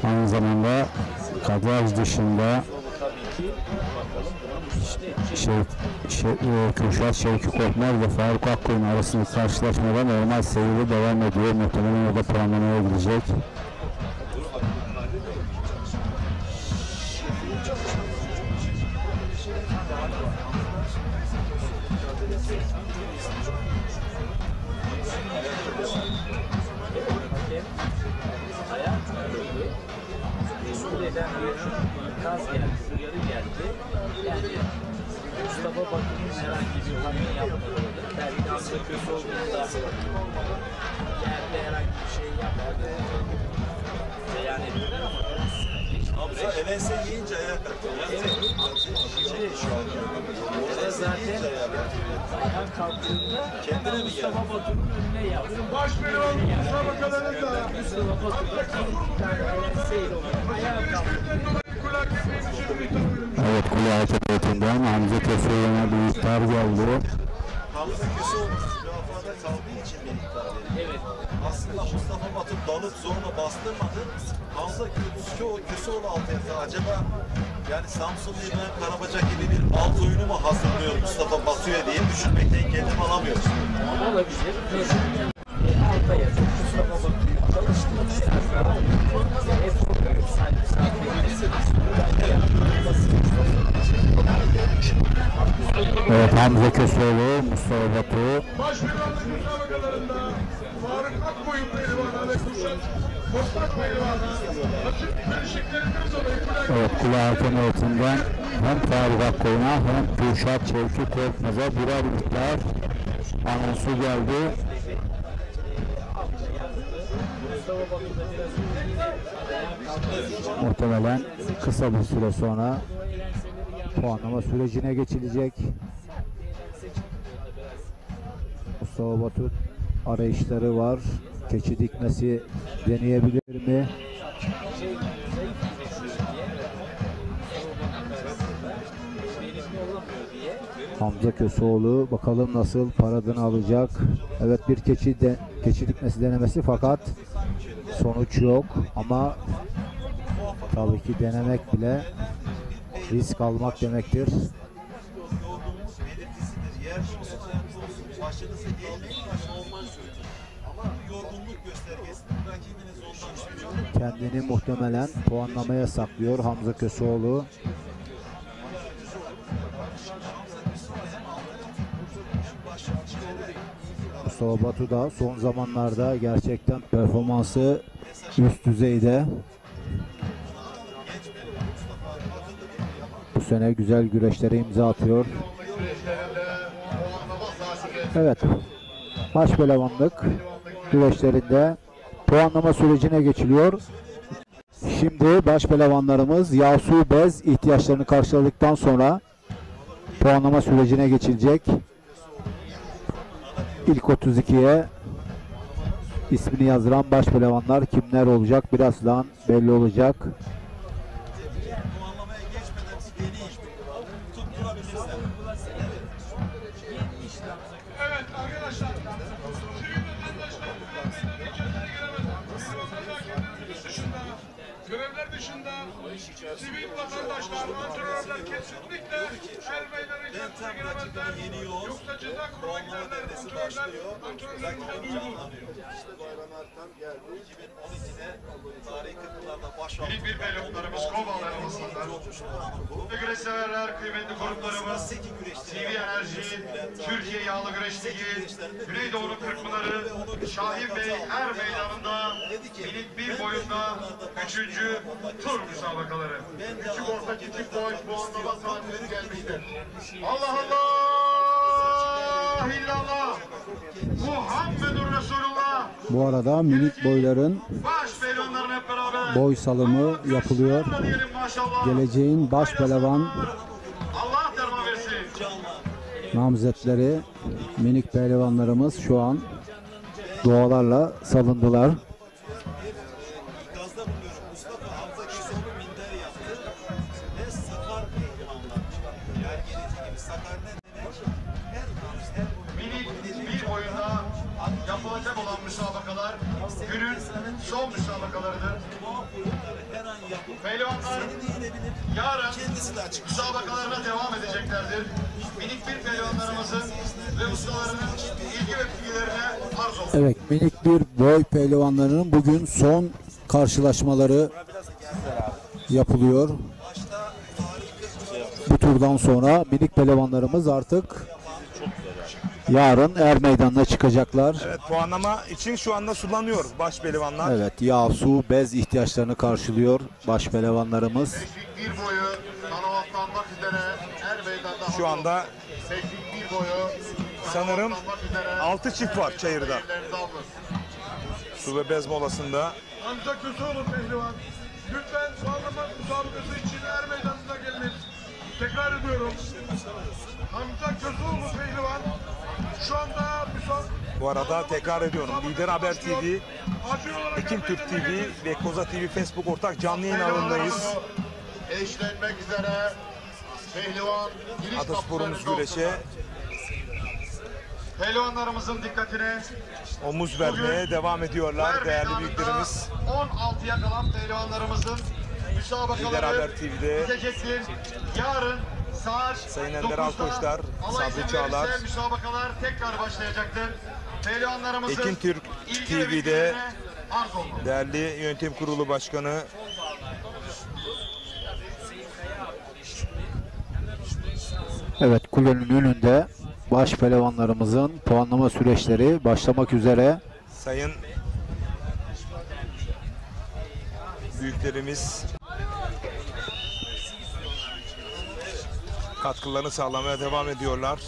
Aynı zamanda kadraj dışında Kürşat Şevki Korkmaz ve Faruk Akkoyun arasındaki karşılaşmada normal seyirde devam ediyor. Muhtemelen o da puanlamaya gidecek. Mustafa Bakır'ın herhangi bir hamle yapmadı. Belki Hamza Köseoğlu'nda yerde herhangi bir şey yapmadı. Beyan ediyor ama Hamza elense yiyince ayağa kalktı. Şimdi orada zaten ayağa kalktığında kendine Mustafa Bakır'ın önüne yaptı. Baş pehlivan Mustafa Bakan'ın da. Mustafa Bakır'da bir tane elenseyle ayağa kalktı. Evet, kule hakemiyetinden Hamza Köseoğlu'na bir ihtar geldi. Hamza Köseoğlu müdafada kaldığı için bir ihtar verildi. Evet. Aslında Mustafa Batu dalıp zorla bastırmadı. Hamza Köseoğlu altı yattı. Acaba yani Samsunlu İbrahim Karabaca gibi bir alt oyunu mu hazırlıyor Mustafa Batu'ya diye düşünmekten kendim alamıyorum. Olabilir. Alta yazıp Mustafa Batu'yu çalıştırmışlar. Evet, Hamza Köseoğlu, Mustafa Batu. Baş pehlivanlık müsabakalarında Faruk Akkoyun pehlivanı ve Kürşat Korkmaz pehlivanı rakip karışıklerinden dolayı Evet, kule hakemiyetinden hem Faruk Akkoyun'a hem Kürşat Şevki Korkmaz'a birer ihtar anonsu geldi. Muhtemelen kısa bir süre sonra puanlama sürecine geçilecek. Mustafa Batu arayışları var. Keçi dikmesi deneyebilir mi? Hamza Köseoğlu bakalım nasıl paradını alacak. Evet, bir keçi dikmesi denemesi fakat sonuç yok ama tabii ki denemek bile risk almak demektir. Kendini muhtemelen puanlamaya saklıyor Hamza Köseoğlu. Mustafa Batu da son zamanlarda gerçekten performansı üst düzeyde. Bu sene güzel güreşlere imza atıyor. Evet, baş pehlivanlık güreşlerinde puanlama sürecine geçiliyor. Şimdi baş pehlivanlarımız Yasu Bez ihtiyaçlarını karşıladıktan sonra puanlama sürecine geçilecek. İlk 32'ye ismini yazdıran baş pehlivanlar kimler olacak birazdan belli olacak. Evet arkadaşlar, sivil vatandaşlarımız içerilere giremez. Sivil vatandaşlarımız dışında, görevler dışında sivil vatandaşlar, antrenörler kesinlikle elbeylerin içerisine giremezler. Yoksa ceza kuruma giderler. Antrenörler Bayram Erkan geldi. 2012'de tarihi 40'larda minik bir pelotlarımız, kovalarımızdan. Bu güreş severler, kıymetli konuklarımız, TV Enerji, Türkiye Yağlı Güreş Ligi, Güneydoğu'nun Kırkpınarı, Şahin Bey Er Meydanı'nda minik bir boyunda 3. tur müsabakaları. Küçük orta küçük boy puanlama saatleri gelmiştir. Allah Allah! İllallah! Muhammedur Resulullah! Bu arada minik boyların boy salımı yapılıyor. Geleceğin baş pehlivan namzetleri Minik pehlivanlarımız şu an dualarla salındılar. Gazda bulunuyorum. Mustafa Hamza Köseoğlu minder yaptı ve Sakar pehlivanlar çıkarttı. Yer gerici gibi Sakar ne demek? Minik bir boyunda yapılacak olan müsabakalar günün son müsabakalarıdır. Pehlivanlar yarın müsabakalarına devam edeceklerdir. Minik bir pehlivanlarımızın ve ustalarının ilgi ve bilgilerine arz olsun. Evet, minik bir boy pehlivanlarının bugün son karşılaşmaları yapılıyor. Bu turdan sonra minik pehlivanlarımız artık yarın er meydanına çıkacaklar. Evet, puanlama için şu anda sulanıyor baş pehlivanlar. Evet, yağ, su, bez ihtiyaçlarını karşılıyor baş pehlivanlarımız. Bir boyu tanıvatlanmak üzere er meydanda Şu anda bir boyu sanırım 6 çift var çayırda. Su ve bez molasında. Hamza Köseoğlu pehlivan. Lütfen puanlama müsabakası için er meydanına gelin. Tekrar ediyorum. Hamza Köseoğlu pehlivan. Şu anda Bu arada tekrar ediyorum. Lider Haber TV, Ekim Türk TV ve Koza TV Facebook ortak canlı yayın alanındayız. Eşlenmek üzere pehlivan Atasporumuz güreşe pehlivanlarımızın dikkatine omuz vermeye devam ediyorlar değerli büyüklerimiz. 16'ya kalan pehlivanlarımızın Lider Haber müsabakaları TV'de bitecektir. Yarın saat Sayın Ender 9'da Alkoçlar, Allah izin Sabri Çağlar, verirse müsabakalar tekrar başlayacaktır. Pehlivanlarımızın Ekim Türk ilgi ve TV'de bilgilerine arz olun. değerli yönetim kurulu başkanı Evet, kulenin önünde baş pehlivanlarımızın puanlama süreçleri başlamak üzere. sayın büyüklerimiz katkılarını sağlamaya devam ediyorlar.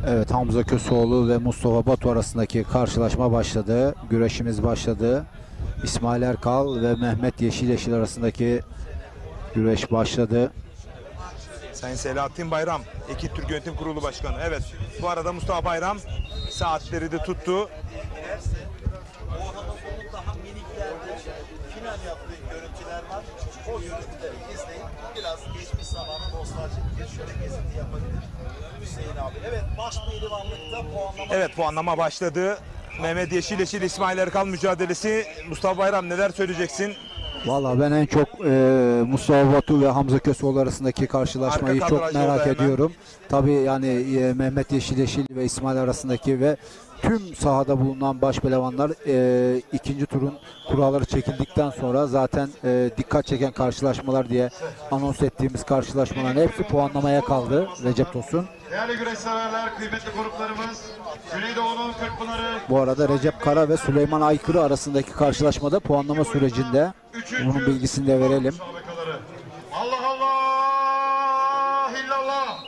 Evet, Hamza Köseoğlu ve Mustafa Batu arasındaki karşılaşma başladı. Güreşimiz başladı. İsmail Erkal ve Mehmet Yeşil arasındaki güreş başladı. Sayın Selahattin Bayram, Ekim Türk Yönetim Kurulu Başkanı. Evet, bu arada Mustafa Bayram saatleri de tuttu. Orhan'ın daha miniklerde final yaptığı görüntüler var. O görüntüleri izleyin. Biraz geçmiş zamanı nostaljik bir şöyle gezinti yapabilir Hüseyin abi. Evet, baş pehlivanlıkta puanlama. Evet, puanlama başladı. Mehmet Yeşil İsmail Erkal mücadelesi. Mustafa Bayram neler söyleyeceksin? Valla ben en çok Mustafa Batu ve Hamza Köseoğlu arasındaki karşılaşmayı Arka çok kadrajda merak o da hemen. ediyorum. Tabii yani Mehmet Yeşil ve İsmail arasındaki ve tüm sahada bulunan baş pehlivanlar ikinci turun kuralları çekildikten sonra zaten dikkat çeken karşılaşmalar diye anons ettiğimiz karşılaşmaların hepsi puanlamaya kaldı. Recep Tosun. Değerli güreş severler, kıymetli konuklarımız, Güneydoğu'nun Kırkpınarı Bu arada Recep Kara ve Süleyman Aykırı arasındaki karşılaşmada puanlama sürecinde. Bunun bilgisini de verelim. Allah Allah illallah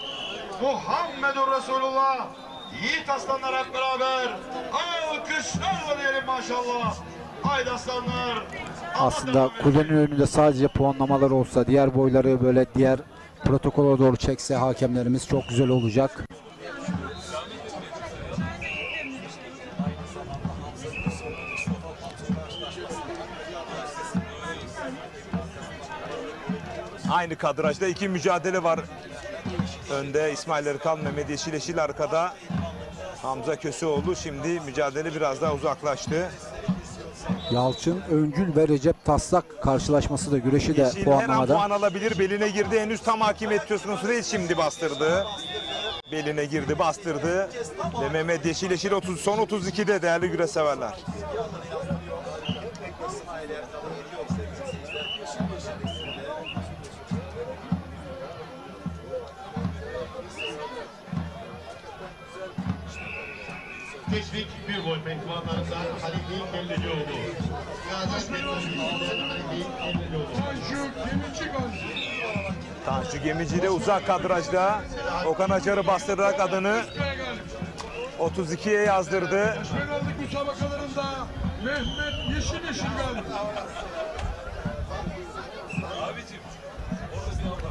Muhammedur Resulullah. Yiğit aslanlar hep beraber alkışlarla diyelim maşallah. Haydi aslanlar. Aslında kulenin önünde sadece puanlamalar olsa, diğer boyları böyle diğer protokola doğru çekse hakemlerimiz çok güzel olacak. Aynı kadrajda iki mücadele var. Önde İsmail Erkal, Mehmet Yeşil arkada Hamza Köseoğlu. Şimdi mücadele biraz daha uzaklaştı. Yalçın Öncül ve Recep Taslak karşılaşması da güreşi de Yeşil her an puanlamada. puan alabilir. Beline girdi. Henüz tam hakimiyet söz konusu değil. Şimdi bastırdı. Beline girdi, bastırdı. Ve Mehmet Yeşil 30, son 32'de değerli güreş severler. Teşvik bir boy pehlivanlarından Halil Kellecioğlu. Tanju Gemici de uzak kadrajda Okan Acar'ı bastırarak adını 32'ye yazdırdı. Başkanlık müsabakalarında Mehmet Yeşil geldi. Abicim, orada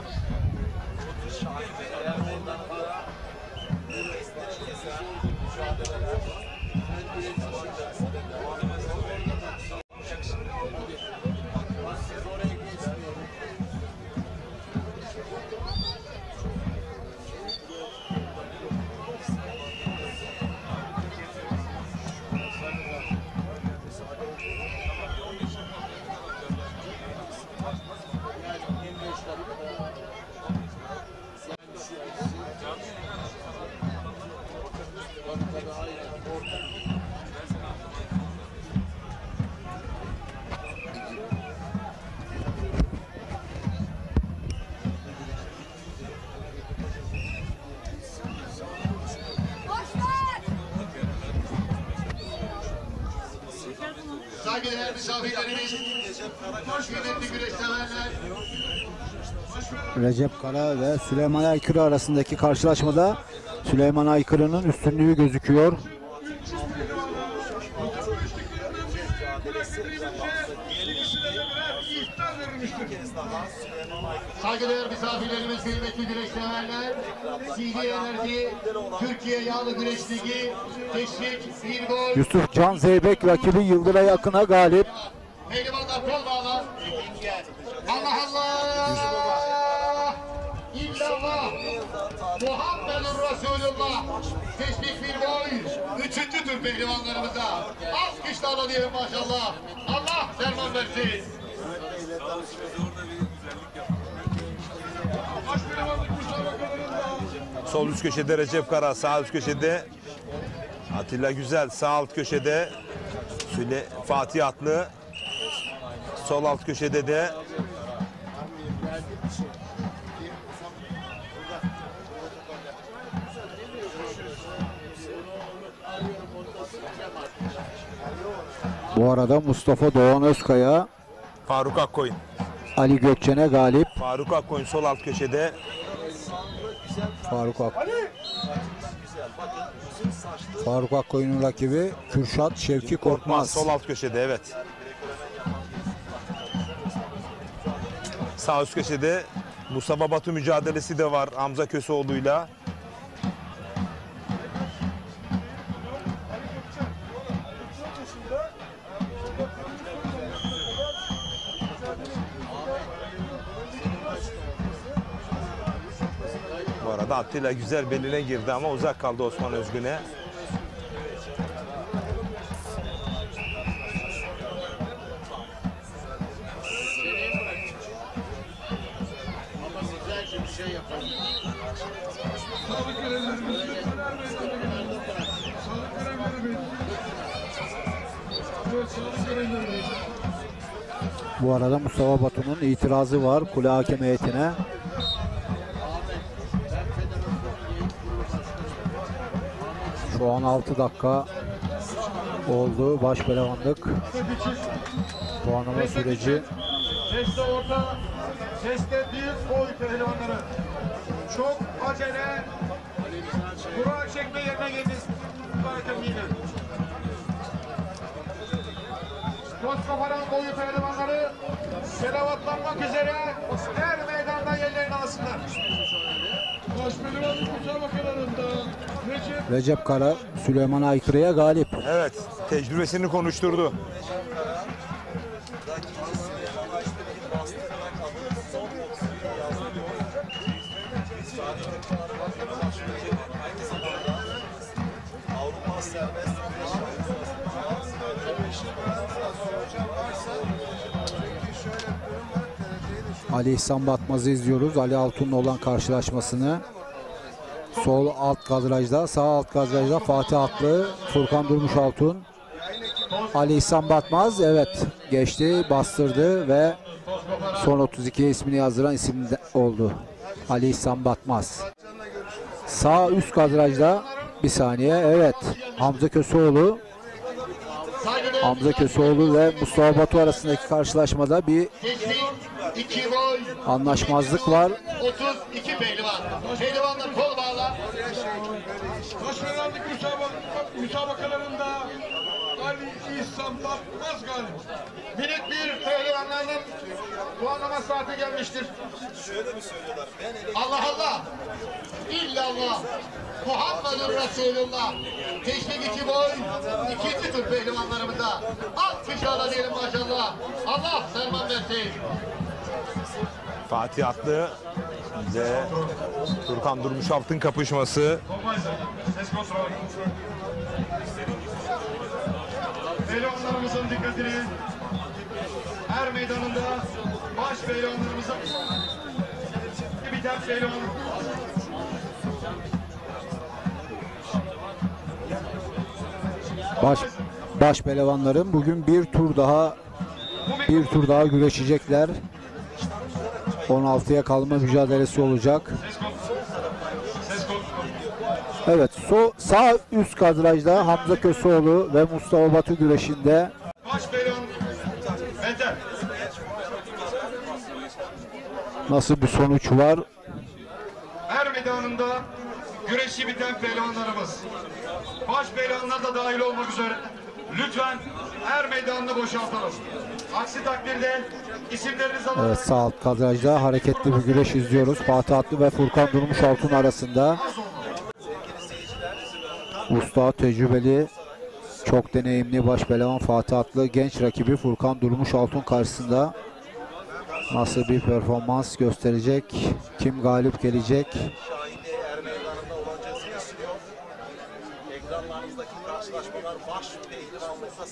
Saygıdeğer misafirlerimiz, kıymetli güreş severler. Recep Kara ve Süleyman Aykırı arasındaki karşılaşmada Süleyman Aykırı'nın üstünlüğü gözüküyor. Saygıdeğer misafirlerimiz, kıymetli güreş severler. CD Enerji, Türkiye Yağlı Güreş Ligi, Teşvik, bir gol. Yusuf Can Zeybek rakibi Yıldıray Akın'a galip. Pehlivanlar kol bağlar. Allah Allah! İllallah! Muhammedun Resulullah! Teşvik bir gol. Üçüncü Türk pehlivanlarımıza. Alkışlarla diyelim maşallah. Allah derman versin. Sol üst köşede Recep Kara, sağ üst köşede Atilla Güzel, sağ alt köşede Fatih Atlı, sol alt köşede de Bu arada Mustafa Doğan Özkaya, Faruk Akkoyun. Ali Gökçen'e galip. Faruk Akkoyun sol alt köşede. Faruk Akkoyun'un rakibi Kürşat Şevki Korkmaz. Sol alt köşede, evet. Sağ üst köşede Mustafa Batu mücadelesi de var Hamza Köseoğlu'yla. Bu arada Atilla Güzel beline girdi ama uzak kaldı Osman Özgün'e. Bu arada Mustafa Batu'nun itirazı var kule hakem heyetine. Şu an 6 dakika oldu baş pehlivanlık puanlama süreci. Seste orta, seste büyük boy pehlivanları. Çok acele, kura çekme yerine geldi. Bakın yine. Koskoparan boyu pehlivanları selavatlanmak üzere her meydanda yerlerini alsınlar. Baş pehlivanlık müsabakalarında Recep Kara Süleyman Aykırı'ya galip. Evet, tecrübesini konuşturdu. Ali İhsan Batmaz'ı izliyoruz. Ali Altun'la olan karşılaşmasını. Sol alt kadrajda, sağ alt kadrajda Fatih Atlı, Furkan Durmuş Altun. Ali İhsan Batmaz evet geçti, bastırdı ve son 32'ye ismini yazdıran isim oldu. Ali İhsan Batmaz. Sağ üst kadrajda bir saniye evet Hamza Köseoğlu. Hamza Köseoğlu ve Mustafa Batu arasındaki karşılaşmada bir anlaşmazlık var. 32 pehlivan. Pehlivanlar kol bağla. Başpehlivanlık müsabakalarında Ali İhsan Batmaz galip. Minik bir pehlivanlarının puanlama saati gelmiştir. Şöyle mi söylüyorlar? Allah Allah! İllallah! Muhammedun Resulullah! Teşvik 2 boy, ikinci Türk pehlivanlarımıza. Alkışlarla diyelim maşallah. Allah serman versin. Fatih Atlı ve Furkan Durmuş Altın kapışması. Ses kontrol. Pehlivanlarımızın dikkatini her meydanında baş pehlivanlarımıza biter pehlivan. Baş pehlivanların bugün bir tur daha güreşecekler. 16'ya kalma mücadelesi olacak. Evet, sağ üst kadrajda Hamza Köseoğlu ve Mustafa Batu güreşinde. Enter. Nasıl bir sonuç var? Er meydanında güreşi biten pehlivanlarımız, baş pehlivanlar da dahil olmak üzere lütfen er meydanını boşaltalım. Aksi takdirde isimlerinizi alarak... Evet, sağ alt kadrajda hareketli bir güreş izliyoruz. Fatih Atlı ve Furkan Durmuş Altun arasında. Usta, tecrübeli, çok deneyimli baş pehlivan Fatih Atlı genç rakibi Furkan Durmuş Altun karşısında nasıl bir performans gösterecek? Kim galip gelecek? Er meydanında olacağı sürüyor. Ekranlarınızdaki karşılaşmalar baş pehlivanlıkla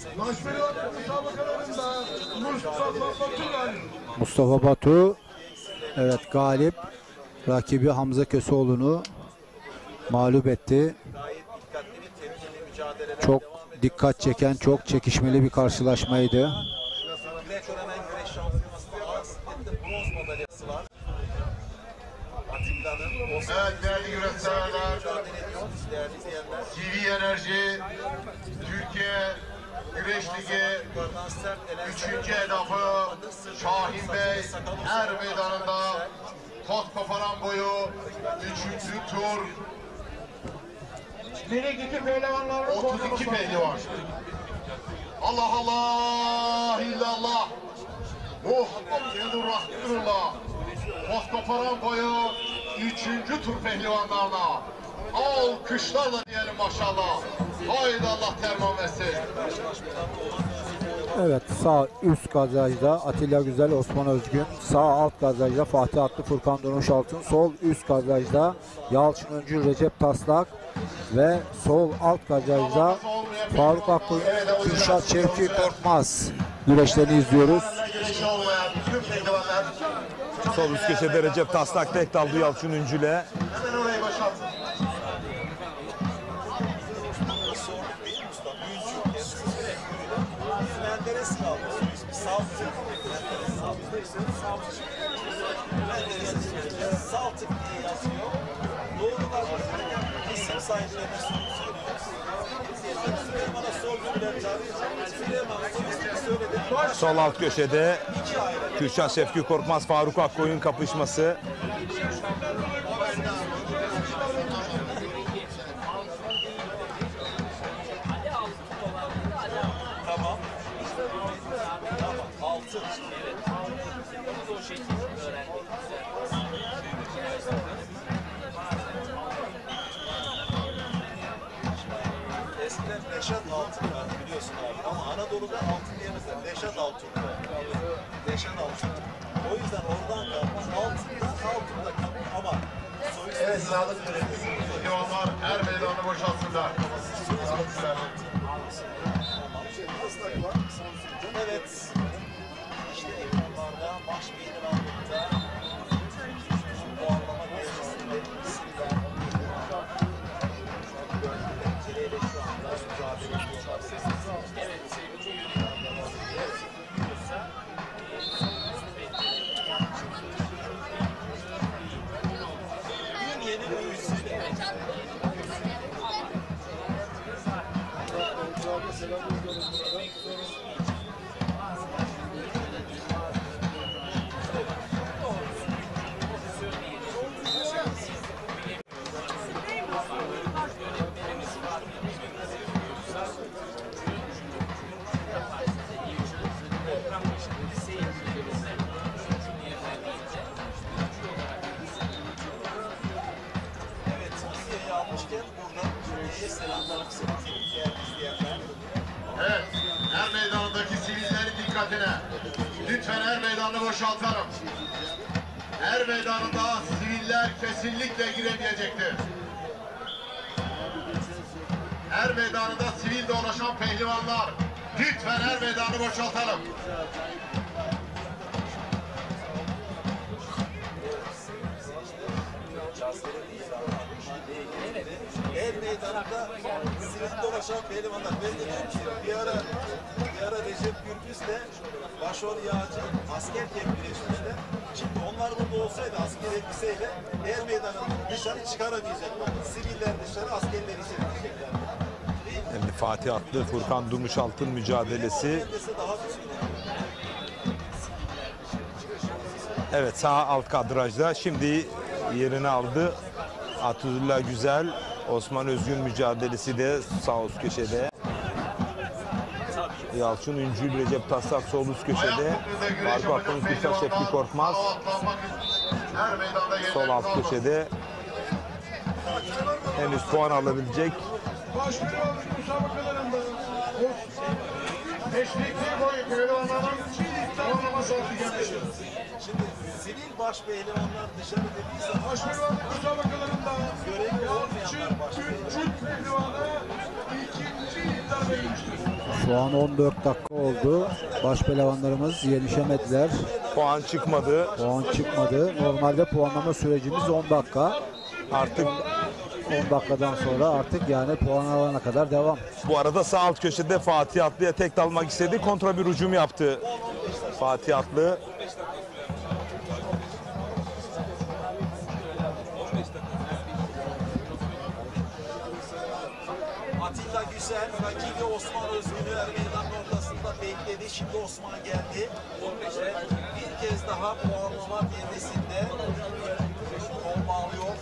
Mustafa Batu, evet, galip. Rakibi Hamza Köseoğlu'nu mağlup etti. Çok dikkat çeken, çok çekişmeli bir karşılaşmaydı. Evet değerli güreşseverler, TV Enerji Türkiye Güreş Ligi 3. hedafı Şahin Bey er meydanında pot koparan boyu 3. tur 32 pehlivan. Allah Allah illallah Muhammedur Resulullah pot koparan boyu 3. tur pehlivanlarına alkışlarla diyelim maşallah. Haydi Allah termam etsin. Evet, sağ üst kadrajda Atilla Güzel, Osman Özgün. Sağ alt kadrajda Fatih Atlı, Furkan Durmuş Altun. Sol üst kadrajda Yalçın Öncü, Recep Taslak. Ve sol alt kadrajda Faruk Akkoyun, Kürşat Şevki Korkmaz güreşlerini izliyoruz. Sol üst köşede Recep Taslak tek daldı Yalçın Üncü'yle. Hemen orayı boşaltın. Menderes kaldı. Saltık diye yazıyor. Doğrular isim sahiplerine söylüyoruz. Süleyman'a sorduğumda Süleyman'a söyledi. Sol alt köşede Kürşat Şevki Korkmaz, Faruk Akkoyun kapışması. Tamam. Altı. Eskiden Neşat Altın var biliyorsun abi ama Anadolu'da altın diyemezler. Neşat Altın var. Neşat Altın. O yüzden oradan kalma altında ama evet sağlık pehlivanlar er meydanı boşaltsınlar. Evet. İşte ekranlarda baş pehlivanlıkta bu anlama derecesinde isimler pencereyle şu anda mücadele ediyorlar. Evet. Yeni büyüsüyle. Evet, er meydanındaki sivillerin dikkatine. Lütfen er meydanını boşaltalım. Er meydanında siviller kesinlikle giremeyecektir. Er meydanında sivil dolaşan pehlivanlar. Lütfen er meydanını boşaltalım. El meydanında sivil dolaşan pehlivanlar. Ben de diyorum ki bir ara Recep Gürbüz'le başrol Yağcı asker tepkileşmişler. Şimdi onlar burada olsaydı asker elbiseyle el meydanını dışarı çıkaramayacaklar. Siviller dışarı, askerler içeri gidecekler. Şimdi Fatih Atlı, Furkan Durmuş Altın mücadelesi. Evet, sağ alt kadrajda. Şimdi yerini aldı. Atilla Güzel, Osman Özgün mücadelesi de sağ üst köşede. Yalçın Üncül, Recep Taslak sol üst köşede. Faruk Akın, Kürşat Şevki Korkmaz. Sol alt köşede. Henüz puan alabilecek. Şimdi sivil baş pehlivanlar dışarı dediği zaman baş pehlivan müsabakalarında görevi olmayanlar baş pehlivanı ikinci iddiadaymıştır. Şu an 14 dakika oldu. Baş pehlivanlarımız yenişemediler. Puan çıkmadı. Puan çıkmadı. Normalde puanlama sürecimiz 10 dakika. Artık 10 dakikadan sonra artık yani puan alana kadar devam. Bu arada sağ alt köşede Fatih Atlı'ya tek dalmak istedi. Kontra bir hücum yaptı Fatih Atlı. Atilla Güzel, rakibi Osman Özgün'ü meydanın ortasında bekledi. Şimdi Osman geldi. Bir kez daha puanlama perdesinde kol bağlıyor.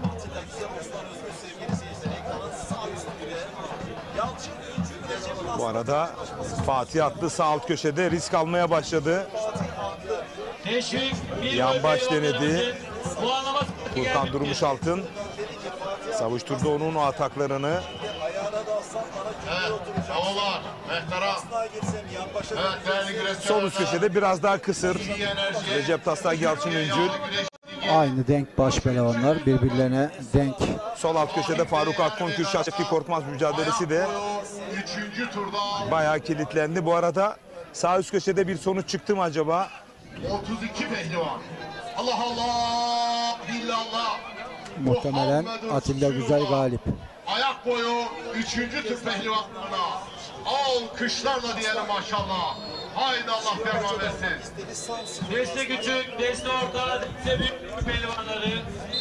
Atilla Güzel, Osman Özgün sevgili seyirciler. Ekranın sağ üstünde. Yalçın Üncül, Recep Taslak. Bu arada Fatih Atlı sağ alt köşede risk almaya başladı. Yan baş denedi. Furkan Durmuşaltın savuşturdu onun o ataklarını. Havalar, Mehtara. Evet, değerli güreşçiler. Sol üst köşede biraz daha kısır. Recep Taslak, Yalçın Üncül. Aynı denk baş pehlivanlar, birbirlerine denk. Sol alt köşede Faruk Akkon, Kürşat Şevki Korkmaz mücadelesi de bayağı kilitlendi. Bu arada sağ üst köşede bir sonuç çıktı mı acaba? 32 pehlivan. Allah Allah, billallah. Muhtemelen Atilla Güzel galip. Ayak boyu 3. Türk pehlivanlarına alkışlarla diyelim maşallah. Haydi Allah devam etsin. Deste küçük, deste orta, deste büyük pehlivanları.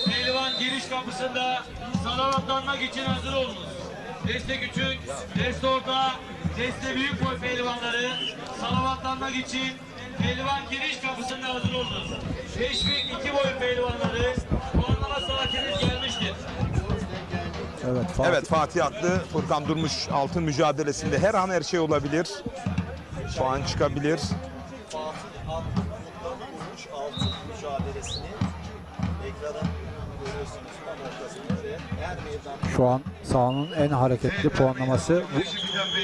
Pehlivan giriş kapısında salavatlanmak için hazır olunuz. Deste küçük, deste orta, deste büyük boy pehlivanları salavatlanmak için pehlivan giriş kapısında hazır olunuz. Teşvik 2 boy pehlivanları puanlama saatiniz gelmiştir. Evet, Fatih Atlı, Furkan Durmuş altın mücadelesinde her an her şey olabilir. Puan çıkabilir. Fatih Atlı kurmuş altın mücadelesini ekranın görüyorsunuz tam ortasında ve her meydan. Şu an sahanın en hareketli puanlaması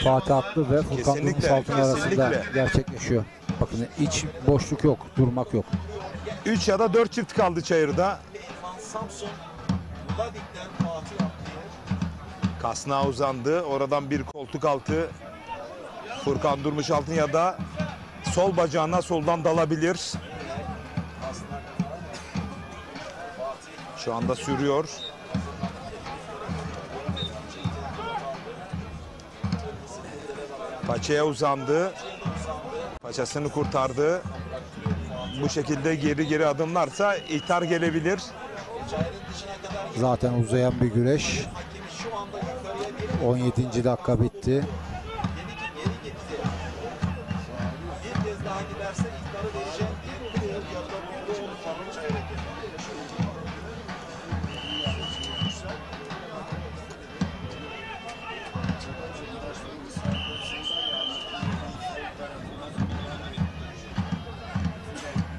Fatih Atlı ve Furkan Durmuşaltın arasında gerçekleşiyor. Bakın hiç boşluk yok, durmak yok. 3 ya da 4 çift kaldı çayırda. Samsun Ladik'ten Fatih Atlı'ya. Kasnağa uzandı. Oradan bir koltuk altı. Furkan Durmuşaltın ya da sol bacağına soldan dalabilir. Şu anda sürüyor. Paçaya uzandı. Paçasını kurtardı. Bu şekilde geri adımlarsa ihtar gelebilir. Zaten uzayan bir güreş. 17. dakika bitti. Bir kez daha giderse ihtarı vereceğim diye yarıda bulundu. Faruk Çayrek.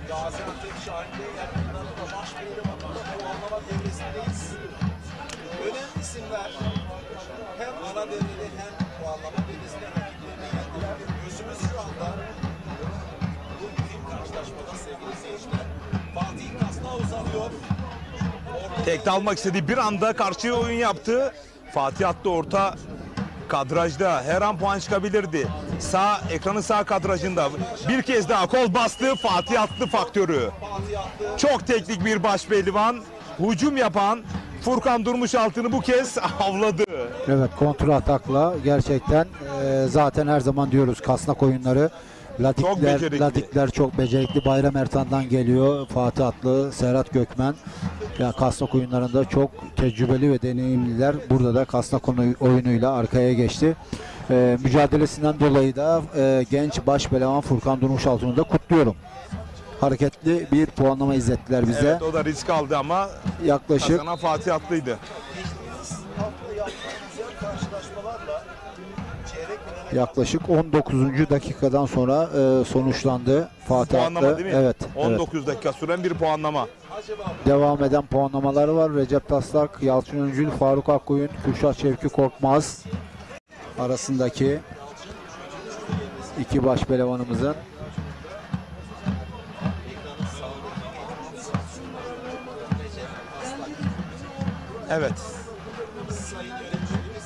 Gaziantep Şahin'de yakınlarında baş pehlivanında puanlama devresindeyiz. Önemli isimler hem ana devrede hem puanlama devresinde rakiplerini yendiler. Gözümüz şu anda bu mühim karşılaşmada sevgili seyirciler. Fatih Kasnağı uzanıyor. Tek dalmak istediği bir anda karşıya oyun yaptı. Fatih Atlı orta kadrajda her an puan çıkabilirdi. Ekranın sağ kadrajında bir kez daha kol bastı. Fatih Atlı faktörü. Çok teknik bir baş pehlivan. Hücum yapan Furkan Durmuşaltı'nı bu kez avladı. Evet, kontra atakla gerçekten zaten her zaman diyoruz kasnak oyunları. Ladikler çok becerikli. Bayram Ertan'dan geliyor. Fatih Atlı, Serhat Gökmen. Yani kasnak oyunlarında çok tecrübeli ve deneyimliler. Burada da kasnak oyunuyla arkaya geçti. Mücadelesinden dolayı da genç baş pehlivan Furkan Durmuşaltı'nı da kutluyorum. hareketli bir puanlama izlettiler bize. Evet, o da risk aldı ama Yaklaşık kazanan Fatih Atlı'ydı. Yaklaşık 19. dakikadan sonra sonuçlandı Fatih Puanlama Atlı. değil mi? Evet. 19 dakika süren bir puanlama. Devam eden puanlamalar var. Recep Taslak, Yalçın Öncül, Faruk Akkoyun, Kürşat Şevki Korkmaz arasındaki iki baş pehlivanımızın. Evet.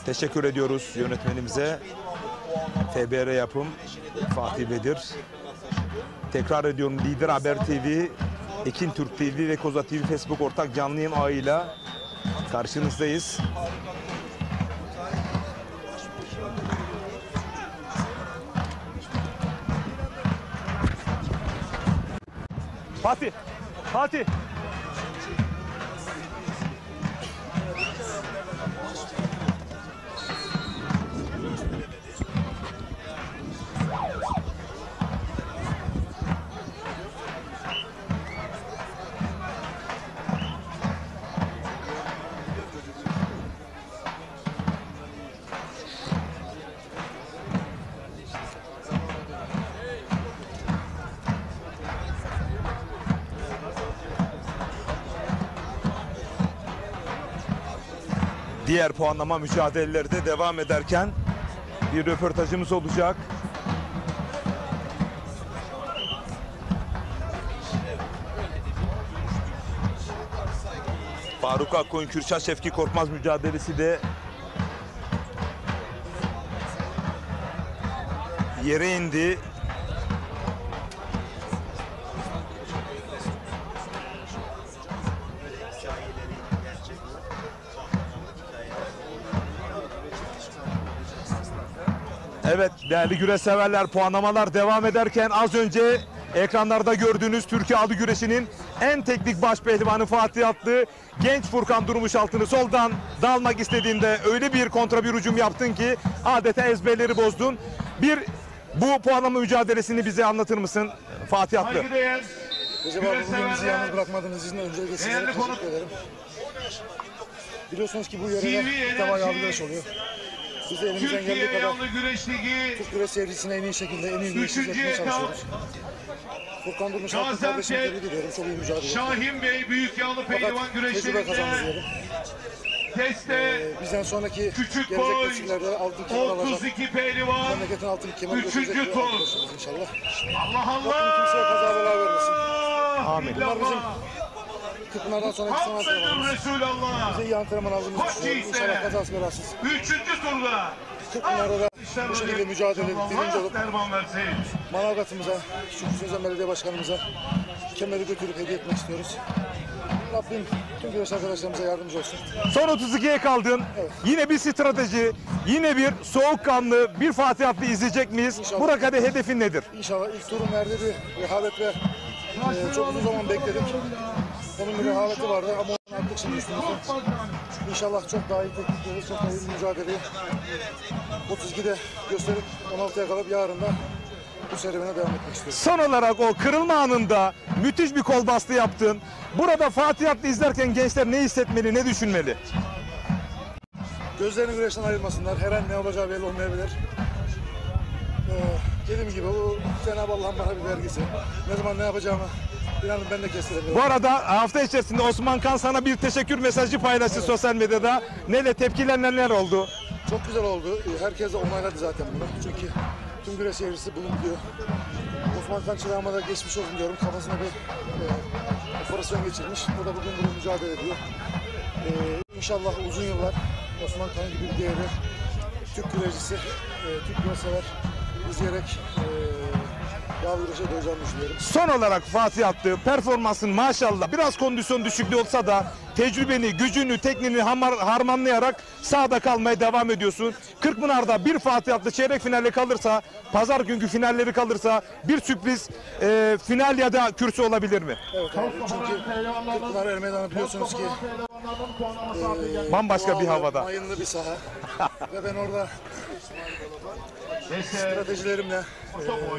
Teşekkür ediyoruz yönetmenimize. FBR Yapım, Fatih Bedir. Tekrar ediyorum, Lider Haber TV, Ekin Türk TV ve Koza TV Facebook ortak canlı yayın ağıyla karşınızdayız. Fatih, Fatih. Diğer puanlama mücadeleleri de devam ederken bir röportajımız olacak. Faruk Akkoyun, Kürşat Şevki Korkmaz mücadelesi de yere indi. Evet değerli güreş severler, puanlamalar devam ederken az önce ekranlarda gördüğünüz Türkiye Adı Güreşi'nin en teknik baş pehlivanı Fatih Atlı, genç Furkan Durmuşaltı'nı soldan dalmak istediğinde öyle bir kontra bir hücum yaptın ki adeta ezberleri bozdun. Bu puanlama mücadelesini bize anlatır mısın Fatih Atlı? Recep abi, bugün bizi yalnız bırakmadığınız için öncelikle sizlere teşekkür ederim. Biliyorsunuz ki bu yörede ilk defa yağlı güreş oluyor. Biz de elimizden geldiği kadar Türk güreş seyircisine en iyi şekilde, en iyi güreşi yapmaya çalışıyoruz. Furkan Durmuşaltı kardeşimi tebrik ediyorum. Çok iyi mücadele etti. Şahin Bey büyük yağlı pehlivan güreşlerinde bizden sonraki gelecek nesillerde altın kemer alacak. 32 pehlivan. Memleketin altın kemeri götürecek bir arkadaşımız inşallah. Allah Allah. Rabbim kimseye kaza bela vermesin. Amin. Bunlar bizim Kırkpınar'dan sonraki son antrenmanımız. Bize iyi antrenman aldığımızı düşünüyorum. İnşallah kazası belasız. 3. turda Kırkpınar'da da bu şekilde mücadele edip birinci olup Manavgat'ımıza, Şükrü Sözen Belediye Başkanımıza kemeri götürüp hediye etmek istiyoruz. Rabbim tüm güreş arkadaşlarımıza yardımcı olsun. Son 32'ye kaldın. Evet. Yine bir strateji, yine bir soğukkanlı bir Fatih Atlı izleyecek miyiz? İnşallah. Buradaki hedefin nedir? İnşallah ilk turun verdiği bir rehavet ve çok uzun zaman bekledik. Onun bir rehaveti vardı ama onu attık şimdi üstümüzde. İnşallah çok daha iyi teknikleri, çok daha iyi bir mücadeleyi 32'de gösterip 16'ya kalıp yarın da bu serüvene devam etmek istiyorum. Son olarak o kırılma anında müthiş bir kol bastı yaptın. Burada Fatih Atlı izlerken gençler ne hissetmeli, ne düşünmeli? Gözlerini güreşten ayırmasınlar. Her an ne olacağı belli olmayabilir. Dediğim gibi bu Cenab-ı Allah'ın bana bir vergisi. Ne zaman ne yapacağımı inanın ben de kestirebilirim. Bu arada hafta içerisinde Osman Kan sana bir teşekkür mesajı paylaştı sosyal medyada. Tepkiler neler oldu? Çok güzel oldu. Herkes de onayladı zaten bunu. Çünkü tüm güreş seyircisi bunu biliyor. Osman Kan çırağıma da geçmiş olsun diyorum. Kafasına bir operasyon geçirmiş. O da bugün bunu mücadele ediyor. İnşallah uzun yıllar Osman Kan gibi bir değeri Türk güreşçisi, Türk güreşsever izleyerek yağlı güreşe doyacağını düşünüyorum. Son olarak Fatih Atlı performansın maşallah biraz kondisyon düşüklüğü olsa da tecrübeni, gücünü, tekniğini harmanlayarak sahada kalmaya devam ediyorsun. Kırkpınar'da bir Fatih Atlı çeyrek finale kalırsa, pazar günkü finalleri kalırsa bir sürpriz final ya da kürsü olabilir mi? Evet abi, çünkü Kırkpınar El Meydanı biliyorsunuz ki bambaşka bir havada. Mayınlı bir saha ve ben orada Stratejilerimle,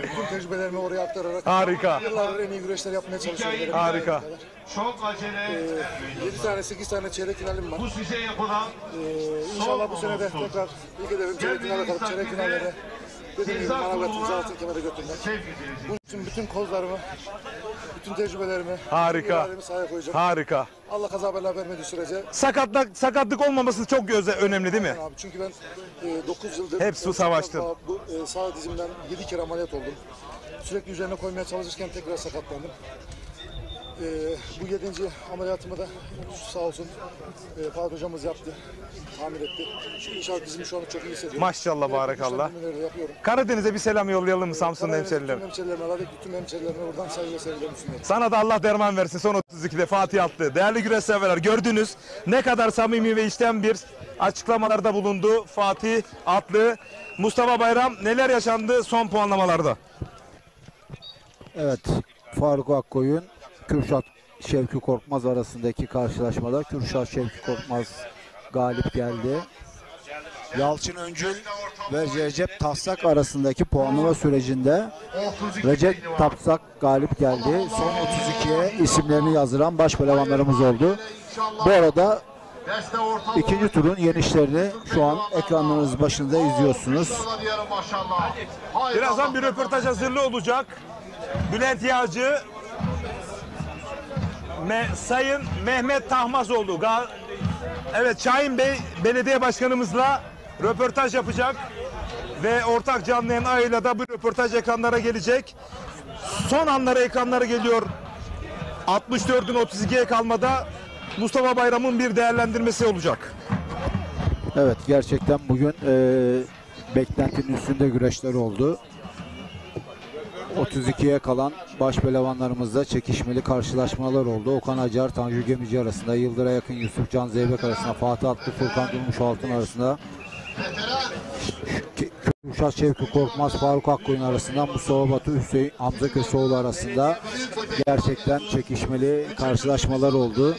bütün tecrübelerimi oraya aktararak Harika. yıllardır en iyi güreşler yapmaya çalışıyorum. Harika. Çok acele. 7 tane 8 tane çeyrek finalim var. Bu size yapılan İnşallah bu sene de tekrar ilk hedefim çeyrek finale kalıp çeyrek finallere dediğim gibi Manavgat'ımızı altın kemere götürmek. Bunun için bütün kozlarımı, bütün tecrübelerimi, Harika. sahaya koyacağım. Harika. Allah kaza bela vermediği sürece. Sakatlık olmaması çok önemli değil mi? Abi çünkü ben 9 yıldır hep su savaştın. Bu sağ dizimden 7 kere ameliyat oldum. Sürekli üzerine koymaya çalışırken tekrar sakatlandım. Bu 7. ameliyatımı da sağ olsun Fatih hocamız yaptı. Tamir etti. İnşallah dizimi şu an çok iyi hissediyorum. Maşallah, barakallah. Karadeniz'e bir selam yollayalım mı Samsun'un hemşerilerine? Bütün hemşerilerime aradık. Bütün hemşerilerime oradan saygı ve sevgilerimi sunuyorum. Sana da Allah derman versin son 32'de Fatih Atlı. Değerli güreş severler, gördünüz ne kadar samimi ve içten bir açıklamalarda bulundu Fatih Atlı. Mustafa Bayram, neler yaşandı son puanlamalarda? Evet, Faruk Akkoyun, Kürşat Şevki Korkmaz arasındaki karşılaşmada Kürşat Şevki Korkmaz galip geldi. Yalçın Öncül ve Recep Tapsak arasındaki puanlama sürecinde Recep Tapsak galip geldi. Son 32'ye isimlerini yazdıran baş pehlivanlarımız oldu. Bu arada ikinci turun yenişlerini şu an ekranlarınız başında izliyorsunuz. Birazdan bir röportaj hazırlığı olacak. Bülent Yağcı, Sayın Mehmet Tahmazoğlu, evet Şahin Bey belediye başkanımızla röportaj yapacak ve ortak canlı yayın ağıyla da bu röportaj ekranlara gelecek. Son anlara ekranlara geliyor. 64'ün 32'ye kalmada Mustafa Bayram'ın bir değerlendirmesi olacak. Evet, gerçekten bugün beklentinin üstünde güreşler oldu. 32'ye kalan baş pehlivanlarımızda çekişmeli karşılaşmalar oldu. Okan Acar, Tanju Gemici arasında, Yıldır'a yakın Yusuf Can Zeybek arasında, Fatih Atlı, Furkan Durmuşaltın arasında, Kürşat Şevki Korkmaz, Faruk Akkoyun arasında, Mustafa Batu, Hüseyin Hamza Köseoğlu arasında gerçekten çekişmeli karşılaşmalar oldu.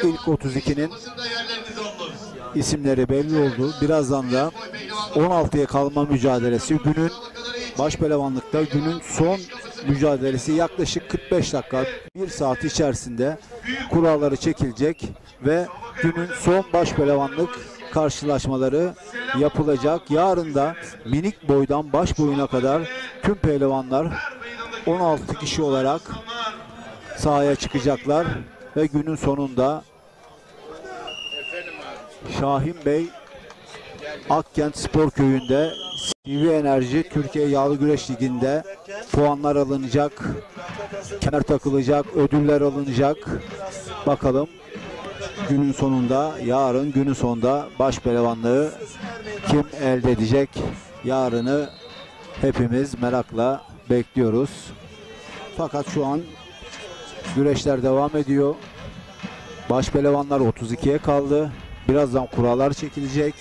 İlk 32'nin isimleri belli oldu. Birazdan da 16'ya kalma mücadelesi, günün baş pehlivanlıkta günün son mücadelesi, yaklaşık 45 dakika 1 saat içerisinde kuralları çekilecek ve günün son baş pehlivanlık karşılaşmaları yapılacak. Yarın da minik boydan baş boyuna kadar tüm pehlivanlar 16 kişi olarak sahaya çıkacaklar ve günün sonunda Şahin Bey Akkent Spor Köyü'nde CV Enerji Türkiye Yağlı Güreş Ligi'nde puanlar alınacak, kemer takılacak, ödüller alınacak. Bakalım günün sonunda, yarın günün sonunda baş pehlivanlığı kim elde edecek? Yarını hepimiz merakla bekliyoruz. Fakat şu an güreşler devam ediyor. Baş pehlivanlar 32'ye kaldı. Birazdan kurallar çekilecek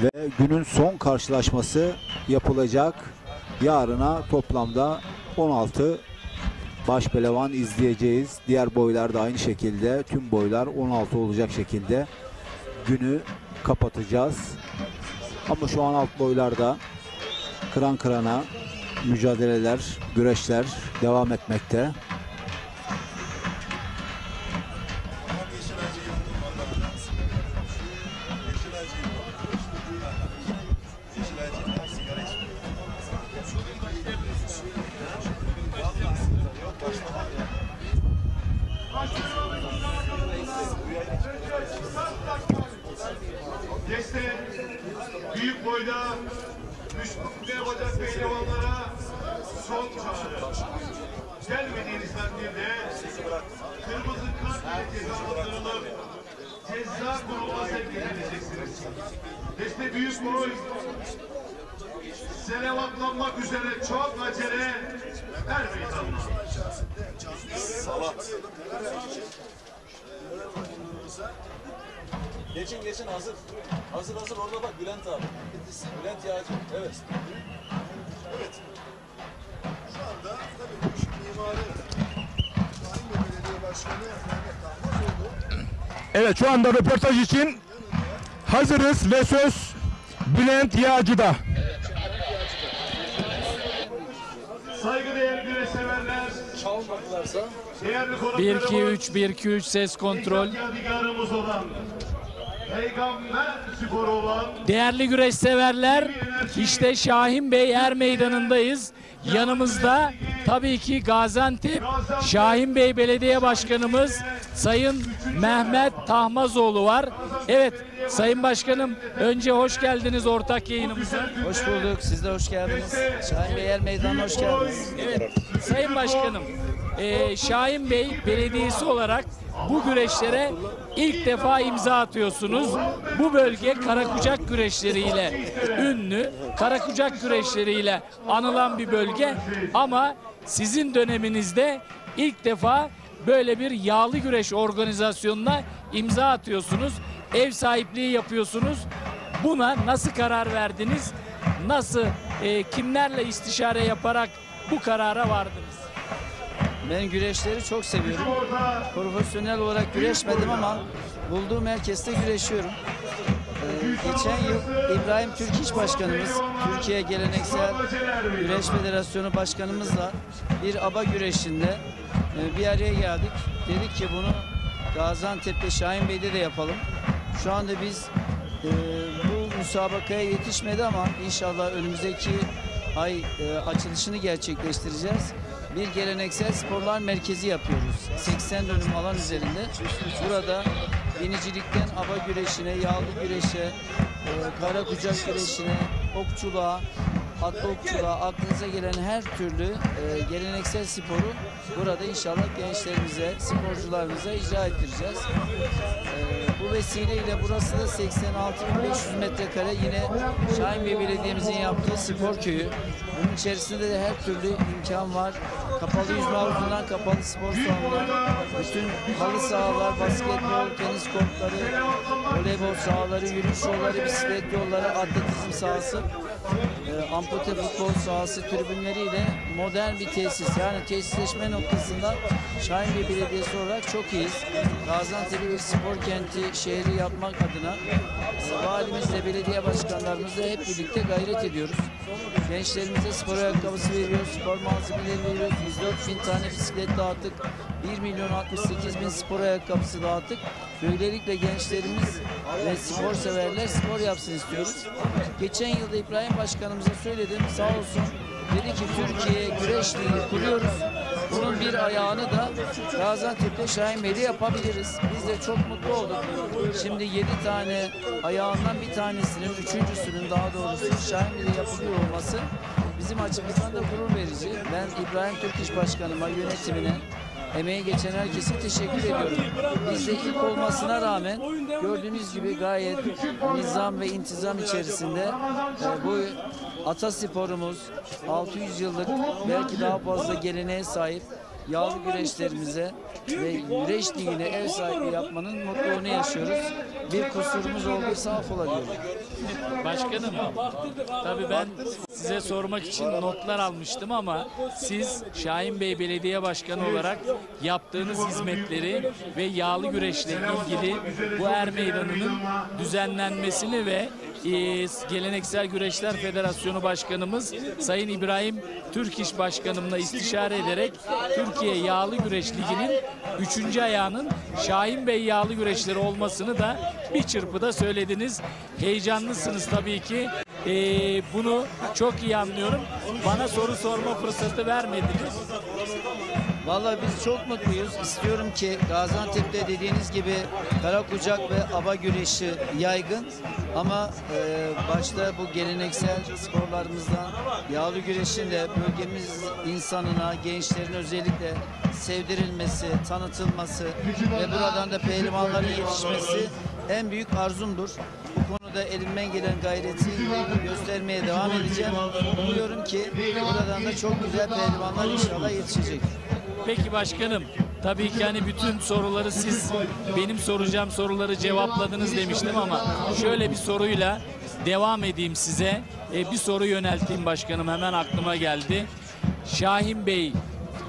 ve günün son karşılaşması yapılacak. Yarına toplamda 16 baş pehlivan izleyeceğiz. Diğer boylar da aynı şekilde, tüm boylar 16 olacak şekilde günü kapatacağız. Ama şu an alt boylarda kıran kırana mücadeleler, güreşler devam etmekte. Deste büyük boyda üstüne bacak pehlivanlara son çağrı. Gelmediğiniz takdirde kırmızı kart ile cezalandırılıp ceza kuruluna sevk edileceksiniz. Deste büyük boy selavatlanmak üzere çok acele her meydanına. Salat. Geçin hazır. Hazır orada bak Bülent abi. Bülent Yağcı. Evet. Evet. Şu anda tabii bu işin mimarı Şahin Belediye Başkanı Mehmet Tahmazoğlu. Evet, şu anda röportaj için hazırız ve söz Bülent Yağcı'da. Saygıdeğer güreş severler. Çalmadılarsa 1-2-3 ses kontrol. Yadigarımız olan, Peygamber sporu olan Değerli güreş severler, işte Şahin Bey Er Meydanı'ndayız. Yanımızda tabii ki Gaziantep Şahin Bey Belediye Başkanımız Sayın Mehmet Tahmazoğlu var. Evet Sayın Başkanım, önce hoş geldiniz ortak yayınımıza. Hoş bulduk. Siz de hoş geldiniz. Şahin Bey Er Meydanı'na hoş geldiniz. Evet Sayın Başkanım, Şahin Bey Belediyesi olarak bu güreşlere ilk defa imza atıyorsunuz. Bu bölge karakucak güreşleriyle ünlü, karakucak güreşleriyle anılan bir bölge ama sizin döneminizde ilk defa böyle bir yağlı güreş organizasyonuna imza atıyorsunuz. Ev sahipliği yapıyorsunuz. Buna nasıl karar verdiniz? Nasıl, kimlerle istişare yaparak bu karara vardınız? Ben güreşleri çok seviyorum. Profesyonel olarak güreşmedim ama bulduğum herkeste güreşiyorum. Geçen yıl İbrahim Türkiş Başkanımız, Türkiye Geleneksel Güreş Federasyonu Başkanımızla bir aba güreşinde bir araya geldik. Dedik ki bunu Gaziantep'te Şahin Bey'de de yapalım. Şu anda biz bu müsabakaya yetişmedi ama inşallah önümüzdeki ay açılışını gerçekleştireceğiz. Bir geleneksel sporlar merkezi yapıyoruz. 80 dönüm alan üzerinde. Burada binicilikten aba güreşine, yağlı güreşe, kara kucak güreşine, okçuluğa, atlı okçuluğa, aklınıza gelen her türlü geleneksel sporu burada inşallah gençlerimize, sporcularımıza icra ettireceğiz. Bu vesileyle burası da 86.500 metrekare yine Şahin Bey Belediye'mizin yaptığı spor köyü. Bunun içerisinde de her türlü imkan var. Kapalı yüzme havuzundan kapalı spor salonları, bütün halı sahalar, basketbol, tenis kortları, voleybol sahaları, yürüyüş yolları, bisiklet yolları, atletizm sahası, ampute futbol sahası tribünleriyle modern bir tesis. Yani tesisleşme noktasında Şahin Bey Belediyesi olarak çok iyiyiz. Gaziantep'i bir spor kenti şehri yapmak adına valimizle, belediye başkanlarımızla hep birlikte gayret ediyoruz. Gençlerimize spor ayakkabısı veriyoruz, spor malzemeleri veriyoruz. 104.000 tane bisiklet dağıttık. 1.068.000 spor ayakkabısı dağıttık. Böylelikle gençlerimiz ve spor severler spor yapsın istiyoruz. Geçen yılda İbrahim Başkanımıza söyledim, sağ olsun. Dedi ki Türkiye Güreş Ligi kuruyoruz. Bunun bir ayağını da Gaziantep'te Şahin Bey'de yapabiliriz. Biz de çok mutlu olduk. Şimdi 7 tane ayağından bir tanesinin, üçüncüsünün daha doğrusu Şahin Bey'de yapılıyor olması bizim açımızdan da gurur verici. Ben İbrahim Türkiş Başkanıma, yönetimine, emeği geçen herkese teşekkür ediyorum. Biz de ilk olmasına rağmen gördüğünüz gibi gayet nizam ve intizam içerisinde bu atasporumuz 600 yıllık belki daha fazla geleneğe sahip yağlı güreşlerimize ve güreş ligine ev sahipliği yapmanın mutluluğunu yaşıyoruz. Bir kusurumuz olduysa affola diyorum. Başkanım, tabii ben size sormak için notlar almıştım ama siz Şahin Bey Belediye Başkanı olarak yaptığınız hizmetleri ve yağlı güreşle ilgili bu Er Meydanı'nın düzenlenmesini ve Geleneksel Güreşler Federasyonu Başkanımız Sayın İbrahim Türkiş Başkanımla istişare ederek Türkiye Yağlı Güreş Ligi'nin 3. ayağının Şahin Bey Yağlı Güreşleri olmasını da bir çırpıda söylediniz. Heyecanlısınız tabii ki. Bunu çok iyi anlıyorum. Bana soru sorma fırsatı vermediniz. Vallahi biz çok mutluyuz. İstiyorum ki Gaziantep'te dediğiniz gibi kara kucak ve aba güreşi yaygın. Ama başta bu geleneksel sporlarımızdan yağlı güreşin de bölgemiz insanına, gençlerin özellikle sevdirilmesi, tanıtılması ve buradan da pehlivanların yetişmesi en büyük arzumdur. Bu konuda elimden gelen gayreti göstermeye devam edeceğim. Umuyorum ki buradan da çok güzel pehlivanlar inşallah yetişecek. Peki başkanım, tabii ki hani bütün soruları siz benim soracağım soruları cevapladınız demiştim ama şöyle bir soruyla devam edeyim size. Bir soru yönelteyim başkanım, hemen aklıma geldi. Şahin Bey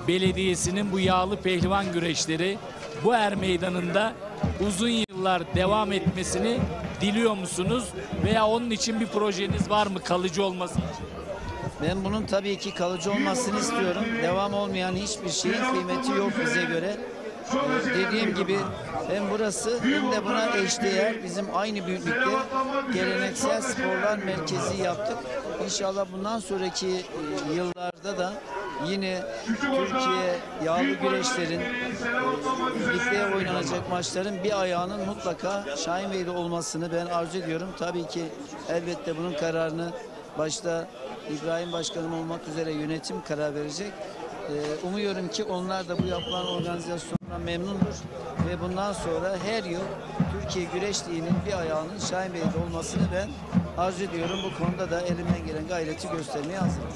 Belediyesi'nin bu yağlı pehlivan güreşleri bu Er Meydanı'nda uzun yıllar devam etmesini diliyor musunuz? Veya onun için bir projeniz var mı kalıcı olması için? Ben bunun tabii ki kalıcı olmasını istiyorum. Devam olmayan hiçbir şeyin kıymeti yok bize göre. Dediğim gibi hem burası hem de buna eşdeğer bizim aynı büyüklükte geleneksel sporlar merkezi yaptık. İnşallah bundan sonraki yıllarda da yine Türkiye yağlı güreşlerin ligde oynanacak maçların bir ayağının mutlaka Şahinbey'de olmasını ben arzu ediyorum. Tabii ki elbette bunun kararını başta İbrahim Başkanım olmak üzere yönetim karar verecek. Umuyorum ki onlar da bu yapılan organizasyondan memnundur ve bundan sonra her yıl Türkiye Güreş Ligi'nin bir ayağının Şahinbey'de olmasını ben arzu ediyorum. Bu konuda da elimden gelen gayreti göstermeye hazırım.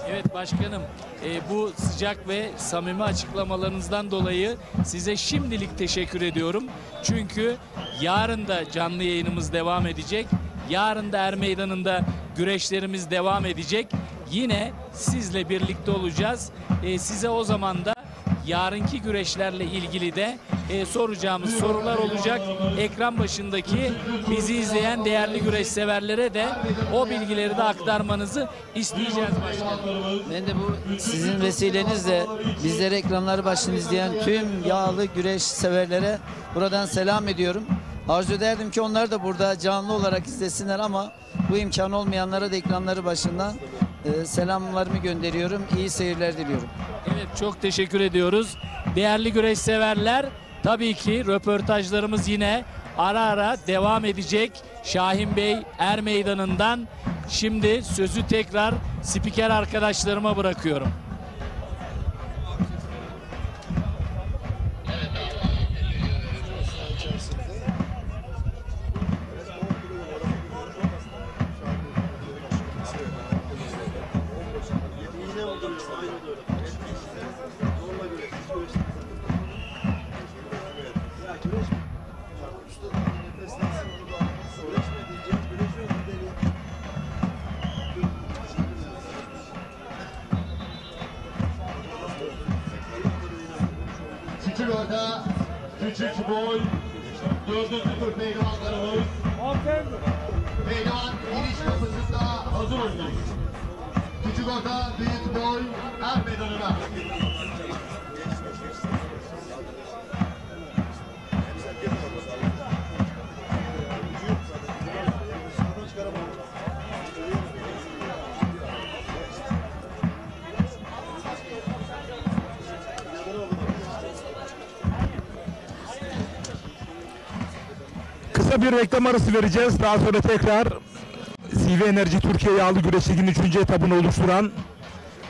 Evet başkanım, bu sıcak ve samimi açıklamalarınızdan dolayı size şimdilik teşekkür ediyorum. Çünkü yarın da canlı yayınımız devam edecek. Yarın da Er Meydanı'nda güreşlerimiz devam edecek. Yine sizle birlikte olacağız. Size o zaman da yarınki güreşlerle ilgili de soracağımız sorular olacak. Ekran başındaki bizi izleyen değerli güreş severlere de o bilgileri de aktarmanızı isteyeceğiz başkanım. Ben de bu sizin vesilenizle bizleri ekranları başında izleyen tüm yağlı güreş severlere buradan selam ediyorum. Arzu ederdim ki onlar da burada canlı olarak izlesinler ama bu imkan olmayanlara da ekranları başından selamlarımı gönderiyorum. İyi seyirler diliyorum. Evet, çok teşekkür ediyoruz. Değerli güreş severler, tabii ki röportajlarımız yine ara ara devam edecek. Şahinbey Er Meydanı'ndan şimdi sözü tekrar spiker arkadaşlarıma bırakıyorum. Küçük orta, küçük boy, 4. tur pehlivanlarımız. Pehlivan giriş kapısında hazır olsun. Küçük orta, büyük boy, Er Meydanı'na. Kısa bir reklam arası vereceğiz. Daha sonra tekrar CV Enerji Türkiye Yağlı Güreş Ligi'nin 3. etabını oluşturan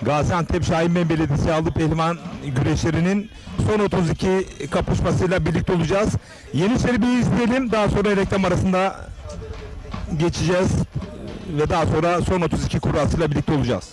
Gaziantep Şahinbey Belediyesi Yağlı Pehlivan güreşlerinin son 32 kapışmasıyla birlikte olacağız. Yeniçeri bir izleyelim. Daha sonra reklam arasında geçeceğiz ve daha sonra son 32 kurasıyla birlikte olacağız.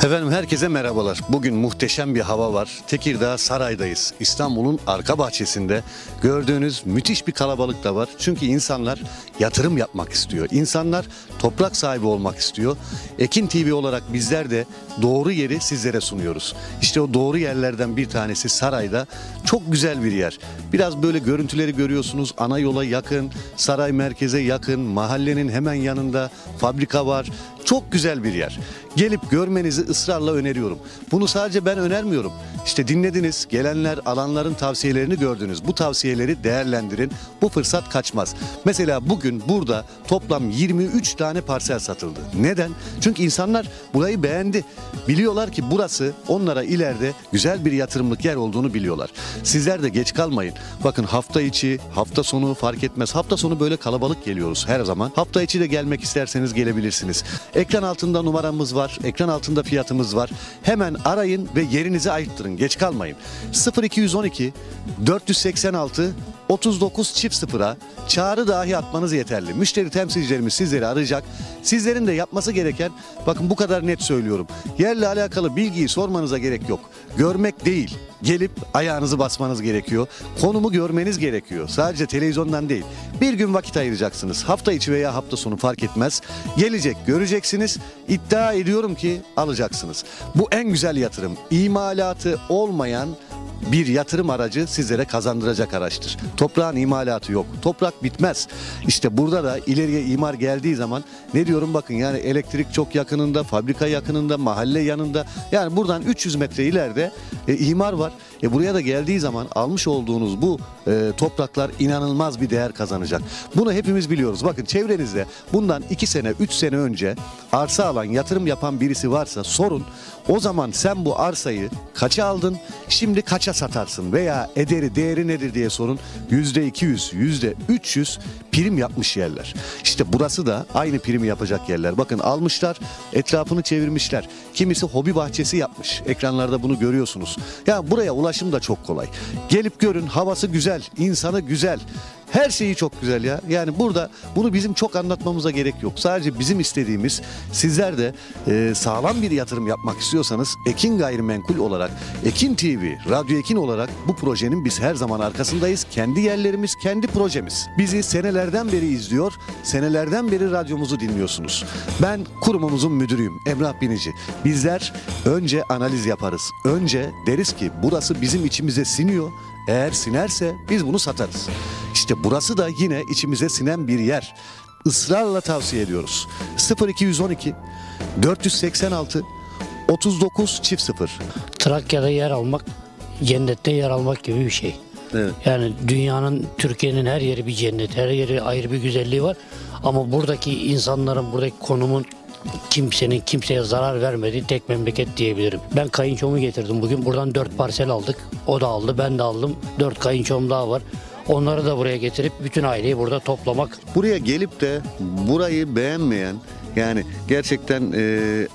Efendim herkese merhabalar. Bugün muhteşem bir hava var. Tekirdağ Saray'dayız. İstanbul'un arka bahçesinde gördüğünüz müthiş bir kalabalık da var. Çünkü insanlar yatırım yapmak istiyor. İnsanlar toprak sahibi olmak istiyor. Ekin TV olarak bizler de doğru yeri sizlere sunuyoruz. İşte o doğru yerlerden bir tanesi Saray'da. Çok güzel bir yer. Biraz böyle görüntüleri görüyorsunuz. Ana yola yakın, saray merkeze yakın, mahallenin hemen yanında fabrika var. Çok güzel bir yer. Gelip görmenizi ısrarla öneriyorum. Bunu sadece ben önermiyorum. İşte dinlediniz, gelenler, alanların tavsiyelerini gördünüz. Bu tavsiyeleri değerlendirin. Bu fırsat kaçmaz. Mesela bugün burada toplam 23 tane parsel satıldı. Neden? Çünkü insanlar burayı beğendi. Biliyorlar ki burası onlara ileride güzel bir yatırımlık yer olduğunu biliyorlar. Sizler de geç kalmayın. Bakın hafta içi, hafta sonu fark etmez. Hafta sonu böyle kalabalık geliyoruz her zaman. Hafta içi de gelmek isterseniz gelebilirsiniz. Ekran altında numaramız var. Ekran altında fiyatımız var. Hemen arayın ve yerinizi ayırttırın. Geç kalmayın. 0212 486 3900'a çağrı dahi atmanız yeterli. Müşteri temsilcilerimiz sizleri arayacak. Sizlerin de yapması gereken, bakın bu kadar net söylüyorum, yerle alakalı bilgiyi sormanıza gerek yok. Görmek değil, gelip ayağınızı basmanız gerekiyor. Konumu görmeniz gerekiyor. Sadece televizyondan değil. Bir gün vakit ayıracaksınız. Hafta içi veya hafta sonu fark etmez. Gelecek, göreceksiniz. İddia ediyorum ki alacaksınız. Bu en güzel yatırım. İmalatı olmayan bir yatırım aracı sizlere kazandıracak araçtır. Toprağın imalatı yok. Toprak bitmez. İşte burada da ileriye imar geldiği zaman ne diyorum, bakın yani elektrik çok yakınında, fabrika yakınında, mahalle yanında. Yani buradan 300 metre ileride imar var. Buraya da geldiği zaman almış olduğunuz bu topraklar inanılmaz bir değer kazanacak. Bunu hepimiz biliyoruz. Bakın çevrenizde bundan 2 sene, 3 sene önce arsa alan, yatırım yapan birisi varsa sorun. O zaman sen bu arsayı kaça aldın, şimdi kaça satarsın veya değeri nedir diye sorun. %200, %300 prim yapmış yerler. İşte burası da aynı primi yapacak yerler. Bakın almışlar, etrafını çevirmişler. Kimisi hobi bahçesi yapmış. Ekranlarda bunu görüyorsunuz. Ya buraya ulaşım da çok kolay. Gelip görün, havası güzel, insanı güzel. Her şeyi çok güzel ya. Yani burada bunu bizim çok anlatmamıza gerek yok. Sadece bizim istediğimiz, sizler de sağlam bir yatırım yapmak istiyorsanız Ekin Gayrimenkul olarak, Ekin TV, Radyo Ekin olarak bu projenin biz her zaman arkasındayız. Kendi yerlerimiz, kendi projemiz. Bizi senelerden beri izliyor, senelerden beri radyomuzu dinliyorsunuz. Ben kurumumuzun müdürüyüm, Emrah Binici. Bizler önce analiz yaparız. Önce deriz ki burası bizim içimize siniyor. Eğer sinerse biz bunu satarız. İşte burası da yine içimize sinen bir yer. Israrla tavsiye ediyoruz. 0212 486 3900. Trakya'da yer almak, cennette yer almak gibi bir şey. Evet. Yani dünyanın, Türkiye'nin her yeri bir cennet, her yeri ayrı bir güzelliği var. Ama buradaki insanların, buradaki konumun kimsenin kimseye zarar vermediği tek memleket diyebilirim. Ben kayınçomu getirdim bugün. Buradan 4 parsel aldık. O da aldı, ben de aldım. 4 kayınçom daha var. Onları da buraya getirip bütün aileyi burada toplamak. Buraya gelip de burayı beğenmeyen, yani gerçekten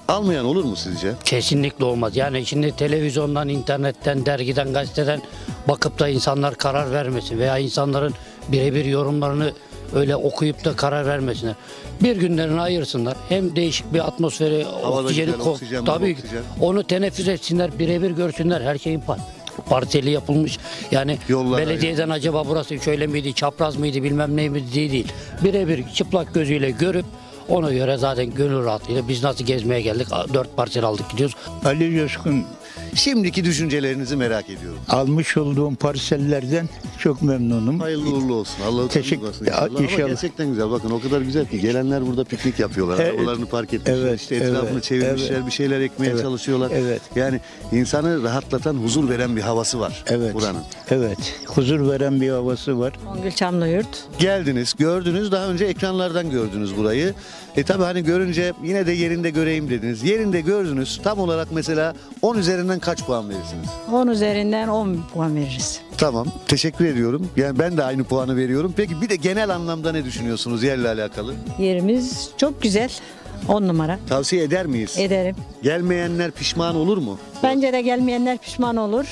almayan olur mu sizce? Kesinlikle olmaz. Yani şimdi televizyondan, internetten, dergiden, gazeteden bakıp da insanlar karar vermesin veya insanların birebir yorumlarını öyle okuyup da karar vermesinler. Bir günlerini ayırsınlar. Hem değişik bir atmosferi, oksijeni, tabii onu teneffüs etsinler, birebir görsünler. Her şeyin parseli yapılmış. Yani yollar belediyeden acaba burası şöyle miydi, çapraz mıydı, bilmem ne miydi değil. Birebir çıplak gözüyle görüp ona göre zaten gönül rahatlığıyla biz nasıl gezmeye geldik, 4 parsel aldık gidiyoruz. Ali Coşkun, şimdiki düşüncelerinizi merak ediyorum. almış olduğum parsellerden çok memnunum. Hayırlı uğurlu olsun. Allah'a Teşekkür olsun. Ama gerçekten güzel. Bakın o kadar güzel ki gelenler burada piknik yapıyorlar. Evet. Arabalarını park etmişler. Evet, işte etrafını evet, çevirmişler. evet. Bir şeyler ekmeye Evet, çalışıyorlar. evet. Yani insanı rahatlatan, huzur veren bir havası var buranın. Evet. Huzur veren bir havası var. Songül Çamlıyurt. Geldiniz, gördünüz. Daha önce ekranlardan gördünüz burayı. Tabii hani görünce yine de yerinde göreyim dediniz. Yerinde gördünüz. Tam olarak mesela 10 üzerinden kaç puan verirsiniz? 10 üzerinden 10 puan veririz. Tamam. Teşekkür ediyorum. Yani ben de aynı puanı veriyorum. Peki bir de genel anlamda ne düşünüyorsunuz yerle alakalı? Yerimiz çok güzel. 10 numara. Tavsiye eder miyiz? Ederim. Gelmeyenler pişman olur mu? Bence de gelmeyenler pişman olur.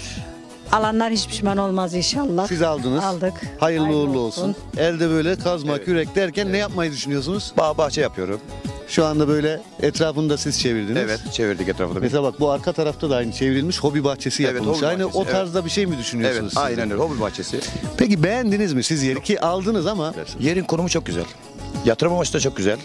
Alanlar hiç pişman olmaz inşallah. Siz aldınız. Aldık. Hayırlı uğurlu olsun. Elde böyle kazma, kürek derken ne yapmayı düşünüyorsunuz? Bağ bahçe yapıyorum. Şu anda böyle etrafını da siz çevirdiniz. Evet, çevirdik etrafını. Mesela bak bu arka tarafta da aynı çevrilmiş hobi bahçesi yapılmış. hobi Aynı bahçesi, o tarzda bir şey mi düşünüyorsunuz Evet, siz de? aynen öyle. Hobi bahçesi. Peki beğendiniz mi siz yeri ki aldınız ama? Yerin konumu çok güzel. Yatırım amaçlı da çok güzel.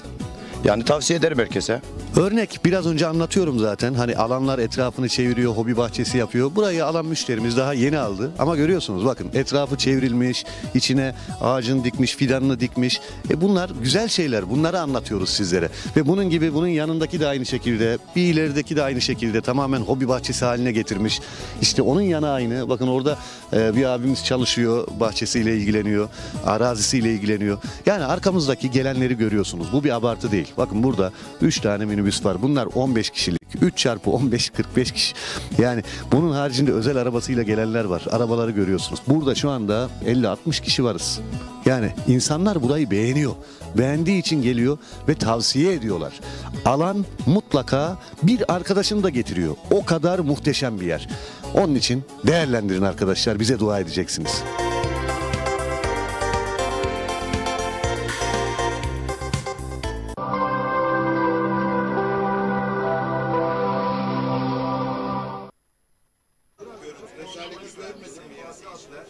Yani tavsiye ederim herkese. Örnek biraz önce anlatıyorum zaten. Hani alanlar etrafını çeviriyor, hobi bahçesi yapıyor. Burayı alan müşterimiz daha yeni aldı. Ama görüyorsunuz bakın etrafı çevrilmiş, içine ağacını dikmiş, fidanını dikmiş. Bunlar güzel şeyler. Bunları anlatıyoruz sizlere. Ve bunun gibi bunun yanındaki de aynı şekilde, bir ilerideki de aynı şekilde tamamen hobi bahçesi haline getirmiş. İşte onun yanı aynı. Bakın orada bir abimiz çalışıyor, bahçesiyle ilgileniyor, arazisiyle ilgileniyor. Yani arkamızdaki gelenleri görüyorsunuz. Bu bir abartı değil. Bakın burada 3 tane minibüs var. Bunlar 15 kişilik. 3 çarpı 15 45 kişi. Yani bunun haricinde özel arabasıyla gelenler var. Arabaları görüyorsunuz. Burada şu anda 50-60 kişi varız. Yani insanlar burayı beğeniyor. Beğendiği için geliyor ve tavsiye ediyorlar. Alan mutlaka bir arkadaşını da getiriyor. O kadar muhteşem bir yer. Onun için değerlendirin arkadaşlar. Bize dua edeceksiniz. Rezalet izlenmesin mi ya seyirciler?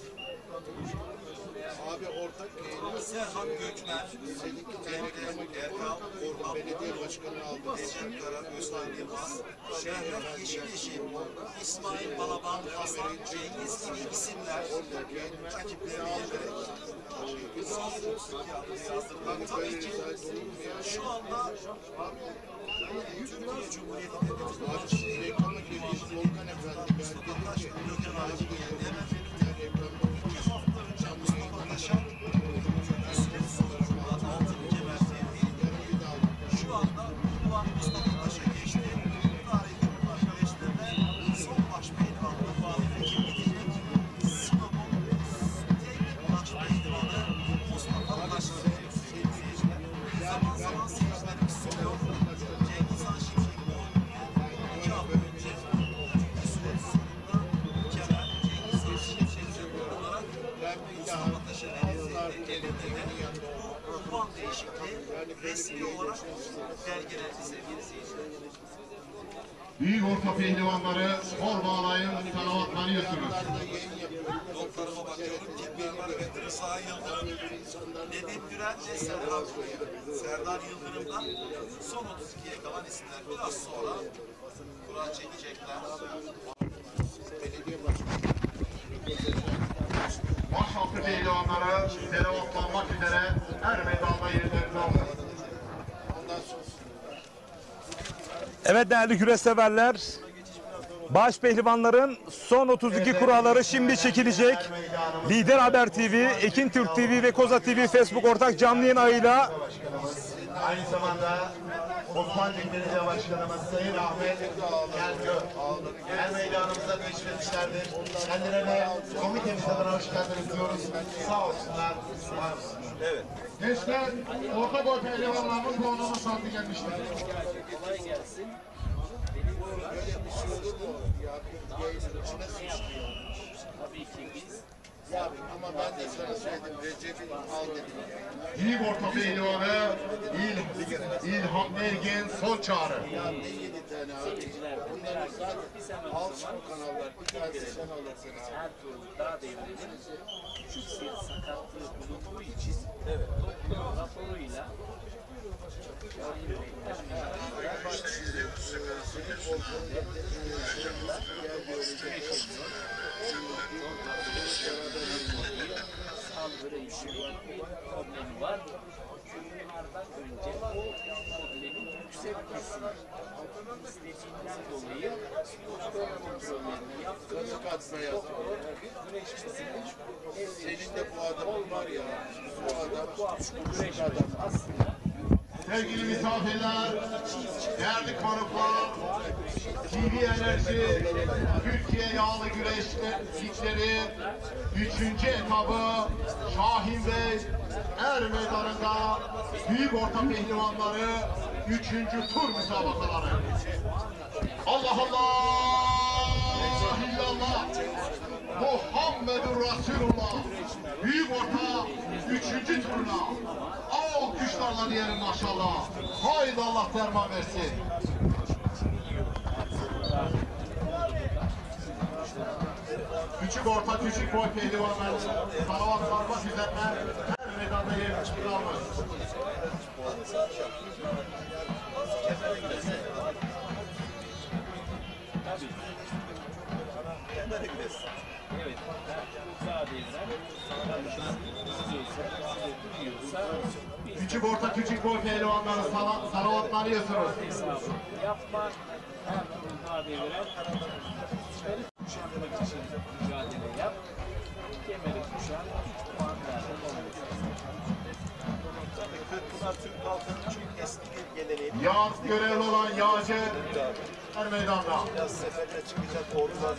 Abi ortak Serhan Göçmen, Erkan Orhan Belediye Başkanı aldı. Recep Kara, Özhan Yılmaz, Şehret Yeşileşi, İsmail Balaban, Hasan Cengiz gibi isimler rakipleri yenerek son 32 adını yazdırdılar. Tabii ki şu anda Türkiye Cumhuriyeti Devleti'nin reklamı gibi bir Volkan Efendi, Mustafa Taş, Gökhan Ağacı geldi. Mustafa Taş'a şu anda Ulan Mustafa Taş'a geçti. Tarihi güreşlerde son baş pehlivanlığı bağlıyla kim gidecek? Sinop'un tek baş pehlivanı Mustafa Taş'a gidecek sevgili seyirciler. Zaman zaman seyircilerimiz soruyor. Cengiz Han Şimşek'in 2 hafta önce Türkiye süresi sonunda Kemal Cengiz Han Şimşek'in olarak Mustafa Taş'a elinde de bu puan değişikliği resmi olarak belgelendi sevgili seyirciler. Büyük orta pehlivanları spor bağlayın, salavatlanıyorsunuz. Notlarıma bakıyorum. Kimler var? Betri Sağ Yıldırım, Nedim Düren ve Serdar Yıldırım'dan son 32'ye kalan isimler. Biraz sonra kura çekecekler. Belediye Başkanı. Başaltı pehlivanları salavatlanmak üzere her meydanda yerlerinde alın. Evet değerli güreş severler, baş pehlivanların son 32 kuralları şimdi çekilecek. Lider Haber TV, Ekin Türk TV ve Koza TV Facebook ortak canlı yayın ağıyla Aynı zamanda Osmanlı Belediye Başkanımız Sayın Ahmet Gelgö her meydanımıza teşrifetmişlerdir. Kendilerine komitemiz adına hoş geldiniz diyoruz. Sağ olsunlar, var olsunlar. Evet. Gençler, orta boy pehlivanlarının puanını sandı gelmiştir. Kolay gelsin. Böyle bir şey olur mu? Ya yayının içine sıçrıyor. Tabii ki biz. Ya ama ben de sana söyledim. Recep'i al dedim. Büyük orta pehlivanı İlham Ergen son çağrı. Ya ne 7 tane abi? Bunların zaten al şu kanallar. Bir tanesi sen alırsın abi. Her tur daha devrenin küçük bir sakatlığı bulunduğu için doktor raporuyla saldırı problemi var. Bunlardan önce problemin yükselmesi istediğinden dolayı doktor kontrollerini yaptırıyor. Doktor güreşçisinin Senin de bu adamın var ya. Bu adam güreş aslında Sevgili misafirler, değerli konuklar, TV Enerji, Türkiye Yağlı Güreş Ligleri 3. etabı Şahin Bey Er Meydanı'nda büyük orta pehlivanları 3. tur müsabakaları. Allah Allah! İllallah! Muhammedur Resulullah! Büyük orta 3. turuna. Alkışlarla diyelim maşallah. Haydi Allah derman versin. Küçük orta küçük boy pehlivanlar salavat sarmak üzerine her meydanda yer almış. evet, sağ devren Küçük orta küçük boy pehlivanları salavatlanıyorsunuz. yapma sağ devren kuşanmak için mücadele yap. Kemeri kuşan 3 puan verdim. Bunlar Türk halkının çok eski bir geleneği. Yağ görevli olan yağcı her meydanda. Biraz seferde çıkacak ordular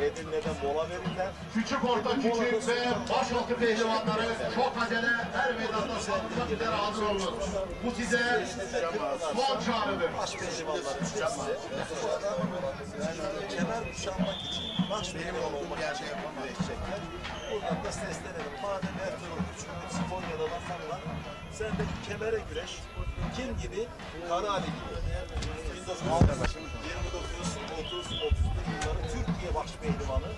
Edirne'den mola verirler. Küçük orta küçük ve başaltı pehlivanları çok acele her meydanda saldırmak üzere hazır olun. Bu size son çağrıdır. Baş pehlivanlar düşeceğim size. Bu adam kemer kuşanmak için baş pehlivan olmak için güreşecekler. Buradan da seslenelim. Madem Ertuğrul Küçük Sponya'da falan sen de kemere güreş. Kim gibi? Karali gibi. 1930-31 yılları Türkiye baş pehlivanı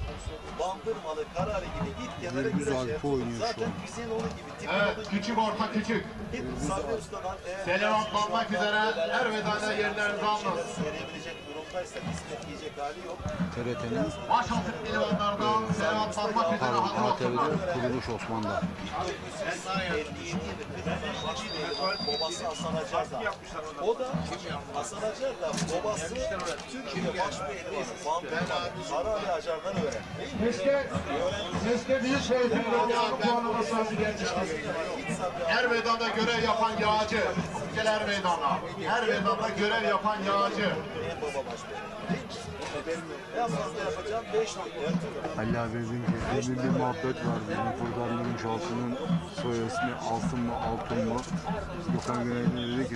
Bandırmalı Karali gibi git kemere güreş. Zaten Hüseyin onun gibi. Evet, küçük orta küçük. Sabri Usta'dan Selam atlanmak üzere her vedada yerlerinizi alın. Söyleyebilecek durumdaysa hizmet yiyecek hali yok. TRT'nin Başaltı pehlivanlardan selam atlanmak üzere hazır olsunlar. Kuruluş Osman'da. 1957 yılı baş pehlivan babası Hasan Acar da. O da Hasan Acar da babası Türkiye baş pehlivanı Bandırmalı Karali Acar'dan öğrendi. Keşke büyük soygunlarla puanlamasını gelmiştir. Her vedada görev yapan yağcı. Her vedada. Her vedada görev yapan yağcı. En fazla yapacağım 5 Halil abi dedim ki bir muhabbet var. Benim Furkan Gümüşaltı'nın soy ismi Altın mı Altın mı? Gökhan Güney'de dedi ki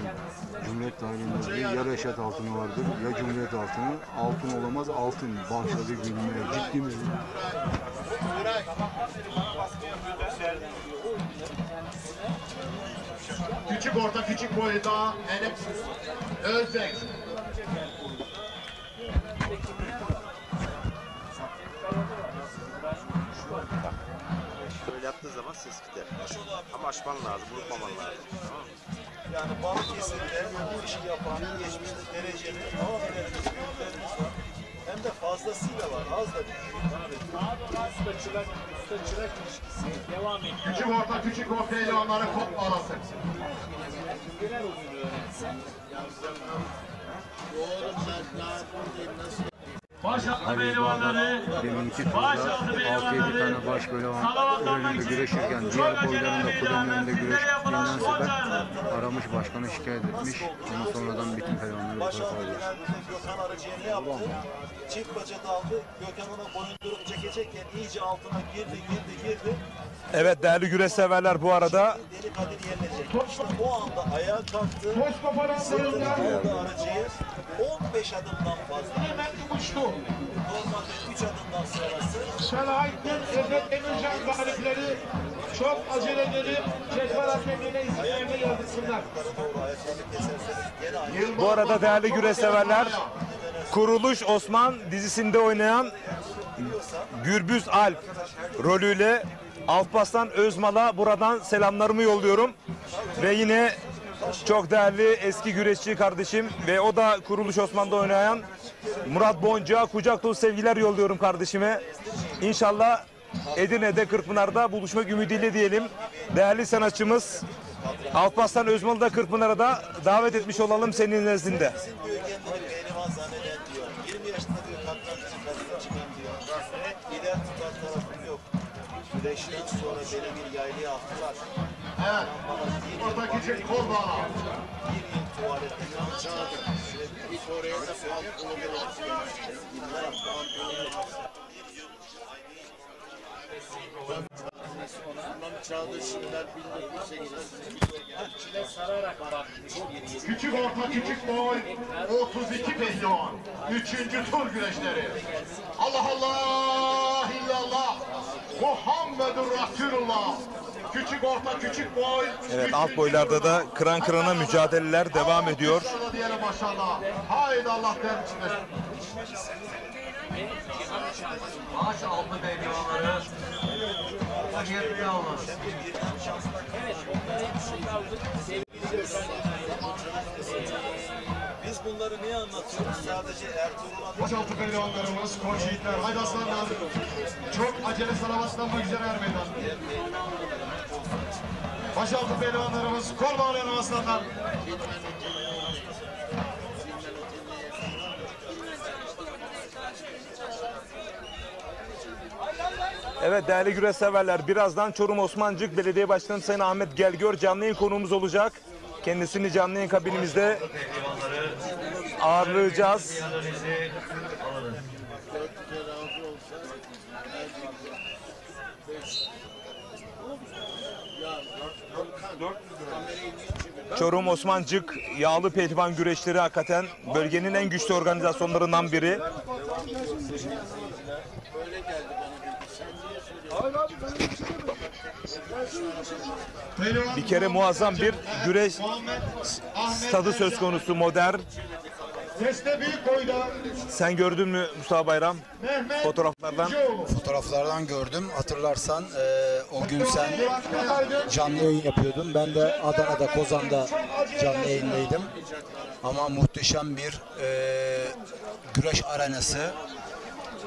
Cumhuriyet tarihinde ya Reşat Altın'ı vardır ya Cumhuriyet Altın'ı. Altın olamaz altın. Başladı gülmeye. Ciddi mi? Küçük orta küçük boyda Enes Özbek. Böyle yaptığı zaman ses gider. Ama açman lazım, unutmaman lazım. Yani Balıkesir'de bu işi yapan, geçmişte dereceli abilerimiz, büyüklerimiz var. Hem de fazlasıyla var, az da değil. Usta-çırak ilişkisi devam ediyor. Küçük orta küçük o pehlivanları kop arası. Genel oyunu öğrensen. Başaltı pehlivanları, Deminki turda 6-7 tane baş pehlivan önünde güreşirken diğer boyların da kulübün önünde güreştiğinden sebep aramış başkanı şikayet etmiş. Ama sonradan bütün pehlivanları bu tarafa alıyor. Gökhan Arıcı'ya ne yaptı? Çift baca daldı, Gökhan ona boyundurup çekecekken iyice altına girdi. Evet değerli güreş severler, bu arada Deli Kadir yenilecek. İşte o anda ayağa kalktı. Sırtını aldı Arıcı'yı. 15 adımdan fazla. Hemen uçtu. Normalde 3 adımdan sonrası. Şenayettin Efe Demircan galipleri çok acele edip cetvel hakemliğine isimlerine yazdırsınlar. bu arada değerli güreş severler, Kuruluş Osman dizisinde oynayan Gürbüz Alp rolüyle Alparslan Özmal'a buradan selamlarımı yolluyorum. Ve yine çok değerli eski güreşçi kardeşim ve o da Kuruluş Osman'da oynayan Murat Boncu'ya kucak dolu sevgiler yolluyorum kardeşime. İnşallah Edirne'de, Kırkpınar'da buluşmak ümidiyle diyelim. Değerli sanatçımız Alparslan Özmal'ı da Kırkpınar'a da davet etmiş olalım senin nezdinde. Pehlivan zanneden diyor. 20 yaşında diyor katran çıkan diyor. İler tutan tarafım yok. Güreşten sonra beni bir yaylaya attılar. Evet. Orta küçük kol bağla. Bir yıl tuvalette kan çıktı. Sürekli oraya da pantolonu Çağdaşlar 1980 Küçük orta küçük boy 32 pehlivan 3. tur güreşleri. Allah Allah illallah Muhammedur Resulullah. Küçük orta küçük boy. Evet, alt boylarda da kıran kırana mücadeleler devam ediyor. Diyelim maşallah. Haydi Allah der. Ağaç altı pehlivanları. Acayip olmaz. Biz bunları niye anlatıyoruz? Sadece Ertuğrul'a... Başaltı pehlivanlarımız, koç yiğitler, haydi aslanlar. Çok acele salavatlanmak üzere er meydan. Başaltı pehlivanlarımız, kol bağlayan aslanlar. Evet değerli güreş severler, birazdan Çorum Osmancık Belediye Başkanı Sayın Ahmet Gelgör canlı yayın konuğumuz olacak. Kendisini canlı yayın kabinimizde ağırlayacağız. Çorum Osmancık yağlı pehlivan güreşleri hakikaten bölgenin en güçlü organizasyonlarından biri. Öyle geldi bana bilgi. Sen niye söylüyorsun? Hayır abi böyle bir şey demedim. Ben söyleyeyim. Bir kere muazzam bir güreş stadı söz konusu, modern. Sesle büyük boyda Sen gördün mü Mustafa Bayram fotoğraflardan? Fotoğraflardan gördüm. Hatırlarsan o gün sen canlı yayın yapıyordun. Ben de Adana'da, Kozan'da canlı yayındaydım. Ama muhteşem bir güreş arenası.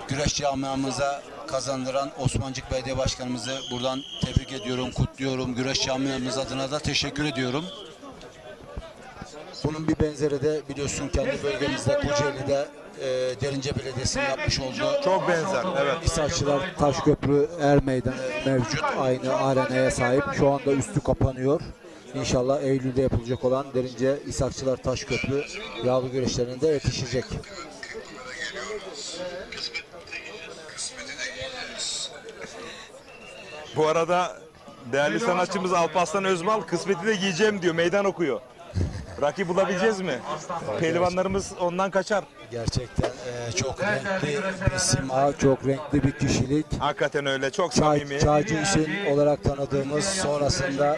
Güreş camiamıza kazandıran Osmancık Belediye Başkanımızı buradan tebrik ediyorum, kutluyorum. Güreş camiamız adına da teşekkür ediyorum. Bunun bir benzeri de biliyorsun kendi bölgemizde Kocaeli'de Derince Belediyesi'nin yapmış olduğu çok benzer. Evet. İsakçılar Taşköprü Er Meydanı mevcut, aynı arenaya sahip. Şu anda üstü kapanıyor. İnşallah Eylül'de yapılacak olan Derince İsakçılar Taşköprü yağlı güreşlerinde yetişecek. Bu arada değerli sanatçımız Alparslan Özmal kısmeti de giyeceğim diyor. Meydan okuyor. Rakip bulabileceğiz mi? Pehlivanlarımız ondan kaçar. Gerçekten çok renkli bir sima, çok renkli bir kişilik. Hakikaten öyle, çok samimi. Çaycı Hüseyin olarak tanıdığımız, sonrasında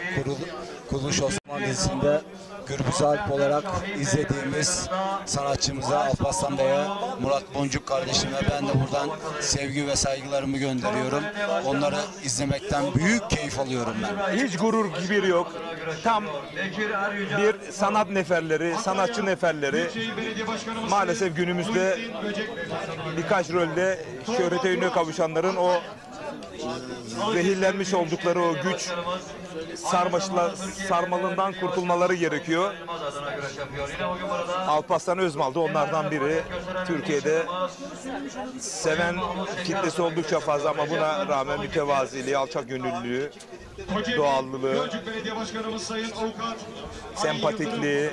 Kuruluş Osman dizisinde Gürbüz Alp olarak izlediğimiz sanatçımıza, Alparslan Bey'e, Murat Boncuk kardeşime ben de buradan sevgi ve saygılarımı gönderiyorum. Onları izlemekten büyük keyif alıyorum ben. Hiç gurur kibir yok. Tam bir sanat neferleri, sanatçı neferleri. Maalesef günümüzde birkaç rolde şöhrete ününe kavuşanların o zehirlenmiş oldukları o güç sarmalından kurtulmaları gerekiyor. Alparslan Özmal da onlardan biri. Türkiye'de seven kitlesi oldukça fazla ama buna rağmen mütevaziliği, alçak gönüllülüğü, doğallılığı, sempatikliği.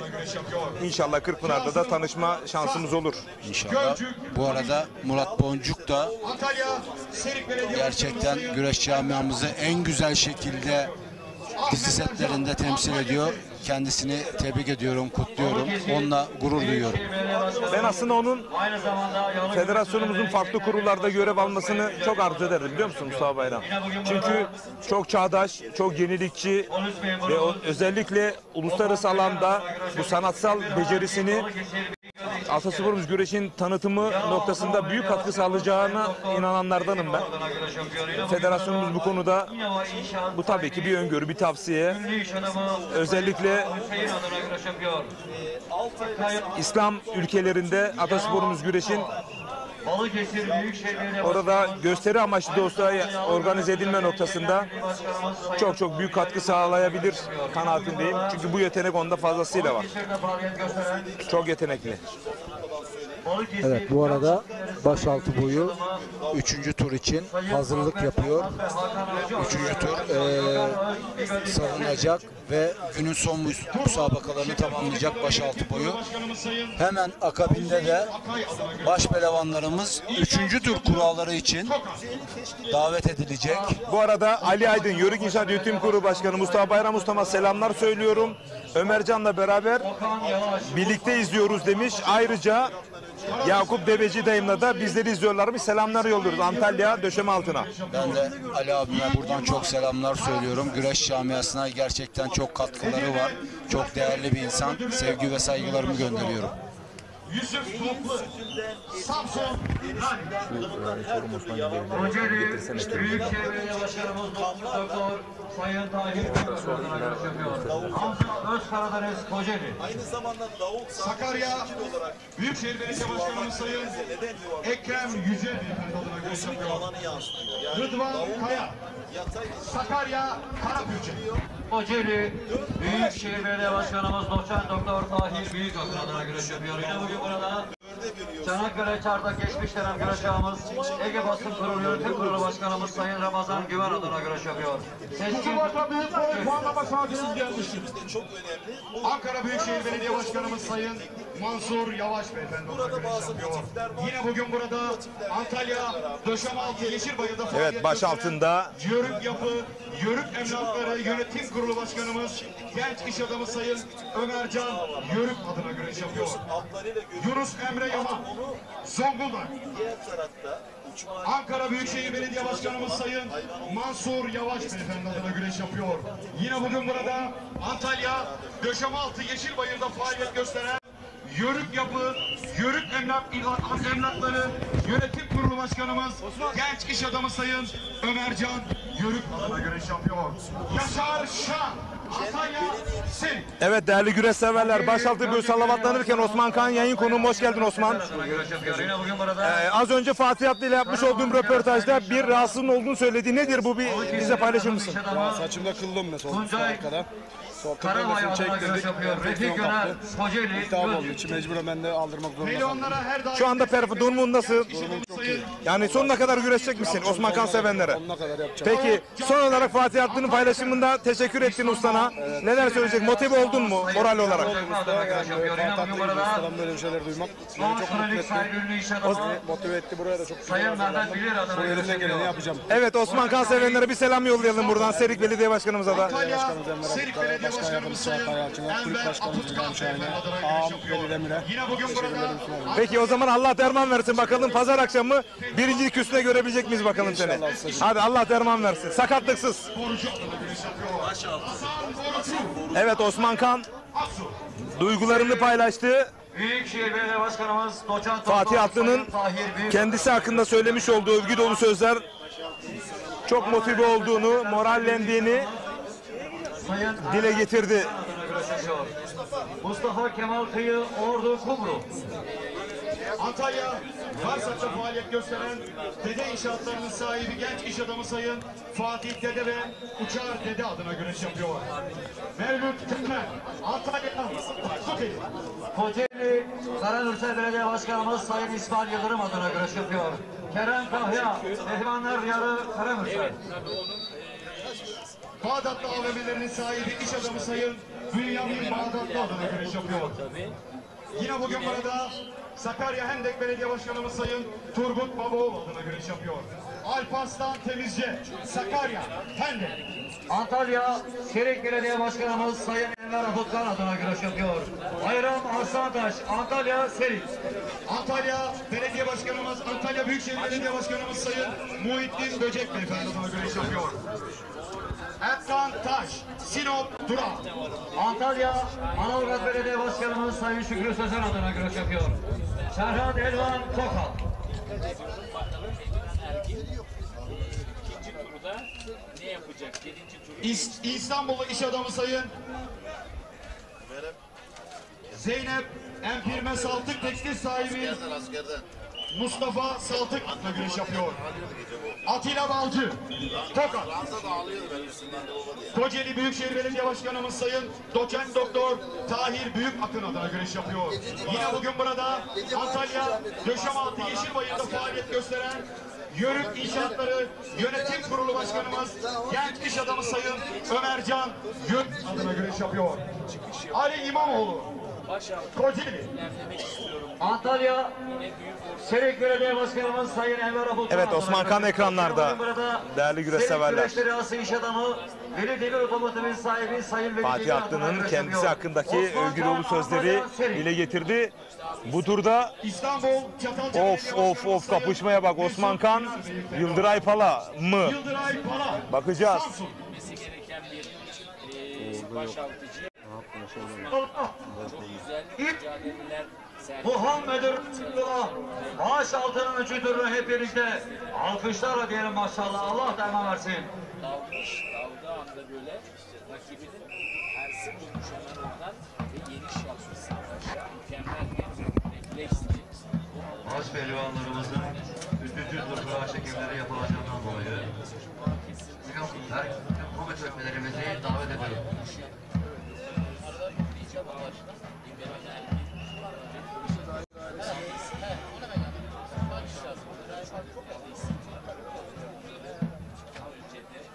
İnşallah Kırkpınar'da da tanışma şansımız olur. İnşallah. Bu arada Murat Boncuk da gerçekten güreş camiamızı en güzel şekilde dizi setlerinde temsil ediyor. Kendisini tebrik ediyorum, kutluyorum. Onunla gurur duyuyorum. Ben aslında onun federasyonumuzun farklı kurullarda görev almasını çok arzu ederdim, biliyor musun Mustafa Bayram? Çünkü çok çağdaş, çok yenilikçi ve özellikle uluslararası alanda bu sanatsal becerisini Atasporumuz güreşin tanıtımı noktasında büyük katkı sağlayacağına inananlardanım ben. Federasyonumuz bu konuda, bu tabii ki bir öngörü, bir tavsiye. Özellikle İslam ülkelerinde Atasporumuz güreşin orada gösteri amaçlı da olsa organize edilme noktasında çok büyük katkı sağlayabilir kanaatindeyim. Çünkü bu yetenek onda fazlasıyla var. Çok yetenekli. Evet, bu arada başaltı boyu 3. tur için hazırlık yapıyor. 3. tur salınacak ve günün son müsabakalarını tamamlayacak başaltı boyu. Hemen akabinde de baş pehlivanlarımız 3. tur kuralları için davet edilecek. Bu arada Ali Aydın, Yörük İnşaat Yönetim Kurulu Başkanı Mustafa Bayram Usta'ma selamlar söylüyorum. Ömercan'la beraber birlikte izliyoruz demiş. Ayrıca Yakup Deveci dayımla da bizleri izliyorlarmış. Selamlar yolluyoruz Antalya döşeme altına. Ben de Ali abime buradan çok selamlar söylüyorum. Güreş camiasına gerçekten çok katkıları var. Çok değerli bir insan. Sevgi ve saygılarımı gönderiyorum. Yusuf Toplu, Samsun, Kocaeli Büyükşehir Belediye Başkanımız Doktor Sayın Tahir Hamza Özkaradeniz Kocaeli. Aynı zamanda Davul Sakarya Büyükşehir Belediye Başkanımız Sayın Ekrem Yüce Beyefendi adına görüş yapıyor. Rıdvan Kaya, Sakarya Karabükçe. Kocaeli Büyükşehir Belediye Başkanımız Doçent Doktor Tahir Büyükakın adına güreş yapıyor. Yine bugün burada Çanakkale Çardak geçmiş dönem güreş ağamız Ege Basın Kurulu Yönetim Kurulu Başkanımız Sayın Ramazan Güven adına güreş yapıyor. Kutubar'da büyük boy puanlama saatimiz gelmiştir. Ankara Büyükşehir Belediye Başkanımız Sayın Mansur Yavaş Beyefendi adına güreş yapıyor. Yine bugün burada Antalya Döşemealtı Yeşilbayır'da Evet, baş altında Yörük Yapı, Yörük Emlakları Yönetim Kurulu Başkanımız genç iş adamı Sayın Ömercan Yörük adına güreş yapıyor. Yunus Emre Yaman, Zonguldak. Diğer tarafta Ankara Büyükşehir Belediye Başkanımız Sayın Mansur Yavaş Beyefendi adına güreş yapıyor. Yine bugün burada Antalya Döşemealtı Yeşilbayır'da faaliyet gösteren Yörük Yapı, Yörük Emlakları Yönetim Kurulu Başkanımız, genç iş adamı Sayın Ömercan Yörük adına güreş yapıyor. Yaşar Şan, Antalya Serik. Evet değerli güreş severler, başaltı bir salavatlanırken Osman Kan yayın konuğum, hoş geldin Osman. Az önce Fatih Atlı ile yapmış olduğum röportajda bir rahatsızlığın olduğunu söyledi. Nedir bu, bir bize paylaşır mısın? Saçımda kıllım mesela arkada. Sohbetlerini çektirdik. Enfeksiyon kaptı. İltihap oldu. İçi mecburen ben de aldırmak zorunda kaldım. Şu anda durumun nasıl? Durumum çok iyi. Yani sonuna kadar güreşecek misin Osman Kan sevenlere? Sonuna kadar yapacağım. Peki son olarak Fatih Atlı'nın paylaşımında teşekkür ettin ustana. Neler söyleyecek? Motive oldun mu moral olarak? Fatih Atlı gibi ustadan böyle bir şeyler duymak beni çok mutlu etti. Motive etti, buraya da çok güzel hazırlandım. Bu elimden geleni yapacağım. Evet, Osman Kan sevenlere bir selam yollayalım buradan Serik Belediye Başkanımıza da. Başkanımız Emre Abdülkadir, Başkan Yardımcısı Çağatay Hakim'e, Kulüp Başkanımız İbrahim Şahin'e, ağam Veli Demir'e teşekkür ederim. Peki o zaman Allah derman versin bakalım, pazar akşamı birincilik üstüne görebilecek miyiz bakalım seni? Hadi Allah derman versin. Sakatlıksız. Evet, Osman Kan duygularını paylaştı. Büyükşehir Belediye Başkanımız Doçent Fatih Atlı'nın kendisi hakkında söylemiş olduğu övgü dolu sözler, çok motive olduğunu, morallendiğini dile getirdi. Mustafa Kemal Kıyı, Ordu Kumru. Antalya Varsak'ta faaliyet gösteren Dede İnşaatlarının sahibi genç iş adamı Sayın Fatih Dede ve Uçar Dede adına güreş yapıyor. Mevlüt Tümen, Antalya Kocaeli. Kocaeli Karanürsel Belediye Başkanımız Sayın İsmail Yıldırım adına güreş yapıyor. Kerem Kahya, Mehmanlar Diyarı Karanürsel. Bağdatlı AVM'lerinin sahibi iş adamı Sayın Bünyamin Bağdatlı adına güreş yapıyor. Yine bugün burada Sakarya Hendek Belediye Başkanımız Sayın Turgut Babaoğlu adına güreş yapıyor. Alparslan Temizci, Sakarya Hendek. Antalya Serik Belediye Başkanımız Sayın Enver Afutkan adına güreş yapıyor. Bayram Arslantaş, Antalya Serik. Antalya Belediye Başkanımız, Antalya Büyükşehir Belediye Başkanımız Sayın Muhittin Böcek Beyefendi adına güreş yapıyor. Erkan Taş, Sinop Duran. Antalya Manavgat Belediye Başkanımız Sayın Şükrü Sözen adına güreş yapıyor. Serhat Elvan Tokal. İkinci turda ne yapacak? 7. turu. İstanbullu iş adamı Sayın Zeynep Empirme Saltık Tekstil sahibi Mustafa Saltık adına güreş yapıyor. Atilla Balcı, Tokat. Kocaeli Büyükşehir Belediye Başkanımız Sayın Doçent Doktor Tahir Büyükakın adına güreş yapıyor. Yine bugün burada Antalya Döşemealtı Yeşilbayır'da faaliyet gösteren Yörük İnşaatları Yönetim Kurulu Başkanımız genç iş adamı Sayın Ömercan Yörük adına güreş yapıyor. Ali İmamoğlu, Kocaeli. Antalya Serik Belediye Başkanımız Sayın Enver Afutkan. Evet, Osman Kan ekranlarda değerli güreş severler. Serik Güreşleri iş adamı Veli Demir Otomotiv'in sahibi Sayın Veli Fatih Atlı'nın kendisi hakkındaki övgü dolu sözleri dile getirdi. Bu turda of kapışmaya bak, Osman Kan Yıldıray Pala mı? Bakacağız. Gereken bir başaltıcı. Mücadeleler Muhammedur Resulullah. Baş altının 3. turunu hep birlikte alkışlarla diyelim maşallah. Allah derman versin. daldığı anda böyle rakibinin tersi bulmuş onlardan ve yeni şansı mükemmel bir refleksli. Baş pehlivanlarımızın 3. tur kura çekimleri yapılacağından dolayı her komut öğretmenlerimizi davet ediyorum.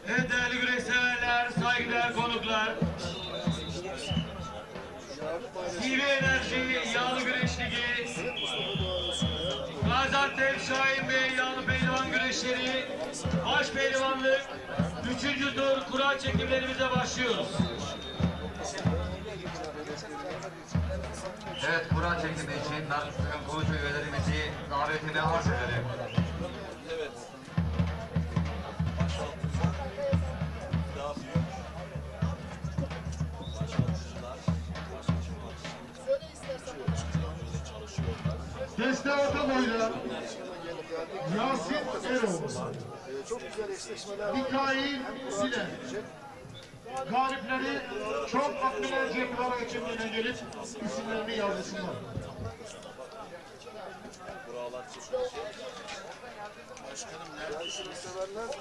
Evet değerli güreş severler, saygıdeğer konuklar. TV Enerji Yağlı Güreş Ligi, Gaziantep Şahin Bey Yağlı Pehlivan Güreşleri, baş pehlivanlık 3. tur kura çekimlerimize başlıyoruz. Evet, kura çekimi için ben kurucu üyelerimizi davetine arz ederim. boylu Yasin Eroğlu, Çok güzel eşleşmeler. Mikail Zile. Galipleri çok aklıma cemlara ekibine gelip isimlerini yazsınlar.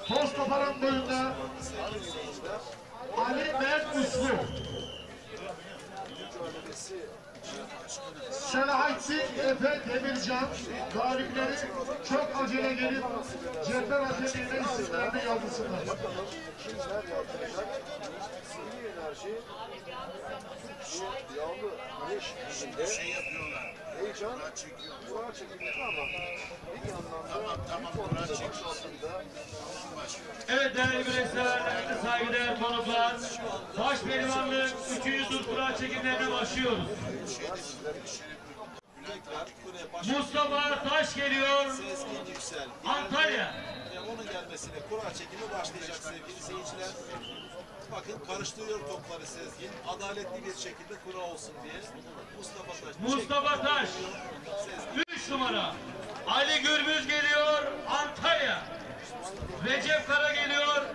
Toz Topar'ın boyunda Ali Mert Uslu, Selahattin Efe Demircan, galipleri çok acele gelip cepher hakemine isimlerini yazsınlar. Kimler yapacak? Sivri enerji, yağlı güneş içinde heyecan, kura çekilmiş ama bir yandan da aslında. Evet değerli güreşseverler, saygıdeğer konuklar, baş pehlivanlığın 3. tur kura çekimlerine başlıyoruz. Mustafa Taş geliyor, Antalya. Onun gelmesine kura çekimi başlayacak sevgili seyirciler. Bakın karıştırıyor topları Sezgin. Adaletli bir şekilde kura olsun diye. Mustafa Taş, 3 numara. Ali Gürbüz geliyor, Antalya. Recep Kara geliyor,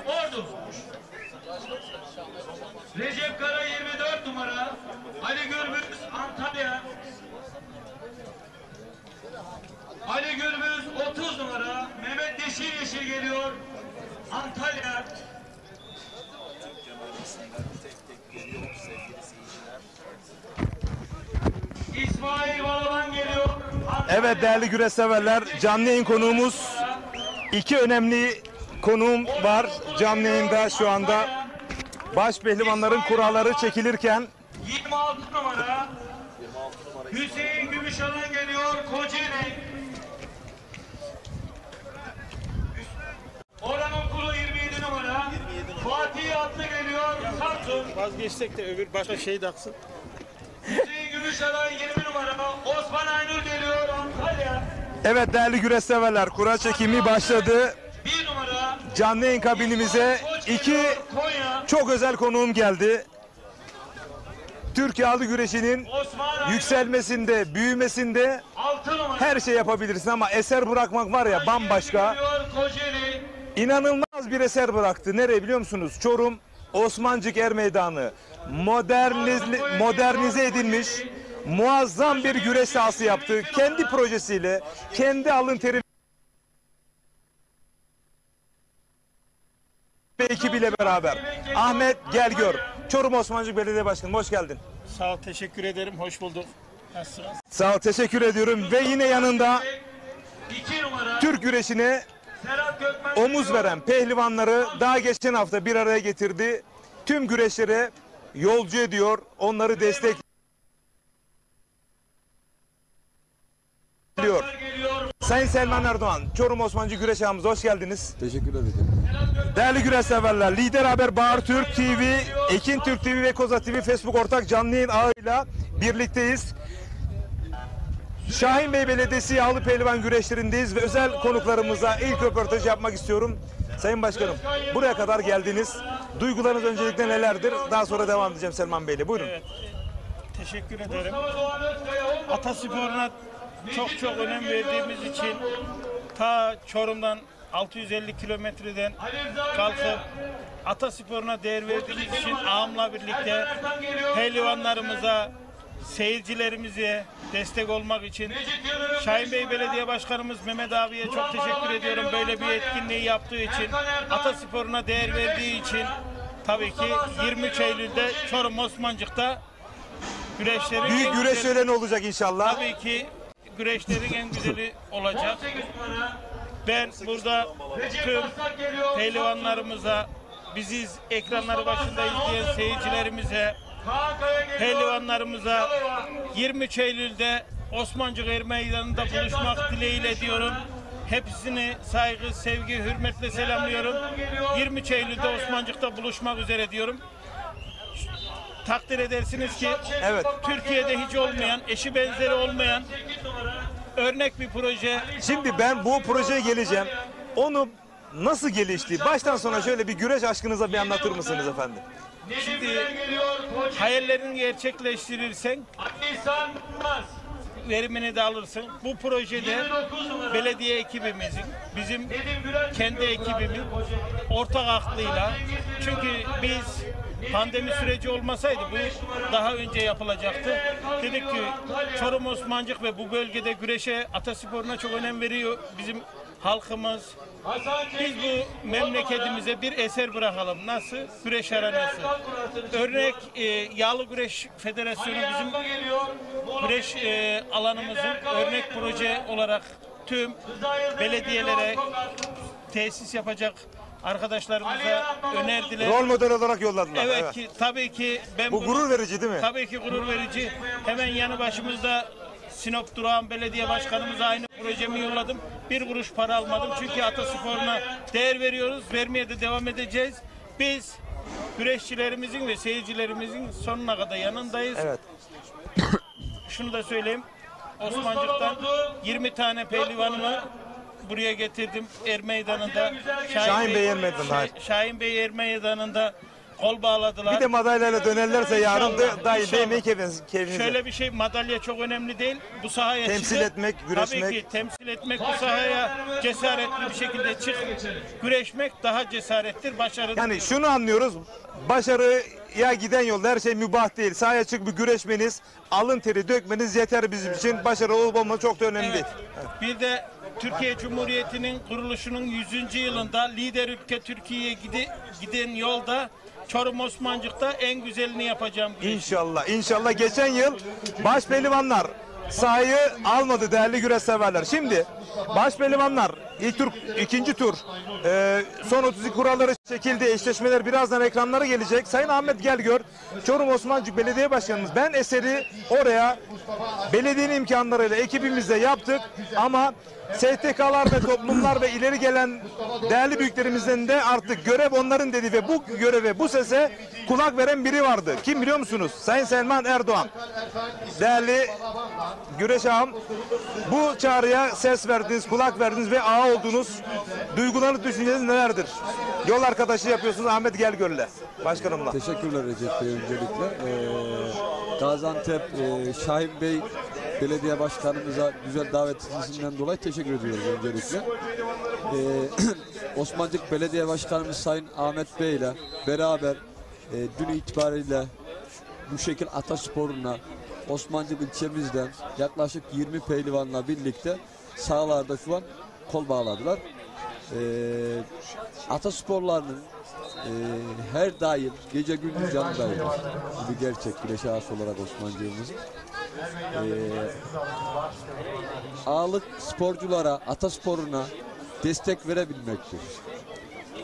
Ordu. Recep Kara 24 numara. Ali Gürbüz, Antalya. Ali Gürbüz 30 numara. Mehmet Yeşil Yeşil geliyor, Antalya. İsmail Balaban geliyor. Evet değerli güreş severler, canlı yayın konuğumuz, iki önemli konuğum var canlı yayında şu anda. Baş pehlivanların kuralları çekilirken 26 numara Hüseyin Gümüşalan geliyor, Kocaeli. Oranın kulu 27 numara Fatih Atlı geliyor, Samsun. Vazgeçsek de öbür başka şey de aksın. Hüseyin Gümüşalan 20 numara Osman Aynur geliyor, Antalya. evet değerli güreş severler, kura çekimi başladı. 1 numara Canlı yayın kabinimize iki çok özel konuğum geldi. Türk yağlı güreşinin yükselmesinde, büyümesinde 6 numara her şey yapabilirsin ama eser bırakmak var ya bambaşka. Kocaeli. İnanılmaz bir eser bıraktı. Nereye biliyor musunuz? Çorum Osmancık Er Meydanı. Modernize edilmiş muazzam bir güreş sahası yaptı. Kendi projesiyle, kendi alın teri ve ekibiyle beraber. Ahmet Gelgör, Çorum Osmancık Belediye Başkanı, hoş geldin. Sağ ol, teşekkür ederim. Hoş bulduk. Nasılsınız? Sağ ol, teşekkür ediyorum. Ve yine yanında 2 numara Türk güreşine Serhat Gökmen omuz veren pehlivanları daha geçen hafta bir araya getirdi. Tüm güreşlere yolcu ediyor, onları destekliyor. Sayın Selman Erdoğan, Çorum Osmancı Güreş Ağımıza hoş geldiniz. Teşekkür ederim. Değerli güreş severler, Lider Haber, Bağır Türk TV, Ekin Türk TV ve Koza TV Facebook ortak canlı yayın ağıyla birlikteyiz. Şahin Bey Belediyesi Yağlı Pehlivan güreşlerindeyiz ve özel konuklarımıza ilk röportaj yapmak istiyorum. Sayın Başkanım, buraya kadar geldiniz. Duygularınız öncelikle nelerdir? Daha sonra devam edeceğim Selman Bey'le. Buyurun. Evet, teşekkür ederim. Atasporuna çok önem verdiğimiz için ta Çorum'dan 650 kilometreden kalkıp Atasporuna değer verdiğimiz için ağamla birlikte pehlivanlarımıza, seyircilerimize destek olmak için Şahin Bey Belediye Başkanımız Mehmet abiye çok teşekkür ediyorum. Böyle bir etkinliği yaptığı için, Atasporuna değer verdiği için tabii ki 23 Eylül'de Çorum Osmancık'ta güreşlerin büyük güreş şöleni olacak inşallah. Tabii ki güreşlerin en güzeli olacak. Ben burada tüm pehlivanlarımıza, bizi ekranları başında izleyen seyircilerimize, pehlivanlarımıza 23 Eylül'de Osmancık Er Meydanı'nda buluşmak dileğiyle diyorum. Hepsini saygı, sevgi, hürmetle selamlıyorum. 23 Eylül'de Osmancık'ta buluşmak üzere diyorum. Takdir edersiniz ki evet, Türkiye'de hiç olmayan, eşi benzeri olmayan örnek bir proje. Şimdi ben bu projeye geleceğim. Onu nasıl gelişti? Baştan sona şöyle bir güreş aşkınıza bir anlatır mısınız efendim? Şimdi hayallerini gerçekleştirirsen verimini de alırsın. Bu projede belediye ekibimizin, bizim kendi ekibimin ortak aklıyla, çünkü biz pandemi süreci olmasaydı bu daha önce yapılacaktı. Dedik ki Çorum Osmancık ve bu bölgede güreşe, atasporuna çok önem veriyor bizim halkımız. Biz bu memleketimize bir eser bırakalım. Nasıl? Güreş arenası. Örnek Yağlı Güreş Federasyonu bizim güreş alanımızın örnek proje olarak tüm belediyelere tesis yapacak arkadaşlarımıza önerdiler. Rol model olarak yolladılar. Evet, ki tabii ki ben bu gurur verici değil mi? Tabii ki gurur verici. Hemen yanı başımızda Sinop Durağan Belediye Başkanımıza aynı projemi yolladım. Bir kuruş para almadım çünkü atasporuna değer veriyoruz. Vermeye de devam edeceğiz. Biz güreşçilerimizin ve seyircilerimizin sonuna kadar yanındayız. Evet. Şunu da söyleyeyim. Osmancık'tan 20 tane pehlivanımı buraya getirdim. Er Meydanı'nda. Şahin Bey Er Meydanı'nda. Şahin Bey Er Meydanı'nda kol bağladılar. Bir de madalyayla dönerlerse yarın da dahil değmeyi keyfinize. Şöyle bir şey, madalya çok önemli değil. Bu sahaya temsil etmek, güreşmek. Tabii ki temsil etmek, bu sahaya cesaretli bir şekilde güreşmek daha cesarettir, başarılı. Yani şunu anlıyoruz. Başarıya giden yolda her şey mübah değil. Sahaya çıkıp bir güreşmeniz, alın teri dökmeniz yeter bizim için. Başarılı olup olması çok da önemli değil. Bir de Türkiye Cumhuriyeti'nin kuruluşunun 100. yılında lider ülke Türkiye'ye giden yolda Çorum Osmancık'ta en güzelini yapacağım. İnşallah. İnşallah. Geçen yıl baş pehlivanlar sahayı almadı değerli güreş severler. Şimdi baş pehlivanlar ikinci tur son 32 kuralları çekildi. Eşleşmeler birazdan ekranlara gelecek. Sayın Ahmet Gelgör, Çorum Osmancık Belediye Başkanımız. Ben eseri oraya belediyenin imkanlarıyla ekibimizle yaptık ama STK'lar ve toplumlar ve ileri gelen değerli büyüklerimizden de artık görev onların dedi ve bu göreve, bu sese kulak veren biri vardı. Kim biliyor musunuz? Sayın Selman Erdoğan. Değerli güreş ağam, bu çağrıya ses verdiniz, kulak verdiniz ve ağa oldunuz. Duygularınız, düşünceleriniz nelerdir? Yol arkadaşı yapıyorsunuz Ahmet Gelgör'le, başkanımla. Teşekkürler Recep Bey öncelikle. Gaziantep Şahin Bey Belediye Başkanımıza güzel davetisinden dolayı teşekkür ediyoruz öncelikle. Osmancık Belediye Başkanımız Sayın Ahmet Bey ile beraber dün itibariyle bu şekil atasporuna Osmancık ilçemizden yaklaşık 20 pehlivanla birlikte sahalarda şu an kol bağladılar. Atasporlarının her daim gece gündüz yanındayız. Bu bir gerçek güreş ağası olarak Osmancık'ımızın. Ağalık sporculara, atasporuna destek verebilmektir.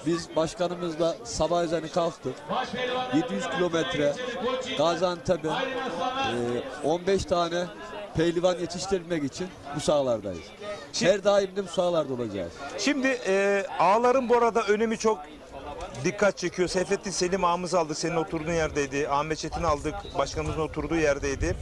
Biz başkanımızla sabah ezanı kalktık. 700 kilometre Gaziantep'e 15 tane pehlivan yetiştirmek için bu sahalardayız. Her daim de bu sahalarda olacağız. Şimdi ağaların bu arada önemi çok dikkat çekiyor. Seyfettin Selim ağamızı aldık. Senin oturduğun yerdeydi. Ahmet Çetin'i aldık. Başkanımızın oturduğu yerdeydi.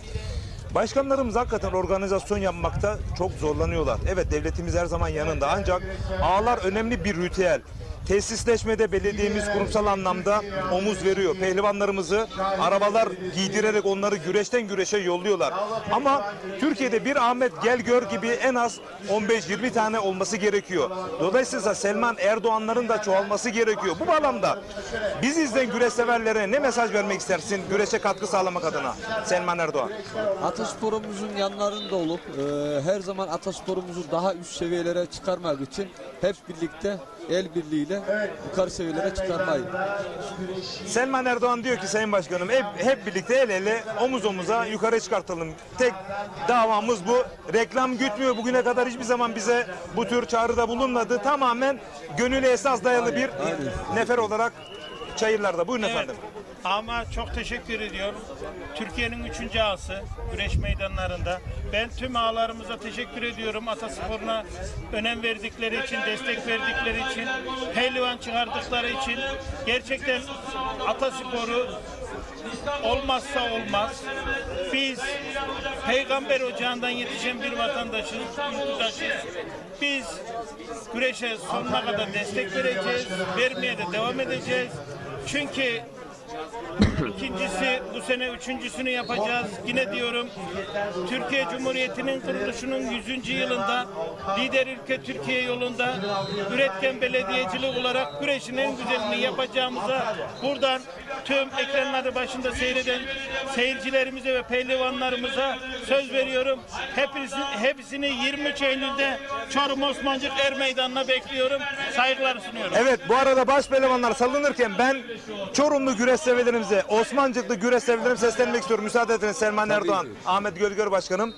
Başkanlarımız hakikaten organizasyon yapmakta çok zorlanıyorlar. Evet, devletimiz her zaman yanında ancak ağalar önemli bir ritüel. Tesisleşmede belediyemiz kurumsal anlamda omuz veriyor. Pehlivanlarımızı arabalar giydirerek onları güreşten güreşe yolluyorlar. Ama Türkiye'de bir Ahmet Gelgör gibi en az 15-20 tane olması gerekiyor. Dolayısıyla Selman Erdoğanların da çoğalması gerekiyor. Bu bağlamda biz izleyen güreş severlere ne mesaj vermek istersin güreşe katkı sağlamak adına Selman Erdoğan? Atasporumuzun yanlarında olup her zaman atasporumuzu daha üst seviyelere çıkarmak için hep birlikte el birliğiyle yukarı seviyelere çıkarmayı. Selman Erdoğan diyor ki Sayın Başkanım hep birlikte el ele omuz omuza yukarı çıkartalım. Tek davamız bu. Reklam gütmüyor. Bugüne kadar hiçbir zaman bize bu tür çağrıda bulunmadı. Tamamen gönüle esas dayalı bir nefer olarak çayırlarda. Buyurun efendim. Ama çok teşekkür ediyorum. Türkiye'nin 3. ağası güreş meydanlarında. Ben tüm ağalarımıza teşekkür ediyorum. Atasporuna önem verdikleri için, destek verdikleri için, pehlivan çıkardıkları için. Gerçekten atasporu olmazsa olmaz. Biz peygamber ocağından yetişen bir vatandaşız, yurttaşız. Biz güreşe sonuna kadar destek vereceğiz, vermeye de devam edeceğiz. Çünkü İkincisi, bu sene üçüncüsünü yapacağız. Yine diyorum, Türkiye Cumhuriyeti'nin kuruluşunun 100. yılında lider ülke Türkiye yolunda üretken belediyecilik olarak güreşin en güzelini yapacağımıza buradan tüm ekranları başında seyreden seyircilerimize ve pehlivanlarımıza söz veriyorum. Hepsini 23 Eylül'de Çorum Osmancık Er Meydanı'na bekliyorum. Saygılar sunuyorum. Evet, bu arada baş pehlivanlar salınırken ben Çorumlu güreş severlerimize, Osmancıklı güreş severlerimize seslenmek istiyorum. Müsaade edin Selman Erdoğan, Ahmet Gölgör Başkanım.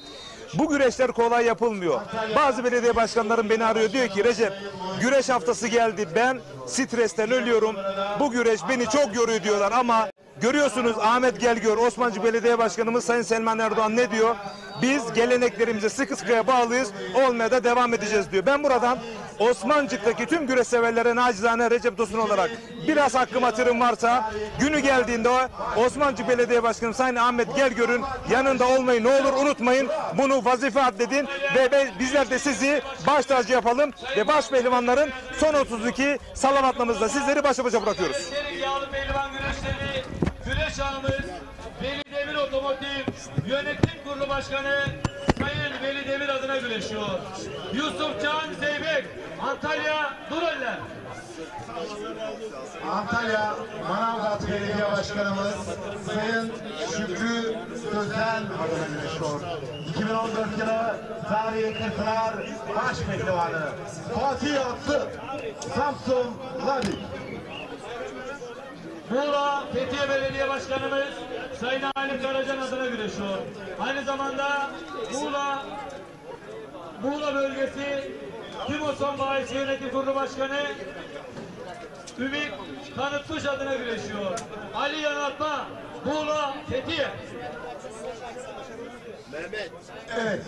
Bu güreşler kolay yapılmıyor. Bazı belediye başkanlarım beni arıyor, diyor ki Recep, güreş haftası geldi, ben stresten ölüyorum. Bu güreş beni çok yoruyor diyorlar ama görüyorsunuz Ahmet Gelgör, Osmancık Belediye Başkanımız Sayın Selman Erdoğan ne diyor? Biz geleneklerimize sıkı sıkıya bağlıyız, olmaya da devam edeceğiz diyor. Ben buradan Osmancık'taki tüm güreş severlere nacizane Recep Tosun olarak biraz hakkım hatırım varsa günü geldiğinde Osmancık Belediye Başkanı Sayın Ahmet Gelgör'ün yanında olmayı ne olur unutmayın. Bunu vazife addedin ve bizler de sizi baş tacı yapalım ve baş pehlivanların son 32 salavatlamızda sizleri başa başa bırakıyoruz. Güreş ağamız Veli Demir Otomotiv Yönetim Kurulu Başkanı Sayın Veli Demir adına güreşiyor. Yusuf Can Zeybek, Antalya Dureller. Antalya Manavgat Belediye Başkanımız Sayın Şükrü Sözen adına güreşiyor. 2014 yılı tarihi Kırkpınar baş pehlivanı Fatih Atlı Samsun Ladik. Muğla Fethiye Belediye Başkanımız Sayın Halim Karacan adına güreşiyor. Aynı zamanda Muğla bölgesi Timoson Bayisi Yönetim Kurulu Başkanı Ümit Kanıtmış adına güreşiyor. Ali Yanatma Muğla Fethiye. Mehmet. Evet.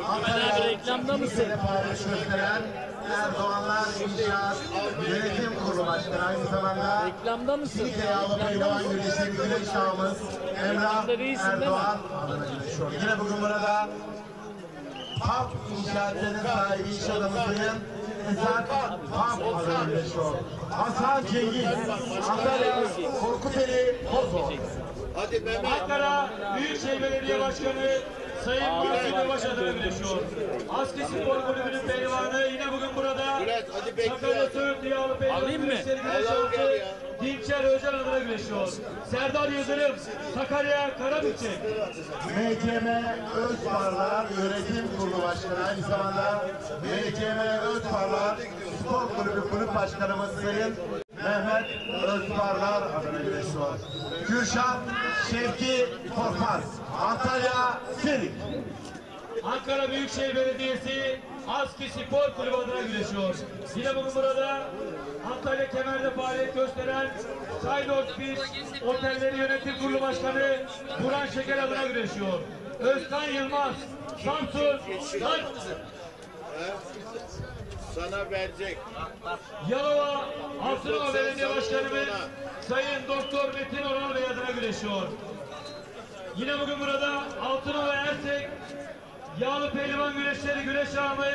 Antalya reklamda mısın? Faaliyet gösteren Erdoğanlar İnşaat Yönetim Kurulu Başkanı aynı zamanda reklamda mısın? Yağlı Pehlivan Güreşi güreş ağamız Emrah Erdoğan adına güreşiyor. Yine bugün burada PAP İnşaat'ın sahibi iş adamı Sayın Ezan PAP adına güreşiyor. Hasan Cengiz Antalya Korkuteli Kozo. Ankara Büyükşehir Belediye Başkanı Sayın Murat Yılbaş adına güreşiyor. Aski Spor Kulübü'nün pehlivanı yine bugün burada Sakarya Söğüt Diyarlı Pehlivan Güreşleri Güreş Ağası Dinçer Özel adına güreşiyor. Serdar Yıldırım Sakarya Karabükçe. MCM Özparlar Yönetim Kurulu Başkanı aynı zamanda MCM Özparlar Spor Kulübü Kulüp Başkanımız Sayın Mehmet Özparlar adına güreşiyor. Gülşah Şevki Korkmaz Antalya Serik. Ankara Büyükşehir Belediyesi Aski Spor Kulübü adına güreşiyor. Yine bugün burada Antalya Kemer'de faaliyet gösteren Saylot Beach Otelleri Yönetim Kurulu Başkanı Burhan Şeker adına güreşiyor. Özkan Yılmaz Samsun sana verecek. Yalova Altınova Belediye Başkanımız Sayın Doktor Metin Oral Bey adına güreşiyor. Yine bugün burada Altınova Ersek Yağlı Pehlivan Güreşleri güreş ağamız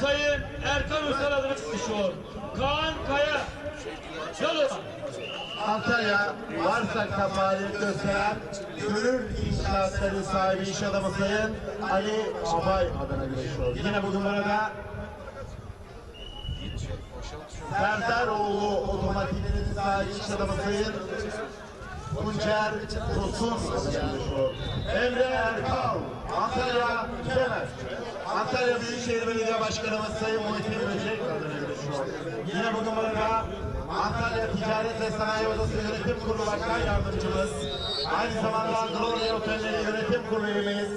Sayın Erkan Uysal adına güreşiyor. Kaan Kaya Yalova. Antalya Varsak'ta faaliyet gösteren Gönül İnşaatları sahibi iş adamı Sayın Ali Abay adına güreşiyor. Yine bugün burada Serdaroğlu Otomotiv'in sahibi iş adamı Sayın Tuncer Tosun adına güreşiyor. Emre Erkal Antalya Kemer. Antalya Büyükşehir Belediye Başkanımız Sayın Muhittin Böcek adına güreşiyor. Yine bugün burada Antalya Ticaret ve Sanayi Odası Yönetim Kurulu Başkan Yardımcımız, aynı zamanda Gloria Otelleri Yönetim Kurulu üyemiz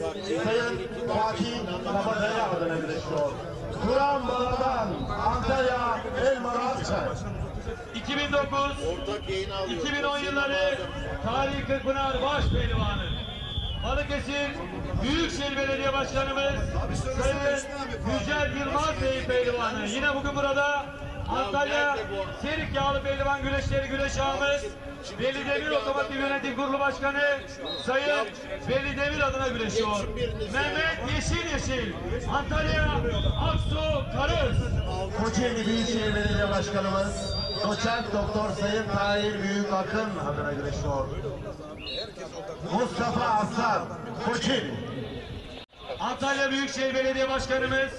Sayın Fatih Kabadaya adına güreşiyor. Kur'an Bala'dan Antalya Elmaraz Çay. 2009-2010 yılları Tarihi Kırkpınar baş pehlivanı Balıkesir Büyükşehir Belediye Başkanımız Sayın Yücel Yılmaz Bey pehlivanı. Yine bugün burada Antalya Serik Yağlı Pehlivan Güreşleri güreş ağamız Veli Demir Otomotiv Yönetim Kurulu Başkanı Sayın Veli Demir adına güreşiyor. Mehmet Yeşil Antalya Aksu Karız. Kocaeli Büyükşehir Belediye Başkanımız Doçent Doktor Sayın Tahir Büyük Akın adına güreşiyor. Mustafa Aslan, Koçin. Antalya Büyükşehir Belediye Başkanımız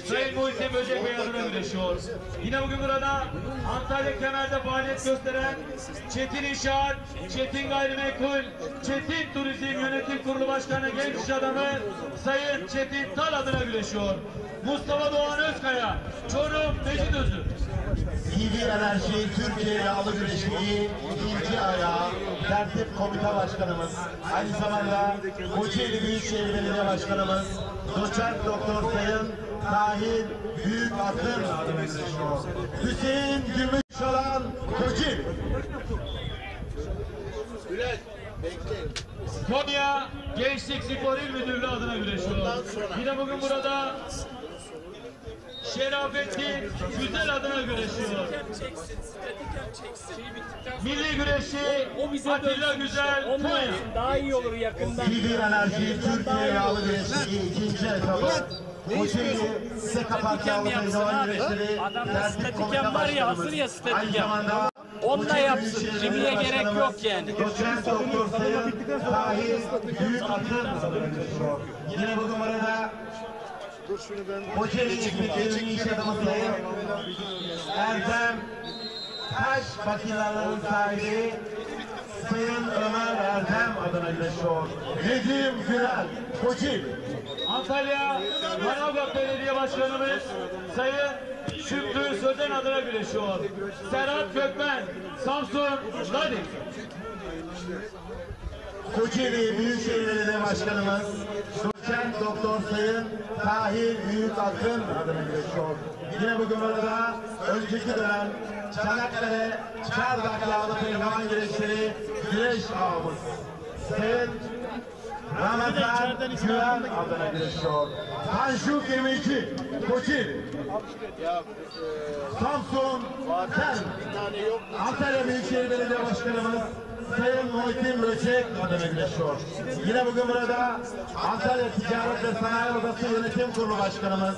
Sayın Muhittin Böcek Bey adına güreşiyor. Yine bugün burada Antalya Kemer'de faaliyet gösteren Çetin İnşaat, Çetin Gayrimenkul, Çetin Turizm Yönetim Kurulu Başkanı genç iş adamı Sayın Çetin Tal adına güreşiyor. Mustafa Doğan Özkaya, Çorum Mecidözü. TV Enerji Türkiye Yağlı Güreşi ikinci ayağı Tertip Komite Başkanımız, aynı zamanda Kocaeli Büyükşehir Belediye Başkanımız Doçent Doktor Sayın Tahir Büyük Akın adına güreşiyor. Hüseyin Gümüşalan Kocaeli. Konya Gençlik Spor İl Müdürlüğü adına güreşiyor. Yine bugün burada Şerafettin Güzel adına güreşiyor. Milli güreşi Atilla Güzel Konya. Daha iyi olur yakından. TV Enerji Türkiye Yağlı Güreşi ikinci etabı. Kocaeli Sekapat Yağlı Pehlivan Güreşleri Tertip Komite Başkanımız. Aynı zamanda Onunla yapsın. Şimdiye gerek yok yani. Doçent Doktor Sayın Tahir Büyük Akın adına güreşiyor. Yine bu numarada Kocaeli İzmit'in iş adamı Sayın Erdem Taş makinelerinin sahibi Sayın Ömer Erdem adına güreşiyor. Nedim Gürel, Kocaeli. Antalya Manavgat Belediye Başkanımız Sayın Şükrü Sözen adına güreşiyor. Serhat Gökmen, Samsun Ladik. Kocaeli Büyükşehir Belediye Başkanımız Doçent Doktor Sayın Tahir Büyük Akın adına güreşiyor. Yine bugün burada önceki dönem Çanakkale Çardak Yağlı Pehlivan Güreşleri güreş ağımız Sayın Ramazan Güven adına güreşiyor. Tanju Gemici Kocaeli. Samsun Sen. Antalya Büyükşehir Belediye Başkanımız Sayın Muhittin Böcek adına güreşiyor. Yine bugün burada Antalya Ticaret ve Sanayi Odası Yönetim Kurulu Başkanımız,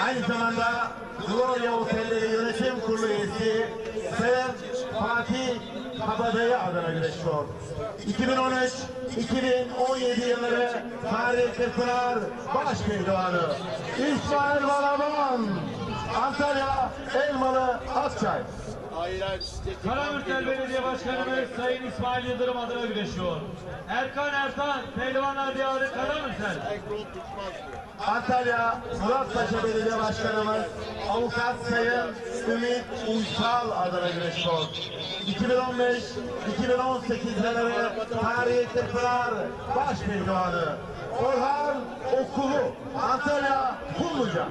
aynı zamanda Gloria Otelleri Yönetim Kurulu üyesi Sayın Fatih Kabadayı adına güreşiyor. 2013-2017 yılları Tarih Kırpınar Baş Pehlivanı İsmail Balaban, Antalya Elmalı Akçay. Karamürsel Belediye Başkanımız Sayın İsmail Yıldırım adına güreşiyor. Erkan Ertan, Pehlivanlar Diyarı Karamürsel. Antalya Muratpaşa Belediye Başkanımız Avukat Sayın Ümit Uysal adına güreşiyor. 2015-2018 yılları Tarihi Kırpınar Baş Pehlivanı Orhan Okulu, Antalya Kumluca.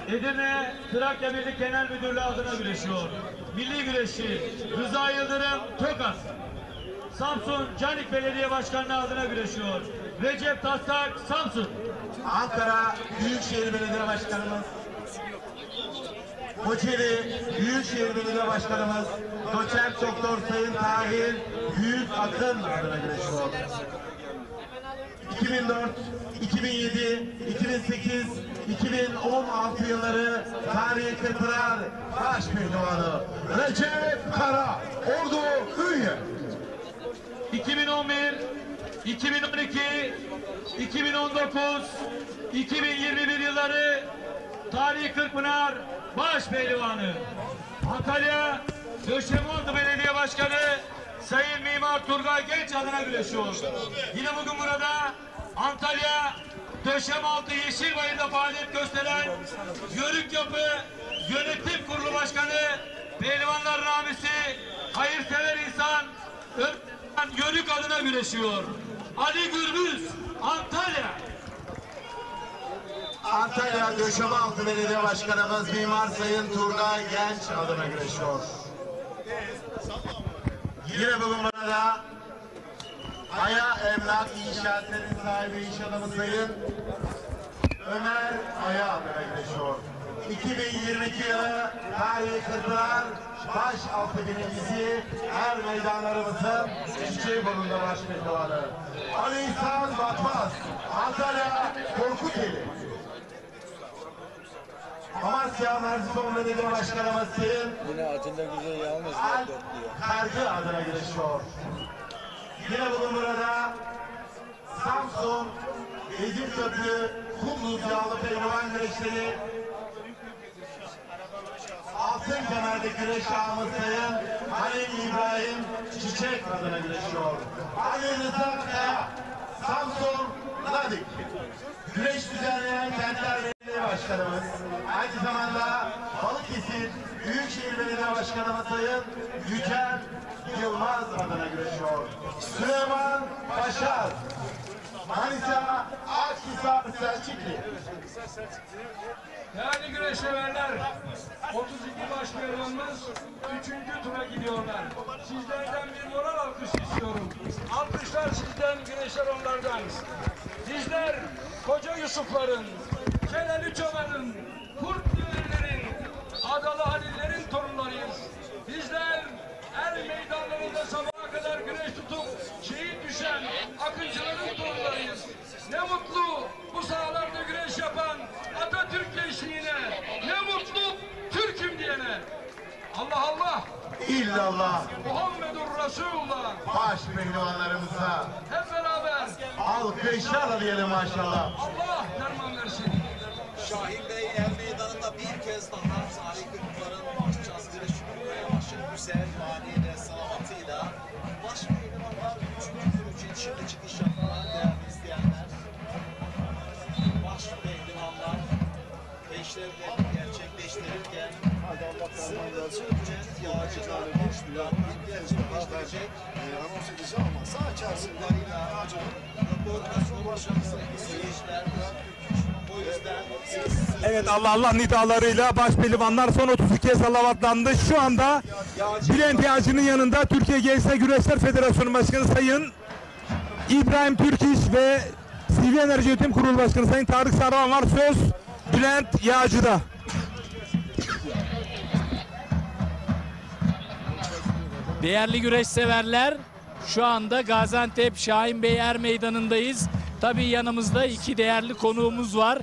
Edirne Trakya Birlik Genel Müdürlüğü adına güreşiyor. Milli güreşçi Rıza Yıldırım Tokas. Samsun Canik Belediye Başkanlığı adına güreşiyor. Recep Taslak Samsun. Ankara Büyükşehir Belediye Başkanımız, Kocaeli Büyükşehir Belediye Başkanımız Doçent Doktor Sayın Tahir Büyük Akın adına güreşiyor. 2004, 2007, 2008, 2016 yılları Tarihi Kırpınar Baş Pehlivanı Recep Kara, Ordu Ünye. 2011, 2012, 2019, 2021 yılları Tarihi Kırpınar Baş Pehlivanı. Antalya Döşemealtı Belediye Başkanı Sayın Mimar Turgay Genç adına güreşiyor. Yine bugün burada Antalya Döşemealtı Yeşilbayır'da faaliyet gösteren Yörük Yapı Yönetim Kurulu Başkanı Pehlivanlar Ramisi hayırsever insan Yörük adına güreşiyor. Ali Gürbüz Antalya. Antalya Döşemealtı Belediye Başkanımız Mimar Sayın Turgay Genç adına güreşiyor. Yine bugün burada Aya Emlak İnşaatların sahibi iş adamı Sayın Ömer Aya adına güreşiyor. 2022 yılı Tarihi Kırpınar Baş altı birincisi er meydanlarımızın Çiçeğiburnu'nda baş pehlivanı Ali İhsan Batmaz, Antalya Korkuteli. Amasya Merzifon Belediye Başkanımız Sayın Yine Atilla Güzel yalnız Kargı adına girişiyor. Yine bugün burada Samsun, Ezirköprü, Kumluz Yağlı Pehlivan güreşleri altın kemerde güreş ağamız Sayın Halil İbrahim Çiçek adına güreşiyor. Ali Rıza Kaya, Samsun, Ladik. Güreş düzenleyen Kentler Belediye Başkanımız, aynı zamanda Balıkesir Büyükşehir Belediye Başkanımız Sayın Yücel Yılmaz adına güreşiyor. Süleyman Başar, Manisa Akhisar Selçuklu. Değerli güreş severler, 32 başkanımız 3. tura gidiyorlar. Sizlerden bir moral alkışı istiyorum. Alkışlar sizden, güreşler onlardan. Bizler Koca Yusufların, Keleli Çoban'ın, Kurt Düğünlerin, Adalı Halillerin torunlarıyız. Bizler er meydanlarında sabaha kadar güreş tutup şehit düşen akıncıların torunlarıyız. Ne mutlu bu sahalarda güreş yapan Atatürk gençliğine, ne mutlu Türk'üm diyene. Allah Allah! İllallah! Muhammedur Resulullah! Baş pehlivanlarımıza Hep beraber alkışlarla diyelim maşallah. Allah derman versin. Şahin Bey el meydanında bir kez daha tarihi kırıkların başçası güreşçinin başın güzel maniyle, salavatıyla baş pehlivanlar 3. tur için şimdi çıkış yaptılar değerli izleyenler. Baş pehlivanlar peşlerini gerçekleştirirken Sırtlıcı Cent Yağcılar bir gerçekleştirecek anons edeceğim ama sağ içerisindeyle koordinasyon başarısı seyirciler o yüzden Evet, Allah nidalarıyla baş pehlivanlar son 32'ye salavatlandı. Şu anda Bülent Yağcı'nın yanında Türkiye Gençler Güreşler Federasyonu Başkanı Sayın İbrahim Türkiş ve CV Enerji Yönetim Kurulu Başkanı Sayın Tarık Sarvan var. Söz Bülent Yağcı'da. Değerli güreş severler, şu anda Gaziantep Şahin Bey Er Meydanı'ndayız. Tabii yanımızda iki değerli konuğumuz var.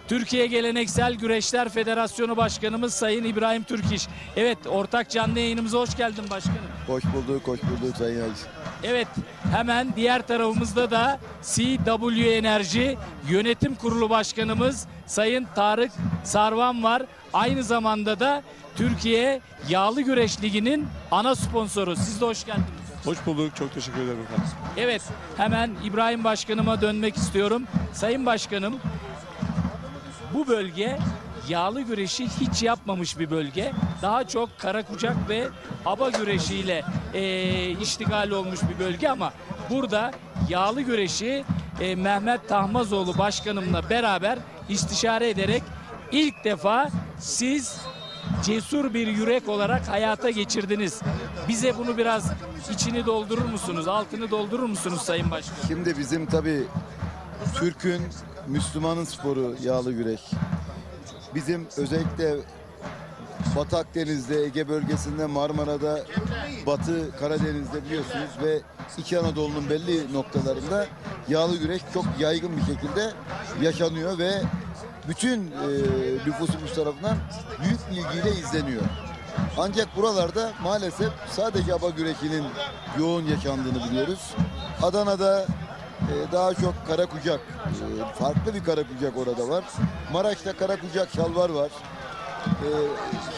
Türkiye Geleneksel Güreşler Federasyonu Başkanımız Sayın İbrahim Türkiş. Evet, ortak canlı yayınımıza hoş geldin başkanım. Hoş bulduk Sayın Yağcı. Evet, hemen diğer tarafımızda da CW Enerji Yönetim Kurulu Başkanımız Sayın Tarık Sarvan var. Aynı zamanda da Türkiye Yağlı Güreş Ligi'nin ana sponsoru. Siz de hoş geldiniz. Hoş bulduk. Çok teşekkür ederim efendim. Evet, hemen İbrahim Başkanıma dönmek istiyorum. Sayın Başkanım, bu bölge yağlı güreşi hiç yapmamış bir bölge. Daha çok kara kucak ve aba güreşiyle iştigal olmuş bir bölge ama burada yağlı güreşi Mehmet Tahmazoğlu başkanımla beraber istişare ederek ilk defa siz cesur bir yürek olarak hayata geçirdiniz. Bize bunu biraz içini doldurur musunuz, altını doldurur musunuz Sayın Başkan? Şimdi bizim tabii Türk'ün, Müslümanın sporu yağlı güreş. Bizim özellikle Batı Akdeniz'de, Ege bölgesinde, Marmara'da, Batı Karadeniz'de biliyorsunuz ve İç Anadolu'nun belli noktalarında yağlı güreş çok yaygın bir şekilde yaşanıyor ve bütün nüfusumuz tarafından büyük ilgiyle izleniyor. Ancak buralarda maalesef sadece aba güreşinin yoğun yaşandığını biliyoruz. Adana'da daha çok kara kucak, farklı bir kara kucak orada var. Maraş'ta kara kucak şalvar var.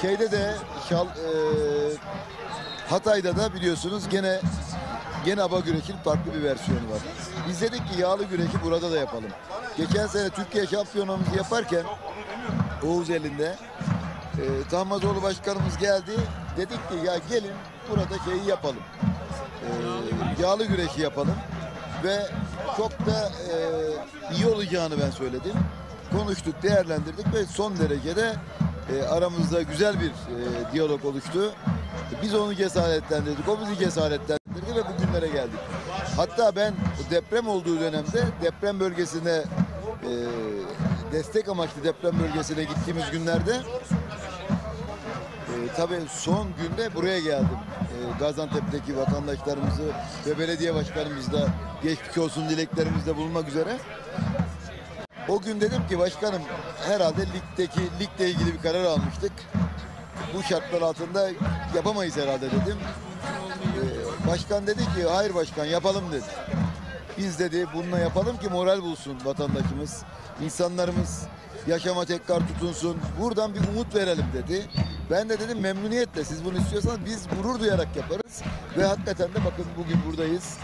Şeyde de Hatay'da da biliyorsunuz gene aba güreşin farklı bir versiyonu var. Biz dedik ki yağlı güreşi burada da yapalım. Geçen sene Türkiye şampiyonumuzu yaparken Oğuz elinde Tahmazoğlu başkanımız geldi. Dedik ki ya gelin burada şeyi yapalım. Yağlı güreşi yapalım. Ve çok da iyi olacağını ben söyledim. Konuştuk, değerlendirdik ve son derecede aramızda güzel bir diyalog oluştu. Biz onu cesaretlendirdik, o bizi cesaretlendirdi ve bugünlere geldik. Hatta ben deprem olduğu dönemde deprem bölgesine destek amaçlı deprem bölgesine gittiğimiz günlerde tabii son günde buraya geldim. Gaziantep'teki vatandaşlarımızı ve belediye başkanımızla geçmiş olsun dileklerimizde bulunmak üzere. O gün dedim ki başkanım herhalde ligle ilgili bir karar almıştık. Bu şartlar altında yapamayız herhalde dedim. Başkan dedi ki hayır başkan yapalım dedi. Biz dedi bununla yapalım ki moral bulsun vatandaşımız, insanlarımız yaşama tekrar tutunsun. Buradan bir umut verelim dedi. Ben de dedim memnuniyetle siz bunu istiyorsanız biz gurur duyarak yaparız. Ve hakikaten de bakın bugün buradayız.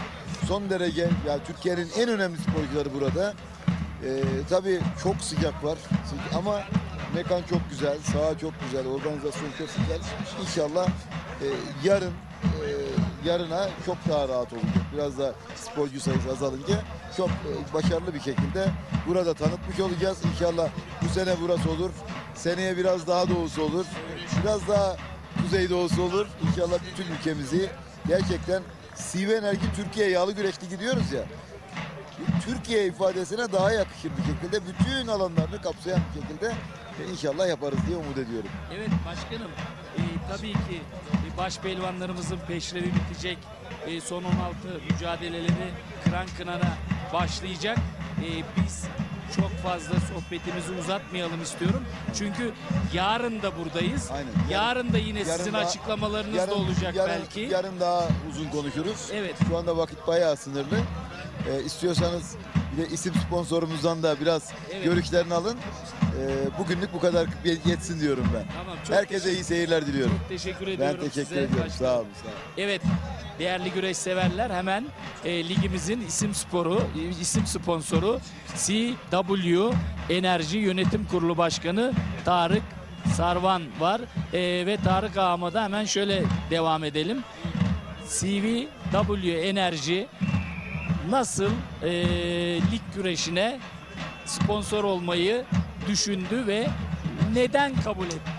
Son derece yani Türkiye'nin en önemli sporcuları burada. Tabii çok sıcak var ama mekan çok güzel, saha çok güzel, organizasyon çok güzel. İnşallah yarına çok daha rahat olacak. Biraz da sporcu sayısı azalınca çok başarılı bir şekilde burada tanıtmış olacağız. İnşallah bu sene burası olur. Seneye biraz daha doğusu olur. Biraz daha kuzeydoğusu olur. İnşallah bütün ülkemizi gerçekten CV Enerji Türkiye Yağlı Güreş Ligi diyoruz ya. Türkiye ifadesine daha yakışır bir şekilde bütün alanlarını kapsayan bir şekilde inşallah yaparız diye umut ediyorum. Evet başkanım, tabii ki baş pehlivanlarımızın peşrevi bitecek. Son 16 mücadeleleri kıran kınana başlayacak. Biz çok fazla sohbetimizi uzatmayalım istiyorum. Çünkü yarın da buradayız. Aynen. Yarın da yine sizin açıklamalarınız da olacak belki. Yarın daha uzun konuşuruz. Evet. Şu anda vakit bayağı sınırlı. İstiyorsanız bir de isim sponsorumuzdan da biraz görüşlerini alın. Bugünlük bu kadar yetsin diyorum ben. Tamam, herkese iyi seyirler diliyorum. Çok teşekkür ediyorum. Ben teşekkür size. ediyorum. Sağ olun. Evet, değerli güreş severler, hemen ligimizin isim sponsoru CW Enerji Yönetim Kurulu Başkanı Tarık Sarvan var. Ve Tarık ağama da hemen şöyle devam edelim. CW Enerji nasıl lig güreşine sponsor olmayı düşündü ve neden kabul etti?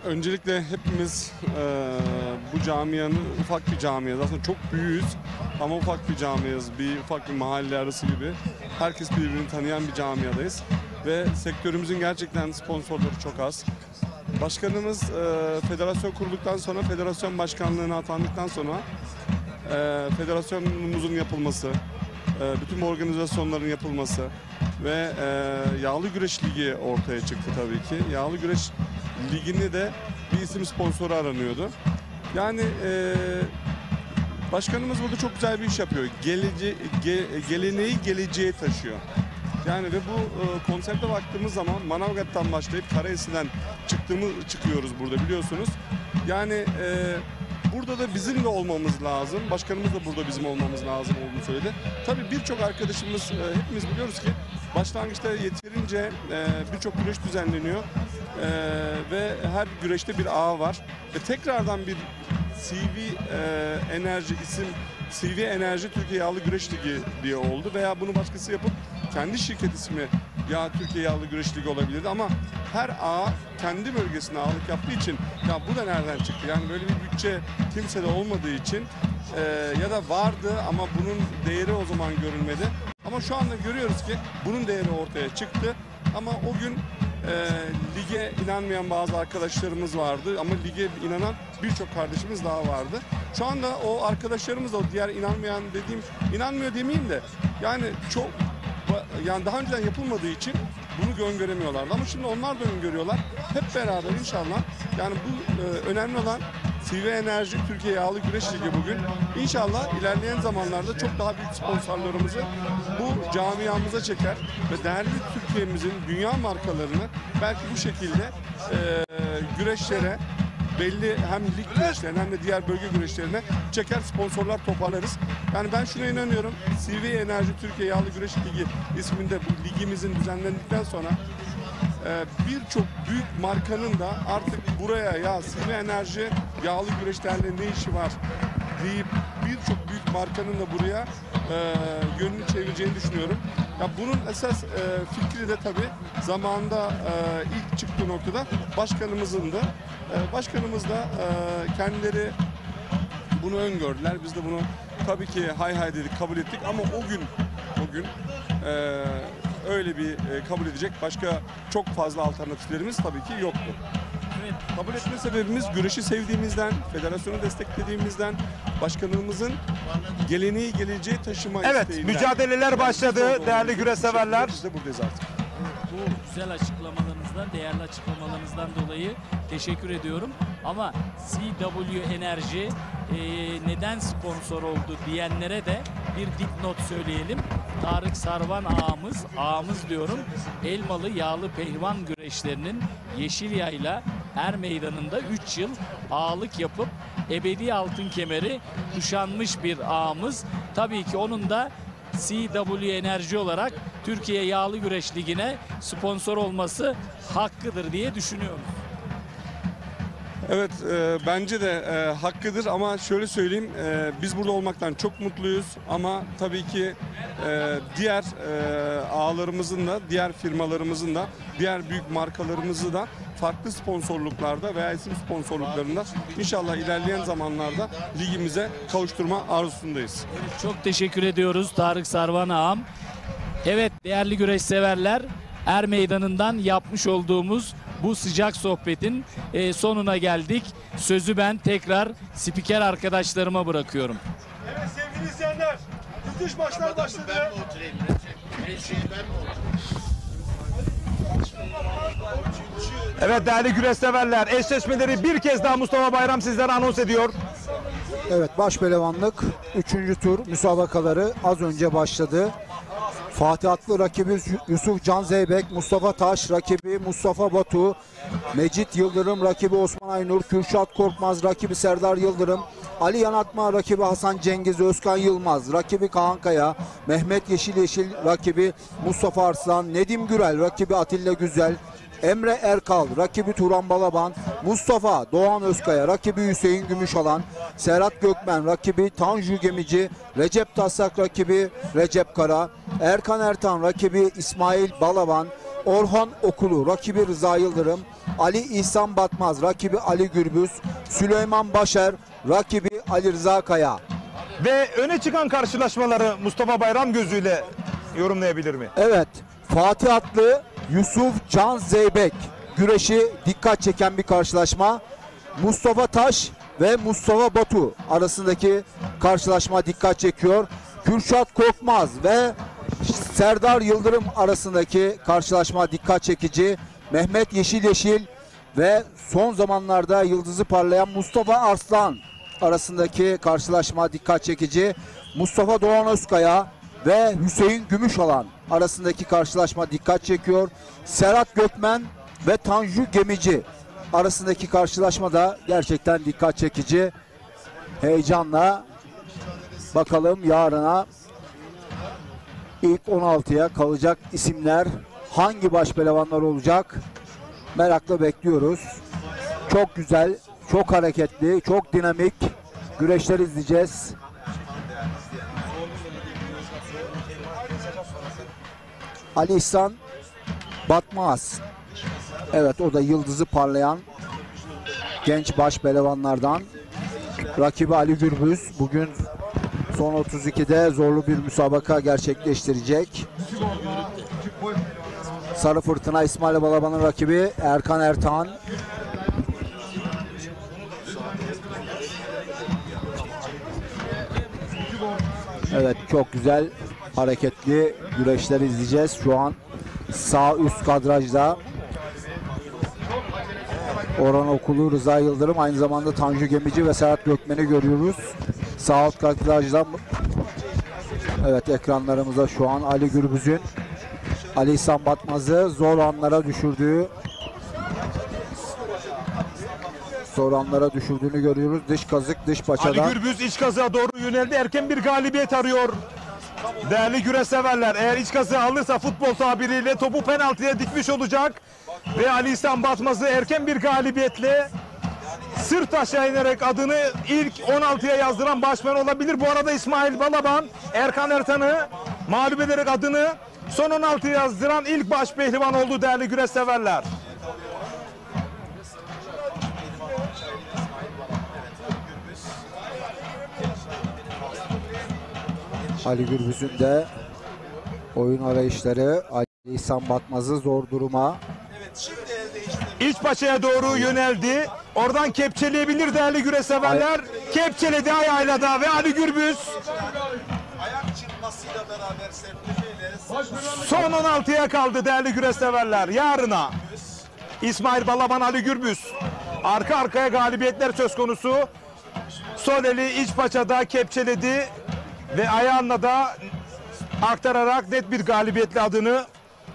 Öncelikle hepimiz bu camianın ufak bir camiayız. Aslında çok büyüğüz ama ufak bir camiayız. Ufak bir mahalle arası gibi. Herkes birbirini tanıyan bir camiadayız. Ve sektörümüzün gerçekten sponsorları çok az. Başkanımız federasyon kurulduktan sonra, federasyon başkanlığına atandıktan sonra federasyonumuzun yapılması, bütün bu organizasyonların yapılması ve Yağlı Güreş Ligi ortaya çıktı tabii ki. Yağlı Güreş Ligi'ni de bir isim sponsoru aranıyordu. Yani başkanımız burada çok güzel bir iş yapıyor. Geleneği geleceğe taşıyor. Yani ve bu konsepte baktığımız zaman Manavgat'tan başlayıp Karaesi'den çıkıyoruz burada biliyorsunuz. Yani burada da bizim de olmamız lazım. Başkanımız da burada bizim olmamız lazım olduğunu söyledi. Tabii birçok arkadaşımız, hepimiz biliyoruz ki başlangıçta yeterince birçok güreş düzenleniyor. Ve her güreşte bir ağ var. Ve tekrardan bir CV Enerji Türkiye Yağlı Güreş Ligi diye oldu. Veya bunu başkası yapıp kendi şirket ismi ya Türkiye Yağlı Güreş Ligi olabilirdi ama her ağ kendi bölgesine ağırlık yaptığı için ya bu da nereden çıktı? Yani böyle bir bütçe kimsede olmadığı için ya da vardı ama bunun değeri o zaman görülmedi. Ama şu anda görüyoruz ki bunun değeri ortaya çıktı. Ama o gün lige inanmayan bazı arkadaşlarımız vardı ama lige inanan birçok kardeşimiz daha vardı. Şu anda o arkadaşlarımız da o diğer inanmıyor demeyeyim de yani daha önceden yapılmadığı için bunu öngöremiyorlardı. Ama şimdi onlar da öngörüyorlar. Hep beraber inşallah yani bu önemli olan CV Enerji Türkiye Yağlı Güreş Ligi bugün. İnşallah ilerleyen zamanlarda çok daha büyük sponsorlarımızı bu camiamıza çeker ve değerli Türkiye'mizin dünya markalarını belki bu şekilde güreşlere belli hem lig güreşlerine hem de diğer bölge güreşlerine çeker sponsorlar toparlarız. Yani ben şuna inanıyorum. CV Enerji Türkiye Yağlı Güreş Ligi isminde bu ligimizin düzenlendikten sonra birçok büyük markanın da artık buraya ya CV Enerji Yağlı Güreşlerle ne işi var deyip birçok büyük markanın da buraya yönünü çevireceğini düşünüyorum. Ya bunun esas fikri de tabii zamanında ilk çıktığı noktada başkanımızın da başkanımız da kendileri bunu öngördüler. Biz de bunu tabii ki hay dedik, kabul ettik ama o gün öyle bir kabul edecek başka çok fazla alternatiflerimiz tabii ki yoktu. Kabul etme sebebimiz güreşi sevdiğimizden, federasyonu desteklediğimizden, başkanımızın geleneği geleceği taşıma Evet, isteğinden. mücadeleler başladı değerli güreş severler. Biz de buradayız artık. Bu güzel açıklamalarınızdan, değerli açıklamalarınızdan dolayı teşekkür ediyorum. Ama CW Enerji neden sponsor oldu diyenlere de bir dipnot söyleyelim. Tarık Sarvan ağamız diyorum, Elmalı Yağlı Pehlivan güreşlerinin Yeşilyayla Er Meydanı'nda 3 yıl ağalık yapıp ebedi altın kemeri kuşanmış bir ağamız. Tabii ki onun da CW Enerji olarak Türkiye Yağlı Güreş Ligi'ne sponsor olması hakkıdır diye düşünüyorum. Evet, bence de hakkıdır ama şöyle söyleyeyim, biz burada olmaktan çok mutluyuz ama tabii ki diğer ağalarımızın da, diğer firmalarımızın da, diğer büyük markalarımızı da farklı sponsorluklarda veya isim sponsorluklarında inşallah ilerleyen zamanlarda ligimize kavuşturma arzusundayız. Evet, çok teşekkür ediyoruz Tarık Sarvan ağam. Evet değerli güreş severler, Er Meydanı'ndan yapmış olduğumuz bu sıcak sohbetin sonuna geldik. Sözü ben tekrar spiker arkadaşlarıma bırakıyorum. Evet sevgili izleyenler, müthiş maçlar başladı. Ben mi oturayım? Evet değerli güreş severler, eşleşmeleri bir kez daha Mustafa Bayram sizlere anons ediyor. Evet, başpehlivanlık 3. tur müsabakaları az önce başladı. Fatih Atlı rakibi Yusuf Can Zeybek, Mustafa Taş rakibi Mustafa Batu, Mecit Yıldırım rakibi Osman Aynur, Kürşat Korkmaz rakibi Serdar Yıldırım, Ali Yanatma rakibi Hasan Cengiz, Özkan Yılmaz rakibi Kaan Kaya, Mehmet Yeşil rakibi Mustafa Arslan, Nedim Gürel rakibi Atilla Güzel, Emre Erkal rakibi Turan Balaban, Mustafa Doğan Özkaya rakibi Hüseyin Gümüşalan, Serhat Gökmen rakibi Tanju Gemici, Recep Taslak rakibi Recep Kara, Erkan Ertan rakibi İsmail Balaban, Orhan Okulu rakibi Rıza Yıldırım, Ali İhsan Batmaz rakibi Ali Gürbüz, Süleyman Başer rakibi Ali Rıza Kaya. Ve öne çıkan karşılaşmaları Mustafa Bayram gözüyle yorumlayabilir mi? Evet, Fatih Atlı Yusuf Can Zeybek güreşi dikkat çeken bir karşılaşma. Mustafa Taş ve Mustafa Batu arasındaki karşılaşma dikkat çekiyor. Kürşat Korkmaz ve Serdar Yıldırım arasındaki karşılaşma dikkat çekici. Mehmet Yeşil ve son zamanlarda yıldızı parlayan Mustafa Arslan arasındaki karşılaşma dikkat çekici. Mustafa Doğan Özkaya ve Hüseyin Gümüşalan arasındaki karşılaşma dikkat çekiyor. Serhat Gökmen ve Tanju Gemici arasındaki karşılaşma da gerçekten dikkat çekici. Heyecanla bakalım yarına ilk 16'ya kalacak isimler hangi başpehlivanlar olacak? Merakla bekliyoruz. Çok güzel, çok hareketli, çok dinamik güreşler izleyeceğiz. Ali İhsan Batmaz. Evet, o da yıldızı parlayan genç başpehlivanlardan. Rakibi Ali Gürbüz bugün son 32'de zorlu bir müsabaka gerçekleştirecek. Sarı Fırtına İsmail Balaban'ın rakibi Erkan Ertan. Evet, çok güzel hareketli güreşler izleyeceğiz. Şu an sağ üst kadrajda Orhan Okulu, Rıza Yıldırım, aynı zamanda Tanju Gemici ve Serhat Gökmen'i görüyoruz. Sağ alt kadrajda evet, ekranlarımızda şu an Ali Gürbüz'ün Ali İhsan Batmaz'ı zor anlara düşürdüğünü görüyoruz. Dış kazık, dış paçadan. Ali Gürbüz iç kazığa doğru yöneldi. Erken bir galibiyet arıyor. Değerli güreş severler, eğer iç kazığı alırsa futbol tabiriyle topu penaltıya dikmiş olacak. Ve Ali İhsan Batmaz'ı erken bir galibiyetle sırt aşağı inerek adını ilk 16'ya yazdıran başpehlivan olabilir. Bu arada İsmail Balaban Erkan Ertan'ı mağlup ederek adını son 16'ya yazdıran ilk başpehlivan oldu değerli güreş severler. Ali Gürbüz'ün de oyun arayışları Ali İhsan Batmaz'ı zor duruma İçpaça'ya doğru yöneldi. Oradan kepçeleyebilir değerli güreş severler. Kepçeledi ayağıyla da ve Ali Gürbüz Ayak çıkmasıyla beraber sertleşeyle son 16'ya kaldı değerli güreş severler. Yarına İsmail Balaban, Ali Gürbüz. Arka arkaya galibiyetler söz konusu. Sol eli İçpaça'da kepçeledi ve ayağına da aktararak net bir galibiyetle adını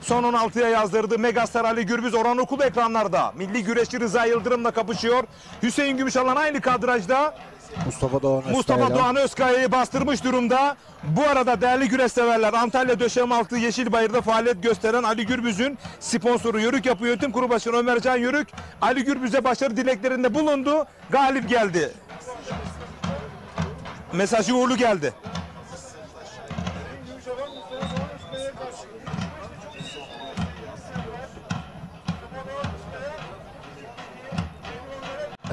son 16'ya yazdırdı. Megastar Ali Gürbüz, Orhan Okul ekranlarda. Milli güreşçi Rıza Yıldırım'la kapışıyor. Hüseyin Gümüşalan aynı kadrajda. Mustafa Doğan Özkaya'yı bastırmış durumda. Bu arada değerli güreş severler, Antalya Döşemealtı Yeşilbayır'da faaliyet gösteren Ali Gürbüz'ün sponsoru Yörük Yapı Yönetim Kurulu Başkanı Ömercan Yörük, Ali Gürbüz'e başarı dileklerinde bulundu. Galip geldi. Mesajı uğurlu geldi.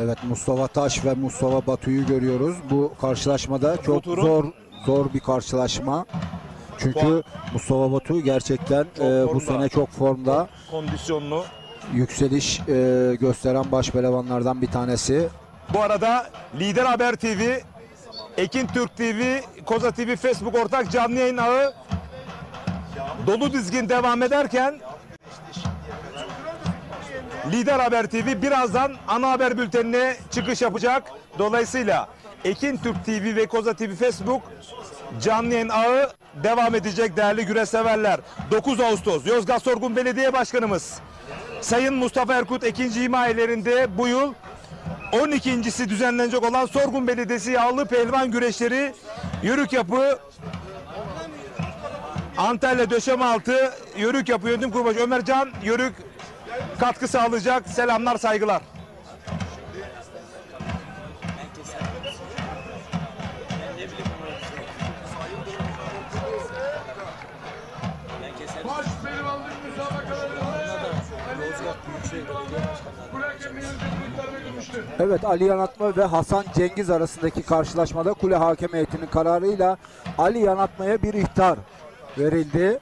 Evet, Mustafa Taş ve Mustafa Batu'yu görüyoruz. Bu karşılaşmada çok zor bir karşılaşma. Çünkü Mustafa Batu gerçekten bu sene çok formda. Kondisyonlu. Yükseliş gösteren baş pehlivanlardan bir tanesi. Bu arada Lider Haber TV, Ekin Türk TV, Koza TV Facebook ortak canlı yayın ağı dolu dizgin devam ederken Lider Haber TV birazdan ana haber bültenine çıkış yapacak. Dolayısıyla Ekin Türk TV ve Koza TV Facebook canlı yayın ağı devam edecek değerli güreş severler. 9 Ağustos Yozgat Sorgun Belediye Başkanımız Sayın Mustafa Erkut Ekinci himayelerinde bu yıl 12.si düzenlenecek olan Sorgun Belediyesi Yağlı Pehlivan Güreşleri Yörük Yapı Antalya Döşemealtı Yörük Yapı Yönetim Kurulu Başkanı Ömercan Yörük katkı sağlayacak. Selamlar, saygılar. Baş pehlivanlık müsabakalarında Evet, Ali Yanatma ve Hasan Cengiz arasındaki karşılaşmada kule hakem heyetinin kararıyla Ali Yanatma'ya bir ihtar verildi.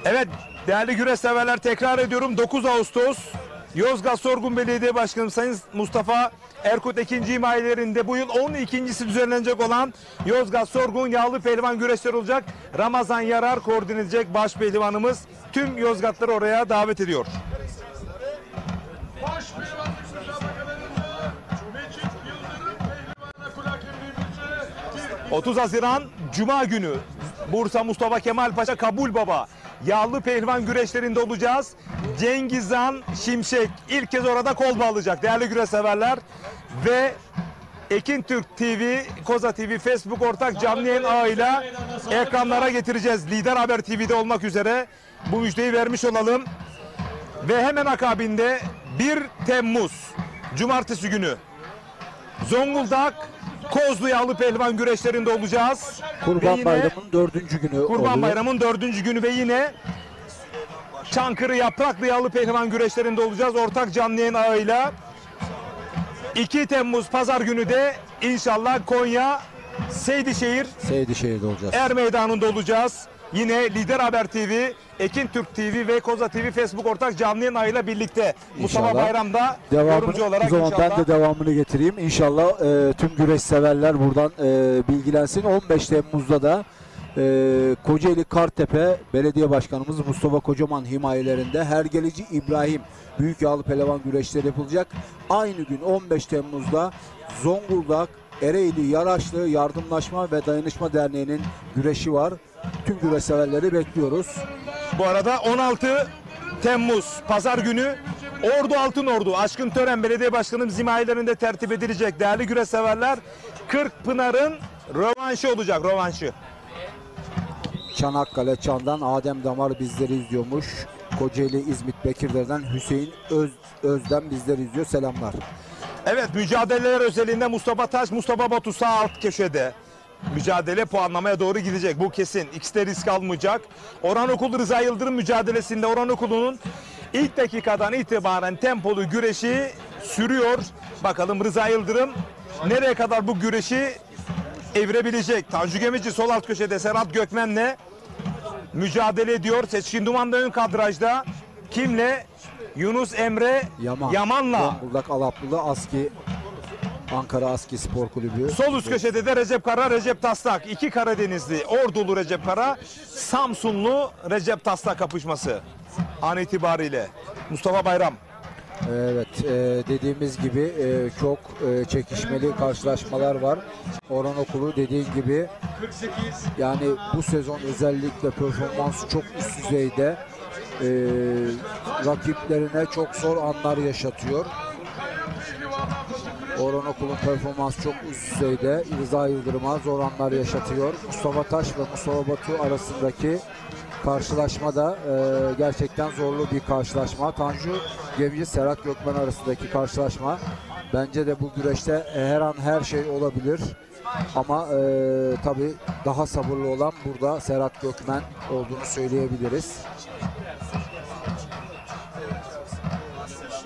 Evet değerli güreş severler, tekrar ediyorum, 9 Ağustos Yozgat Sorgun Belediye Başkanı Sayın Mustafa Erkut Ekinci himayelerinde bu yıl 12.si düzenlenecek olan Yozgat Sorgun Yağlı Pehlivan güreşleri olacak. Ramazan Yarar koordine edecek baş pehlivanımız tüm Yozgatları oraya davet ediyor. baş pehlivanlık müsabakalarında Mecit Yıldırım pehlivanla kul hakemliği 30 Haziran Cuma günü Bursa Mustafa Kemal Paşa Kabul Baba Yağlı Pehlivan güreşlerinde olacağız. Cengizhan Şimşek ilk kez orada kol bağlayacak değerli güreş severler. Ve Ekin Türk TV, Koza TV, Facebook ortak canlı yayın ağıyla ekranlara getireceğiz. Lider Haber TV'de olmak üzere bu müjdeyi vermiş olalım. Ve hemen akabinde 1 Temmuz Cumartesi günü Zonguldak Kozlu Yağlı Pehlivan güreşlerinde olacağız. Kurban Bayramı'nın 4. günü Kurban oluyor. Bayramı'nın 4. günü ve yine Çankırı Yapraklı Yağlı Pehlivan güreşlerinde olacağız ortak canlı yayın ağıyla. 2 Temmuz Pazar günü de inşallah Konya Seydişehir'de olacağız. Er Meydanı'nda olacağız. Yine Lider Haber TV, Ekin Türk TV ve Koza TV Facebook ortak canlı yayın ağıyla birlikte. Mustafa Bayram'da yorumcu olarak o zaman inşallah. ben de devamını getireyim. İnşallah tüm güreş severler buradan bilgilensin. 15 Temmuz'da da Kocaeli Kartepe Belediye Başkanımız Mustafa Kocaman himayelerinde Hergeleci İbrahim Büyük Yağlı Pehlivan güreşleri yapılacak. Aynı gün 15 Temmuz'da Zonguldak Ereğli Yaraşlı Yardımlaşma ve Dayanışma Derneği'nin güreşi var. Tüm güreş severleri bekliyoruz. Bu arada 16 Temmuz Pazar günü Ordu Altınordu Aşkın Tören Belediye Başkanımız himayelerinde tertip edilecek değerli güreş severler. Kırkpınar'ın rövanşı olacak, rövanşı. Çanakkale Çan'dan Adem Damar bizleri izliyormuş. Kocaeli İzmit Bekirler'den Hüseyin Özden bizleri izliyor. Selamlar. Evet, mücadeleler özelinde Mustafa Taş, Mustafa Batu sağ alt köşede. Mücadele puanlamaya doğru gidecek. Bu kesin. İkisi de risk almayacak. Orhan Okul Rıza Yıldırım mücadelesinde Orhan Okulu'nun ilk dakikadan itibaren tempolu güreşi sürüyor. Bakalım Rıza Yıldırım nereye kadar bu güreşi evirebilecek? Tanju Gemici sol alt köşede Serhat Gökmen'le mücadele ediyor. Seçkin Duman da ön kadrajda. Kimle? Yunus Emre Yaman'la. Zonguldak Alaplılı Aski, Ankara Aski Spor Kulübü. Sol üst köşede de Recep Kara, Recep Taslak. İki Karadenizli, Ordulu Recep Kara, Samsunlu Recep Taslak kapışması an itibariyle. Mustafa Bayram. Evet, dediğimiz gibi çok çekişmeli karşılaşmalar var. Orhan Okulu dediğin gibi yani bu sezon özellikle performansı çok üst düzeyde. Rakiplerine çok zor anlar yaşatıyor. Orhan Okulu'nun performansı çok üst düzeyde. Rıza Yıldırım'a zor anlar yaşatıyor. Mustafa Taş ve Mustafa Batu arasındaki karşılaşma da gerçekten zorlu bir karşılaşma. Tanju Gemici, Serhat Gökmen arasındaki karşılaşma. Bence de bu güreşte her an her şey olabilir. Ama tabii daha sabırlı olan burada Serhat Gökmen olduğunu söyleyebiliriz.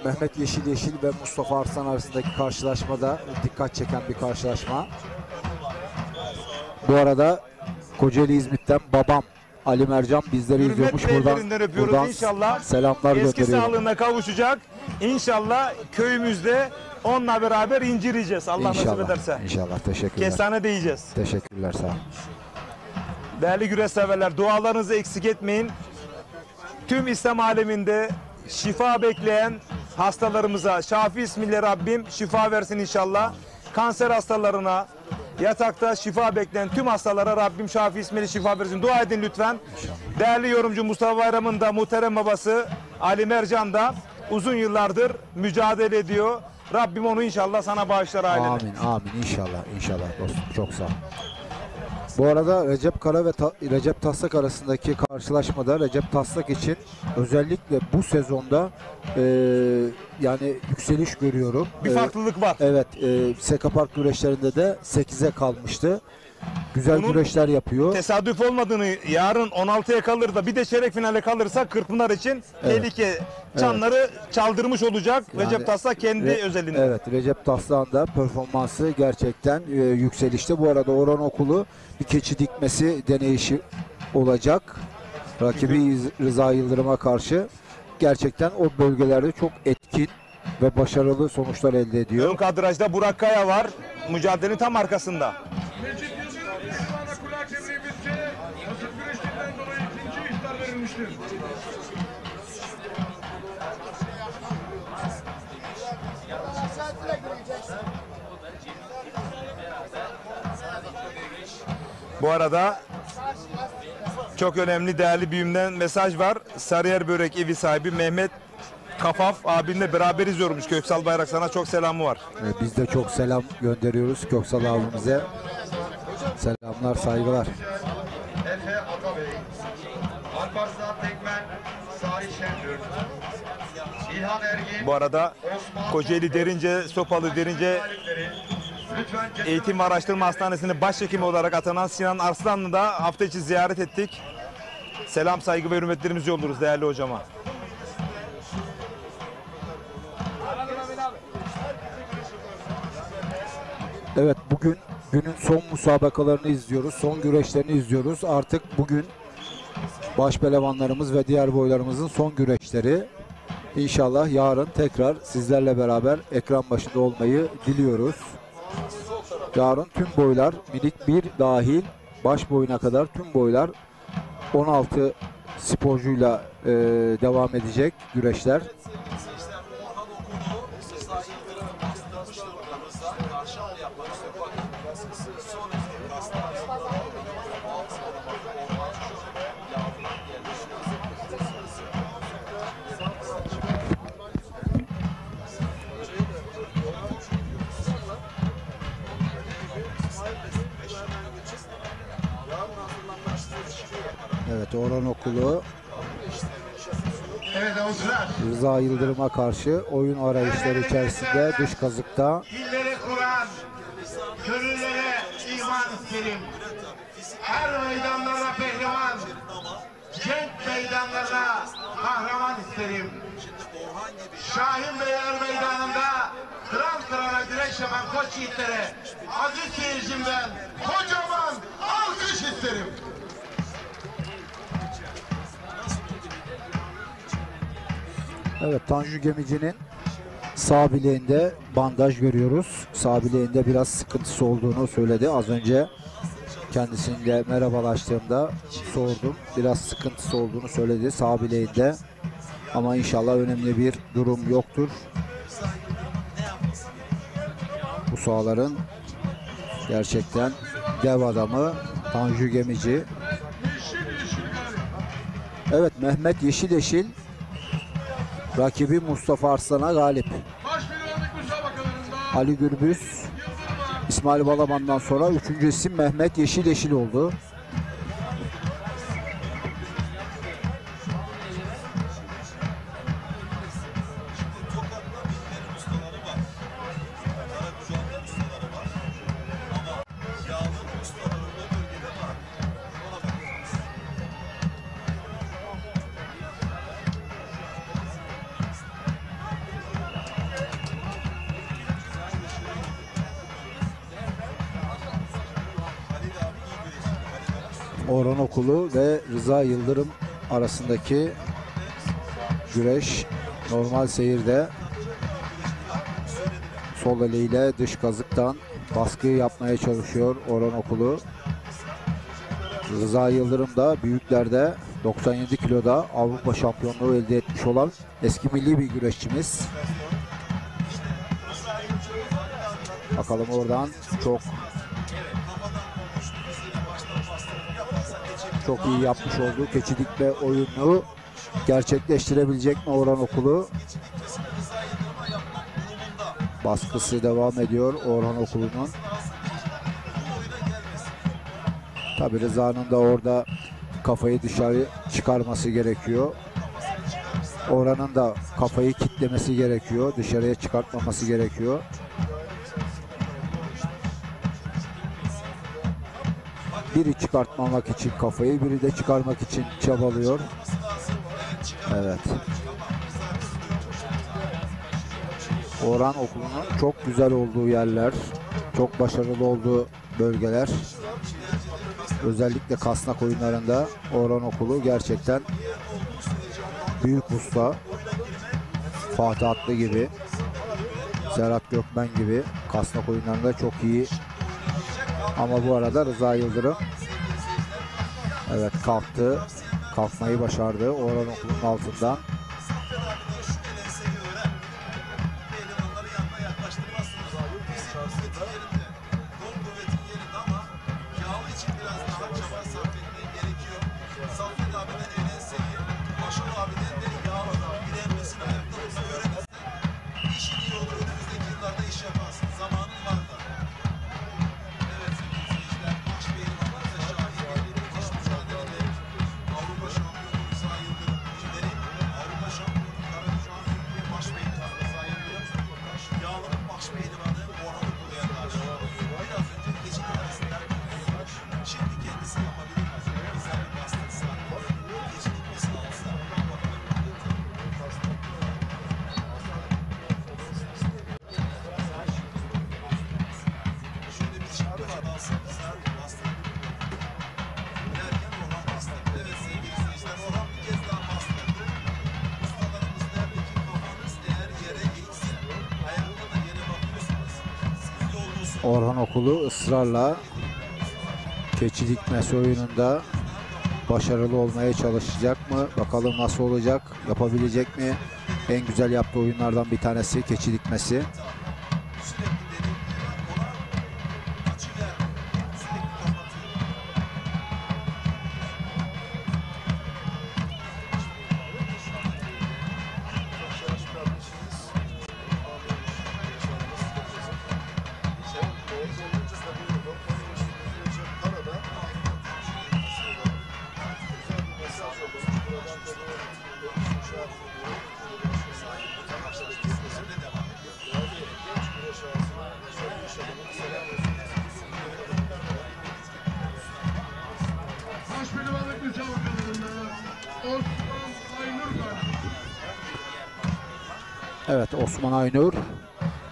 Mehmet Yeşil ve Mustafa Arslan arasındaki karşılaşmada dikkat çeken bir karşılaşma. Bu arada Kocaeli İzmit'ten babam Ali Mercan bizleri izliyormuş. Buradan inşallah selamlar eski gönderiyorum. sağlığına kavuşacak. İnşallah köyümüzde onunla beraber incir yiyeceğiz. Allah nasip ederse. İnşallah. Teşekkürler. Kestane de yiyeceğiz. Teşekkürler. Sağ olun. Değerli güreş severler, dualarınızı eksik etmeyin. Tüm İslam aleminde şifa bekleyen hastalarımıza Şafi ismiyle Rabbim şifa versin inşallah. Kanser hastalarına, yatakta şifa bekleyen tüm hastalara Rabbim Şafi ismiyle şifa versin. Dua edin lütfen. Değerli yorumcu Mustafa Bayram'ın da muhterem babası Ali Mercan da uzun yıllardır mücadele ediyor. Rabbim onu inşallah sana bağışlar ailene. Amin, amin. İnşallah dostum. Çok sağ ol. Bu arada Recep Kara ve Recep Taslak arasındaki karşılaşmada Recep Taslak için özellikle bu sezonda yani yükseliş görüyorum. Bir farklılık var. Evet. Seka Park güreşlerinde de 8'e kalmıştı. Güzel güreşler yapıyor. Tesadüf olmadığını, yarın 16'ya kalır da bir de çeyrek finale kalırsa Kırkpınar için tehlike çanları çaldırmış olacak yani, Recep Taslak kendi özelinde. Evet, Recep Taslak'ın da performansı gerçekten yükselişte. Bu arada Orhan Okulu bir keçi dikmesi deneyişi olacak. Rakibi Rıza Yıldırım'a karşı gerçekten o bölgelerde çok etkin ve başarılı sonuçlar elde ediyor. Ön kadrajda Burak Kaya var. Mücadelenin tam arkasında. Bu arada çok önemli değerli büyüğümden mesaj var. Sarıyer Börek evi sahibi Mehmet Kafaf abimle beraber izliyormuş. Köksal Bayrak sana çok selamı var. Biz de çok selam gönderiyoruz Köksal abimize. Selamlar, saygılar. Efe Atabey, Alparslan Tekmen, Salih Şentürk, İlhan Ergin. Bu arada Kocaeli Derince, Sopalı Derince Eğitim ve Araştırma Hastanesi'nin başhekimi olarak atanan Sinan Arslan'ı da hafta içi ziyaret ettik. Selam, saygı ve hürmetlerimizi yolluyoruz değerli hocama. Evet, bugün günün son müsabakalarını izliyoruz. Son güreşlerini izliyoruz. Artık bugün başpehlivanlarımız ve diğer boylarımızın son güreşleri. İnşallah yarın tekrar sizlerle beraber ekran başında olmayı diliyoruz. Yarın tüm boylar, minik bir dahil baş boyuna kadar tüm boylar 16 sporcuyla devam edecek güreşler. Evet, Orhan Okulu Rıza Yıldırım'a karşı oyun arayışları içerisinde dış kazıkta. İlleri kuran, gönüllere iman isterim. Her meydanlara pehlivan, cenk meydanlarına kahraman isterim. Şahin Beyler Meydanı'nda kıran kırana güreş yapan koç yiğitlere aziz seyircimden kocaman alkış isterim. Evet, Tanju Gemici'nin sağ bileğinde bandaj görüyoruz. Sağ bileğinde biraz sıkıntısı olduğunu söyledi. Az önce kendisiyle merhabalaştığımda sordum. Biraz sıkıntısı olduğunu söyledi sağ bileğinde. Ama inşallah önemli bir durum yoktur. Bu sahaların gerçekten dev adamı Tanju Gemici. Evet, Mehmet Yeşileşil rakibi Mustafa Arslan'a galip. Ali Gürbüz, İsmail Balaban'dan sonra 3. isim Mehmet Yeşileşil oldu. Orhan Okulu ve Rıza Yıldırım arasındaki güreş normal seyirde. Sol eliyle dış kazıktan baskı yapmaya çalışıyor Orhan Okulu. Rıza Yıldırım da büyüklerde 97 kiloda Avrupa şampiyonluğu elde etmiş olan eski milli bir güreşçimiz. Bakalım oradan çok iyi yapmış olduğu keçi dikme oyununu gerçekleştirebilecek mi Orhan Okulu? Baskısı devam ediyor Orhan Okulu'nun. Tabi Rıza'nın da orada kafayı dışarı çıkarması gerekiyor. Orhan'ın da kafayı kitlemesi gerekiyor. Dışarıya çıkartmaması gerekiyor. Biri çıkartmamak için kafayı, biri de çıkarmak için çabalıyor. Evet. Orhan Okulu'nun çok güzel olduğu yerler, çok başarılı olduğu bölgeler. Özellikle kasnak oyunlarında Orhan Okulu gerçekten büyük usta. Fatih Atlı gibi, Serhat Gökmen gibi kasnak oyunlarında çok iyi. Ama bu arada Rıza Yıldırım evet kalktı. Kalkmayı başardı Orhan Okulu'nun altından. Orhan Okulu ısrarla keçi dikmesi oyununda başarılı olmaya çalışacak mı? Bakalım nasıl olacak? Yapabilecek mi? En güzel yaptığı oyunlardan bir tanesi keçi dikmesi. Evet, Osman Aynur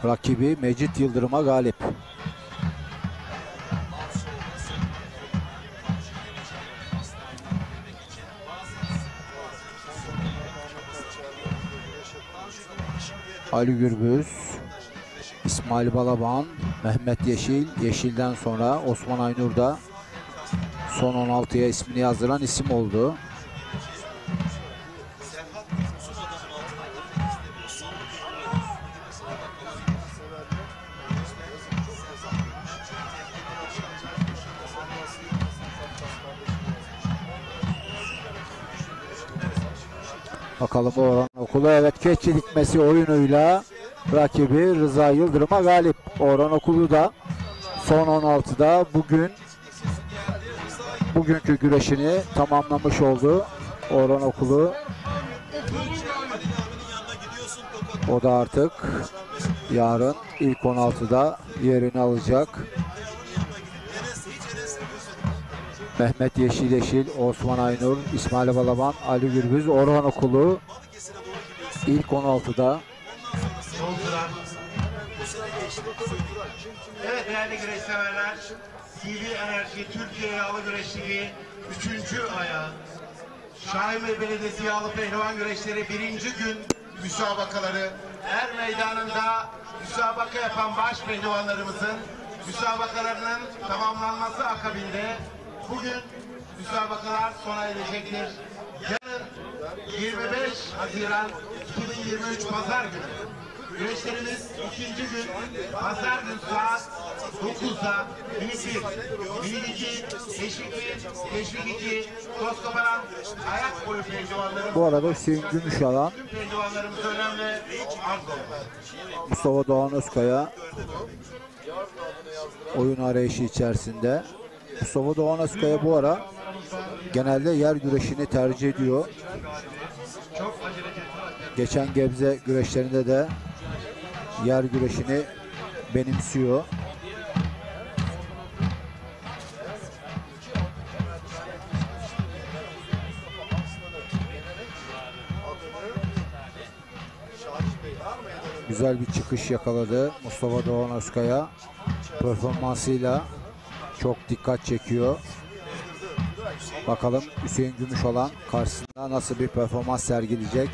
rakibi Mecit Yıldırım'a galip. Ali Gürbüz, İsmail Balaban, Mehmet Yeşil, Yeşil'den sonra Osman Aynur da son 16'ya ismini yazdıran isim oldu. Bakalım Orhan Okulu, evet, keçi dikmesi oyunuyla rakibi Rıza Yıldırım'a galip. Orhan Okulu da son 16'da bugünkü güreşini tamamlamış oldu. Orhan Okulu, o da artık yarın ilk 16'da yerini alacak. Mehmet Yeşil, Osman Aynur, İsmail Balaban, Ali Gürbüz, Orhan Okulu ilk 16'da. Evet değerli güreş severler, TV Enerji Türkiye Yağlı Güreş Ligi 3. ayağı Şahinbey Belediyesi Yağlı Pehlivan Güreşleri 1. gün müsabakaları Er Meydanı'nda müsabaka yapan baş pehlivanlarımızın müsabakalarının tamamlanması akabinde bugün müsabakalar sona erecektir. Yarın 25 Haziran 2023 Pazar günü güreşlerimiz 2. gün Pazar günü saat 9'da Mini 1, Mini 2, Teşvik 2, Toz Kaparan, ayak boyu pehlivanlarımız. Bu arada Hüseyin Gümüşalan, Pehlivanlarımız önemli arz oldu. Mustafa Doğan Özkaya oyun arayışı içerisinde. Mustafa Doğan Özkaya bu ara genelde yer güreşini tercih ediyor. Geçen Gebze güreşlerinde de yer güreşini benimsiyor. Güzel bir çıkış yakaladı Mustafa Doğan Özkaya. Performansıyla çok dikkat çekiyor. Bakalım Hüseyin Gümüşalan karşısında nasıl bir performans sergileyecek.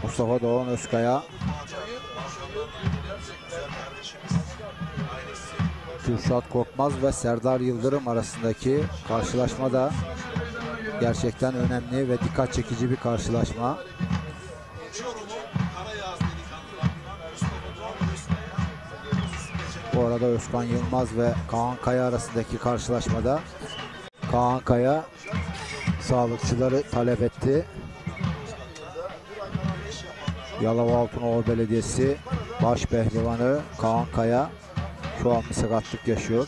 Mustafa Doğan Özkaya, Kürşat Korkmaz ve Serdar Yıldırım arasındaki karşılaşma da gerçekten önemli ve dikkat çekici bir karşılaşma. Bu arada Özkan Yılmaz ve Kaan Kaya arasındaki karşılaşmada Kaan Kaya sağlıkçıları talep etti. Yalova Altınova Belediyesi baş pehlivanı Kaan Kaya şu an bir sakatlık yaşıyor.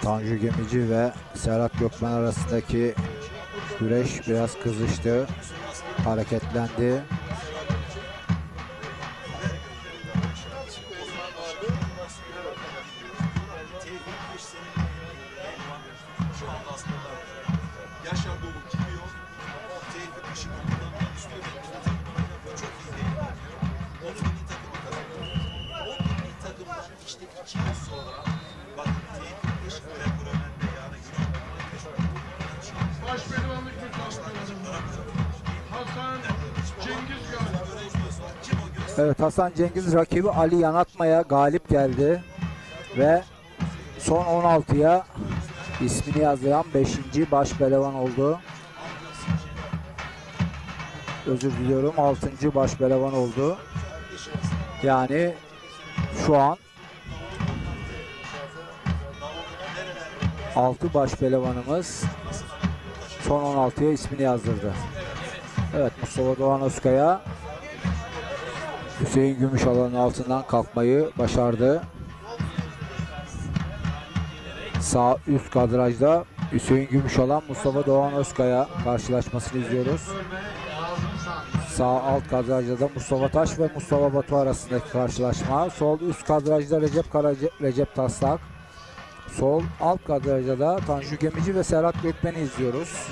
Tanju Gemici ve Serhat Gökmen arasındaki güreş biraz kızıştı, hareketlendi. Evet, Hasan Cengiz rakibi Ali Yanatma'ya galip geldi ve son 16'ya ismini yazdıran 5. baş pehlivan oldu. Özür diliyorum, 6. baş pehlivan oldu. Yani şu an 6 baş pehlivanımız son 16'ya ismini yazdırdı. Evet, Mustafa Doğan Özkaya Hüseyin Gümüşalan'ın altından kalkmayı başardı. Sağ üst kadrajda Hüseyin Gümüşalan, Mustafa Doğan Özkaya karşılaşmasını izliyoruz. Sağ alt kadrajda da Mustafa Taş ve Mustafa Batu arasındaki karşılaşma. Sol üst kadrajda Recep Taslak. Sol alt kadrajda da Tanju Gemici ve Serhat Gökmen'i izliyoruz.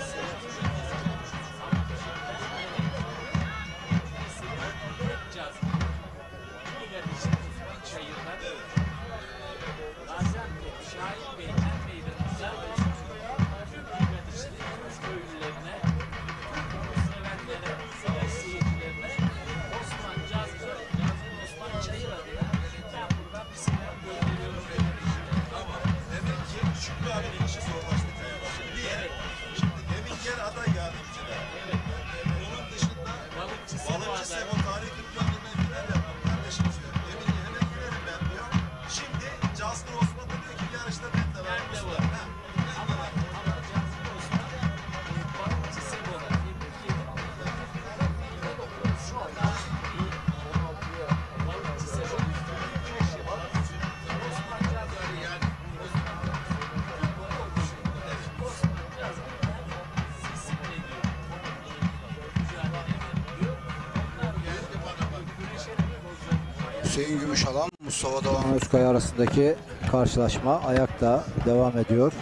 Hüseyin Gümüşalan, Mustafa Doğan Özkaya arasındaki karşılaşma ayakta devam ediyor.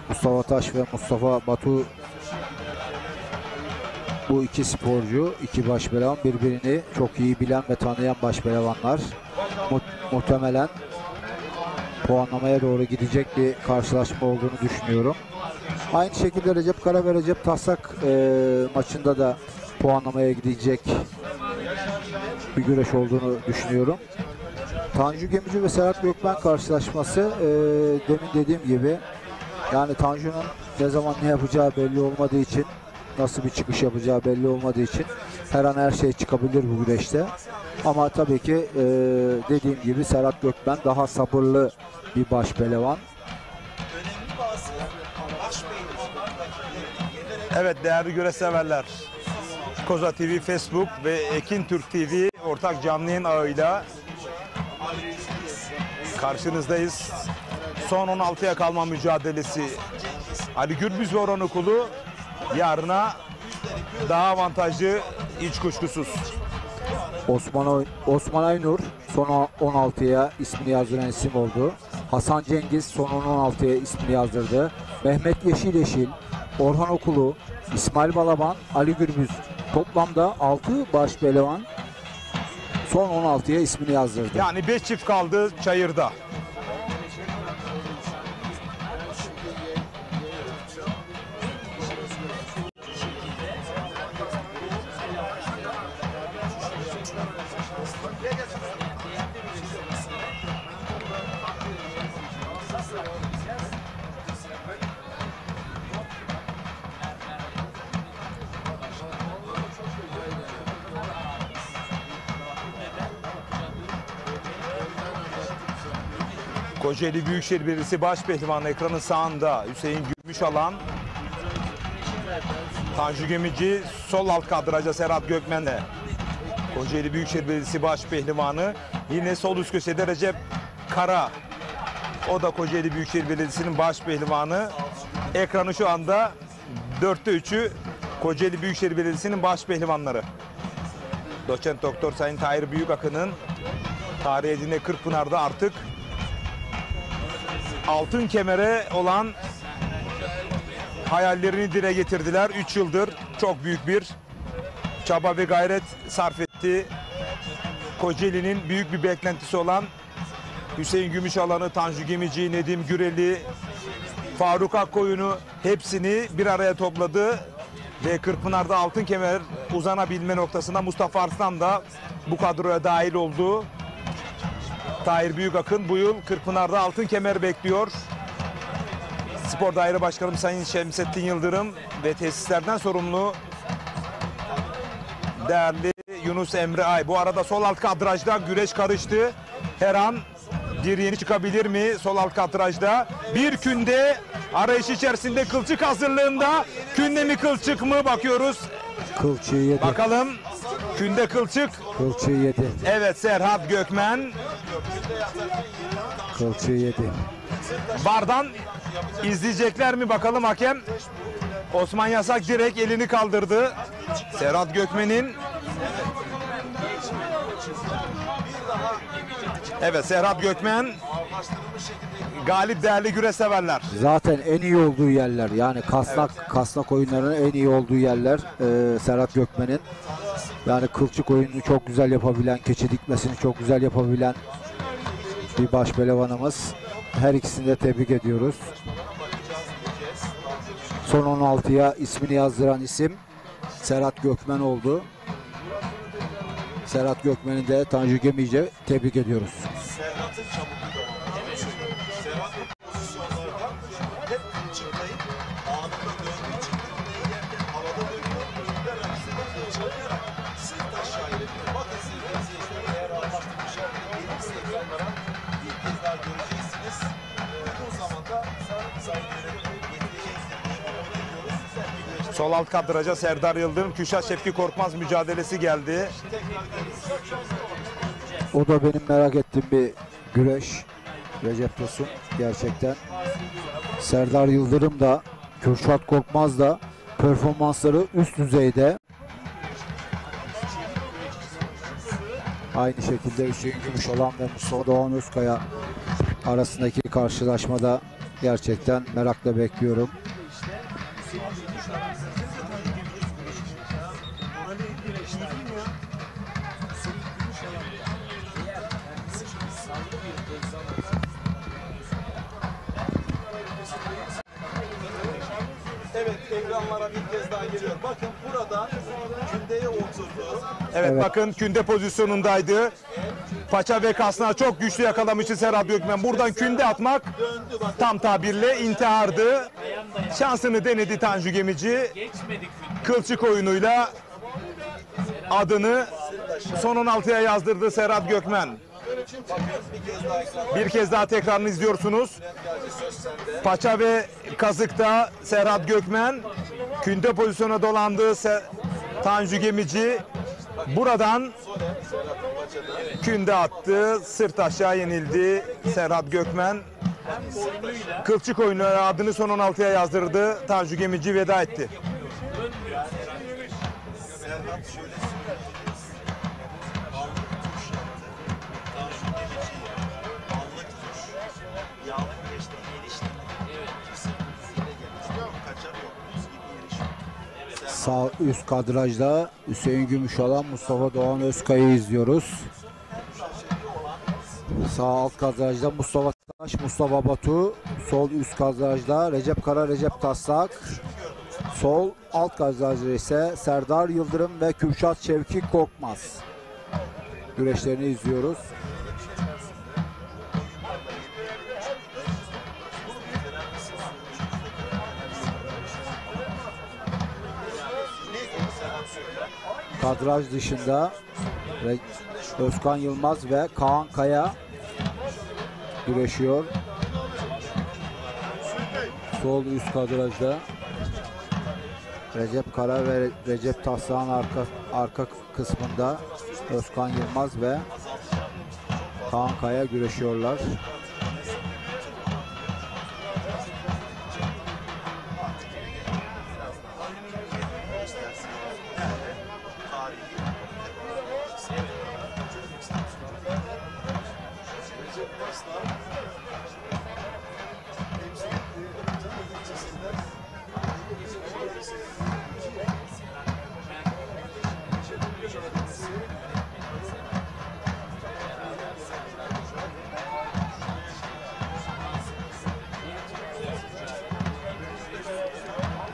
Mustafa Taş ve Mustafa Batu, bu iki sporcu, iki başpehlivan, birbirini çok iyi bilen ve tanıyan başpehlivanlar. Muhtemelen puanlamaya doğru gidecek bir karşılaşma olduğunu düşünüyorum. Aynı şekilde Recep Kara ve Recep Taslak maçında da puanlamaya gidecek bir güreş olduğunu düşünüyorum. Tanju Gemici ve Serhat Gökmen karşılaşması, demin dediğim gibi, yani Tanju'nun ne zaman ne yapacağı belli olmadığı için, nasıl bir çıkış yapacağı belli olmadığı için her an her şey çıkabilir bu güreşte. Ama tabii ki dediğim gibi Serhat Gökmen daha sabırlı bir başpehlivan. Evet değerli güreş severler, Koza TV, Facebook ve Ekin Türk TV ortak canlı yayın ağıyla karşınızdayız. Son 16'ya kalma mücadelesi. Ali Gürbüz ve Orhan Okulu yarına daha avantajlı, hiç kuşkusuz. Osman Aynur son 16'ya ismini yazdıran isim oldu. Hasan Cengiz son 16'ya ismini yazdırdı. Mehmet Yeşil, Orhan Okulu, İsmail Balaban, Ali Gürbüz, toplamda 6 başpehlivan son 16'ya ismini yazdırdı. Yani 5 çift kaldı çayırda. Kocaeli Büyükşehir Belediyesi Başpehlivanı ekranın sağında Hüseyin Gümüşalan, Tanju Gemici sol alt kadraja Serhat Gökmen'le. Kocaeli Büyükşehir Belediyesi Başpehlivanı yine sol üst köşede Recep Kara. O da Kocaeli Büyükşehir Belediyesi'nin başpehlivanı. Ekranı şu anda 4'te 3'ü Kocaeli Büyükşehir Belediyesi'nin başpehlivanları. Doçent Doktor Sayın Tahir Büyükakın'ın tarih edine Kırkpınar'da artık altın kemere olan hayallerini dile getirdiler. 3 yıldır çok büyük bir çaba ve gayret sarf etti. Kocaeli'nin büyük bir beklentisi olan Hüseyin Gümüşalan'ı, Tanju Gemici'yi, Nedim Gürel'i, Faruk Akkoyun'u hepsini bir araya topladı. Ve Kırkpınar'da altın kemer uzanabilme noktasında Mustafa Arslan da bu kadroya dahil oldu. Tahir Büyükakın bu yıl Kırkpınar'da altın kemer bekliyor. Spor Daire Başkanım Sayın Şemsettin Yıldırım ve tesislerden sorumlu değerli Yunus Emre Ay. Bu arada sol alt kadrajda güreş karıştı. Her an bir yeni çıkabilir mi sol alt kadrajda? Bir künde arayış içerisinde, kılçık hazırlığında. Künde mi kılçık mı bakıyoruz. Kılçığı yedi. Bakalım künde kılçık. Kılçığı yedi. Evet, Serhat Gökmen. Kılçığı yedi. Bardan izleyecekler mi bakalım hakem. Osman Yasak direkt elini kaldırdı. Serhat Gökmen'in. Evet, Serhat Gökmen galip değerli güreş severler. Zaten en iyi olduğu yerler, yani kasnak oyunlarının en iyi olduğu yerler Serhat Gökmen'in. Yani kılçık oyununu çok güzel yapabilen, keçi dikmesini çok güzel yapabilen bir başpehlivanımız. Her ikisini de tebrik ediyoruz. Son 16'ya ismini yazdıran isim Serhat Gökmen oldu. Serhat Gökmen'i de Tanju Gemici tebrik ediyoruz. Serhat'ın çabukluğu da Serhat pozisyonlarda hep kılçıklayıp anında döndüğü için kılmayı yerken havada dönüyor. Ve rakibine kılçıklayarak sırt aşağı ilerliyor. Bakın sevgili izleyiciler, eğer araştırmış gelirse ekranlara ilk kez daha göreceksiniz. Uzun zamanda Sayın Yönetmen'in getireceksiniz. Sol alt kadraja Serdar Yıldırım, Kürşat Şevki Korkmaz mücadelesi geldi. O da benim merak ettiğim bir güreş. Recep Tosun gerçekten. Serdar Yıldırım da, Kürşat Korkmaz da performansları üst düzeyde. Aynı şekilde Hüseyin Gümüşoğlan ve Mustafa Doğan Özkaya arasındaki karşılaşmada gerçekten merakla bekliyorum. Evet, ekranlara bir kez daha geliyor. Bakın burada kündeye oturdu. Evet, bakın künde pozisyonundaydı. Paça ve kasnağı çok güçlü yakalamıştı Serhat Gökmen. Buradan künde atmak tam tabirle intihardı. Şansını denedi Tanju Gemici. Kılçık oyunuyla adını son 16'ya yazdırdı Serhat Gökmen. Bir kez daha tekrarını izliyorsunuz. Paça ve kazıkta Serhat Gökmen, künde pozisyona dolandı Tanju Gemici. Buradan künde attı, sırt aşağı yenildi Serhat Gökmen. Kılçık oyunu adını son 16'ya yazdırdı. Tanju Gemici veda etti. Sağ üst kadrajda Hüseyin Gümüşoğlan, Mustafa Doğan Özkaya'yı izliyoruz. Sağ alt kadrajda Mustafa Taş, Mustafa Batu. Sol üst kadrajda Recep Kara, Recep Taslak. Sol alt kadrajda ise Serdar Yıldırım ve Kürşat Şevki Korkmaz. Güreşlerini izliyoruz. Kadraj dışında Özkan Yılmaz ve Kaan Kaya güreşiyor. Sol üst kadrajda Recep Kara ve Recep Taslak'ın arka kısmında Özkan Yılmaz ve Kaan Kaya güreşiyorlar.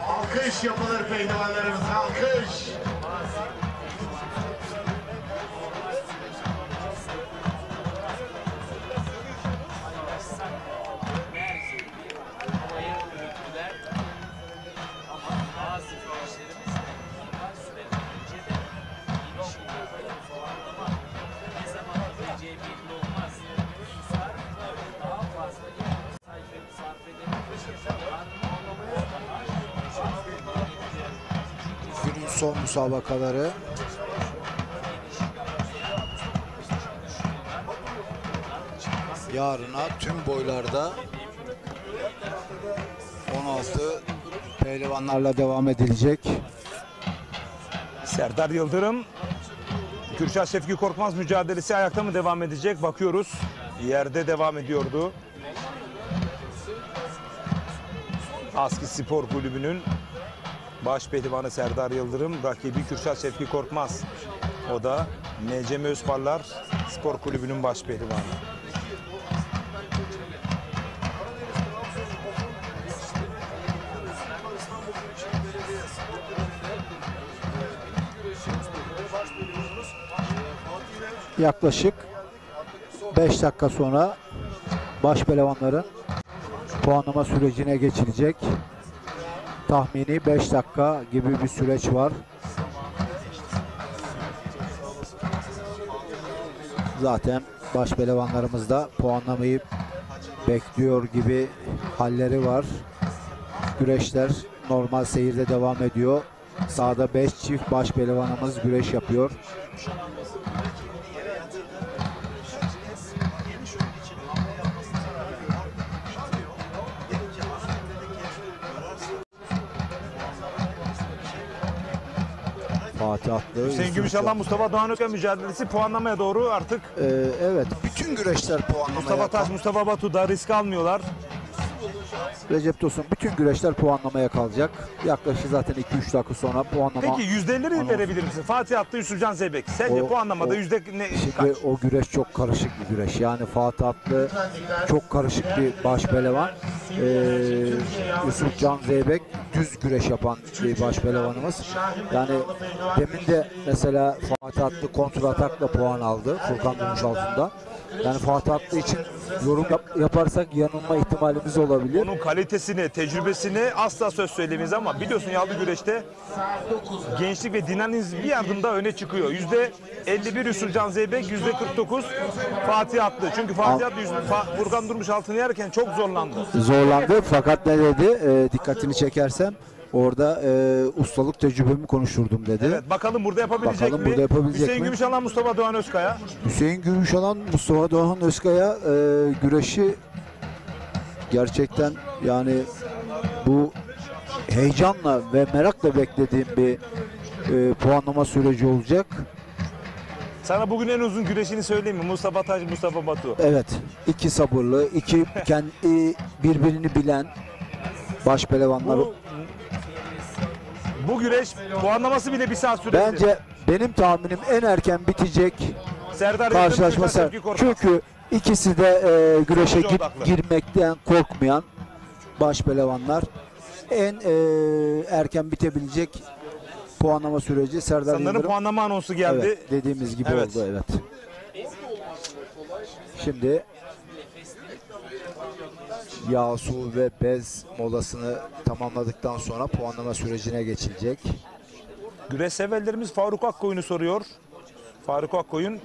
Alkış yapılır pehlivanlarımız, alkış. Günün son müsabakaları. Yarına tüm boylarda 16 pehlivanlarla devam edilecek. Serdar Yıldırım, Kürşat Şevki Korkmaz mücadelesi ayakta mı devam edecek? Bakıyoruz. Yerde devam ediyordu. Aski Spor Kulübü'nün baş pehlivanı Serdar Yıldırım, rakibi Kürşat Şevki Korkmaz. O da NCM Özparlar Spor Kulübü'nün baş pehlivanı. Yaklaşık 5 dakika sonra baş pehlivanların puanlama sürecine geçilecek. Tahmini 5 dakika gibi bir süreç var. Zaten baş pehlivanlarımız da puanlamayı bekliyor gibi halleri var. Güreşler normal seyirde devam ediyor. Sahada 5 çift baş pehlivanımız güreş yapıyor. Fatih Atlı. Hüseyin Gümüşalan, Mustafa Doğan Özkaya mücadelesi puanlamaya doğru artık. Evet, bütün güreşler puanlamaya. Mustafa Taş, Mustafa Batu da risk almıyorlar. Recep Tosun, bütün güreşler puanlamaya kalacak. Yaklaşık zaten 2-3 dakika sonra puanlama. Peki yüzdeleri verebilir misin? Fatih Atlı, Yusufcan Zeybek. Sence puanlamada yüzde ne? Şimdi o güreş çok karışık bir güreş. Yani Fatih Atlı çok karışık bir baş pehlivan. Yusufcan Zeybek düz güreş yapan bir baş pehlivanımız. Yani demin de mesela Fatih Atlı kontra atakla puan aldı Furkan Durmuşaltı'nda. Yani Fatih Atlı için yorum yaparsak yanılma ihtimalimiz olabilir. Onun kalitesini, tecrübesini asla söz söylemeyiz ama biliyorsun yağlı güreşte gençlik ve dinamizm bir adımda öne çıkıyor. %51 Yusufcan Zeybek, %49 Fatih Atlı. Çünkü Fatih Atlı Furkan Durmuşaltı'nı yerken çok zorlandı. Zorlandı fakat ne dedi? Dikkatini çekersem orada ustalık tecrübemi konuşturdum dedi. Evet, bakalım burada yapabilecek mi? Burada yapabilecek Hüseyin mi? Gümüşalan, Mustafa Doğan Özkaya. Hüseyin Gümüşalan, Mustafa Doğan Özkaya güreşi gerçekten yani bu heyecanla ve merakla beklediğim bir puanlama süreci olacak. Sana bugün en uzun güreşini söyleyeyim mi? Mustafa Taş, Mustafa Batu. Evet, iki sabırlı, iki kendi birbirini bilen baş pehlivanlar. Bu güreş puanlaması bile bir saat sürebilir. Bence benim tahminim en erken bitecek Serdar karşılaşması. Çünkü ikisi de güreşe girmekten korkmayan baş pehlivanlar. En erken bitebilecek puanlama süreci Serdar Sanırım Yıldırım. puanlama anonsu geldi. Evet, dediğimiz gibi oldu, evet. Şimdi yağ, su ve bez molasını tamamladıktan sonra puanlama sürecine geçilecek. Güreş severlerimiz Faruk Akkoyun'u soruyor. Faruk Akkoyun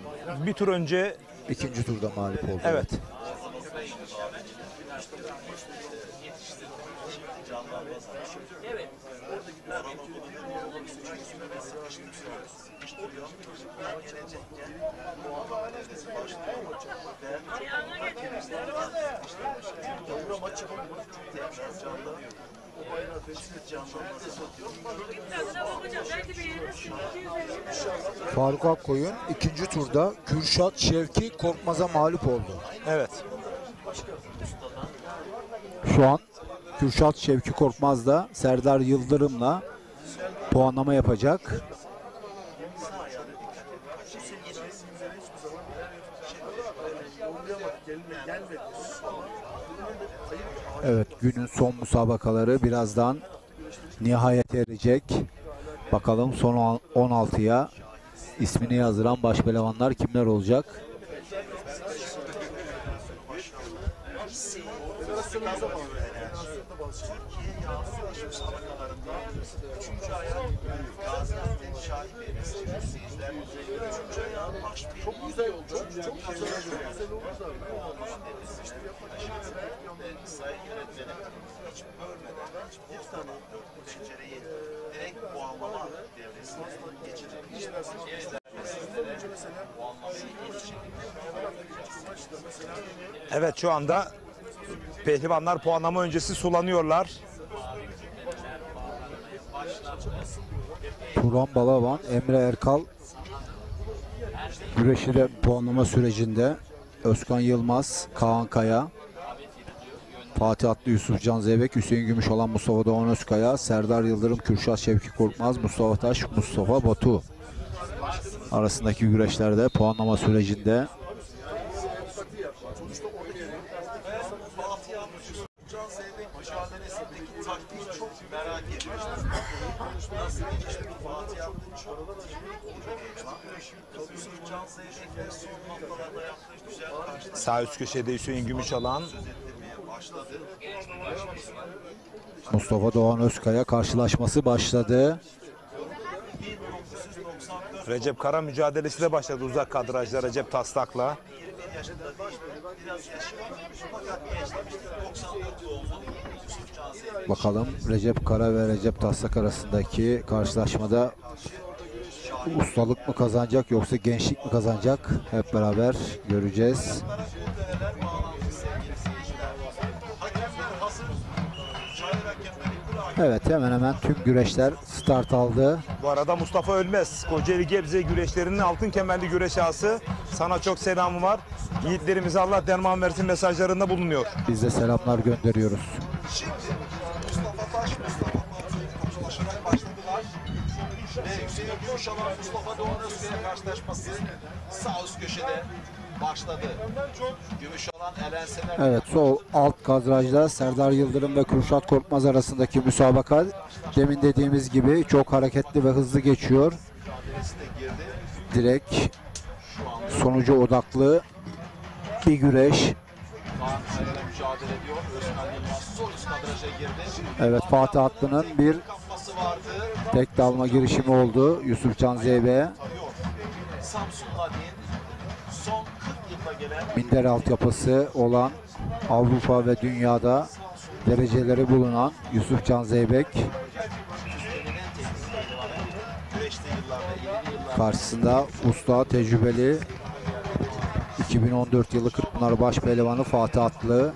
bir tur önce ikinci turda mağlup oldu. Evet. Faruk Akkoyun ikinci turda Kürşat Şevki Korkmaz'a mağlup oldu. Evet. Şu an Kürşat Şevki Korkmaz da Serdar Yıldırım'la puanlama yapacak. Evet, günün son müsabakaları birazdan nihayete erecek. Bakalım son 16'ya ismini yazdıran baş pehlivanlar kimler olacak? Çok güzel oldu. Çok güzel oldu. Sayın yönetmenim hiç bölmeden bir tane pencereyi direkt puanlama devresine geçecek. Evet, şu anda pehlivanlar puanlama öncesi sulanıyorlar. Turan Balaban, Emre Erkal güreşi de puanlama sürecinde. Özkan Yılmaz, Kaan Kaya, Fatih Atlı, Yusufcan Zeybek, Hüseyin Gümüşalan, Mustafa Doğan Özkaya, Serdar Yıldırım, Kürşat Şevki Korkmaz, Mustafa Taş, Mustafa Batu arasındaki güreşlerde puanlama sürecinde. Can Zeybek mücadelesindeki taktiği çok merak ediyoruz. Nasıl geçti Fatih Atlı'nın çok Can Zeybek'le son noktalarda yaptığı güzel karşılaşma. Sağ üst köşede Hüseyin Gümüşalan. Mustafa Doğan Özkaya karşılaşması başladı. Recep Kara mücadelesi de başladı uzak kadrajda Recep Taslak'la. Bakalım Recep Kara ve Recep Taslak arasındaki karşılaşmada ustalık mı kazanacak yoksa gençlik mi kazanacak? Hep beraber göreceğiz. Evet, hemen hemen tüm güreşler start aldı. Bu arada Mustafa Ölmez, Kocaeli Gebze güreşlerinin altın kemerli güreş ağası. Sana çok selamı var. Yiğitlerimize Allah derman versin mesajlarında bulunuyor. Biz de selamlar gönderiyoruz. Şimdi Mustafa Taş, Mustafa konuşmaya başladılar. Ve Hüseyin Gümüşalan, Mustafa Doğan Özkaya karşılaşması sağ üst köşede başladı. Gümüşalan, Eren Sener. Evet, sol alt kadrajda Serdar Yıldırım ve Kürşat Korkmaz arasındaki müsabaka demin dediğimiz gibi çok hareketli ve hızlı geçiyor. Direkt sonuca odaklı bir güreş. Mücadele ediyor. Özkan Yılmaz sol üst kadraja girdi. Evet, Fatih Atlı'nın bir tek dalma girişimi oldu Yusufcan Zeybek'e. Samsun Ladin son 40 yılda gelen Minder altyapısı olan, Avrupa ve dünyada dereceleri bulunan Yusufcan Zeybek karşısında usta, tecrübeli 2014 yılı Kırkpınar Başpehlivanı Fatih Atlı.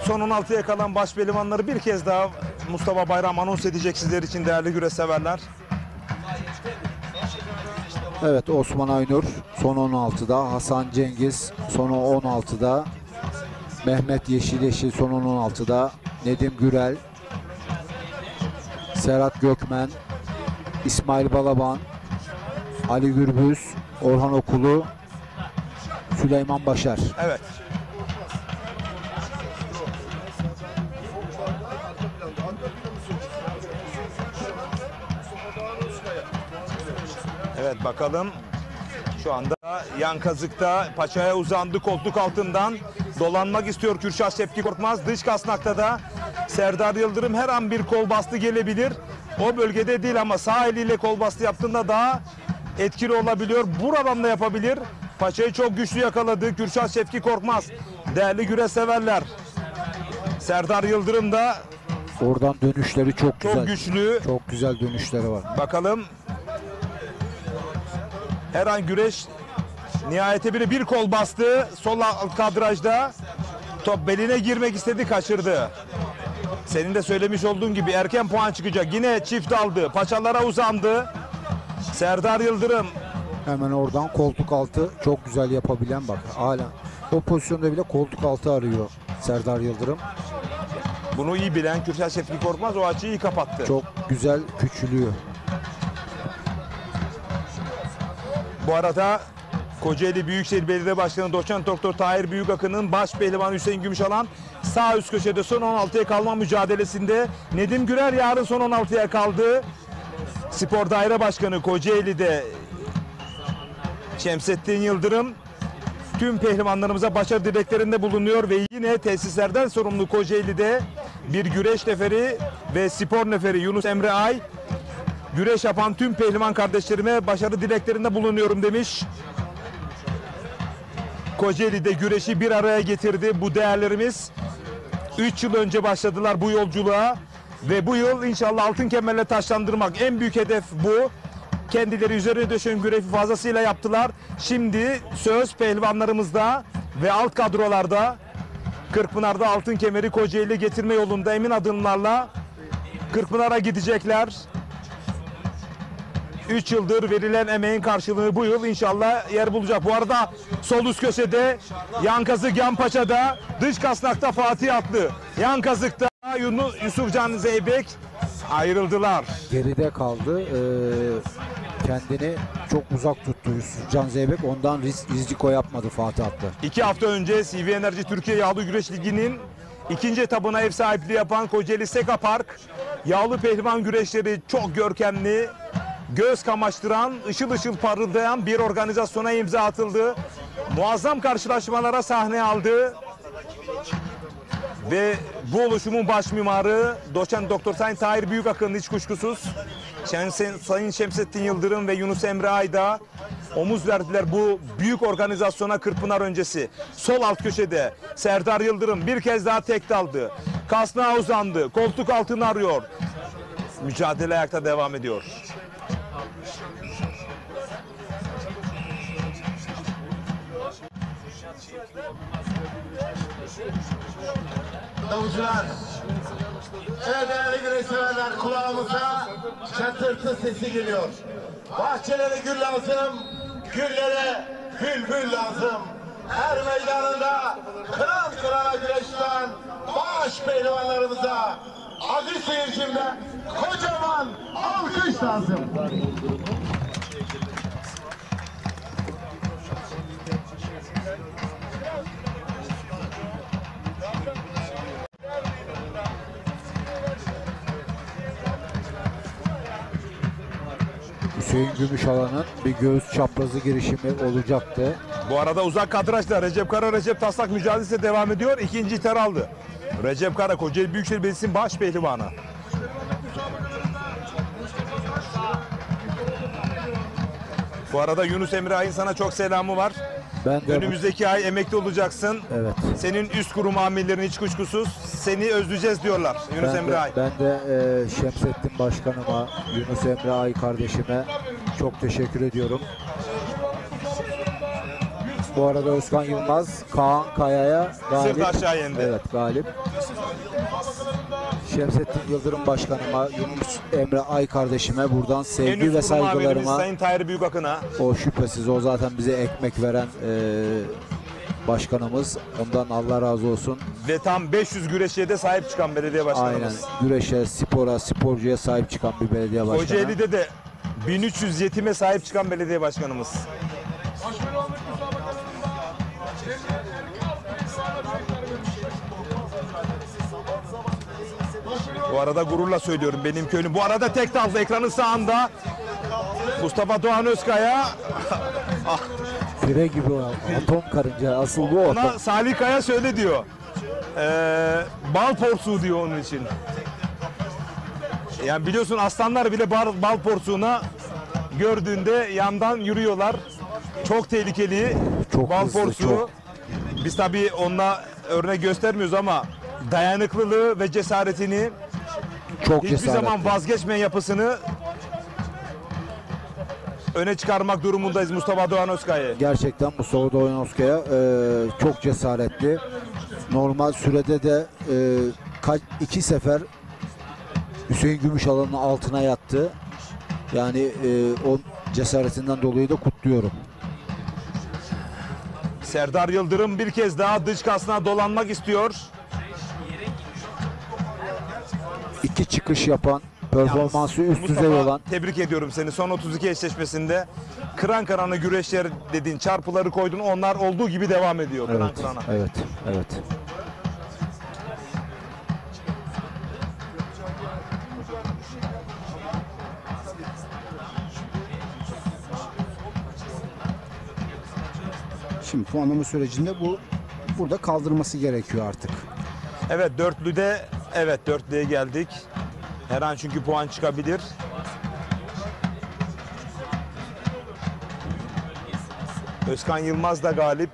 Son 16'ya kalan başpehlivanları bir kez daha Mustafa Bayram anons edecek sizler için değerli güreş severler. Evet, Osman Aynur son 16'da, Hasan Cengiz son 16'da, Mehmet Yeşil son 16'da, Nedim Gürel, Serhat Gökmen, İsmail Balaban, Ali Gürbüz, Orhan Okulu, Süleyman Başar. Evet. Evet, bakalım. Şu anda yan kazıkta paçaya uzandı, koltuk altından dolanmak istiyor Kürşat Şevki Korkmaz. Dış kasnakta da Serdar Yıldırım her an bir kol bastı gelebilir. O bölgede değil ama sağ eliyle kol bastı yaptığında daha etkili olabiliyor. Buradan da yapabilir. Paçayı çok güçlü yakaladı Kürşat Şevki Korkmaz. Değerli güreş severler. Serdar Yıldırım da oradan dönüşleri çok güzel. Çok güçlü. Çok güzel dönüşleri var. Bakalım. Her an güreş nihayete bir kol bastı. Sol alt kadrajda. Top beline girmek istedi, kaçırdı. Senin de söylemiş olduğun gibi erken puan çıkacak. Yine çift aldı. Paçalara uzandı. Serdar Yıldırım. Hemen oradan koltuk altı çok güzel yapabilen, bak hala o pozisyonda bile koltuk altı arıyor Serdar Yıldırım. Bunu iyi bilen Kürşat Şevki Korkmaz o açıyı iyi kapattı. Çok güzel küçülüyor. Bu arada Kocaeli Büyükşehir Belediye Başkanı Doçent Doktor Tahir Büyükakın'ın baş pehlivan Hüseyin Gümüşalan sağ üst köşede son 16'ya kalma mücadelesinde. Nedim Gürer yarın son 16'ya kaldı. Spor Daire Başkanı Kocaeli'de Şemsettin Yıldırım tüm pehlivanlarımıza başarı dileklerinde bulunuyor ve yine tesislerden sorumlu Kocaeli'de bir güreş neferi ve spor neferi Yunus Emre Ay güreş yapan tüm pehlivan kardeşlerime başarı dileklerinde bulunuyorum demiş. Kocaeli'de güreşi bir araya getirdi bu değerlerimiz. 3 yıl önce başladılar bu yolculuğa ve bu yıl inşallah altın kemerle taçlandırmak en büyük hedef bu. Kendileri üzerine düşen görevi fazlasıyla yaptılar. Şimdi söz pehlivanlarımızda ve alt kadrolarda Kırkpınar'da altın kemeri Kocaeli'ye getirme yolunda emin adımlarla Kırkpınar'a gidecekler. 3 yıldır verilen emeğin karşılığı bu yıl inşallah yer bulacak. Bu arada sol üst köşede yan kazık yan paçada, dış kasnakta Fatih Atlı, yan kazıkta Yusufcan Zeybek ayrıldılar. Geride kaldı. Kendini çok uzak tuttu Yusufcan Zeybek. Ondan riziko yapmadı Fatih Atlı. 2 hafta önce CV Enerji Türkiye Yağlı Güreş Ligi'nin ikinci etabına ev sahipliği yapan Kocaeli Seka Park yağlı pehlivan güreşleri çok görkemli, göz kamaştıran, ışıl ışıl parıldayan bir organizasyona imza atıldı. Muazzam karşılaşmalara sahne aldı. Ve bu oluşumun baş mimarı Doçent Doktor Sayın Tahir Büyükakın hiç kuşkusuz. Sayın Şemsettin Yıldırım ve Yunus Emre Ayda omuz verdiler bu büyük organizasyona Kırkpınar öncesi. Sol alt köşede Serdar Yıldırım bir kez daha tek daldı. Kasnağa uzandı. Koltuk altını arıyor. Mücadele ayakta devam ediyor. Davulcular Evet değerli güreş severler, kulağımıza çatırtı sesi geliyor. Bahçelere gül lazım, güllere bülbül lazım. Her meydanında kıran kırana güreşten baş pehlivanlarımıza aziz seyircimden kocaman alkış lazım. Hüseyin Gümüşalan'ın bir göğüs çaprazı girişimi olacaktı. Bu arada uzak kadrajda Recep Kara Recep Taslak mücadelesi devam ediyor. İkinci ter aldı. Recep Kara Kocaeli Büyükşehir Belediyesi'nin baş pehlivanı. Bu arada Yunus Emre Ay'ın sana çok selamı var. Ben de önümüzdeki ay emekli olacaksın. Evet. Senin üst kurum amirlerin hiç kuşkusuz seni özleyeceğiz diyorlar Yunus Emre Ay. Ben de Şemsettin Başkanıma, Yunus Emre Ay kardeşime çok teşekkür ediyorum. Bu arada Özkan Yılmaz, Kaan Kaya'ya galip. Sırt aşağı yendi. Evet, galip. Şemsettin Yıldırım Başkanıma, Yunus Emre Ay kardeşime buradan sevgi ve saygılarıma. Sayın Tahir Büyükakın'a. O şüphesiz, o zaten bize ekmek veren başkanımız. Ondan Allah razı olsun. Ve tam 500 güreşçiye de sahip çıkan belediye başkanımız. Aynen, güreşe, spora, sporcuya sahip çıkan bir belediye başkanı. Kocaeli'de de 1300 yetime sahip çıkan belediye başkanımız. Bu arada gururla söylüyorum benim köylüm. Bu arada tek dalda ekranın sağında Mustafa Doğan Özkaya. Pire gibi o atom karınca, asıl bu atom. Ona Salih Kaya söyle diyor. Bal porsuğu diyor onun için. Yani biliyorsun aslanlar bile bal porsuğuna gördüğünde yandan yürüyorlar. Çok tehlikeli. Çok bal hızlı, porsuğu. çok. Biz tabii onunla örnek göstermiyoruz ama dayanıklılığı ve cesaretini, çok hiçbir cesaretli. zaman vazgeçmeyen yapısını öne çıkarmak durumundayız Mustafa Doğan Özkaya. Gerçekten Mustafa Doğan Özkaya çok cesaretli. Normal sürede de 2 sefer Hüseyin Gümüşalan'ın altına yattı. Yani o cesaretinden dolayı da kutluyorum. Serdar Yıldırım bir kez daha dış kasına dolanmak istiyor. 2 çıkış yapan, performansı üst Mustafa, düzey olan. tebrik ediyorum seni. Son 32 eşleşmesinde kıran kırana güreşler dediğin çarpıları koydun. Onlar olduğu gibi devam ediyor kıran Evet, kırana. evet, evet. Şimdi puanlama sürecinde burada kaldırması gerekiyor artık. Evet, dörtlüde, evet dörtlüye geldik. Her an çünkü puan çıkabilir. Özkan Yılmaz da galip.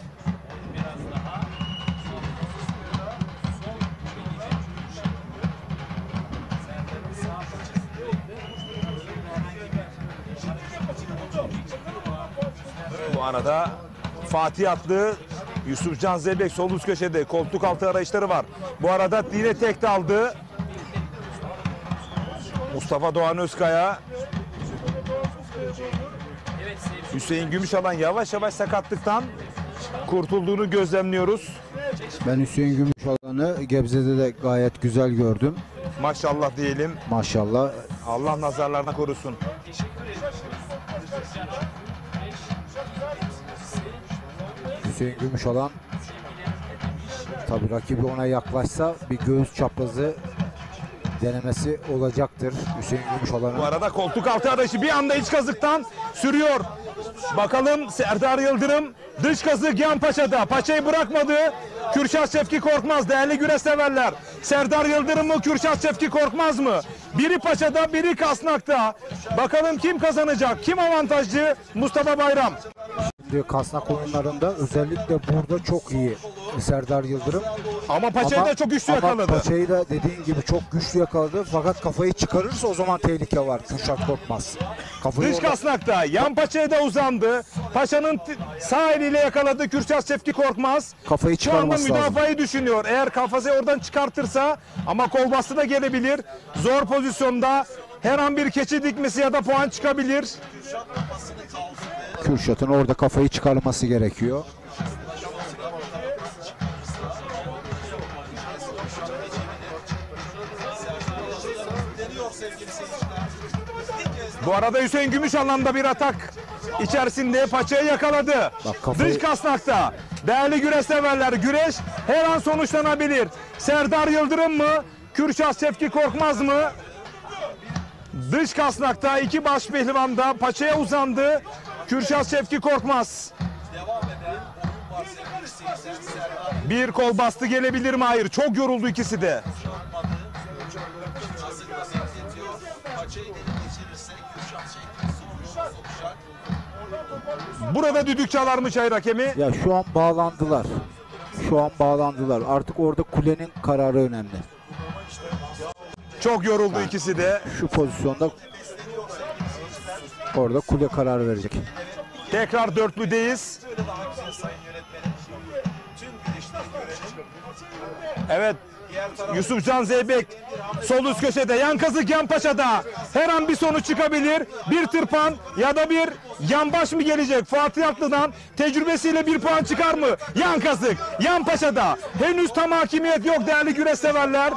Bu arada Fatih Atlı, Yusufcan Zeybek sol üst köşede koltuk altı arayışları var. Bu arada yine tek daldı. Mustafa Doğan Özkaya. Hüseyin Gümüşalan yavaş yavaş sakatlıktan kurtulduğunu gözlemliyoruz. Ben Hüseyin Gümüşalan'ı Gebze'de de gayet güzel gördüm. Maşallah diyelim. Maşallah. Allah nazarlardan korusun. Hüseyin Gümüşalan tabii rakibi ona yaklaşsa bir göğüs çaprazı denemesi olacaktır Hüseyin Gümüşalan'ın. Bu arada koltuk altı arayışı bir anda iç kazıktan sürüyor. Bakalım Serdar Yıldırım dış kazık yan paçada. Paçayı bırakmadı. Kürşat Şefki Korkmaz değerli güreş severler. Serdar Yıldırım mı Kürşat Şefki Korkmaz mı? Biri paçada biri kasnakta. Bakalım kim kazanacak? Kim avantajlı? Mustafa Bayram. Şimdi kasnak oyunlarında özellikle burada çok iyi Serdar Yıldırım. Ama paçayı da çok güçlü yakaladı. Paçayı da dediğin gibi çok güçlü yakaladı. Fakat kafayı çıkarırsa o zaman tehlike var. Kürşat Korkmaz. Dış kasnakta yan paçaya da uzandı. Paçanın sağ eliyle yakaladı Kürşat Şevki Korkmaz. Kafayı çıkarması Şu anda müdafayı düşünüyor. Eğer kafayı oradan çıkartırsa ama kol bastı da gelebilir. Zor pozisyonda her an bir keçi dikmesi ya da puan çıkabilir. Kürşat'ın orada kafayı çıkarması gerekiyor. Bu arada Hüseyin Gümüşalan da bir atak içerisinde paçayı yakaladı. Dış kasnakta değerli güreş severler, güreş her an sonuçlanabilir. Serdar Yıldırım mı? Kürşat Şevki Korkmaz mı? Dış kasnakta iki baş pehlivan da paçaya uzandı. Kürşat Şevki Korkmaz. Bir kol bastı gelebilir mi? Hayır. Çok yoruldu ikisi de. Burada düdük çalar mı çayır hakemi? Ya şu an bağlandılar. Şu an bağlandılar. Artık orada kulenin kararı önemli. Çok yoruldu ikisi de. Şu pozisyonda orada kule kararı verecek. Tekrar dörtlüdeyiz. Evet. Yusufcan Zeybek sol üst köşede, yan kazık yan paçada. Her an bir sonuç çıkabilir. Bir tırpan ya da bir yan baş mı gelecek? Fatih Atlı'dan tecrübesiyle bir puan çıkar mı? Yan kazık, yan paçada. Henüz tam hakimiyet yok değerli güreş severler.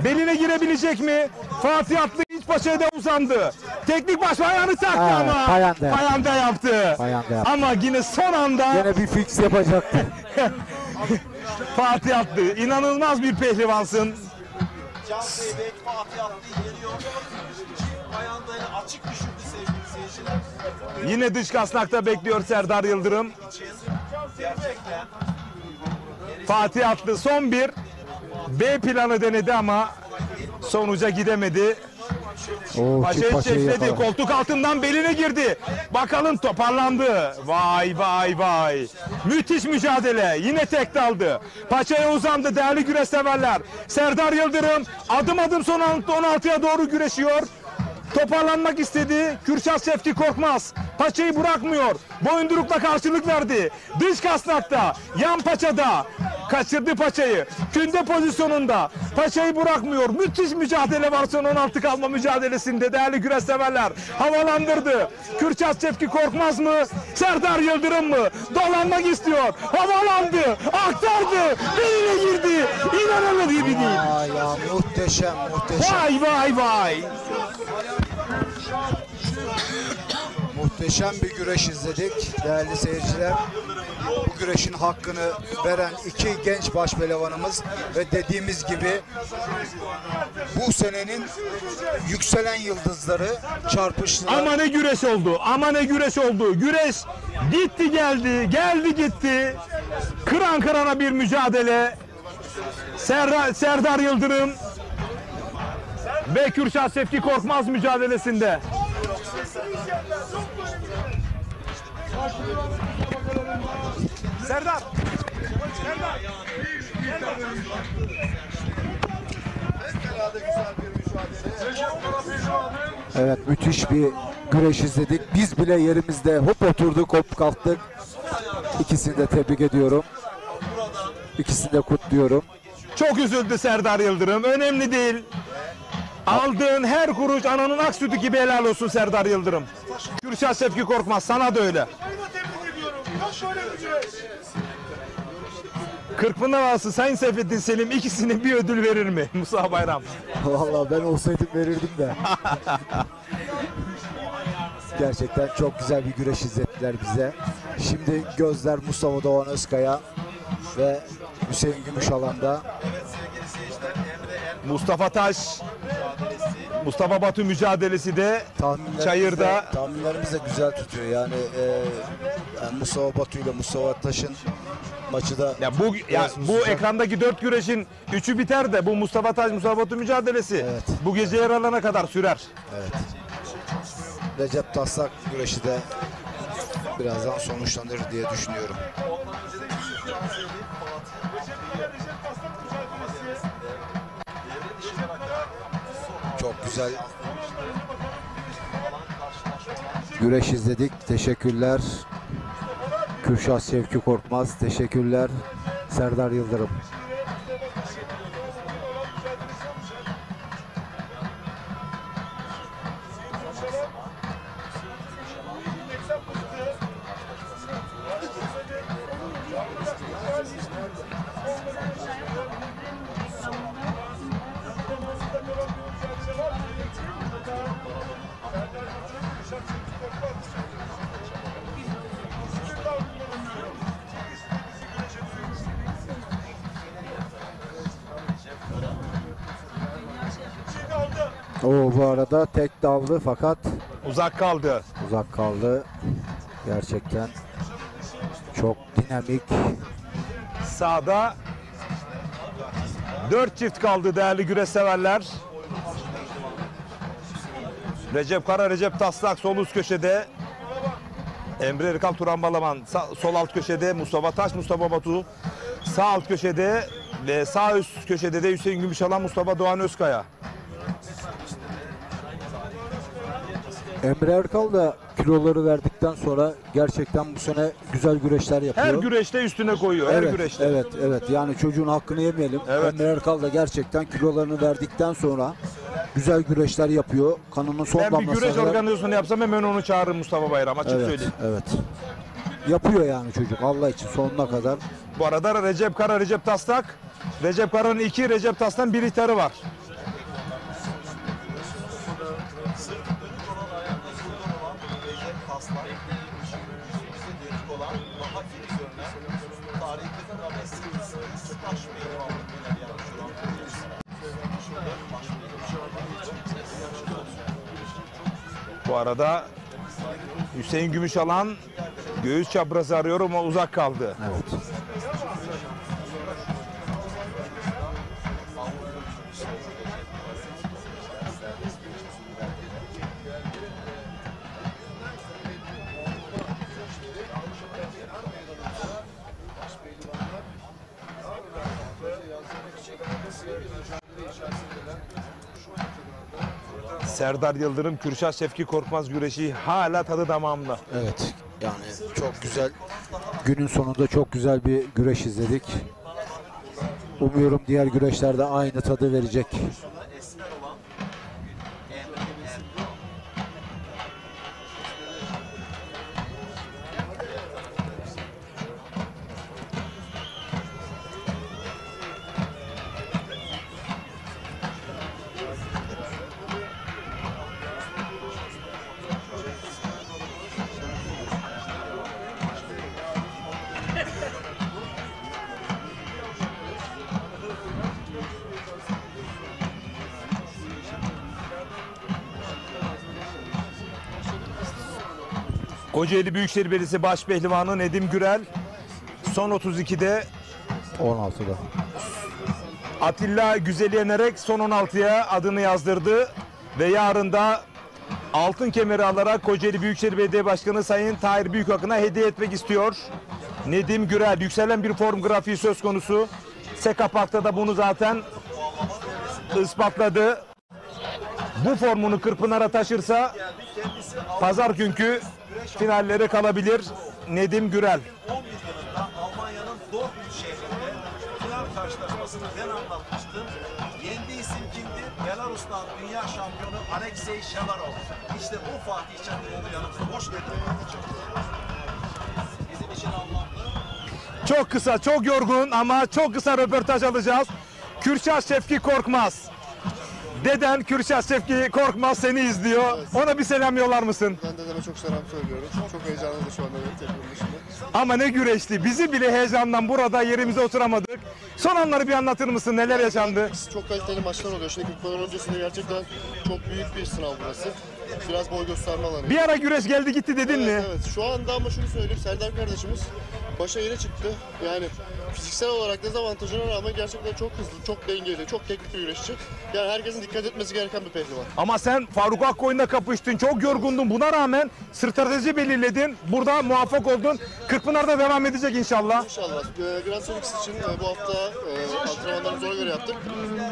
Beline girebilecek mi? Fatih Atlı iç paçaya da uzandı. Teknik baş ayağını taktı ama payanda yaptı. Ama yine son anda yine bir fix yapacaktı. Fatih Atlı inanılmaz bir pehlivansın. Can Zeybek Fatih Atlı'yı geliyor. Ayağında açık düşürdü sevgili seyirciler. Yine dış kasnakta bekliyor Serdar Yıldırım. Gerçekten. Fatih Atlı son bir B planı denedi ama sonuca gidemedi. Paçayı çeşledi. Koltuk altından beline girdi. Bakalım toparlandı. Vay vay vay. Müthiş mücadele. Yine tek daldı. Paçaya uzandı değerli güreş severler. Serdar Yıldırım adım adım son 16'ya doğru güreşiyor. Toparlanmak istedi. Kürşat Şevki Korkmaz paçayı bırakmıyor. Boyundurukla karşılık verdi. Dış kasnakta, yan paçada kaçırdı paçayı. Künde pozisyonunda paçayı bırakmıyor. Müthiş mücadele var son 16 kalma mücadelesinde değerli güreş severler. Havalandırdı. Kürşat Şevki Korkmaz mı? Serdar Yıldırım mı? Dolanmak istiyor. Havalandı. Aktardı. Beline girdi. İnanılır gibi değil. Ya muhteşem muhteşem. Vay vay vay. Muhteşem bir güreş izledik değerli seyirciler. Bu güreşin hakkını veren iki genç başpehlivanımız ve dediğimiz gibi bu senenin yükselen yıldızları çarpıştılar. Ama ne güreş oldu. Ama ne güreş oldu. Güreş gitti geldi. Geldi gitti. Kıran kırana bir mücadele. Serdar Yıldırım ve Kürşat Şevki Korkmaz mücadelesinde. Serdar. Evet müthiş bir güreş izledik. Biz bile yerimizde hop oturduk hop kalktık. İkisini de tebrik ediyorum. İkisini de kutluyorum. Çok üzüldü Serdar Yıldırım. Önemli değil. Aldığın her kuruş ananın ak sütü gibi helal olsun Serdar Yıldırım. Kürşat Şevki Korkmaz sana da öyle. Kırkpınar Ağası Sayın Seyfettin Selim ikisine bir ödül verir mi Musa Bayram? Vallahi ben olsaydım verirdim de. Gerçekten çok güzel bir güreş izlettiler bize. Şimdi gözler Mustafa Doğan Özkaya ve Hüseyin Gümüşalan'da. Mustafa Taş, Mustafa Batu mücadelesi de Çayır'da. Tahminlerimiz de güzel tutuyor yani, Mustafa Batu ile Mustafa Taş'ın maçı da. Bu ekrandaki 4 güreşin 3'ü biter de bu Mustafa Taş Mustafa Batu mücadelesi bu gece yer alana kadar sürer. Evet. Recep Taslak güreşi de birazdan sonuçlanır diye düşünüyorum. güzel güreş izledik. Teşekkürler. Kürşat Şevki Korkmaz. Teşekkürler. Serdar Yıldırım. O bu arada tek daldı fakat uzak kaldı. Uzak kaldı. Gerçekten çok dinamik. Sağda 4 çift kaldı değerli güreş severler. Recep Kara, Recep Taslak sol üst köşede. Emre Erkal, Turan Balaban sol alt köşede. Mustafa Taş, Mustafa Batu sağ alt köşede. Ve sağ üst köşede de Hüseyin Gümüşalan, Mustafa Doğan Özkaya. Emre Erkal da kiloları verdikten sonra gerçekten bu sene güzel güreşler yapıyor. Her güreşte üstüne koyuyor. Evet, her güreşte. Evet. Yani çocuğun hakkını yemeyelim. Evet. Emre Erkal da gerçekten kilolarını verdikten sonra güzel güreşler yapıyor. Kanının son Ben bir damlasına güreş kadar- organizasyonu yapsam hemen onu çağırırım Mustafa Bayram. Açık söyleyeyim. Evet. Yapıyor yani çocuk Allah için sonuna kadar. Bu arada Recep Kara, Recep Taslak. Recep Kara'nın 2, Recep Taslak'ın 1 ihtarı var. Bu arada Hüseyin Gümüşalan göğüs çaprazı arıyor ama uzak kaldı. Evet. Serdar Yıldırım, Kürşat Şevki Korkmaz güreşi hala tadı damağımda. Evet. Yani çok güzel. Günün sonunda çok güzel bir güreş izledik. Umuyorum diğer güreşlerde aynı tadı verecek. Kocaeli Büyükşehir Belediyesi Baş Pehlivanı Nedim Gürel son 32'de 16'da. Atilla Güzel'i yenerek son 16'ya adını yazdırdı ve yarın da altın kemeri alarak Kocaeli Büyükşehir Belediye Başkanı Sayın Tahir Büyükakın'a hediye etmek istiyor. Nedim Gürel yükselen bir form grafiği söz konusu. Sekapak'ta da bunu zaten ispatladı. Bu formunu Kırkpınar'a taşırsa pazar günkü finallere kalabilir Nedim Gürel. 11 yılında Almanya'nın Dortmund şehrinde final karşılaşmasını ben anlatmıştım. Yendiği isim kimdi? Belarus'tan dünya şampiyonu Alexey Shevarov. İşte bu Fatih Çakıroğlu yanımızda. Hoş geldin Fatih Çakıroğlu. Bizim için anlamlı. Çok kısa, çok yorgun ama çok kısa röportaj alacağız. Kürşat Şevki Korkmaz. Deden Kürşat Şevki Korkmaz seni izliyor. Ona bir selam yollar mısın? Ben dedeme çok selam söylüyorum. Çok heyecanlıydı şu anda benim tekrar dışında. Ama ne güreşti. Bizi bile heyecandan burada yerimize oturamadık. Son anları bir anlatır mısın? Neler yaşandı? Çok kaliteli maçlar oluyor. Şimdi Kırkpınar öncesinde gerçekten çok büyük bir sınav burası. Biraz boy gösterme alanı. Bir ara güreş geldi gitti dedin mi? Evet. Şu anda ama şunu söyleyeyim. Serdar kardeşimiz başa yeni çıktı. Yani fiziksel olarak dezavantajına rağmen gerçekten çok hızlı, çok dengeli, çok teknik bir güreşçi. Yani herkesin dikkat etmesi gereken bir pehlivan. Ama sen Faruk Akkoyun'la kapıştın. Çok yorgundun. Buna rağmen strateji belirledin. Burada muvaffak oldun. Kırkpınar'da devam edecek inşallah. İnşallah. Grand Prix için bu hafta antrenmanlarımızı ona göre yaptık.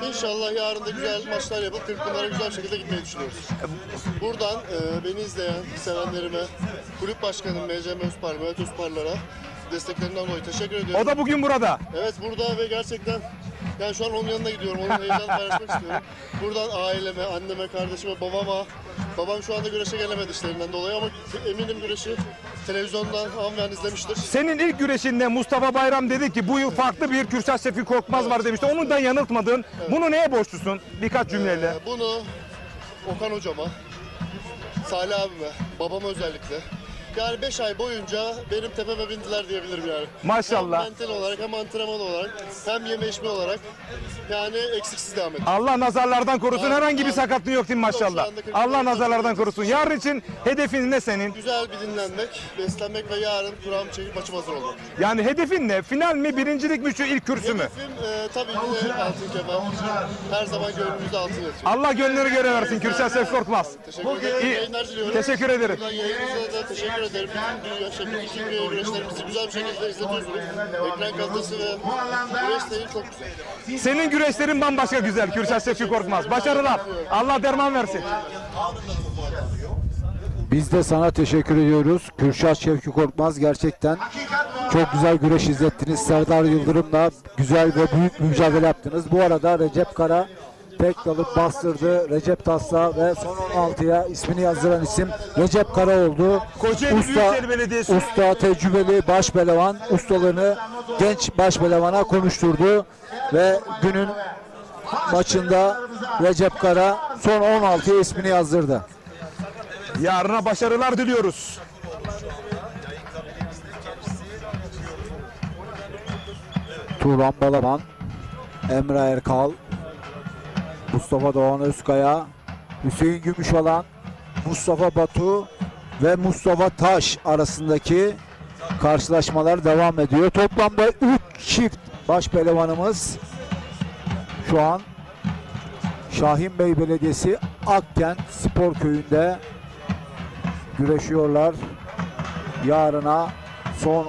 İnşallah yarın da güzel maçlar yapıp Kırkpınar'a güzel bir şekilde gitmeyi düşünüyoruz. Buradan beni izleyen, sevenlerime, kulüp başkanım MCM Özpar, Mehmet Özpar'lara desteklerinden dolayı teşekkür ediyorum. O da bugün burada. Evet, burada ve gerçekten yani şu an onun yanına gidiyorum. Onun heyecanını paylaşmak istiyorum. Buradan aileme, anneme, kardeşime, babama. Babam şu anda güreşe gelemedi işlerinden dolayı ama eminim güreşi televizyondan anlayan izlemiştir. Senin ilk güreşinde Mustafa Bayram dedi ki bu yıl farklı bir Kürşat Şefik Korkmaz var demişti. Onu da yanıltmadın. Evet. Bunu neye borçlusun? Birkaç cümleyle. Bunu Okan hocama, Salih abime, babama özellikle. Yani 5 ay boyunca benim tepeme bindiler diyebilirim yani. Maşallah. Hem mental olarak hem antrenman olarak hem yeme içme olarak yani eksiksiz devam ettim. Allah nazarlardan korusun. Herhangi bir sakatlığın yok değil mi maşallah? Allah nazarlardan korusun. Yarın için hedefin ne senin? Güzel bir dinlenmek, beslenmek ve yarın kuramı çekip maçım hazır olmak. Yani hedefin ne? Final mi, birincilik mi, şu ilk kürsü mü? Hedefim tabii ki de altın kebap. Her zaman gönlümüzde altın yatıyor. Allah gönlünü göre versin Kürşat Şefik Korkmaz. Teşekkür ederim. Yayınlar diliyorum. Teşekkür ederim. Yayınınıza da teşekkür ederim. Bütün dünya güreşlerimizi güzel bir şekilde izletiyorsunuz. Ekran kalitesi ve güreş stili çok güzel. Senin güreşlerin bambaşka güzel Kürşat Şefik Korkmaz. Başarılar. Allah derman versin. Biz de sana teşekkür ediyoruz. Kürşat Şevki Korkmaz, gerçekten çok güzel güreş izlettiniz. Serdar Yıldırım'la güzel ve büyük mücadele yaptınız. Bu arada Recep Kara tek dalıp bastırdı. Recep Tasla ve son 16'ya ismini yazdıran isim Recep Kara oldu. Usta tecrübeli baş pehlivan ustalığını genç baş pehlivana konuşturdu ve günün maçında Recep Kara son 16'ya ismini yazdırdı. Yarına başarılar diliyoruz. Turan Balaban, Emre Erkal, Mustafa Doğan Özkaya, Hüseyin Gümüşalan, Mustafa Batu ve Mustafa Taş arasındaki karşılaşmalar devam ediyor. Toplamda 3 çift baş pehlivanımız şu an Şahinbey Belediyesi Akkent Spor Köyü'nde güreşiyorlar. Yarına son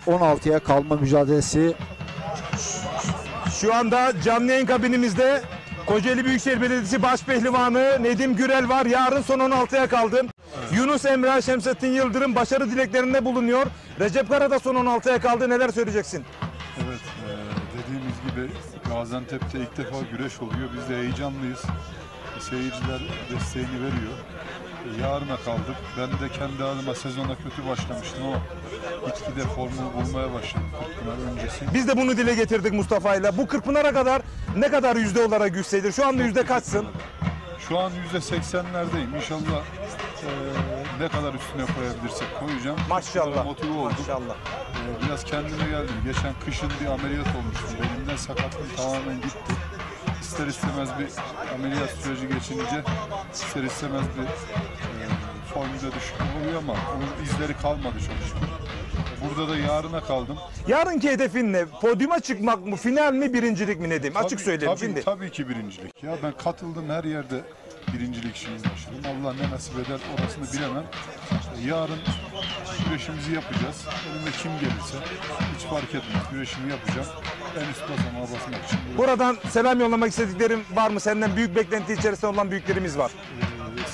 16'ya kalma mücadelesi. Şu anda canlı yayın kabinimizde Kocaeli Büyükşehir Belediyesi Baş Pehlivanı Nedim Gürel var. Yarın son 16'ya kaldın. Yunus Emre Şemsettin Yıldırım başarı dileklerinde bulunuyor. Recep Kara da son 16'ya kaldı. Neler söyleyeceksin? Evet, dediğimiz gibi Gaziantep'te ilk defa güreş oluyor. Biz de heyecanlıyız. Seyirciler desteğini veriyor. Yarına kaldık. Ben de kendi adıma sezona kötü başlamıştım ama gitgide formu bulmaya başladım Kırkpınar öncesi. Biz de bunu dile getirdik Mustafa'yla. Bu Kırkpınar'a kadar ne kadar yüzde olarak yükselir? Şu anda yüzde kaçsın? Şu an %80'lerdeyim. İnşallah ne kadar üstüne koyabilirsek koyacağım. Maşallah. Motive oldum. Maşallah. Biraz kendime geldim. Geçen kışın bir ameliyat olmuştum. Belimden sakatlığım tamamen gitti. İster istemez bir ameliyat süreci geçince ister istemez bir formda düşüklük oluyor ama onun izleri kalmadı çok şükür. Burada da yarına kaldım. Yarınki hedefin ne? Podyuma çıkmak mı, final mi, birincilik mi Nedim? Açık söyleyelim şimdi. Tabii ki birincilik. Ya ben katıldım her yerde birincilik için uğraşırım. Allah ne nasip eder orasını bilemem. Yarın güreşimizi yapacağız. Önüme kim gelirse hiç fark etmez. Güreşimi yapacağım. En üst basamağa basmak için. Buradan selam yollamak istediklerim var mı? Senden büyük beklenti içerisinde olan büyüklerimiz var.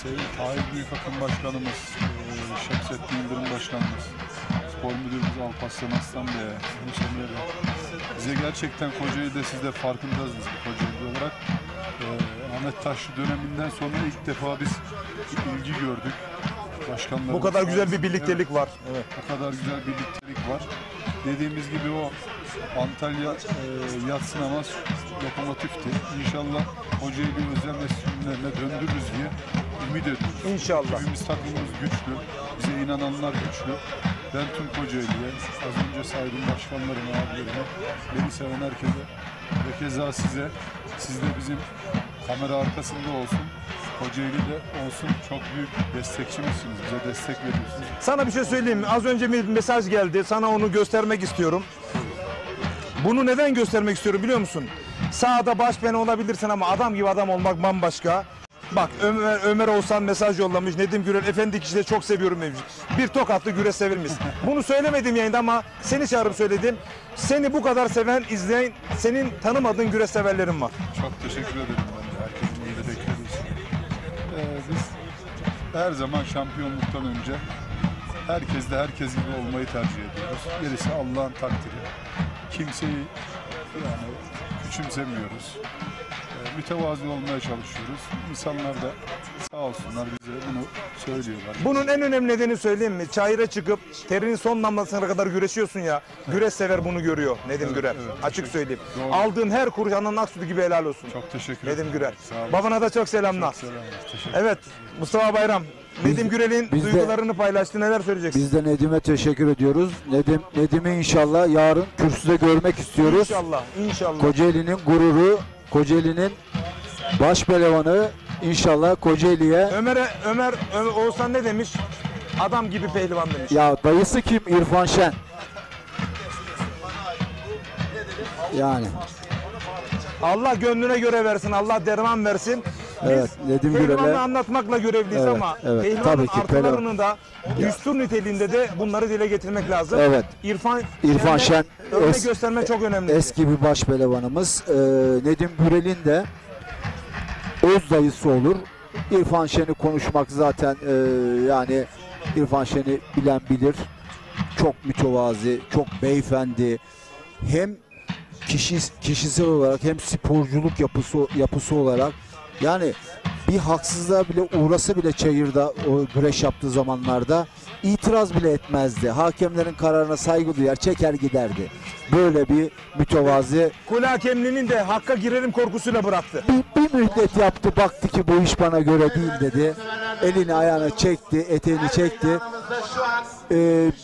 Sevgili Tahir Büyükakın Başkanımız, Şemsettin Yıldırım Başkanımız, Spor Müdürümüz Alparslan Aslan Bey'e, bize gerçekten Kocaeli'de siz de farkındasınız Kocaeli olarak. Ahmet Taşlı döneminden sonra ilk defa biz ilgi gördük. Başkanlarımız. Bu kadar güzel bir birliktelik var. Evet. Bu kadar güzel bir birliktelik var. Dediğimiz gibi o Antalya yadsınamaz lokomotifti. İnşallah Kocaeli özel mesleğine döndürürüz diye ümit ediyoruz. İnşallah. Hepimiz takımımız güçlü. Bize inananlar güçlü. Ben tüm Kocaeli'ye, az önce saydığım başkanlarıma, abilerime, beni seven herkese ve keza size, siz de bizim kamera arkasında olsun, Kocaeli'de olsun, çok büyük destekçimizsiniz, bize destek veriyorsunuz. Sana bir şey söyleyeyim mi? Az önce bir mesaj geldi, sana onu göstermek istiyorum. Bunu neden göstermek istiyorum biliyor musun? Sahada baş ben olabilirsin ama adam gibi adam olmak bambaşka. Bak Ömer Oğuzhan mesaj yollamış. Nedim Gürel efendi kişiyi çok seviyorum demiş. Bir tokatlı güreş sever misin? Bunu söylemedim yayında ama seni çağırıp söyledim. Seni bu kadar seven, izleyen, senin tanımadığın güreş severlerin var. Çok teşekkür ederim ben de. Herkesin iyi dilekleri için. Biz her zaman şampiyonluktan önce herkesle herkes gibi olmayı tercih ediyoruz. Gerisi Allah'ın takdiri. Kimseyi yani küçümsemiyoruz. Mütevazi olmaya çalışıyoruz. İnsanlar da sağ olsunlar bize bunu söylüyorlar. Bunun en önemli nedeni söyleyeyim mi? Çayıra çıkıp terinin son damlasına kadar güreşiyorsun ya. Güreş sever bunu görüyor Nedim Gürel. Açık söyleyeyim. Doğru. Aldığın her kuruş ananın ak sütü gibi helal olsun. Çok teşekkür ederim. Nedim Gürel. Sağ olun. Babana da çok selamlar. Çok selamlar. Evet Mustafa Bayram. Nedim Gürel'in duygularını paylaştı. Neler söyleyeceksin? Biz de Nedim'e teşekkür ediyoruz. Nedim'i inşallah yarın kürsüde görmek istiyoruz. İnşallah. İnşallah. Kocaeli'nin gururu, Kocaeli'nin baş pehlivanı inşallah Kocaeli'ye. Ömer Oğuzhan ne demiş? Adam gibi pehlivan demiş. Ya dayısı kim? İrfan Şen. Yani. Allah gönlüne göre versin. Allah derman versin. Evet, Nedim Gürel'e pehlivanlığı anlatmakla görevliyiz evet, ama evet, pehlivanın tabii ki artılarını da düstur niteliğinde de bunları dile getirmek lazım. Evet. İrfan Şen örnek gösterme çok önemli. Eski bir baş pehlivanımız. Nedim Gürel'in de öz dayısı olur. İrfan Şen'i konuşmak zaten yani İrfan Şen'i bilen bilir. Çok mütevazi, çok beyefendi. Hem kişisel olarak hem sporculuk yapısı olarak yani bir haksızlığa bile uğrasa bile çayırda o güreş yaptığı zamanlarda itiraz bile etmezdi. Hakemlerin kararına saygı duyar, çeker giderdi. Böyle bir mütevazi. Kule hakemliğinin de hakka girerim korkusuyla bıraktı. Bir müddet yaptı, baktı ki bu iş bana göre değil dedi. Elini ayağını çekti, eteğini çekti.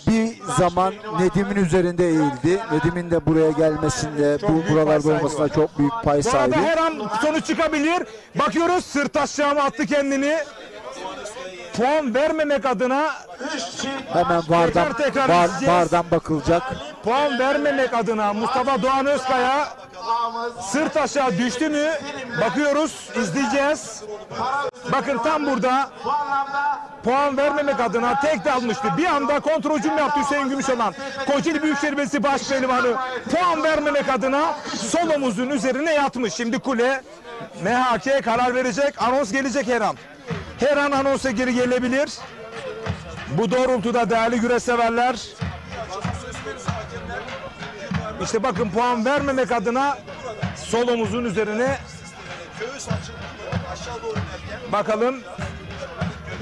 Bir zaman Nedim'in üzerinde eğildi. Nedim'in de buraya gelmesinde, buralarda olmasına çok büyük pay sahibi. Bu arada her an sonuç çıkabilir. Bakıyoruz sırt aşağı attı kendini. Puan vermemek adına hemen VAR'dan bakılacak. Puan vermemek adına Mustafa Doğan Özkaya sırt aşağı düştü mü? Bakıyoruz, izleyeceğiz. Bakın tam burada puan vermemek adına tek de almıştı. Bir anda kontrol hücum yaptı Hüseyin Gümüşoğlan. Kocaeli Büyükşehir Belediyesi baş pehlivanı puan vermemek adına sol omuzun üzerine yatmış. Şimdi kule MHK karar verecek. Anons gelecek her an. Her an anonsa geri gelebilir. Bu doğrultuda değerli güreş severler. İşte bakın puan vermemek adına sol omuzun üzerine bakalım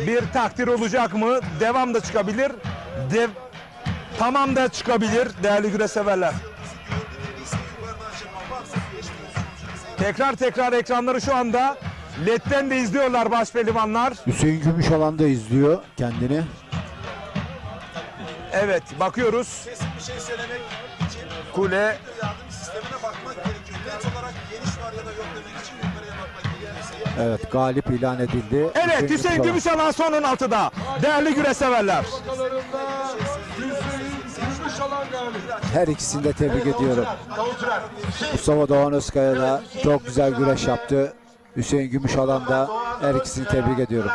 bir takdir olacak mı? Devam da çıkabilir. Tamam da çıkabilir değerli güreş severler. Tekrar ekranları şu anda LED'den de izliyorlar baş pehlivanlar. Hüseyin Gümüşoğlan da izliyor kendini. Evet bakıyoruz. Kule. Evet galip ilan edildi. Evet Hüseyin Gümüşoğlan son 16'da. Değerli güreş severler. Her ikisini de tebrik ediyorum. Mustafa Doğan Özkaya da çok güzel güreş yaptı. Hüseyin Gümüşoğlan da her ikisini tebrik ediyorum.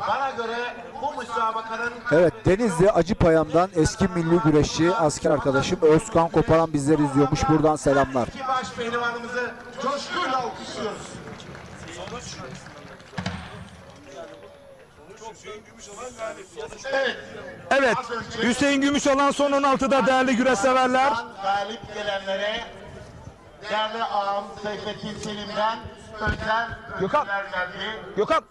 Bana göre bu müsabakanın... Evet Denizli Acıpayam'dan eski milli güreşçi asker arkadaşım Özkan Koparan bizleri izliyormuş. Buradan selamlar. İki baş pehlivanımızı coşkuyla alkışlıyoruz. Evet Hüseyin Gümüşoğlan son 16'da değerli güreş severler. Galip gelenlere değerli ağam Seyfettin Selim'den özel ödüller geldi. Gökhan.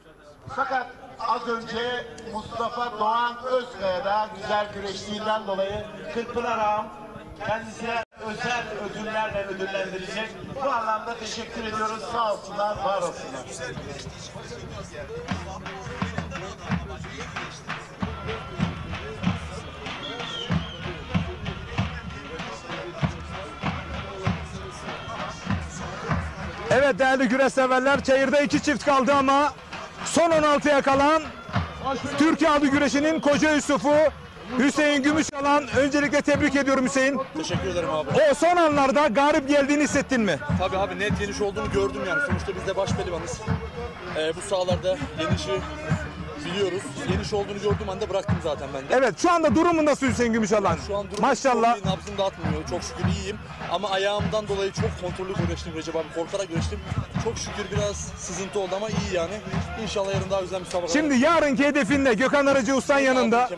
Fakat az önce Mustafa Doğan Özkaya'da güzel güreşliğinden dolayı Kırkpınar ağam kendisine özel ödüllerle ödüllendirecek. Bu anlamda teşekkür ediyoruz. Sağ olsunlar, var olsunlar. Evet değerli güreş severler çayırda 2 çift kaldı ama son 16'ya kalan Türkiye adı güreşinin Koca Yusuf'u Hüseyin Gümüşalan, öncelikle tebrik ediyorum Hüseyin. Teşekkür ederim abi. O son anlarda galip geldiğini hissettin mi? Tabii abi, net yeniş olduğunu gördüm yani. Sonuçta biz de baş pehlivanız. Bu sahalarda yenişi biliyoruz. Yeniş olduğunu gördüğüm anda bıraktım zaten ben de. Evet, şu anda durumu nasıl Hüseyin Gümüşalan? Şu an durum Maşallah. nabzım da atmıyor. Çok şükür iyiyim. Ama ayağımdan dolayı çok kontrollü güreştim Recep abi. Korkarak güreştim. Çok şükür biraz sızıntı oldu ama iyi yani. İnşallah yarın daha güzel müsabaka. Şimdi yarınki hedefin ne? Gökhan Arıcı Usta'nın yanında.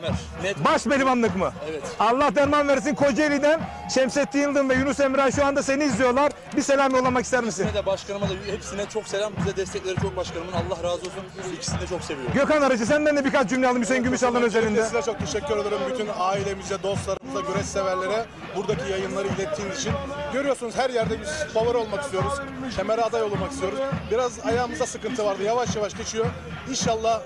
Baş pehlivanlık mı? Evet. Allah derman versin. Kocaeli'den Şemsettin Yıldırım ve Yunus Emre şu anda seni izliyorlar. Bir selam yollamak ister misin? İkisine de, başkanıma da, hepsine çok selam. Bize destekleri çok başkanımın. Allah razı olsun. İkisini de çok seviyorum. Gökhan Arıcı, senden de birkaç cümle alalım Hüseyin Gümüşalan özelinde. Size çok teşekkür ederim. Bütün ailemize, dostlarımıza, güreş severlere buradaki yayınları ilettiğiniz için. Görüyorsunuz her yerde biz favori olmak istiyoruz. Kemere aday olmak istiyoruz. Biraz ayağımızda sıkıntı vardı. Yavaş yavaş geçiyor. İnşallah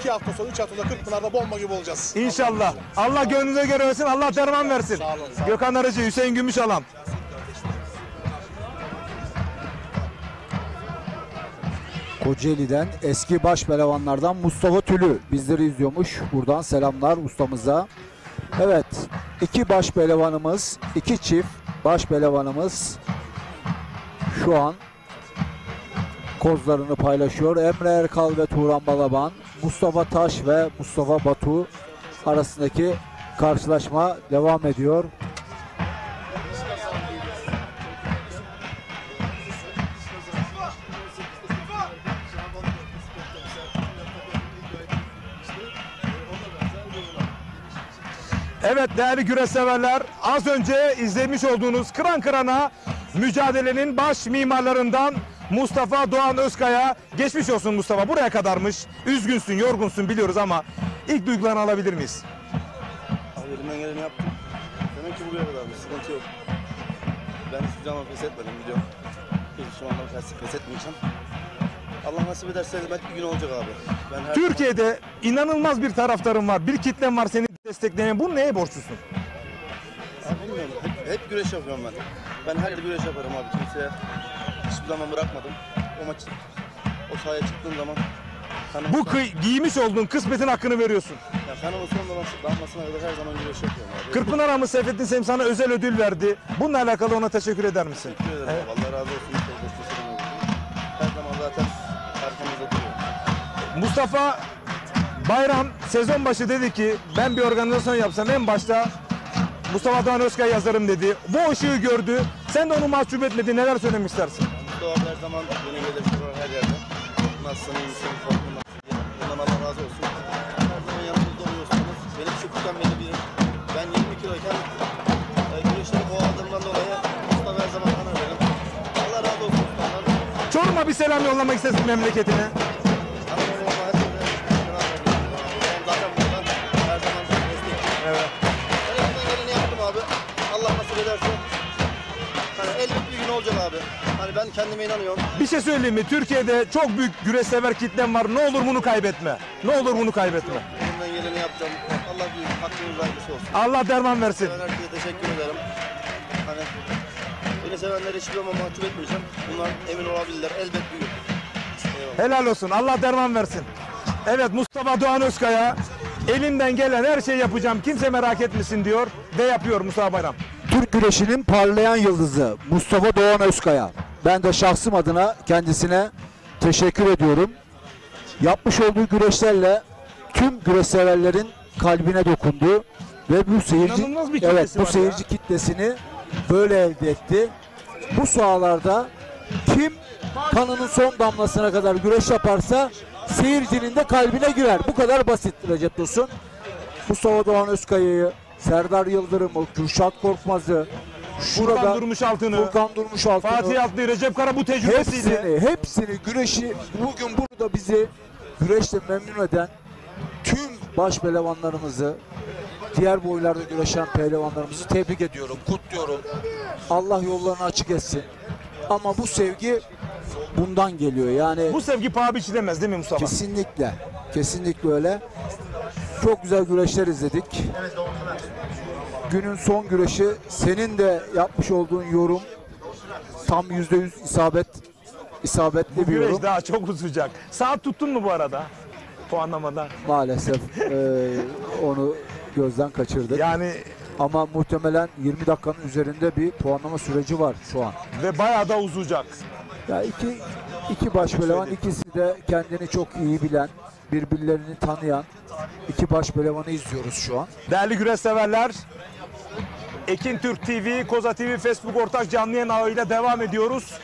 2 hafta sonra, 3 hafta sonra Kırkpınar'da bomba gibi olacağız. İnşallah. Allah gönlünüze göre versin. Allah derman versin. Sağ olun. Gökhan Arıcı, Hüseyin Gümüşalan. Kocaeli'den eski baş pehlivanlardan Mustafa Tülü bizleri izliyormuş. Buradan selamlar ustamıza. Evet, iki baş pehlivanımız, iki çift baş pehlivanımız şu an kozlarını paylaşıyor. Emre Erkal ve Turan Balaban, Mustafa Taş ve Mustafa Batu arasındaki karşılaşma devam ediyor. Evet değerli güreş severler, az önce izlemiş olduğunuz kıran kırana mücadelenin baş mimarlarından Mustafa Doğan Özkaya. Geçmiş olsun Mustafa, buraya kadarmış. Üzgünsün, yorgunsun biliyoruz ama ilk duygularını alabilir miyiz? Abi elimden geleni yaptım. Demek ki buraya kadarmış, sıkıntı yok. Ben hiçbir zaman pes etmedim, biliyorum. Hiçbir zaman pes etmeyeceğim. Allah nasip ederse elbet bir gün olacak abi. Ben her Türkiye'de inanılmaz bir taraftarın var, bir kitlen var seni destekleyen. Bu neye borçlusun? Abi bilmiyorum, hep güreş yapıyorum ben. Ben her yerde güreş yaparım abi, kimseye hiçbir zaman bırakmadım. O maç, o sahaya çıktığım zaman Bu giymiş olduğun kısmetin hakkını veriyorsun. Ya kanımın son damlasına kadar her zaman güreş yapıyorum abi. Kırkpınar Ağamı Seyfettin Semih sana özel ödül verdi. Bununla alakalı ona teşekkür eder misin? Teşekkür ederim. Evet. Allah razı olsun. Her zaman zaten arkamızda duruyor. Mustafa Bayram sezon başı dedi ki ben bir organizasyon yapsam en başta Mustafa Doğan Özkaya yazarım dedi. Bu ışığı gördü. Sen de onu mahcup etmedi. Neler söylemek istersin? Mustafa her zaman yeni gelir her yerde. Nasılsın, iyi misin, korkun nasıl? Bundan Allah razı olsun. Her zaman yanımızda oluyorsunuz. Benim küçüklükten beri birim. Ben 20 kiloyken güreşleri kovaladığımdan dolayı Mustafa her zaman bana verim. Allah razı olsun Mustafa'dan. Çorum'a bir selam yollamak istesin memleketine. Zaten buradan her zaman destek. Evet. Ben elimden geleni yaptım abi. Allah nasip ederse. Hani elbet bir gün olacak abi. Hani ben kendime inanıyorum. Bir şey söyleyeyim mi? Türkiye'de çok büyük güreş sever kitlem var. Ne olur bunu kaybetme. Ne olur bunu kaybetme. Elimden geleni yapacağım. Allah büyük hakkınız vergisi olsun. Allah derman versin. Ben herkese teşekkür ederim. Hani beni sevenlere hiçbir zaman mahcup etmeyeceğim. Bunlar emin olabilirler. Elbet bir gün. Helal olsun. Allah derman versin. Evet, Mustafa Doğan Özkaya elinden gelen her şeyi yapacağım. Kimse merak etmesin diyor ve yapıyor Mustafa Bayram. Türk güreşinin parlayan yıldızı Mustafa Doğan Özkaya. Ben de şahsım adına kendisine teşekkür ediyorum. Yapmış olduğu güreşlerle tüm güreş severlerin kalbine dokundu ve bu seyirci seyirci kitlesini böyle elde etti. Bu sahalarda kim kanının son damlasına kadar güreş yaparsa seyircinin de kalbine girer. Bu kadar basit Recep Tosun. Mustafa Doğan Özkaya'yı, Serdar Yıldırım'ı, Kürşat Korkmaz'ı, Furkan Durmuşaltı'nı, Fatih Altlı, Recep Kara bu tecrübesiyle. Hepsini güreşi bugün burada bizi güreşle memnun eden tüm baş pehlivanlarımızı, diğer boylarda güreşen pehlivanlarımızı tebrik ediyorum, kutluyorum. Allah yollarını açık etsin. Ama bu sevgi bundan geliyor yani. Bu sevgi paha biçilemez değil mi Mustafa? Kesinlikle. Kesinlikle öyle. Çok güzel güreşler izledik. Günün son güreşi, senin de yapmış olduğun yorum tam %100 isabetli bu bir yorum. güreş daha çok uzayacak. Saat tuttun mu bu arada? Puanlamada. Maalesef onu gözden kaçırdık. Yani ama muhtemelen 20 dakikanın üzerinde bir puanlama süreci var şu an. Ve bayağı da uzayacak. Ya iki baş pehlivan, ikisi de kendini çok iyi bilen, birbirlerini tanıyan iki baş pehlivanı izliyoruz şu an. Değerli güreş severler, Ekin Türk TV, Koza TV, Facebook ortak canlı yayın ağıyla devam ediyoruz.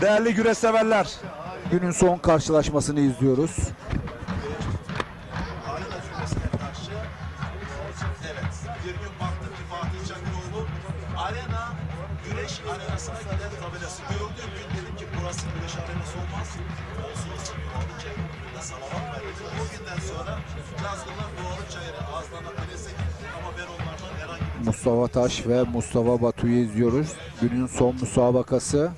Değerli güreş severler, günün son karşılaşmasını izliyoruz. Evet, bir gün baktım ki Fatih Çakıroğlu arena, güreş arenasına giden tabelası gördüğüm gün dedim ki burası güreş arenası olmaz. Olsun olsun doğalı çayırında salavat verdik. O günden sonra Cazgırlar doğalı çayırı ağızlarına pelese gitti ama ben onlardan herhangi bir... Mustafa Taş ve Mustafa Batu'yu izliyoruz. Günün son müsabakası.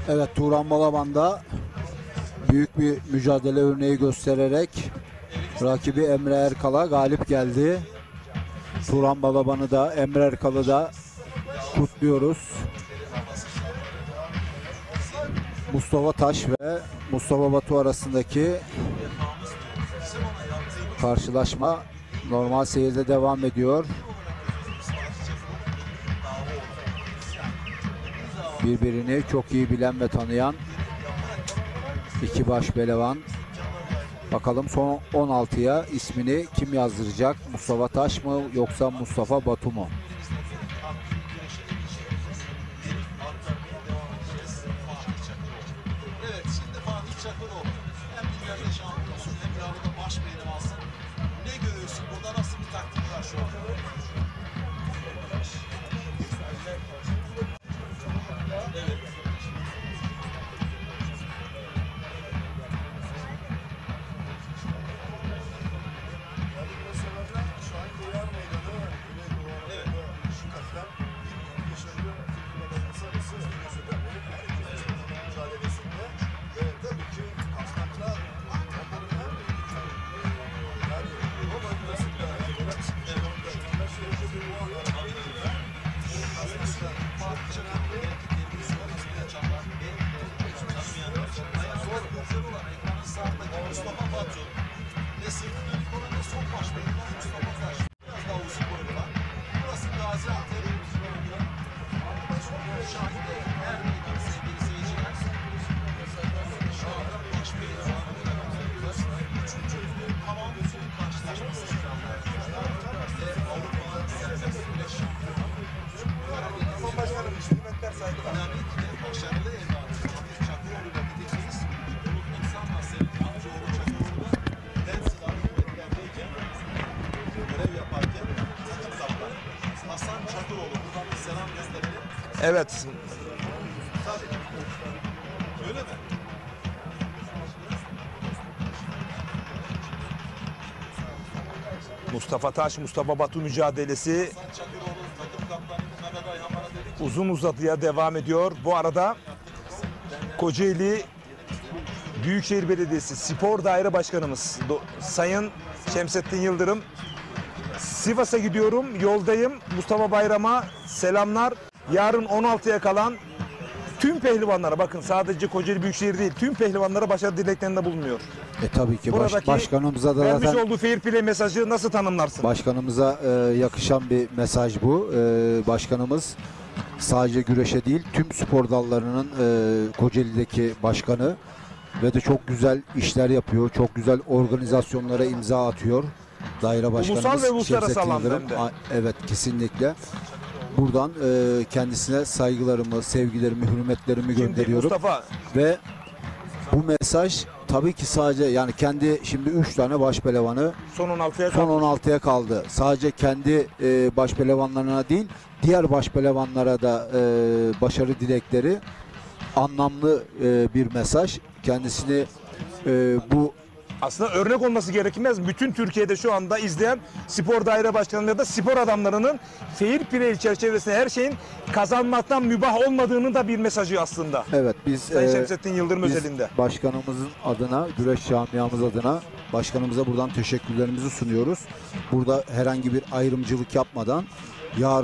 Evet, Turan Balaban da büyük bir mücadele örneği göstererek rakibi Emre Erkal'a galip geldi. Turan Balaban'ı da Emre Erkal'ı da kutluyoruz. Mustafa Taş ve Mustafa Batu arasındaki karşılaşma normal seyirde devam ediyor. Birbirini çok iyi bilen ve tanıyan iki baş pehlivan. Bakalım son 16'ya ismini kim yazdıracak? Mustafa Taş mı yoksa Mustafa Batu mu? Evet, şimdi Fatih Çakıroğlu hem dünyada şampiyonsun hem yarıda baş pehlivansın. Ne görüyorsun? Burada nasıl bir taktik var şu an? Mustafa Batu ve sırtında bir kola ve son baş pehlivan Mustafa Taş. Biraz daha uzun boylular. Burası Gaziantep. Şahide her meydan sevgili seyirciler. Şu anda baş pehlivan üçüncü hamam gözünün karşılaşması ekranlarda. Ve Avrupa serbest güreş şampiyonu. Tamam başkanım, hizmetler saygı. Önemli ki de başarılı evladı Fatih Çakıroğlu'yla gideceğiz. Unutmak sanmasın. Amcaoğlu Çakıroğlu'da ben silahlı kuvvetlerdeyken görev yaparken takım kaptanı Hasan Çakıroğlu. Buradan bir selam gönderelim. evet. Tabii. Öyle mi? Mustafa Taş, Mustafa Batu mücadelesi uzun uzadıya devam ediyor. Bu arada Kocaeli Büyükşehir Belediyesi Spor Daire Başkanımız Sayın Şemsettin Yıldırım. Sivas'a gidiyorum, yoldayım. Mustafa Bayram'a selamlar. Yarın 16'ya kalan tüm pehlivanlara, bakın sadece Kocaeli Büyükşehir değil, tüm pehlivanlara başarı dileklerinde bulunuyor. Tabii ki Buradaki başkanımıza da vermiş zaten olduğu fair play mesajı nasıl tanımlarsın? başkanımıza yakışan bir mesaj bu. Başkanımız sadece güreşe değil tüm spor dallarının Kocaeli'deki başkanı ve de çok güzel işler yapıyor. Çok güzel organizasyonlara imza atıyor. Daire başkanımız Ulusal ve uluslararası Şemsettin alanda Yıldırım. hem de. Evet, kesinlikle. Buradan kendisine saygılarımı, sevgilerimi, hürmetlerimi gönderiyorum. Mustafa, ve bu mesaj tabii ki sadece yani kendi şimdi 3 tane baş pehlivanı son 16'ya son 16'ya kaldı. Sadece kendi baş pehlivanlarına değil diğer baş pehlivanlara da başarı dilekleri. anlamlı bir mesaj. Kendisini bu aslında örnek olması gerekmez. Bütün Türkiye'de şu anda izleyen spor daire başkanları ya da spor adamlarının fair play çerçevesinde her şeyin kazanmaktan mübah olmadığının da bir mesajı aslında. Evet, biz Sayın Şemsettin Yıldırım özelinde. Başkanımızın adına, güreş camiamız adına başkanımıza buradan teşekkürlerimizi sunuyoruz. Burada herhangi bir ayrımcılık yapmadan,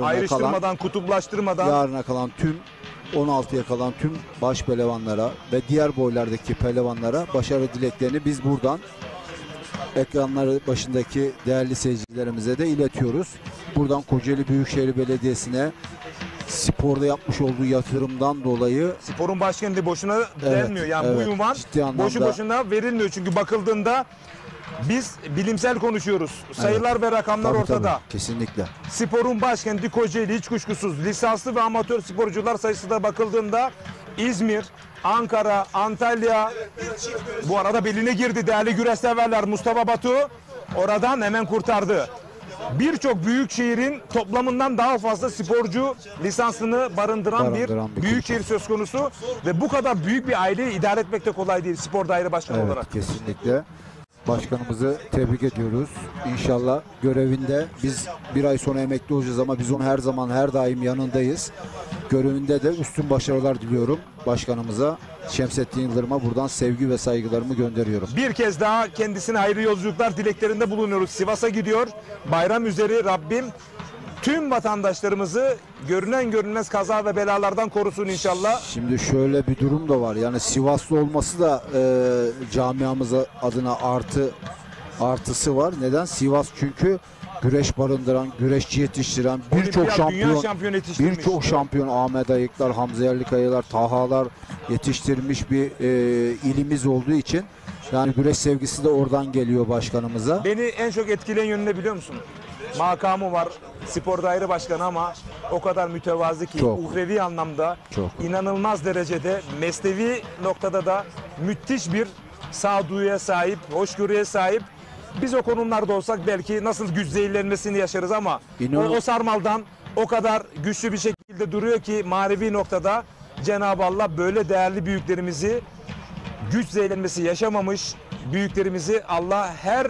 ayrıştırmadan, kutuplaştırmadan, yarına kalan tüm 16'ya kalan tüm baş pehlivanlara ve diğer boylardaki pehlivanlara başarı dileklerini biz buradan ekranları başındaki değerli seyircilerimize de iletiyoruz. Buradan Kocaeli Büyükşehir Belediyesi'ne sporda yapmış olduğu yatırımdan dolayı, sporun başkenti boşuna denmiyor. Yani bu ünvan boşu boşuna verilmiyor. Çünkü bakıldığında biz bilimsel konuşuyoruz. Sayılar ve rakamlar ortada. Tabii, kesinlikle. Sporun başkenti Kocaeli hiç kuşkusuz. Lisanslı ve amatör sporcular sayısı da bakıldığında İzmir, Ankara, Antalya, bu arada beline girdi değerli güreş severler. Mustafa Batu oradan hemen kurtardı. Birçok büyük şehrin toplamından daha fazla sporcu lisansını barındıran bir büyük şehir söz konusu ve bu kadar büyük bir aileyi idare etmek de kolay değil spor daire başkanı olarak. Kesinlikle. Başkanımızı tebrik ediyoruz. İnşallah görevinde, biz bir ay sonra emekli olacağız ama biz onun her zaman her daim yanındayız. Görevinde de üstün başarılar diliyorum başkanımıza. Şemsettin Yıldırım'a buradan sevgi ve saygılarımı gönderiyorum. Bir kez daha kendisine hayırlı yolculuklar dileklerinde bulunuyoruz. Sivas'a gidiyor. Bayram üzeri Rabbim tüm vatandaşlarımızı görünen görünmez kaza ve belalardan korusun inşallah. Şimdi şöyle bir durum da var. Yani Sivaslı olması da camiamız adına artısı var. Neden? Sivas çünkü güreş barındıran, güreşçi yetiştiren, birçok şampiyon Ahmet Ayıklar, Hamza Yerlikayalar, Tahalar yetiştirmiş bir ilimiz olduğu için yani güreş sevgisi de oradan geliyor başkanımıza. Beni en çok etkileyen yönünü biliyor musun? Makamı var, spor daire başkanı ama o kadar mütevazi ki uhrevi anlamda inanılmaz derecede, mesnevi noktada da müthiş bir sağduyuya sahip, hoşgörüye sahip. Biz o konumlarda olsak belki nasıl güç zehirlenmesini yaşarız ama o sarmaldan o kadar güçlü bir şekilde duruyor ki manevi noktada Cenab-ı Allah böyle değerli büyüklerimizi, güç zehirlenmesi yaşamamış büyüklerimizi Allah her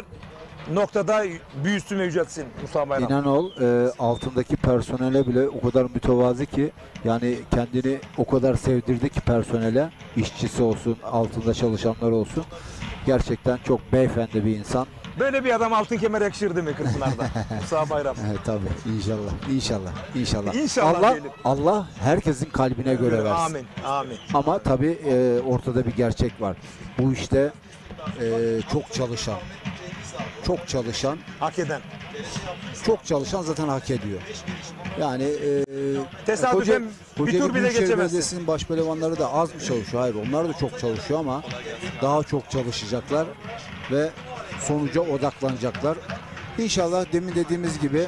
noktada büyüsün ve yüceltsin Mustafa Bayram. İnan ol, altındaki personele bile o kadar mütevazi ki, yani kendini o kadar sevdirdi ki personele, işçisi olsun, altında çalışanlar olsun. Gerçekten çok beyefendi bir insan. Böyle bir adam altın kemer yakışır değil mi Kırkpınar'da? Mustafa Bayram. Evet, tabii, inşallah. İnşallah Allah herkesin kalbine göre versin. Amin, amin. Ama tabii ortada bir gerçek var. Bu işte çok çalışan, hak eden. Çok çalışan zaten hak ediyor. Yani tesadüfen bir tur bile geçemezsin. Belediyesi'nin baş pehlivanları da az mı çalışıyor? Hayır, onlar da çok çalışıyor ama daha çok çalışacaklar ve sonuca odaklanacaklar. İnşallah demin dediğimiz gibi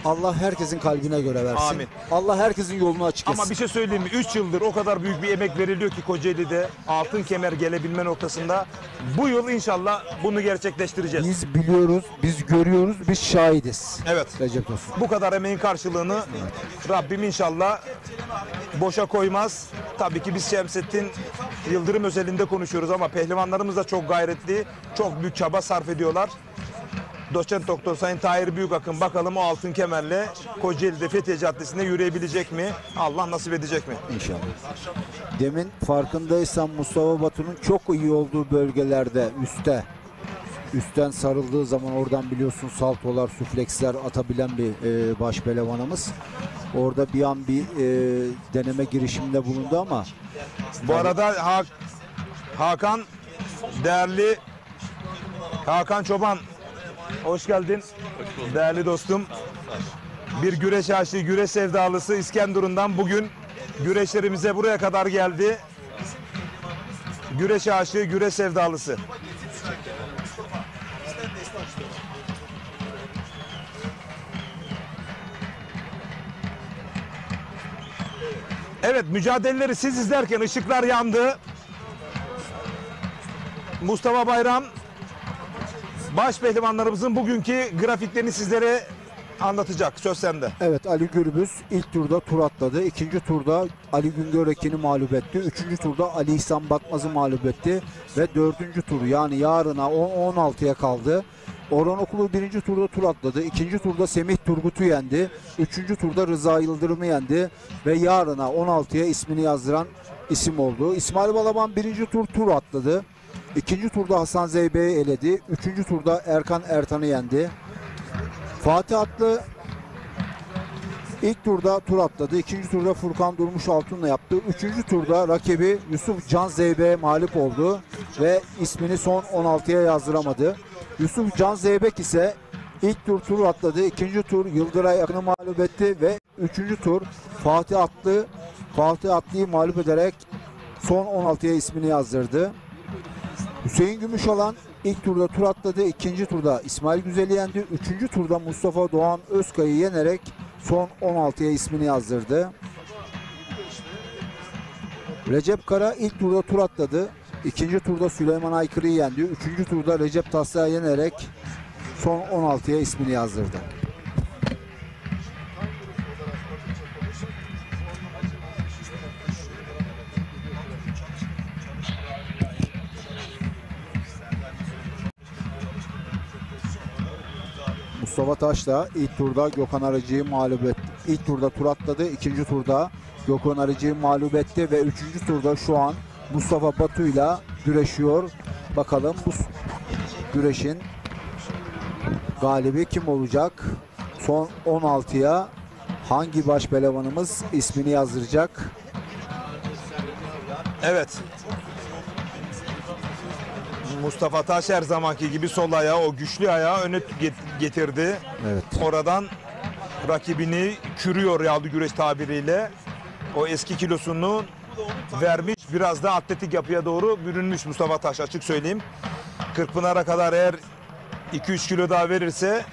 Allah herkesin kalbine göre versin. Amin. Allah herkesin yolunu açık etsin. Ama bir şey söyleyeyim mi? 3 yıldır o kadar büyük bir emek veriliyor ki Kocaeli'de altın kemer gelebilme noktasında. Bu yıl inşallah bunu gerçekleştireceğiz. Biz biliyoruz, biz görüyoruz, biz şahidiz. Evet. Recep Tosun. Bu kadar emeğin karşılığını Rabbim inşallah boşa koymaz. Tabii ki biz Şemsettin Yıldırım özelinde konuşuyoruz ama pehlivanlarımız da çok gayretli, çok büyük çaba sarf ediyorlar. Doçent Doktor Sayın Tahir Büyükakın bakalım o altın kemerle Kocaeli'de Fethiye Caddesi'nde yürüyebilecek mi? Allah nasip edecek mi? İnşallah. Demin farkındaysan Mustafa Batu'nun çok iyi olduğu bölgelerde üstten sarıldığı zaman oradan biliyorsun saltolar, süfleksler atabilen bir baş pehlivanımız. Orada bir an bir deneme girişiminde bulundu ama bu arada Hakan, değerli Hakan Çoban, hoş geldin. Değerli dostum. Bir güreş aşığı, güreş sevdalısı İskenderun'dan bugün güreşlerimize buraya kadar geldi. Güreş aşığı, güreş sevdalısı. Evet, mücadeleleri siz izlerken ışıklar yandı. Mustafa Bayram baş pehlivanlarımızın bugünkü grafiklerini sizlere anlatacak. Söz sende. Evet, Ali Gürbüz ilk turda tur atladı. İkinci turda Ali Güngörekin'i mağlup etti. Üçüncü turda Ali İhsan Batmaz'ı mağlup etti. Ve dördüncü tur, yani yarına 16'ya kaldı. Orhan Okulu birinci turda tur atladı. İkinci turda Semih Turgut'u yendi. Üçüncü turda Rıza Yıldırım'ı yendi. Ve yarına 16'ya ismini yazdıran isim oldu. İsmail Balaban birinci tur atladı. İkinci turda Hasan Zeybe'yi eledi. Üçüncü turda Erkan Ertan'ı yendi. Fatih Atlı ilk turda tur atladı. İkinci turda Furkan Durmuş Altun'la yaptı. Üçüncü turda rakibi Yusuf Can Zeybe'ye mağlup oldu ve ismini son 16'ya yazdıramadı. Yusuf Can Zeybek ise ilk tur atladı. İkinci tur Yıldıray Akın'ı mağlup etti ve üçüncü tur Fatih Atlı'yı mağlup ederek son 16'ya ismini yazdırdı. Hüseyin Gümüşalan ilk turda tur atladı. İkinci turda İsmail Güzel'i yendi. Üçüncü turda Mustafa Doğan Özkay'ı yenerek son 16'ya ismini yazdırdı. Recep Kara ilk turda tur atladı. İkinci turda Süleyman Aykırı'yı yendi. Üçüncü turda Recep Taslı'ya yenerek son 16'ya ismini yazdırdı. Mustafa Taş'la ilk turda Gökhan Arıcı'yı mağlup etti. İlk turda tur atladı. İkinci turda Gökhan Arıcı'yı mağlup etti ve üçüncü turda şu an Mustafa Batu'yla güreşiyor. Bakalım bu güreşin galibi kim olacak? Son 16'ya hangi baş pehlivanımız ismini yazdıracak? Evet. Mustafa Taş her zamanki gibi sol ayağı, o güçlü ayağı öne getirdi. Evet. Oradan rakibini kürüyor yağlı güreş tabiriyle. O eski kilosunu vermiş, biraz da atletik yapıya doğru bürünmüş Mustafa Taş, açık söyleyeyim. Kırkpınar'a kadar eğer 2-3 kilo daha verirse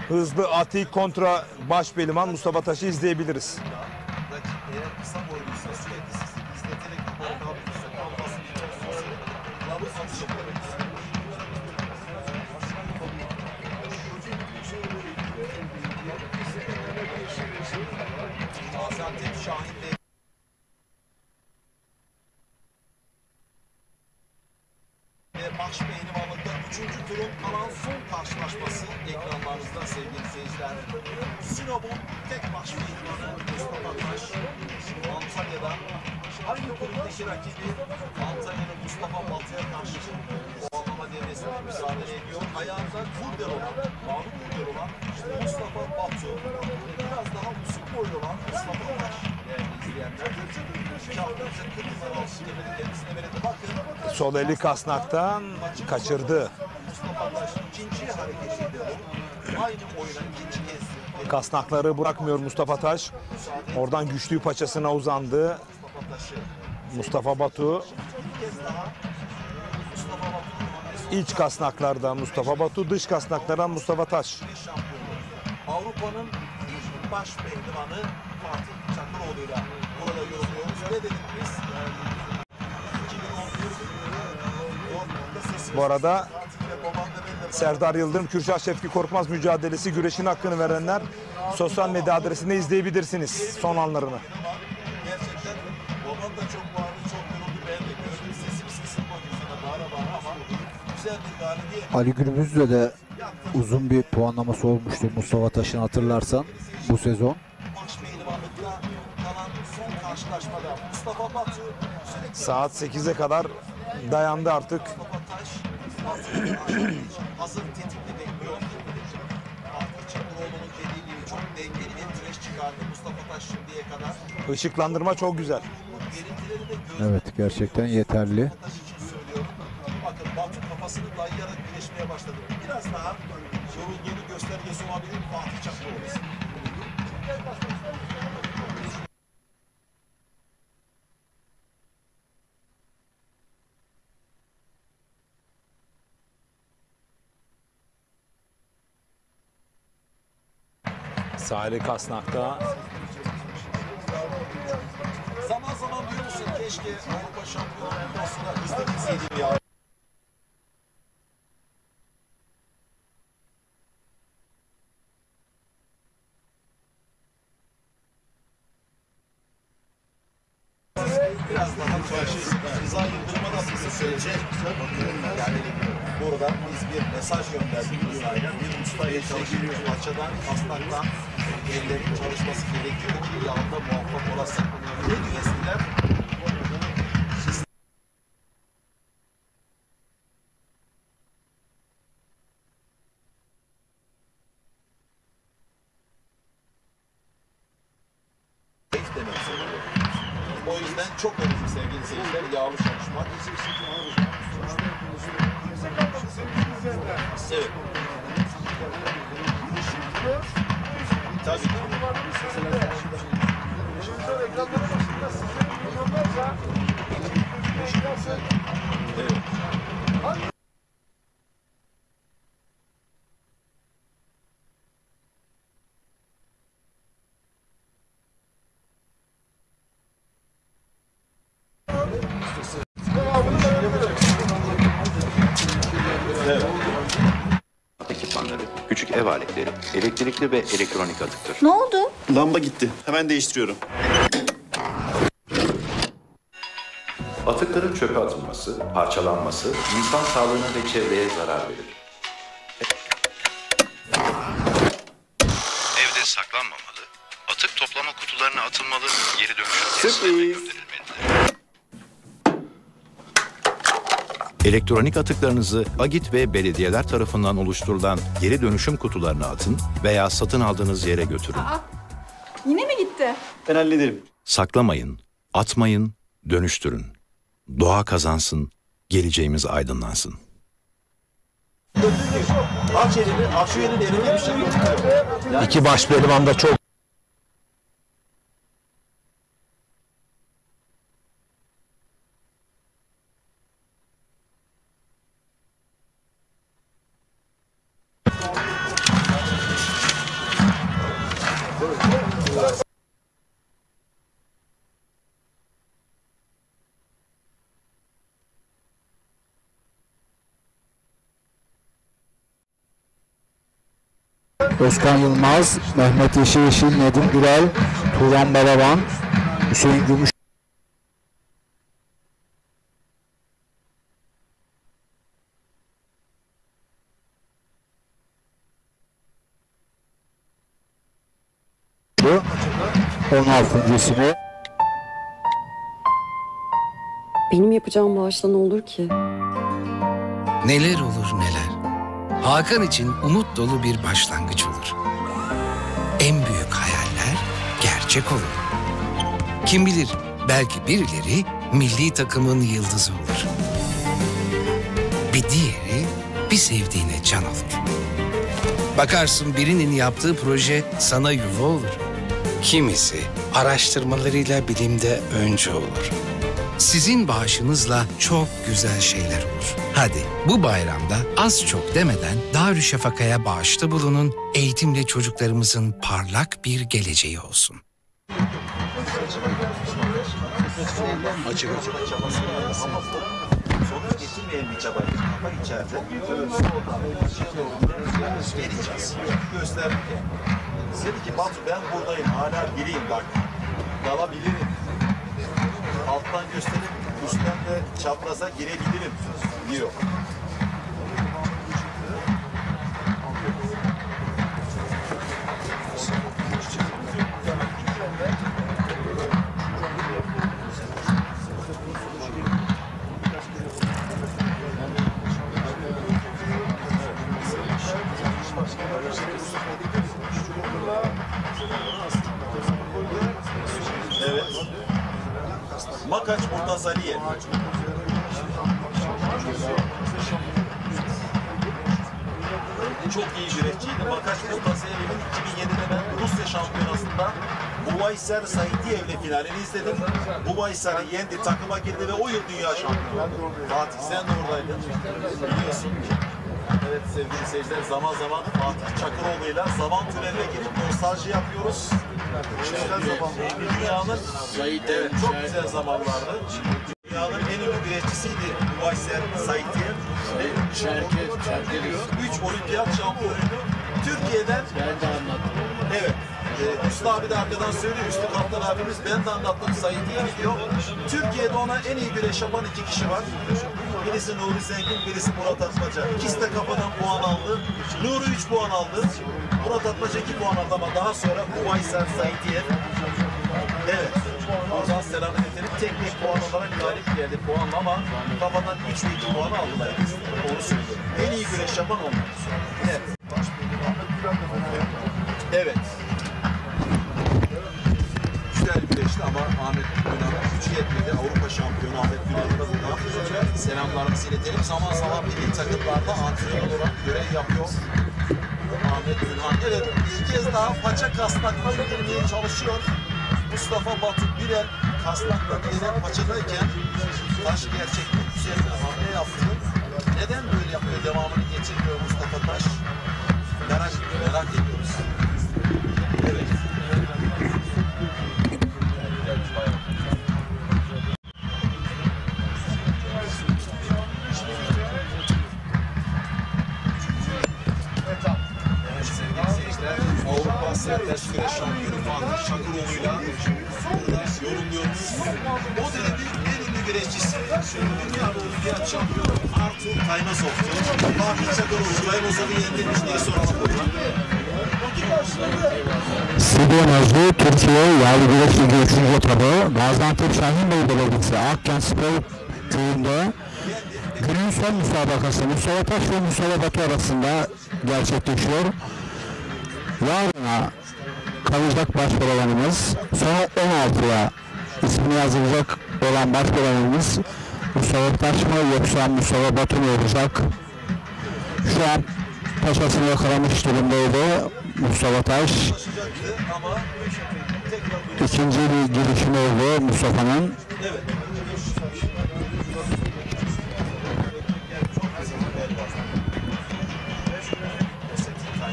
hızlı atik kontra baş pehlivan Mustafa Taş'ı izleyebiliriz. Baş pehlivanlıkta 3. turun kalan son karşılaşması ekranlarınızda sevgili seyirciler. Sinop'un tek baş pehlivanı Mustafa Taş, Antalya'da aynı turundaki rakibi Antalya'da Mustafa Batı'ya karşı puanlama devresinde mücadele ediyor. Ayağında Kurder olan, Mahmut Kurder olan Mustafa Batı, biraz daha uzun boylu olan Mustafa Taş değerli izleyenler. Sol eli kasnaktan kaçırdı. Kasnakları bırakmıyor Mustafa Taş. Oradan güçlü paçasına uzandı Mustafa Batu. İç kasnaklarda Mustafa Batu, dış kasnaklardan Mustafa Taş. Avrupa'nın baş pehlivanı Fatih Çakıroğlu'yla burada yorumluyoruz. Ne dedik biz? Bu arada Serdar Yıldırım, Kürşat Şevki Korkmaz mücadelesi güreşin hakkını verenler sosyal medya adresinde izleyebilirsiniz son anlarını. Gerçekten babam da çok bağırdı, çok yoruldu. Ben de gördüm. Sesim bakıyorsun bağıra bağıra ama güzel bir galibiyet. Ali Gürbüz'le de uzun bir puanlaması olmuştu Mustafa Taş'ın, hatırlarsan bu sezon. Saat 8'e kadar dayandı artık. Hazır tetikle bekliyor. Fatih Çakıroğlu'nun dediği gibi çok dengeli bir güreş çıkardı Mustafa Taş şimdiye kadar. Işıklandırma çok güzel. Evet, gerçekten yeterli. Bakın Batu kafasını dayayarak güreşmeye başladı. Biraz daha yorulduğunu göstergesi olabilir Fatih Çakıroğlu. Sahili kasnakta. Zaman zaman diyorsun keşke Avrupa Şampiyonu Kupası'na biz de gitseydik ya. biraz daha Rıza Yıldırım'a da bir sürece yani burada biz bir mesaj gönderdik Rıza'ya. Bir usta çalışıyor. Paçadan, kasnaktan ellerin çalışması gerekiyor ki yağda muvaffak olasın. Ne diyor eskiler? O yüzden çok önemli sevgili seyirciler yağlı çalışmak. Evet. Tabii ki. Evet. Ekipmanları, küçük ev aletleri, elektrikli ve elektronik atıktır. Ne oldu? Lamba gitti. Hemen değiştiriyorum. Atıkların çöpe atılması, parçalanması insan sağlığına ve çevreye zarar verir. Evde saklanmamalı, atık toplama kutularına atılmalı, geri dönüşüm tesislerine gönderilmelidir. Elektronik atıklarınızı AGİT ve belediyeler tarafından oluşturulan geri dönüşüm kutularına atın veya satın aldığınız yere götürün. Yine mi gitti? Ben hallederim. Saklamayın, atmayın, dönüştürün. Doğa kazansın, geleceğimiz aydınlansın. Aç elini, aç şu elini elini bir şey yok. İki baş pehlivan da çok Özkan Yılmaz, Mehmet Yeşil, Nedim Gürel, Turan Balaban, Hüseyin Gümüş. Bu 16.sini. Benim yapacağım bağışla ne olur ki? Neler olur neler. Hakan için umut dolu bir başlangıç olur. En büyük hayaller gerçek olur. Kim bilir belki birileri milli takımın yıldızı olur. Bir diğeri bir sevdiğine can olur. Bakarsın birinin yaptığı proje sana yuva olur. Kimisi araştırmalarıyla bilimde öncü olur. Sizin bağışınızla çok güzel şeyler olur. Hadi bu bayramda az çok demeden Darüşşafaka'ya bağışta bulunun, eğitimle çocuklarımızın parlak bir geleceği olsun. Açık sonuç getirmeyen bir çaba ama içeride geleceğiz. Gösterdik yani. Dedi ki Batu ben buradayım hala biriyim bak. Dalabilirim. Alttan gösterip üstten de çapraza girebilirim diyor. Evet. Makaç Murtazaliye. Çok iyi güreşçiydi. Makaç Murtazaliye'nin 2007'de ben Rusya şampiyonasında Buvayser Saitiyev'le finalini izledim. Buvayser'i yendi, takıma girdi ve o yıl dünya şampiyonu. Fatih sen de oradaydın. Biliyorsun. Evet sevgili seyirciler zaman zaman Fatih Çakıroğlu'yla zaman tüneline girip nostalji yapıyoruz. Dünyanın evet, çok güzel zamanlardı. Dünyanın en ünlü güreşçisiydi Buvayser Saitiyev. 3 olimpiyat şampiyonuydu. Türkiye'den evet Üstü abi de arkadan söylüyor. Üstü kaptan abimiz. Ben de anlattım. Sayın diyor. Türkiye'de ona en iyi güreş yapan 2 kişi var. Birisi Nuri Zengin, birisi Murat Atmaca. İkisi de kafadan puan aldı. Nuri 3 puan aldı. Murat Atmaca 2 puan aldı ama daha sonra Uvaysel Saitiye. Evet. Oradan selam edelim. Tek puan olarak galip geldi puanla ama kafadan 3 ve 2 puanı aldılar. Doğru söylüyorum. En iyi güreş yapan onlar. Evet. Evet. Güzel güreşti ama Ahmet Günan'a gücü yetmedi. Avrupa şampiyonu Ahmet Günan'a da buradan selamlarımızı iletelim. Zaman zaman milli takımlarda antrenör olarak görev yapıyor. Ahmet Günan. Evet, bir kez daha paça kasnakla indirmeye çalışıyor. Mustafa Batu Birel kasnakla gelen paçadayken Taş gerçekten güzel bir hamle yaptı. Neden böyle yapıyor? Devamını getirmiyor Mustafa Taş. Merak ediyoruz. Evet. Avrupa Serbest Güreş Şampiyonu Fatih Şakıroğlu'yla yorumluyoruz. O dönemin en ünlü güreşçisi, Dünya Olimpiyat Şampiyonu Artur Taymazov'tu. Fatih Şakıroğlu, Taymazov'u yenilmişliği soralım buradan. Sidonajlı Türkiye Yağlı Güreş Ligi 3. etabı Gaziantep Şahinbey Belediyesi Akgen Spor Köyü'nde günün son müsabakası Mustafa Taş ve Mustafa Batu arasında gerçekleşiyor. Yarına kalacak başparavanımız son 16'ya ismini yazılacak olan başparavanımız Mustafa Taş mı yoksa Mustafa Batu mu olacak? Şu an paçasını yakalamış durumdaydı Mustafa Taş. İkinci bir girişimi oldu Mustafa'nın.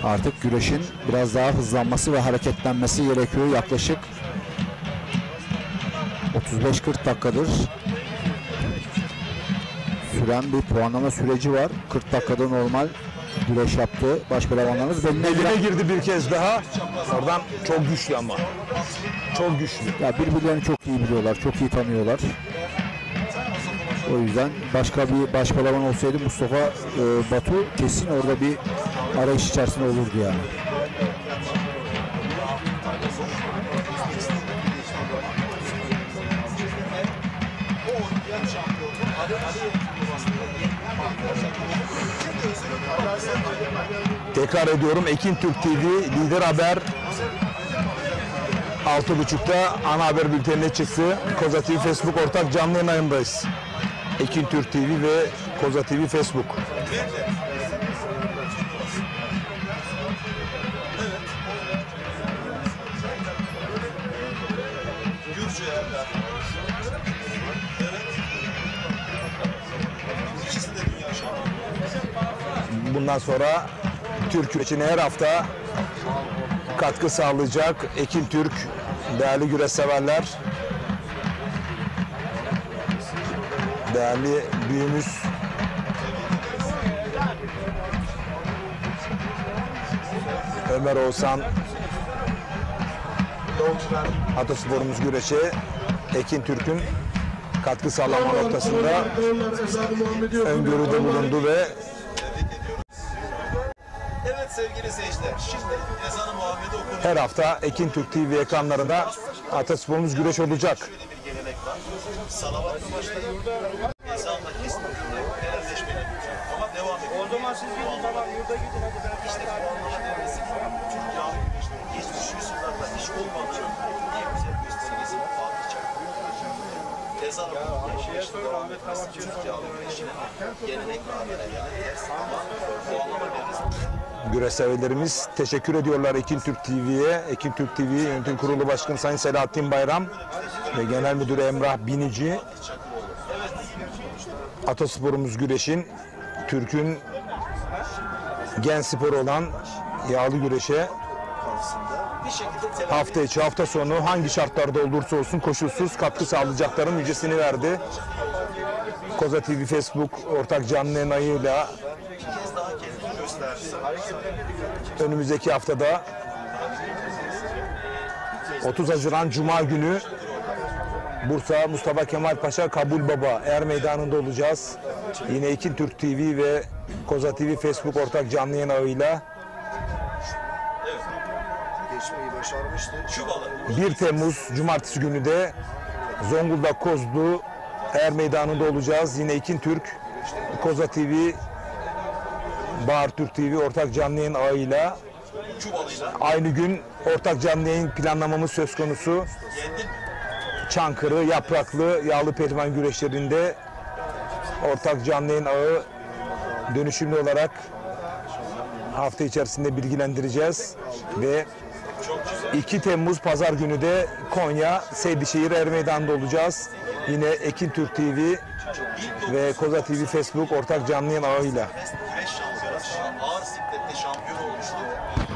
Artık güreşin biraz daha hızlanması ve hareketlenmesi gerekiyor. Yaklaşık 35-40 dakikadır süren bir puanlama süreci var. 40 dakikada normal güreş yaptı başpehlivanlarımız. Eline girdi bir kez daha. Oradan çok güçlü ama. Çok güçlü. Ya birbirlerini çok iyi biliyorlar, çok iyi tanıyorlar. O yüzden başka bir başpehlivan olsaydı Mustafa Batu kesin orada bir arayış içerisinde olurdu yani. Tekrar ediyorum, Ekin Türk TV Lider Haber 6.30'da ana haber bültenine çıktı. Koza TV Facebook ortak canlı yayındayız. Ekin Türk TV ve Koza TV Facebook. Bundan sonra Türk için her hafta katkı sağlayacak Ekin Türk, değerli güreş severler, değerli büyüğümüz Ömer Oğuzhan, Atasporumuz güreşe Ekin Türk'ün katkı sağlama noktasında öngörüde bulundu ve Sevgili seyirciler, şimdi ezanı Muhammed'i okunuyor. her hafta Ekin Türk TV ekranlarında Atasporumuz güreş olacak. Şöyle bir gelenek var. Salavatlı başlayıp ezanla kesmediğinde helalleşmeler ama devam ediyor. O zaman siz gidin tamam yurda gidin hadi ben işte puanlama devresi Türk yağlı güreşleri geçmiş yüzyıllarda hiç olmamış en güzel göstergesi Fatih Çakır. Ezan okunuyor. Türk yağlı güreşinin gelenek ve adına ters ama puanlama devresi. Güreş severlerimiz teşekkür ediyorlar Ekin Türk TV'ye. Ekin Türk TV Yönetim Kurulu Başkanı Sayın Selahattin Bayram ve Genel Müdürü Emrah Binici. Atasporumuz güreşin, Türk'ün gen sporu olan yağlı güreşe hafta içi hafta sonu hangi şartlarda olursa olsun koşulsuz katkı sağlayacaklarının müjdesini verdi. Koza TV Facebook ortak canlı yayınıyla önümüzdeki haftada 30 Haziran Cuma günü Bursa Mustafa Kemal Paşa Kabul Baba Er Meydanı'nda olacağız. Yine Ekin Türk TV ve Koza TV Facebook ortak canlı yayın ağıyla. Geçmeyi başarmıştı. 1 Temmuz Cumartesi günü de Zonguldak Kozlu Er Meydanı'nda olacağız. Yine Ekin Türk, Koza TV, Bahar Türk TV ortak canlı yayın ağıyla. Aynı gün ortak canlı yayın planlamamız söz konusu. Çankırı, Yapraklı, Yağlı Pehlivan güreşlerinde ortak canlı yayın ağı dönüşümlü olarak hafta içerisinde bilgilendireceğiz. Ve 2 Temmuz Pazar günü de Konya Seydişehir Er Meydanı'nda olacağız. Yine Ekin Türk TV ve Koza TV Facebook ortak canlı yayın ağıyla. Güreş şampiyonası ağır siklette şampiyon olmuştu.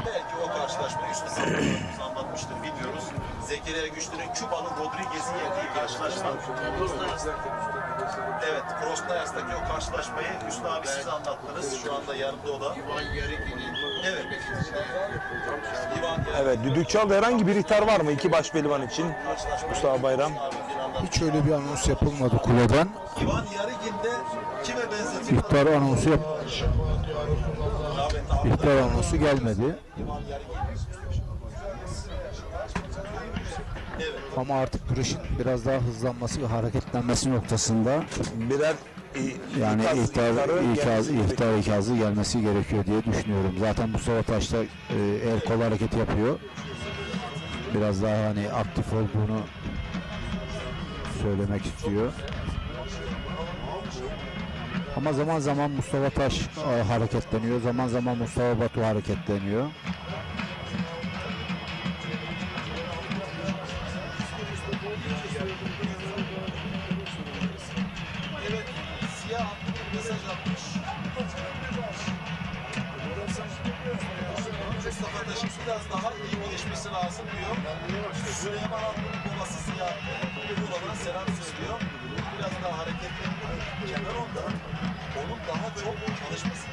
Belki o karşılaşmayı üstüne anlatmıştır, bilmiyoruz. Zekeriya Güçlü'nün Kübalı Rodriguez'i yendiği karşılaşma. Evet, Krosnayas'taki o karşılaşmayı Hüsnü abi siz anlattınız. Şu anda yanımda o da. Evet. Evet, düdük çaldı. Herhangi bir ihtar var mı iki baş pehlivan için? Mustafa Bayram. Hiç öyle bir anons yapılmadı kuleden. İvan Yarıgin'de kime benzetiyor? İhtar anonsu İhtar anonsu gelmedi. Ama artık güreşin biraz daha hızlanması ve hareketlenmesi noktasında birer yani ihtar ikazı gelmesi gerekiyor diye düşünüyorum. Zaten Mustafa Taş da el kol hareketi yapıyor. Biraz daha hani aktif olduğunu söylemek istiyor. Ama zaman zaman Mustafa Taş hareketleniyor. Zaman zaman Mustafa Batu hareketleniyor. Evet, siyah mesaj atmış. Mustafa Taş'ın biraz daha iyi gelişmesi lazım diyor. Süleyman Abdül'ün babası Siyah Muğla'dan selam söylüyor. Biraz daha hareketli. Kemer onda. Onun daha çok çalışması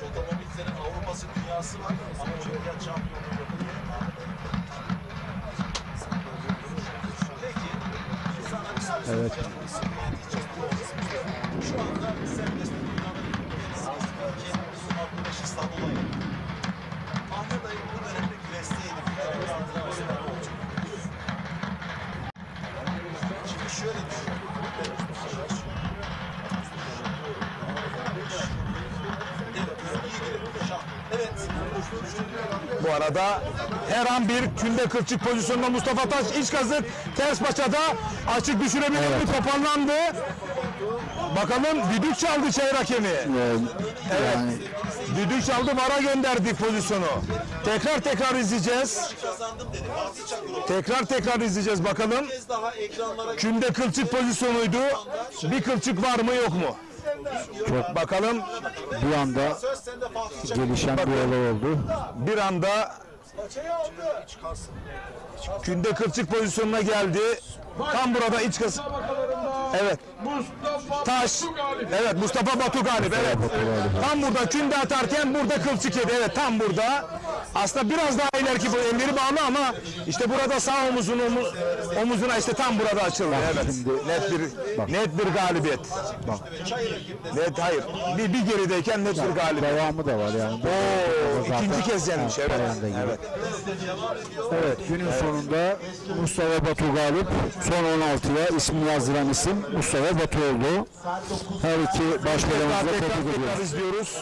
Şotamobilizlerin Avrupa'sı, dünyası var ama olimpiyat şampiyonluğu yapılıyor. Peki, sana bir soru Evet. Şu anda serbest dünyanın ki Abdülhaş İstanbul'a Ahmet Ay'ın bu dönemde güvesteydi. Bir antrenörler olacak. Şimdi şöyle düşünüyorum. Bu arada her an bir künde kılçık pozisyonunda Mustafa Taş iç kazık ters paçada açık düşürebilir mi? Toparlandı. Bakalım düdük çaldı çayır hakemi. Evet. Düdük çaldı, VAR'a gönderdik pozisyonu. Tekrar izleyeceğiz. Tekrar izleyeceğiz bakalım. Künde kılçık pozisyonuydu. Bir kılçık var mı yok mu? Çok bakalım bir anda gelişen bir olay oldu. Bir anda künde kılçık pozisyonuna geldi. Tam burada iç kız. Evet. Taş. Evet, Mustafa Batu galip. Evet. Tam burada künde atarken burada kılçık yedi. Evet, tam burada. Aslında biraz daha ileriki bu elleri bağlı ama işte burada sağ omuzuna işte tam burada açıldı. Evet. Net bir galibiyet. Bak. Net hayır. Bir gerideyken net bir galibiyet. Devamı da var yani. İkinci kez yenmiş. Evet. Evet. Evet, günün sonunda Mustafa Batu galip. Son 16'ya ismini yazdıran isim Mustafa Batu oldu. Her iki başkanımızla tebrik ediyoruz. İzliyoruz.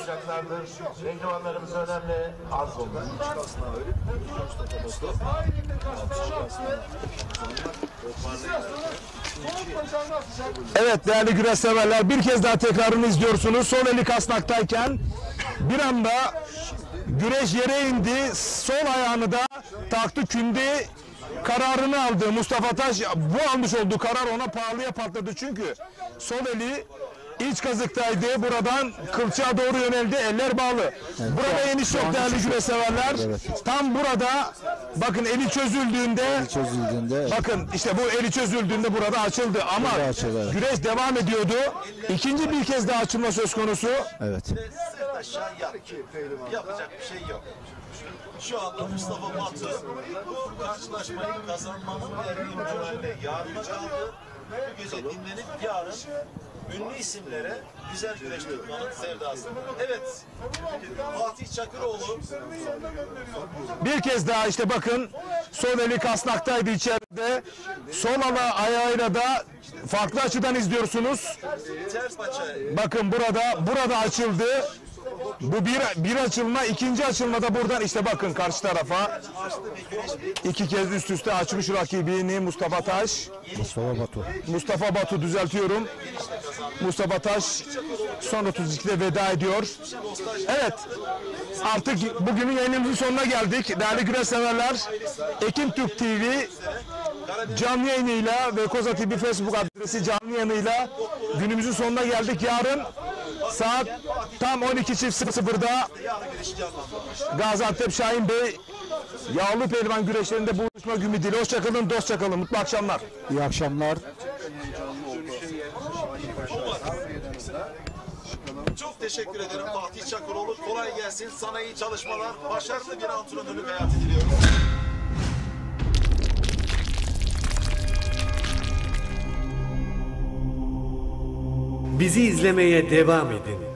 Pehlivanlarımız önemli az oldu. Evet değerli güreş severler, bir kez daha tekrarını izliyorsunuz. Sol eli kasnaktayken bir anda güreş yere indi. Sol ayağını da taktı künde kararını aldı Mustafa Taş. Bu almış olduğu karar ona pahalıya patladı. Çünkü sol eli iç kazıktaydı. Buradan kılçığa doğru yöneldi. Eller bağlı. Burada eniş yok değerli güreş severler. Tam burada bakın eli çözüldüğünde bakın işte bu eli çözüldüğünde burada açıldı ama güreş devam ediyordu. İkinci bir kez daha açılma söz konusu. Evet. Aşağı yapacak bir şey yok. Şu anda Mustafa Batu bu karşılaşmayı kazanmanın verdiği mücadele yarına kaldı. Bu gece dinlenip yarın ünlü isimlere güzel güreş tutmanın sevdası. Evet, Fatih Çakıroğlu. Bir kez daha işte bakın sol eli kasnaktaydı içeride. Sol ayağıyla da farklı açıdan izliyorsunuz. Bakın burada açıldı. Bu bir açılma, ikinci açılmada buradan işte bakın karşı tarafa iki kez üst üste açmış rakibini Mustafa Taş. Mustafa Batu düzeltiyorum. Mustafa Taş son 32'de veda ediyor. Evet, artık bugünün yayınımızın sonuna geldik. Değerli güreş severler, Ekim Türk TV canlı yayınıyla ve Koza TV Facebook adresi canlı yayınıyla günümüzün sonuna geldik. Yarın saat tam 12.00'da Gaziantep Şahin Bey yağlı pehlivan güreşlerinde buluşmak ümidiyle. Hoşçakalın, dostça kalın. Mutlu akşamlar. İyi akşamlar. Çok teşekkür ederim Fatih Çakıroğlu. Kolay gelsin. Sana iyi çalışmalar. Başarılı bir antrenörlük hayatı diliyorum. Bizi izlemeye devam edin.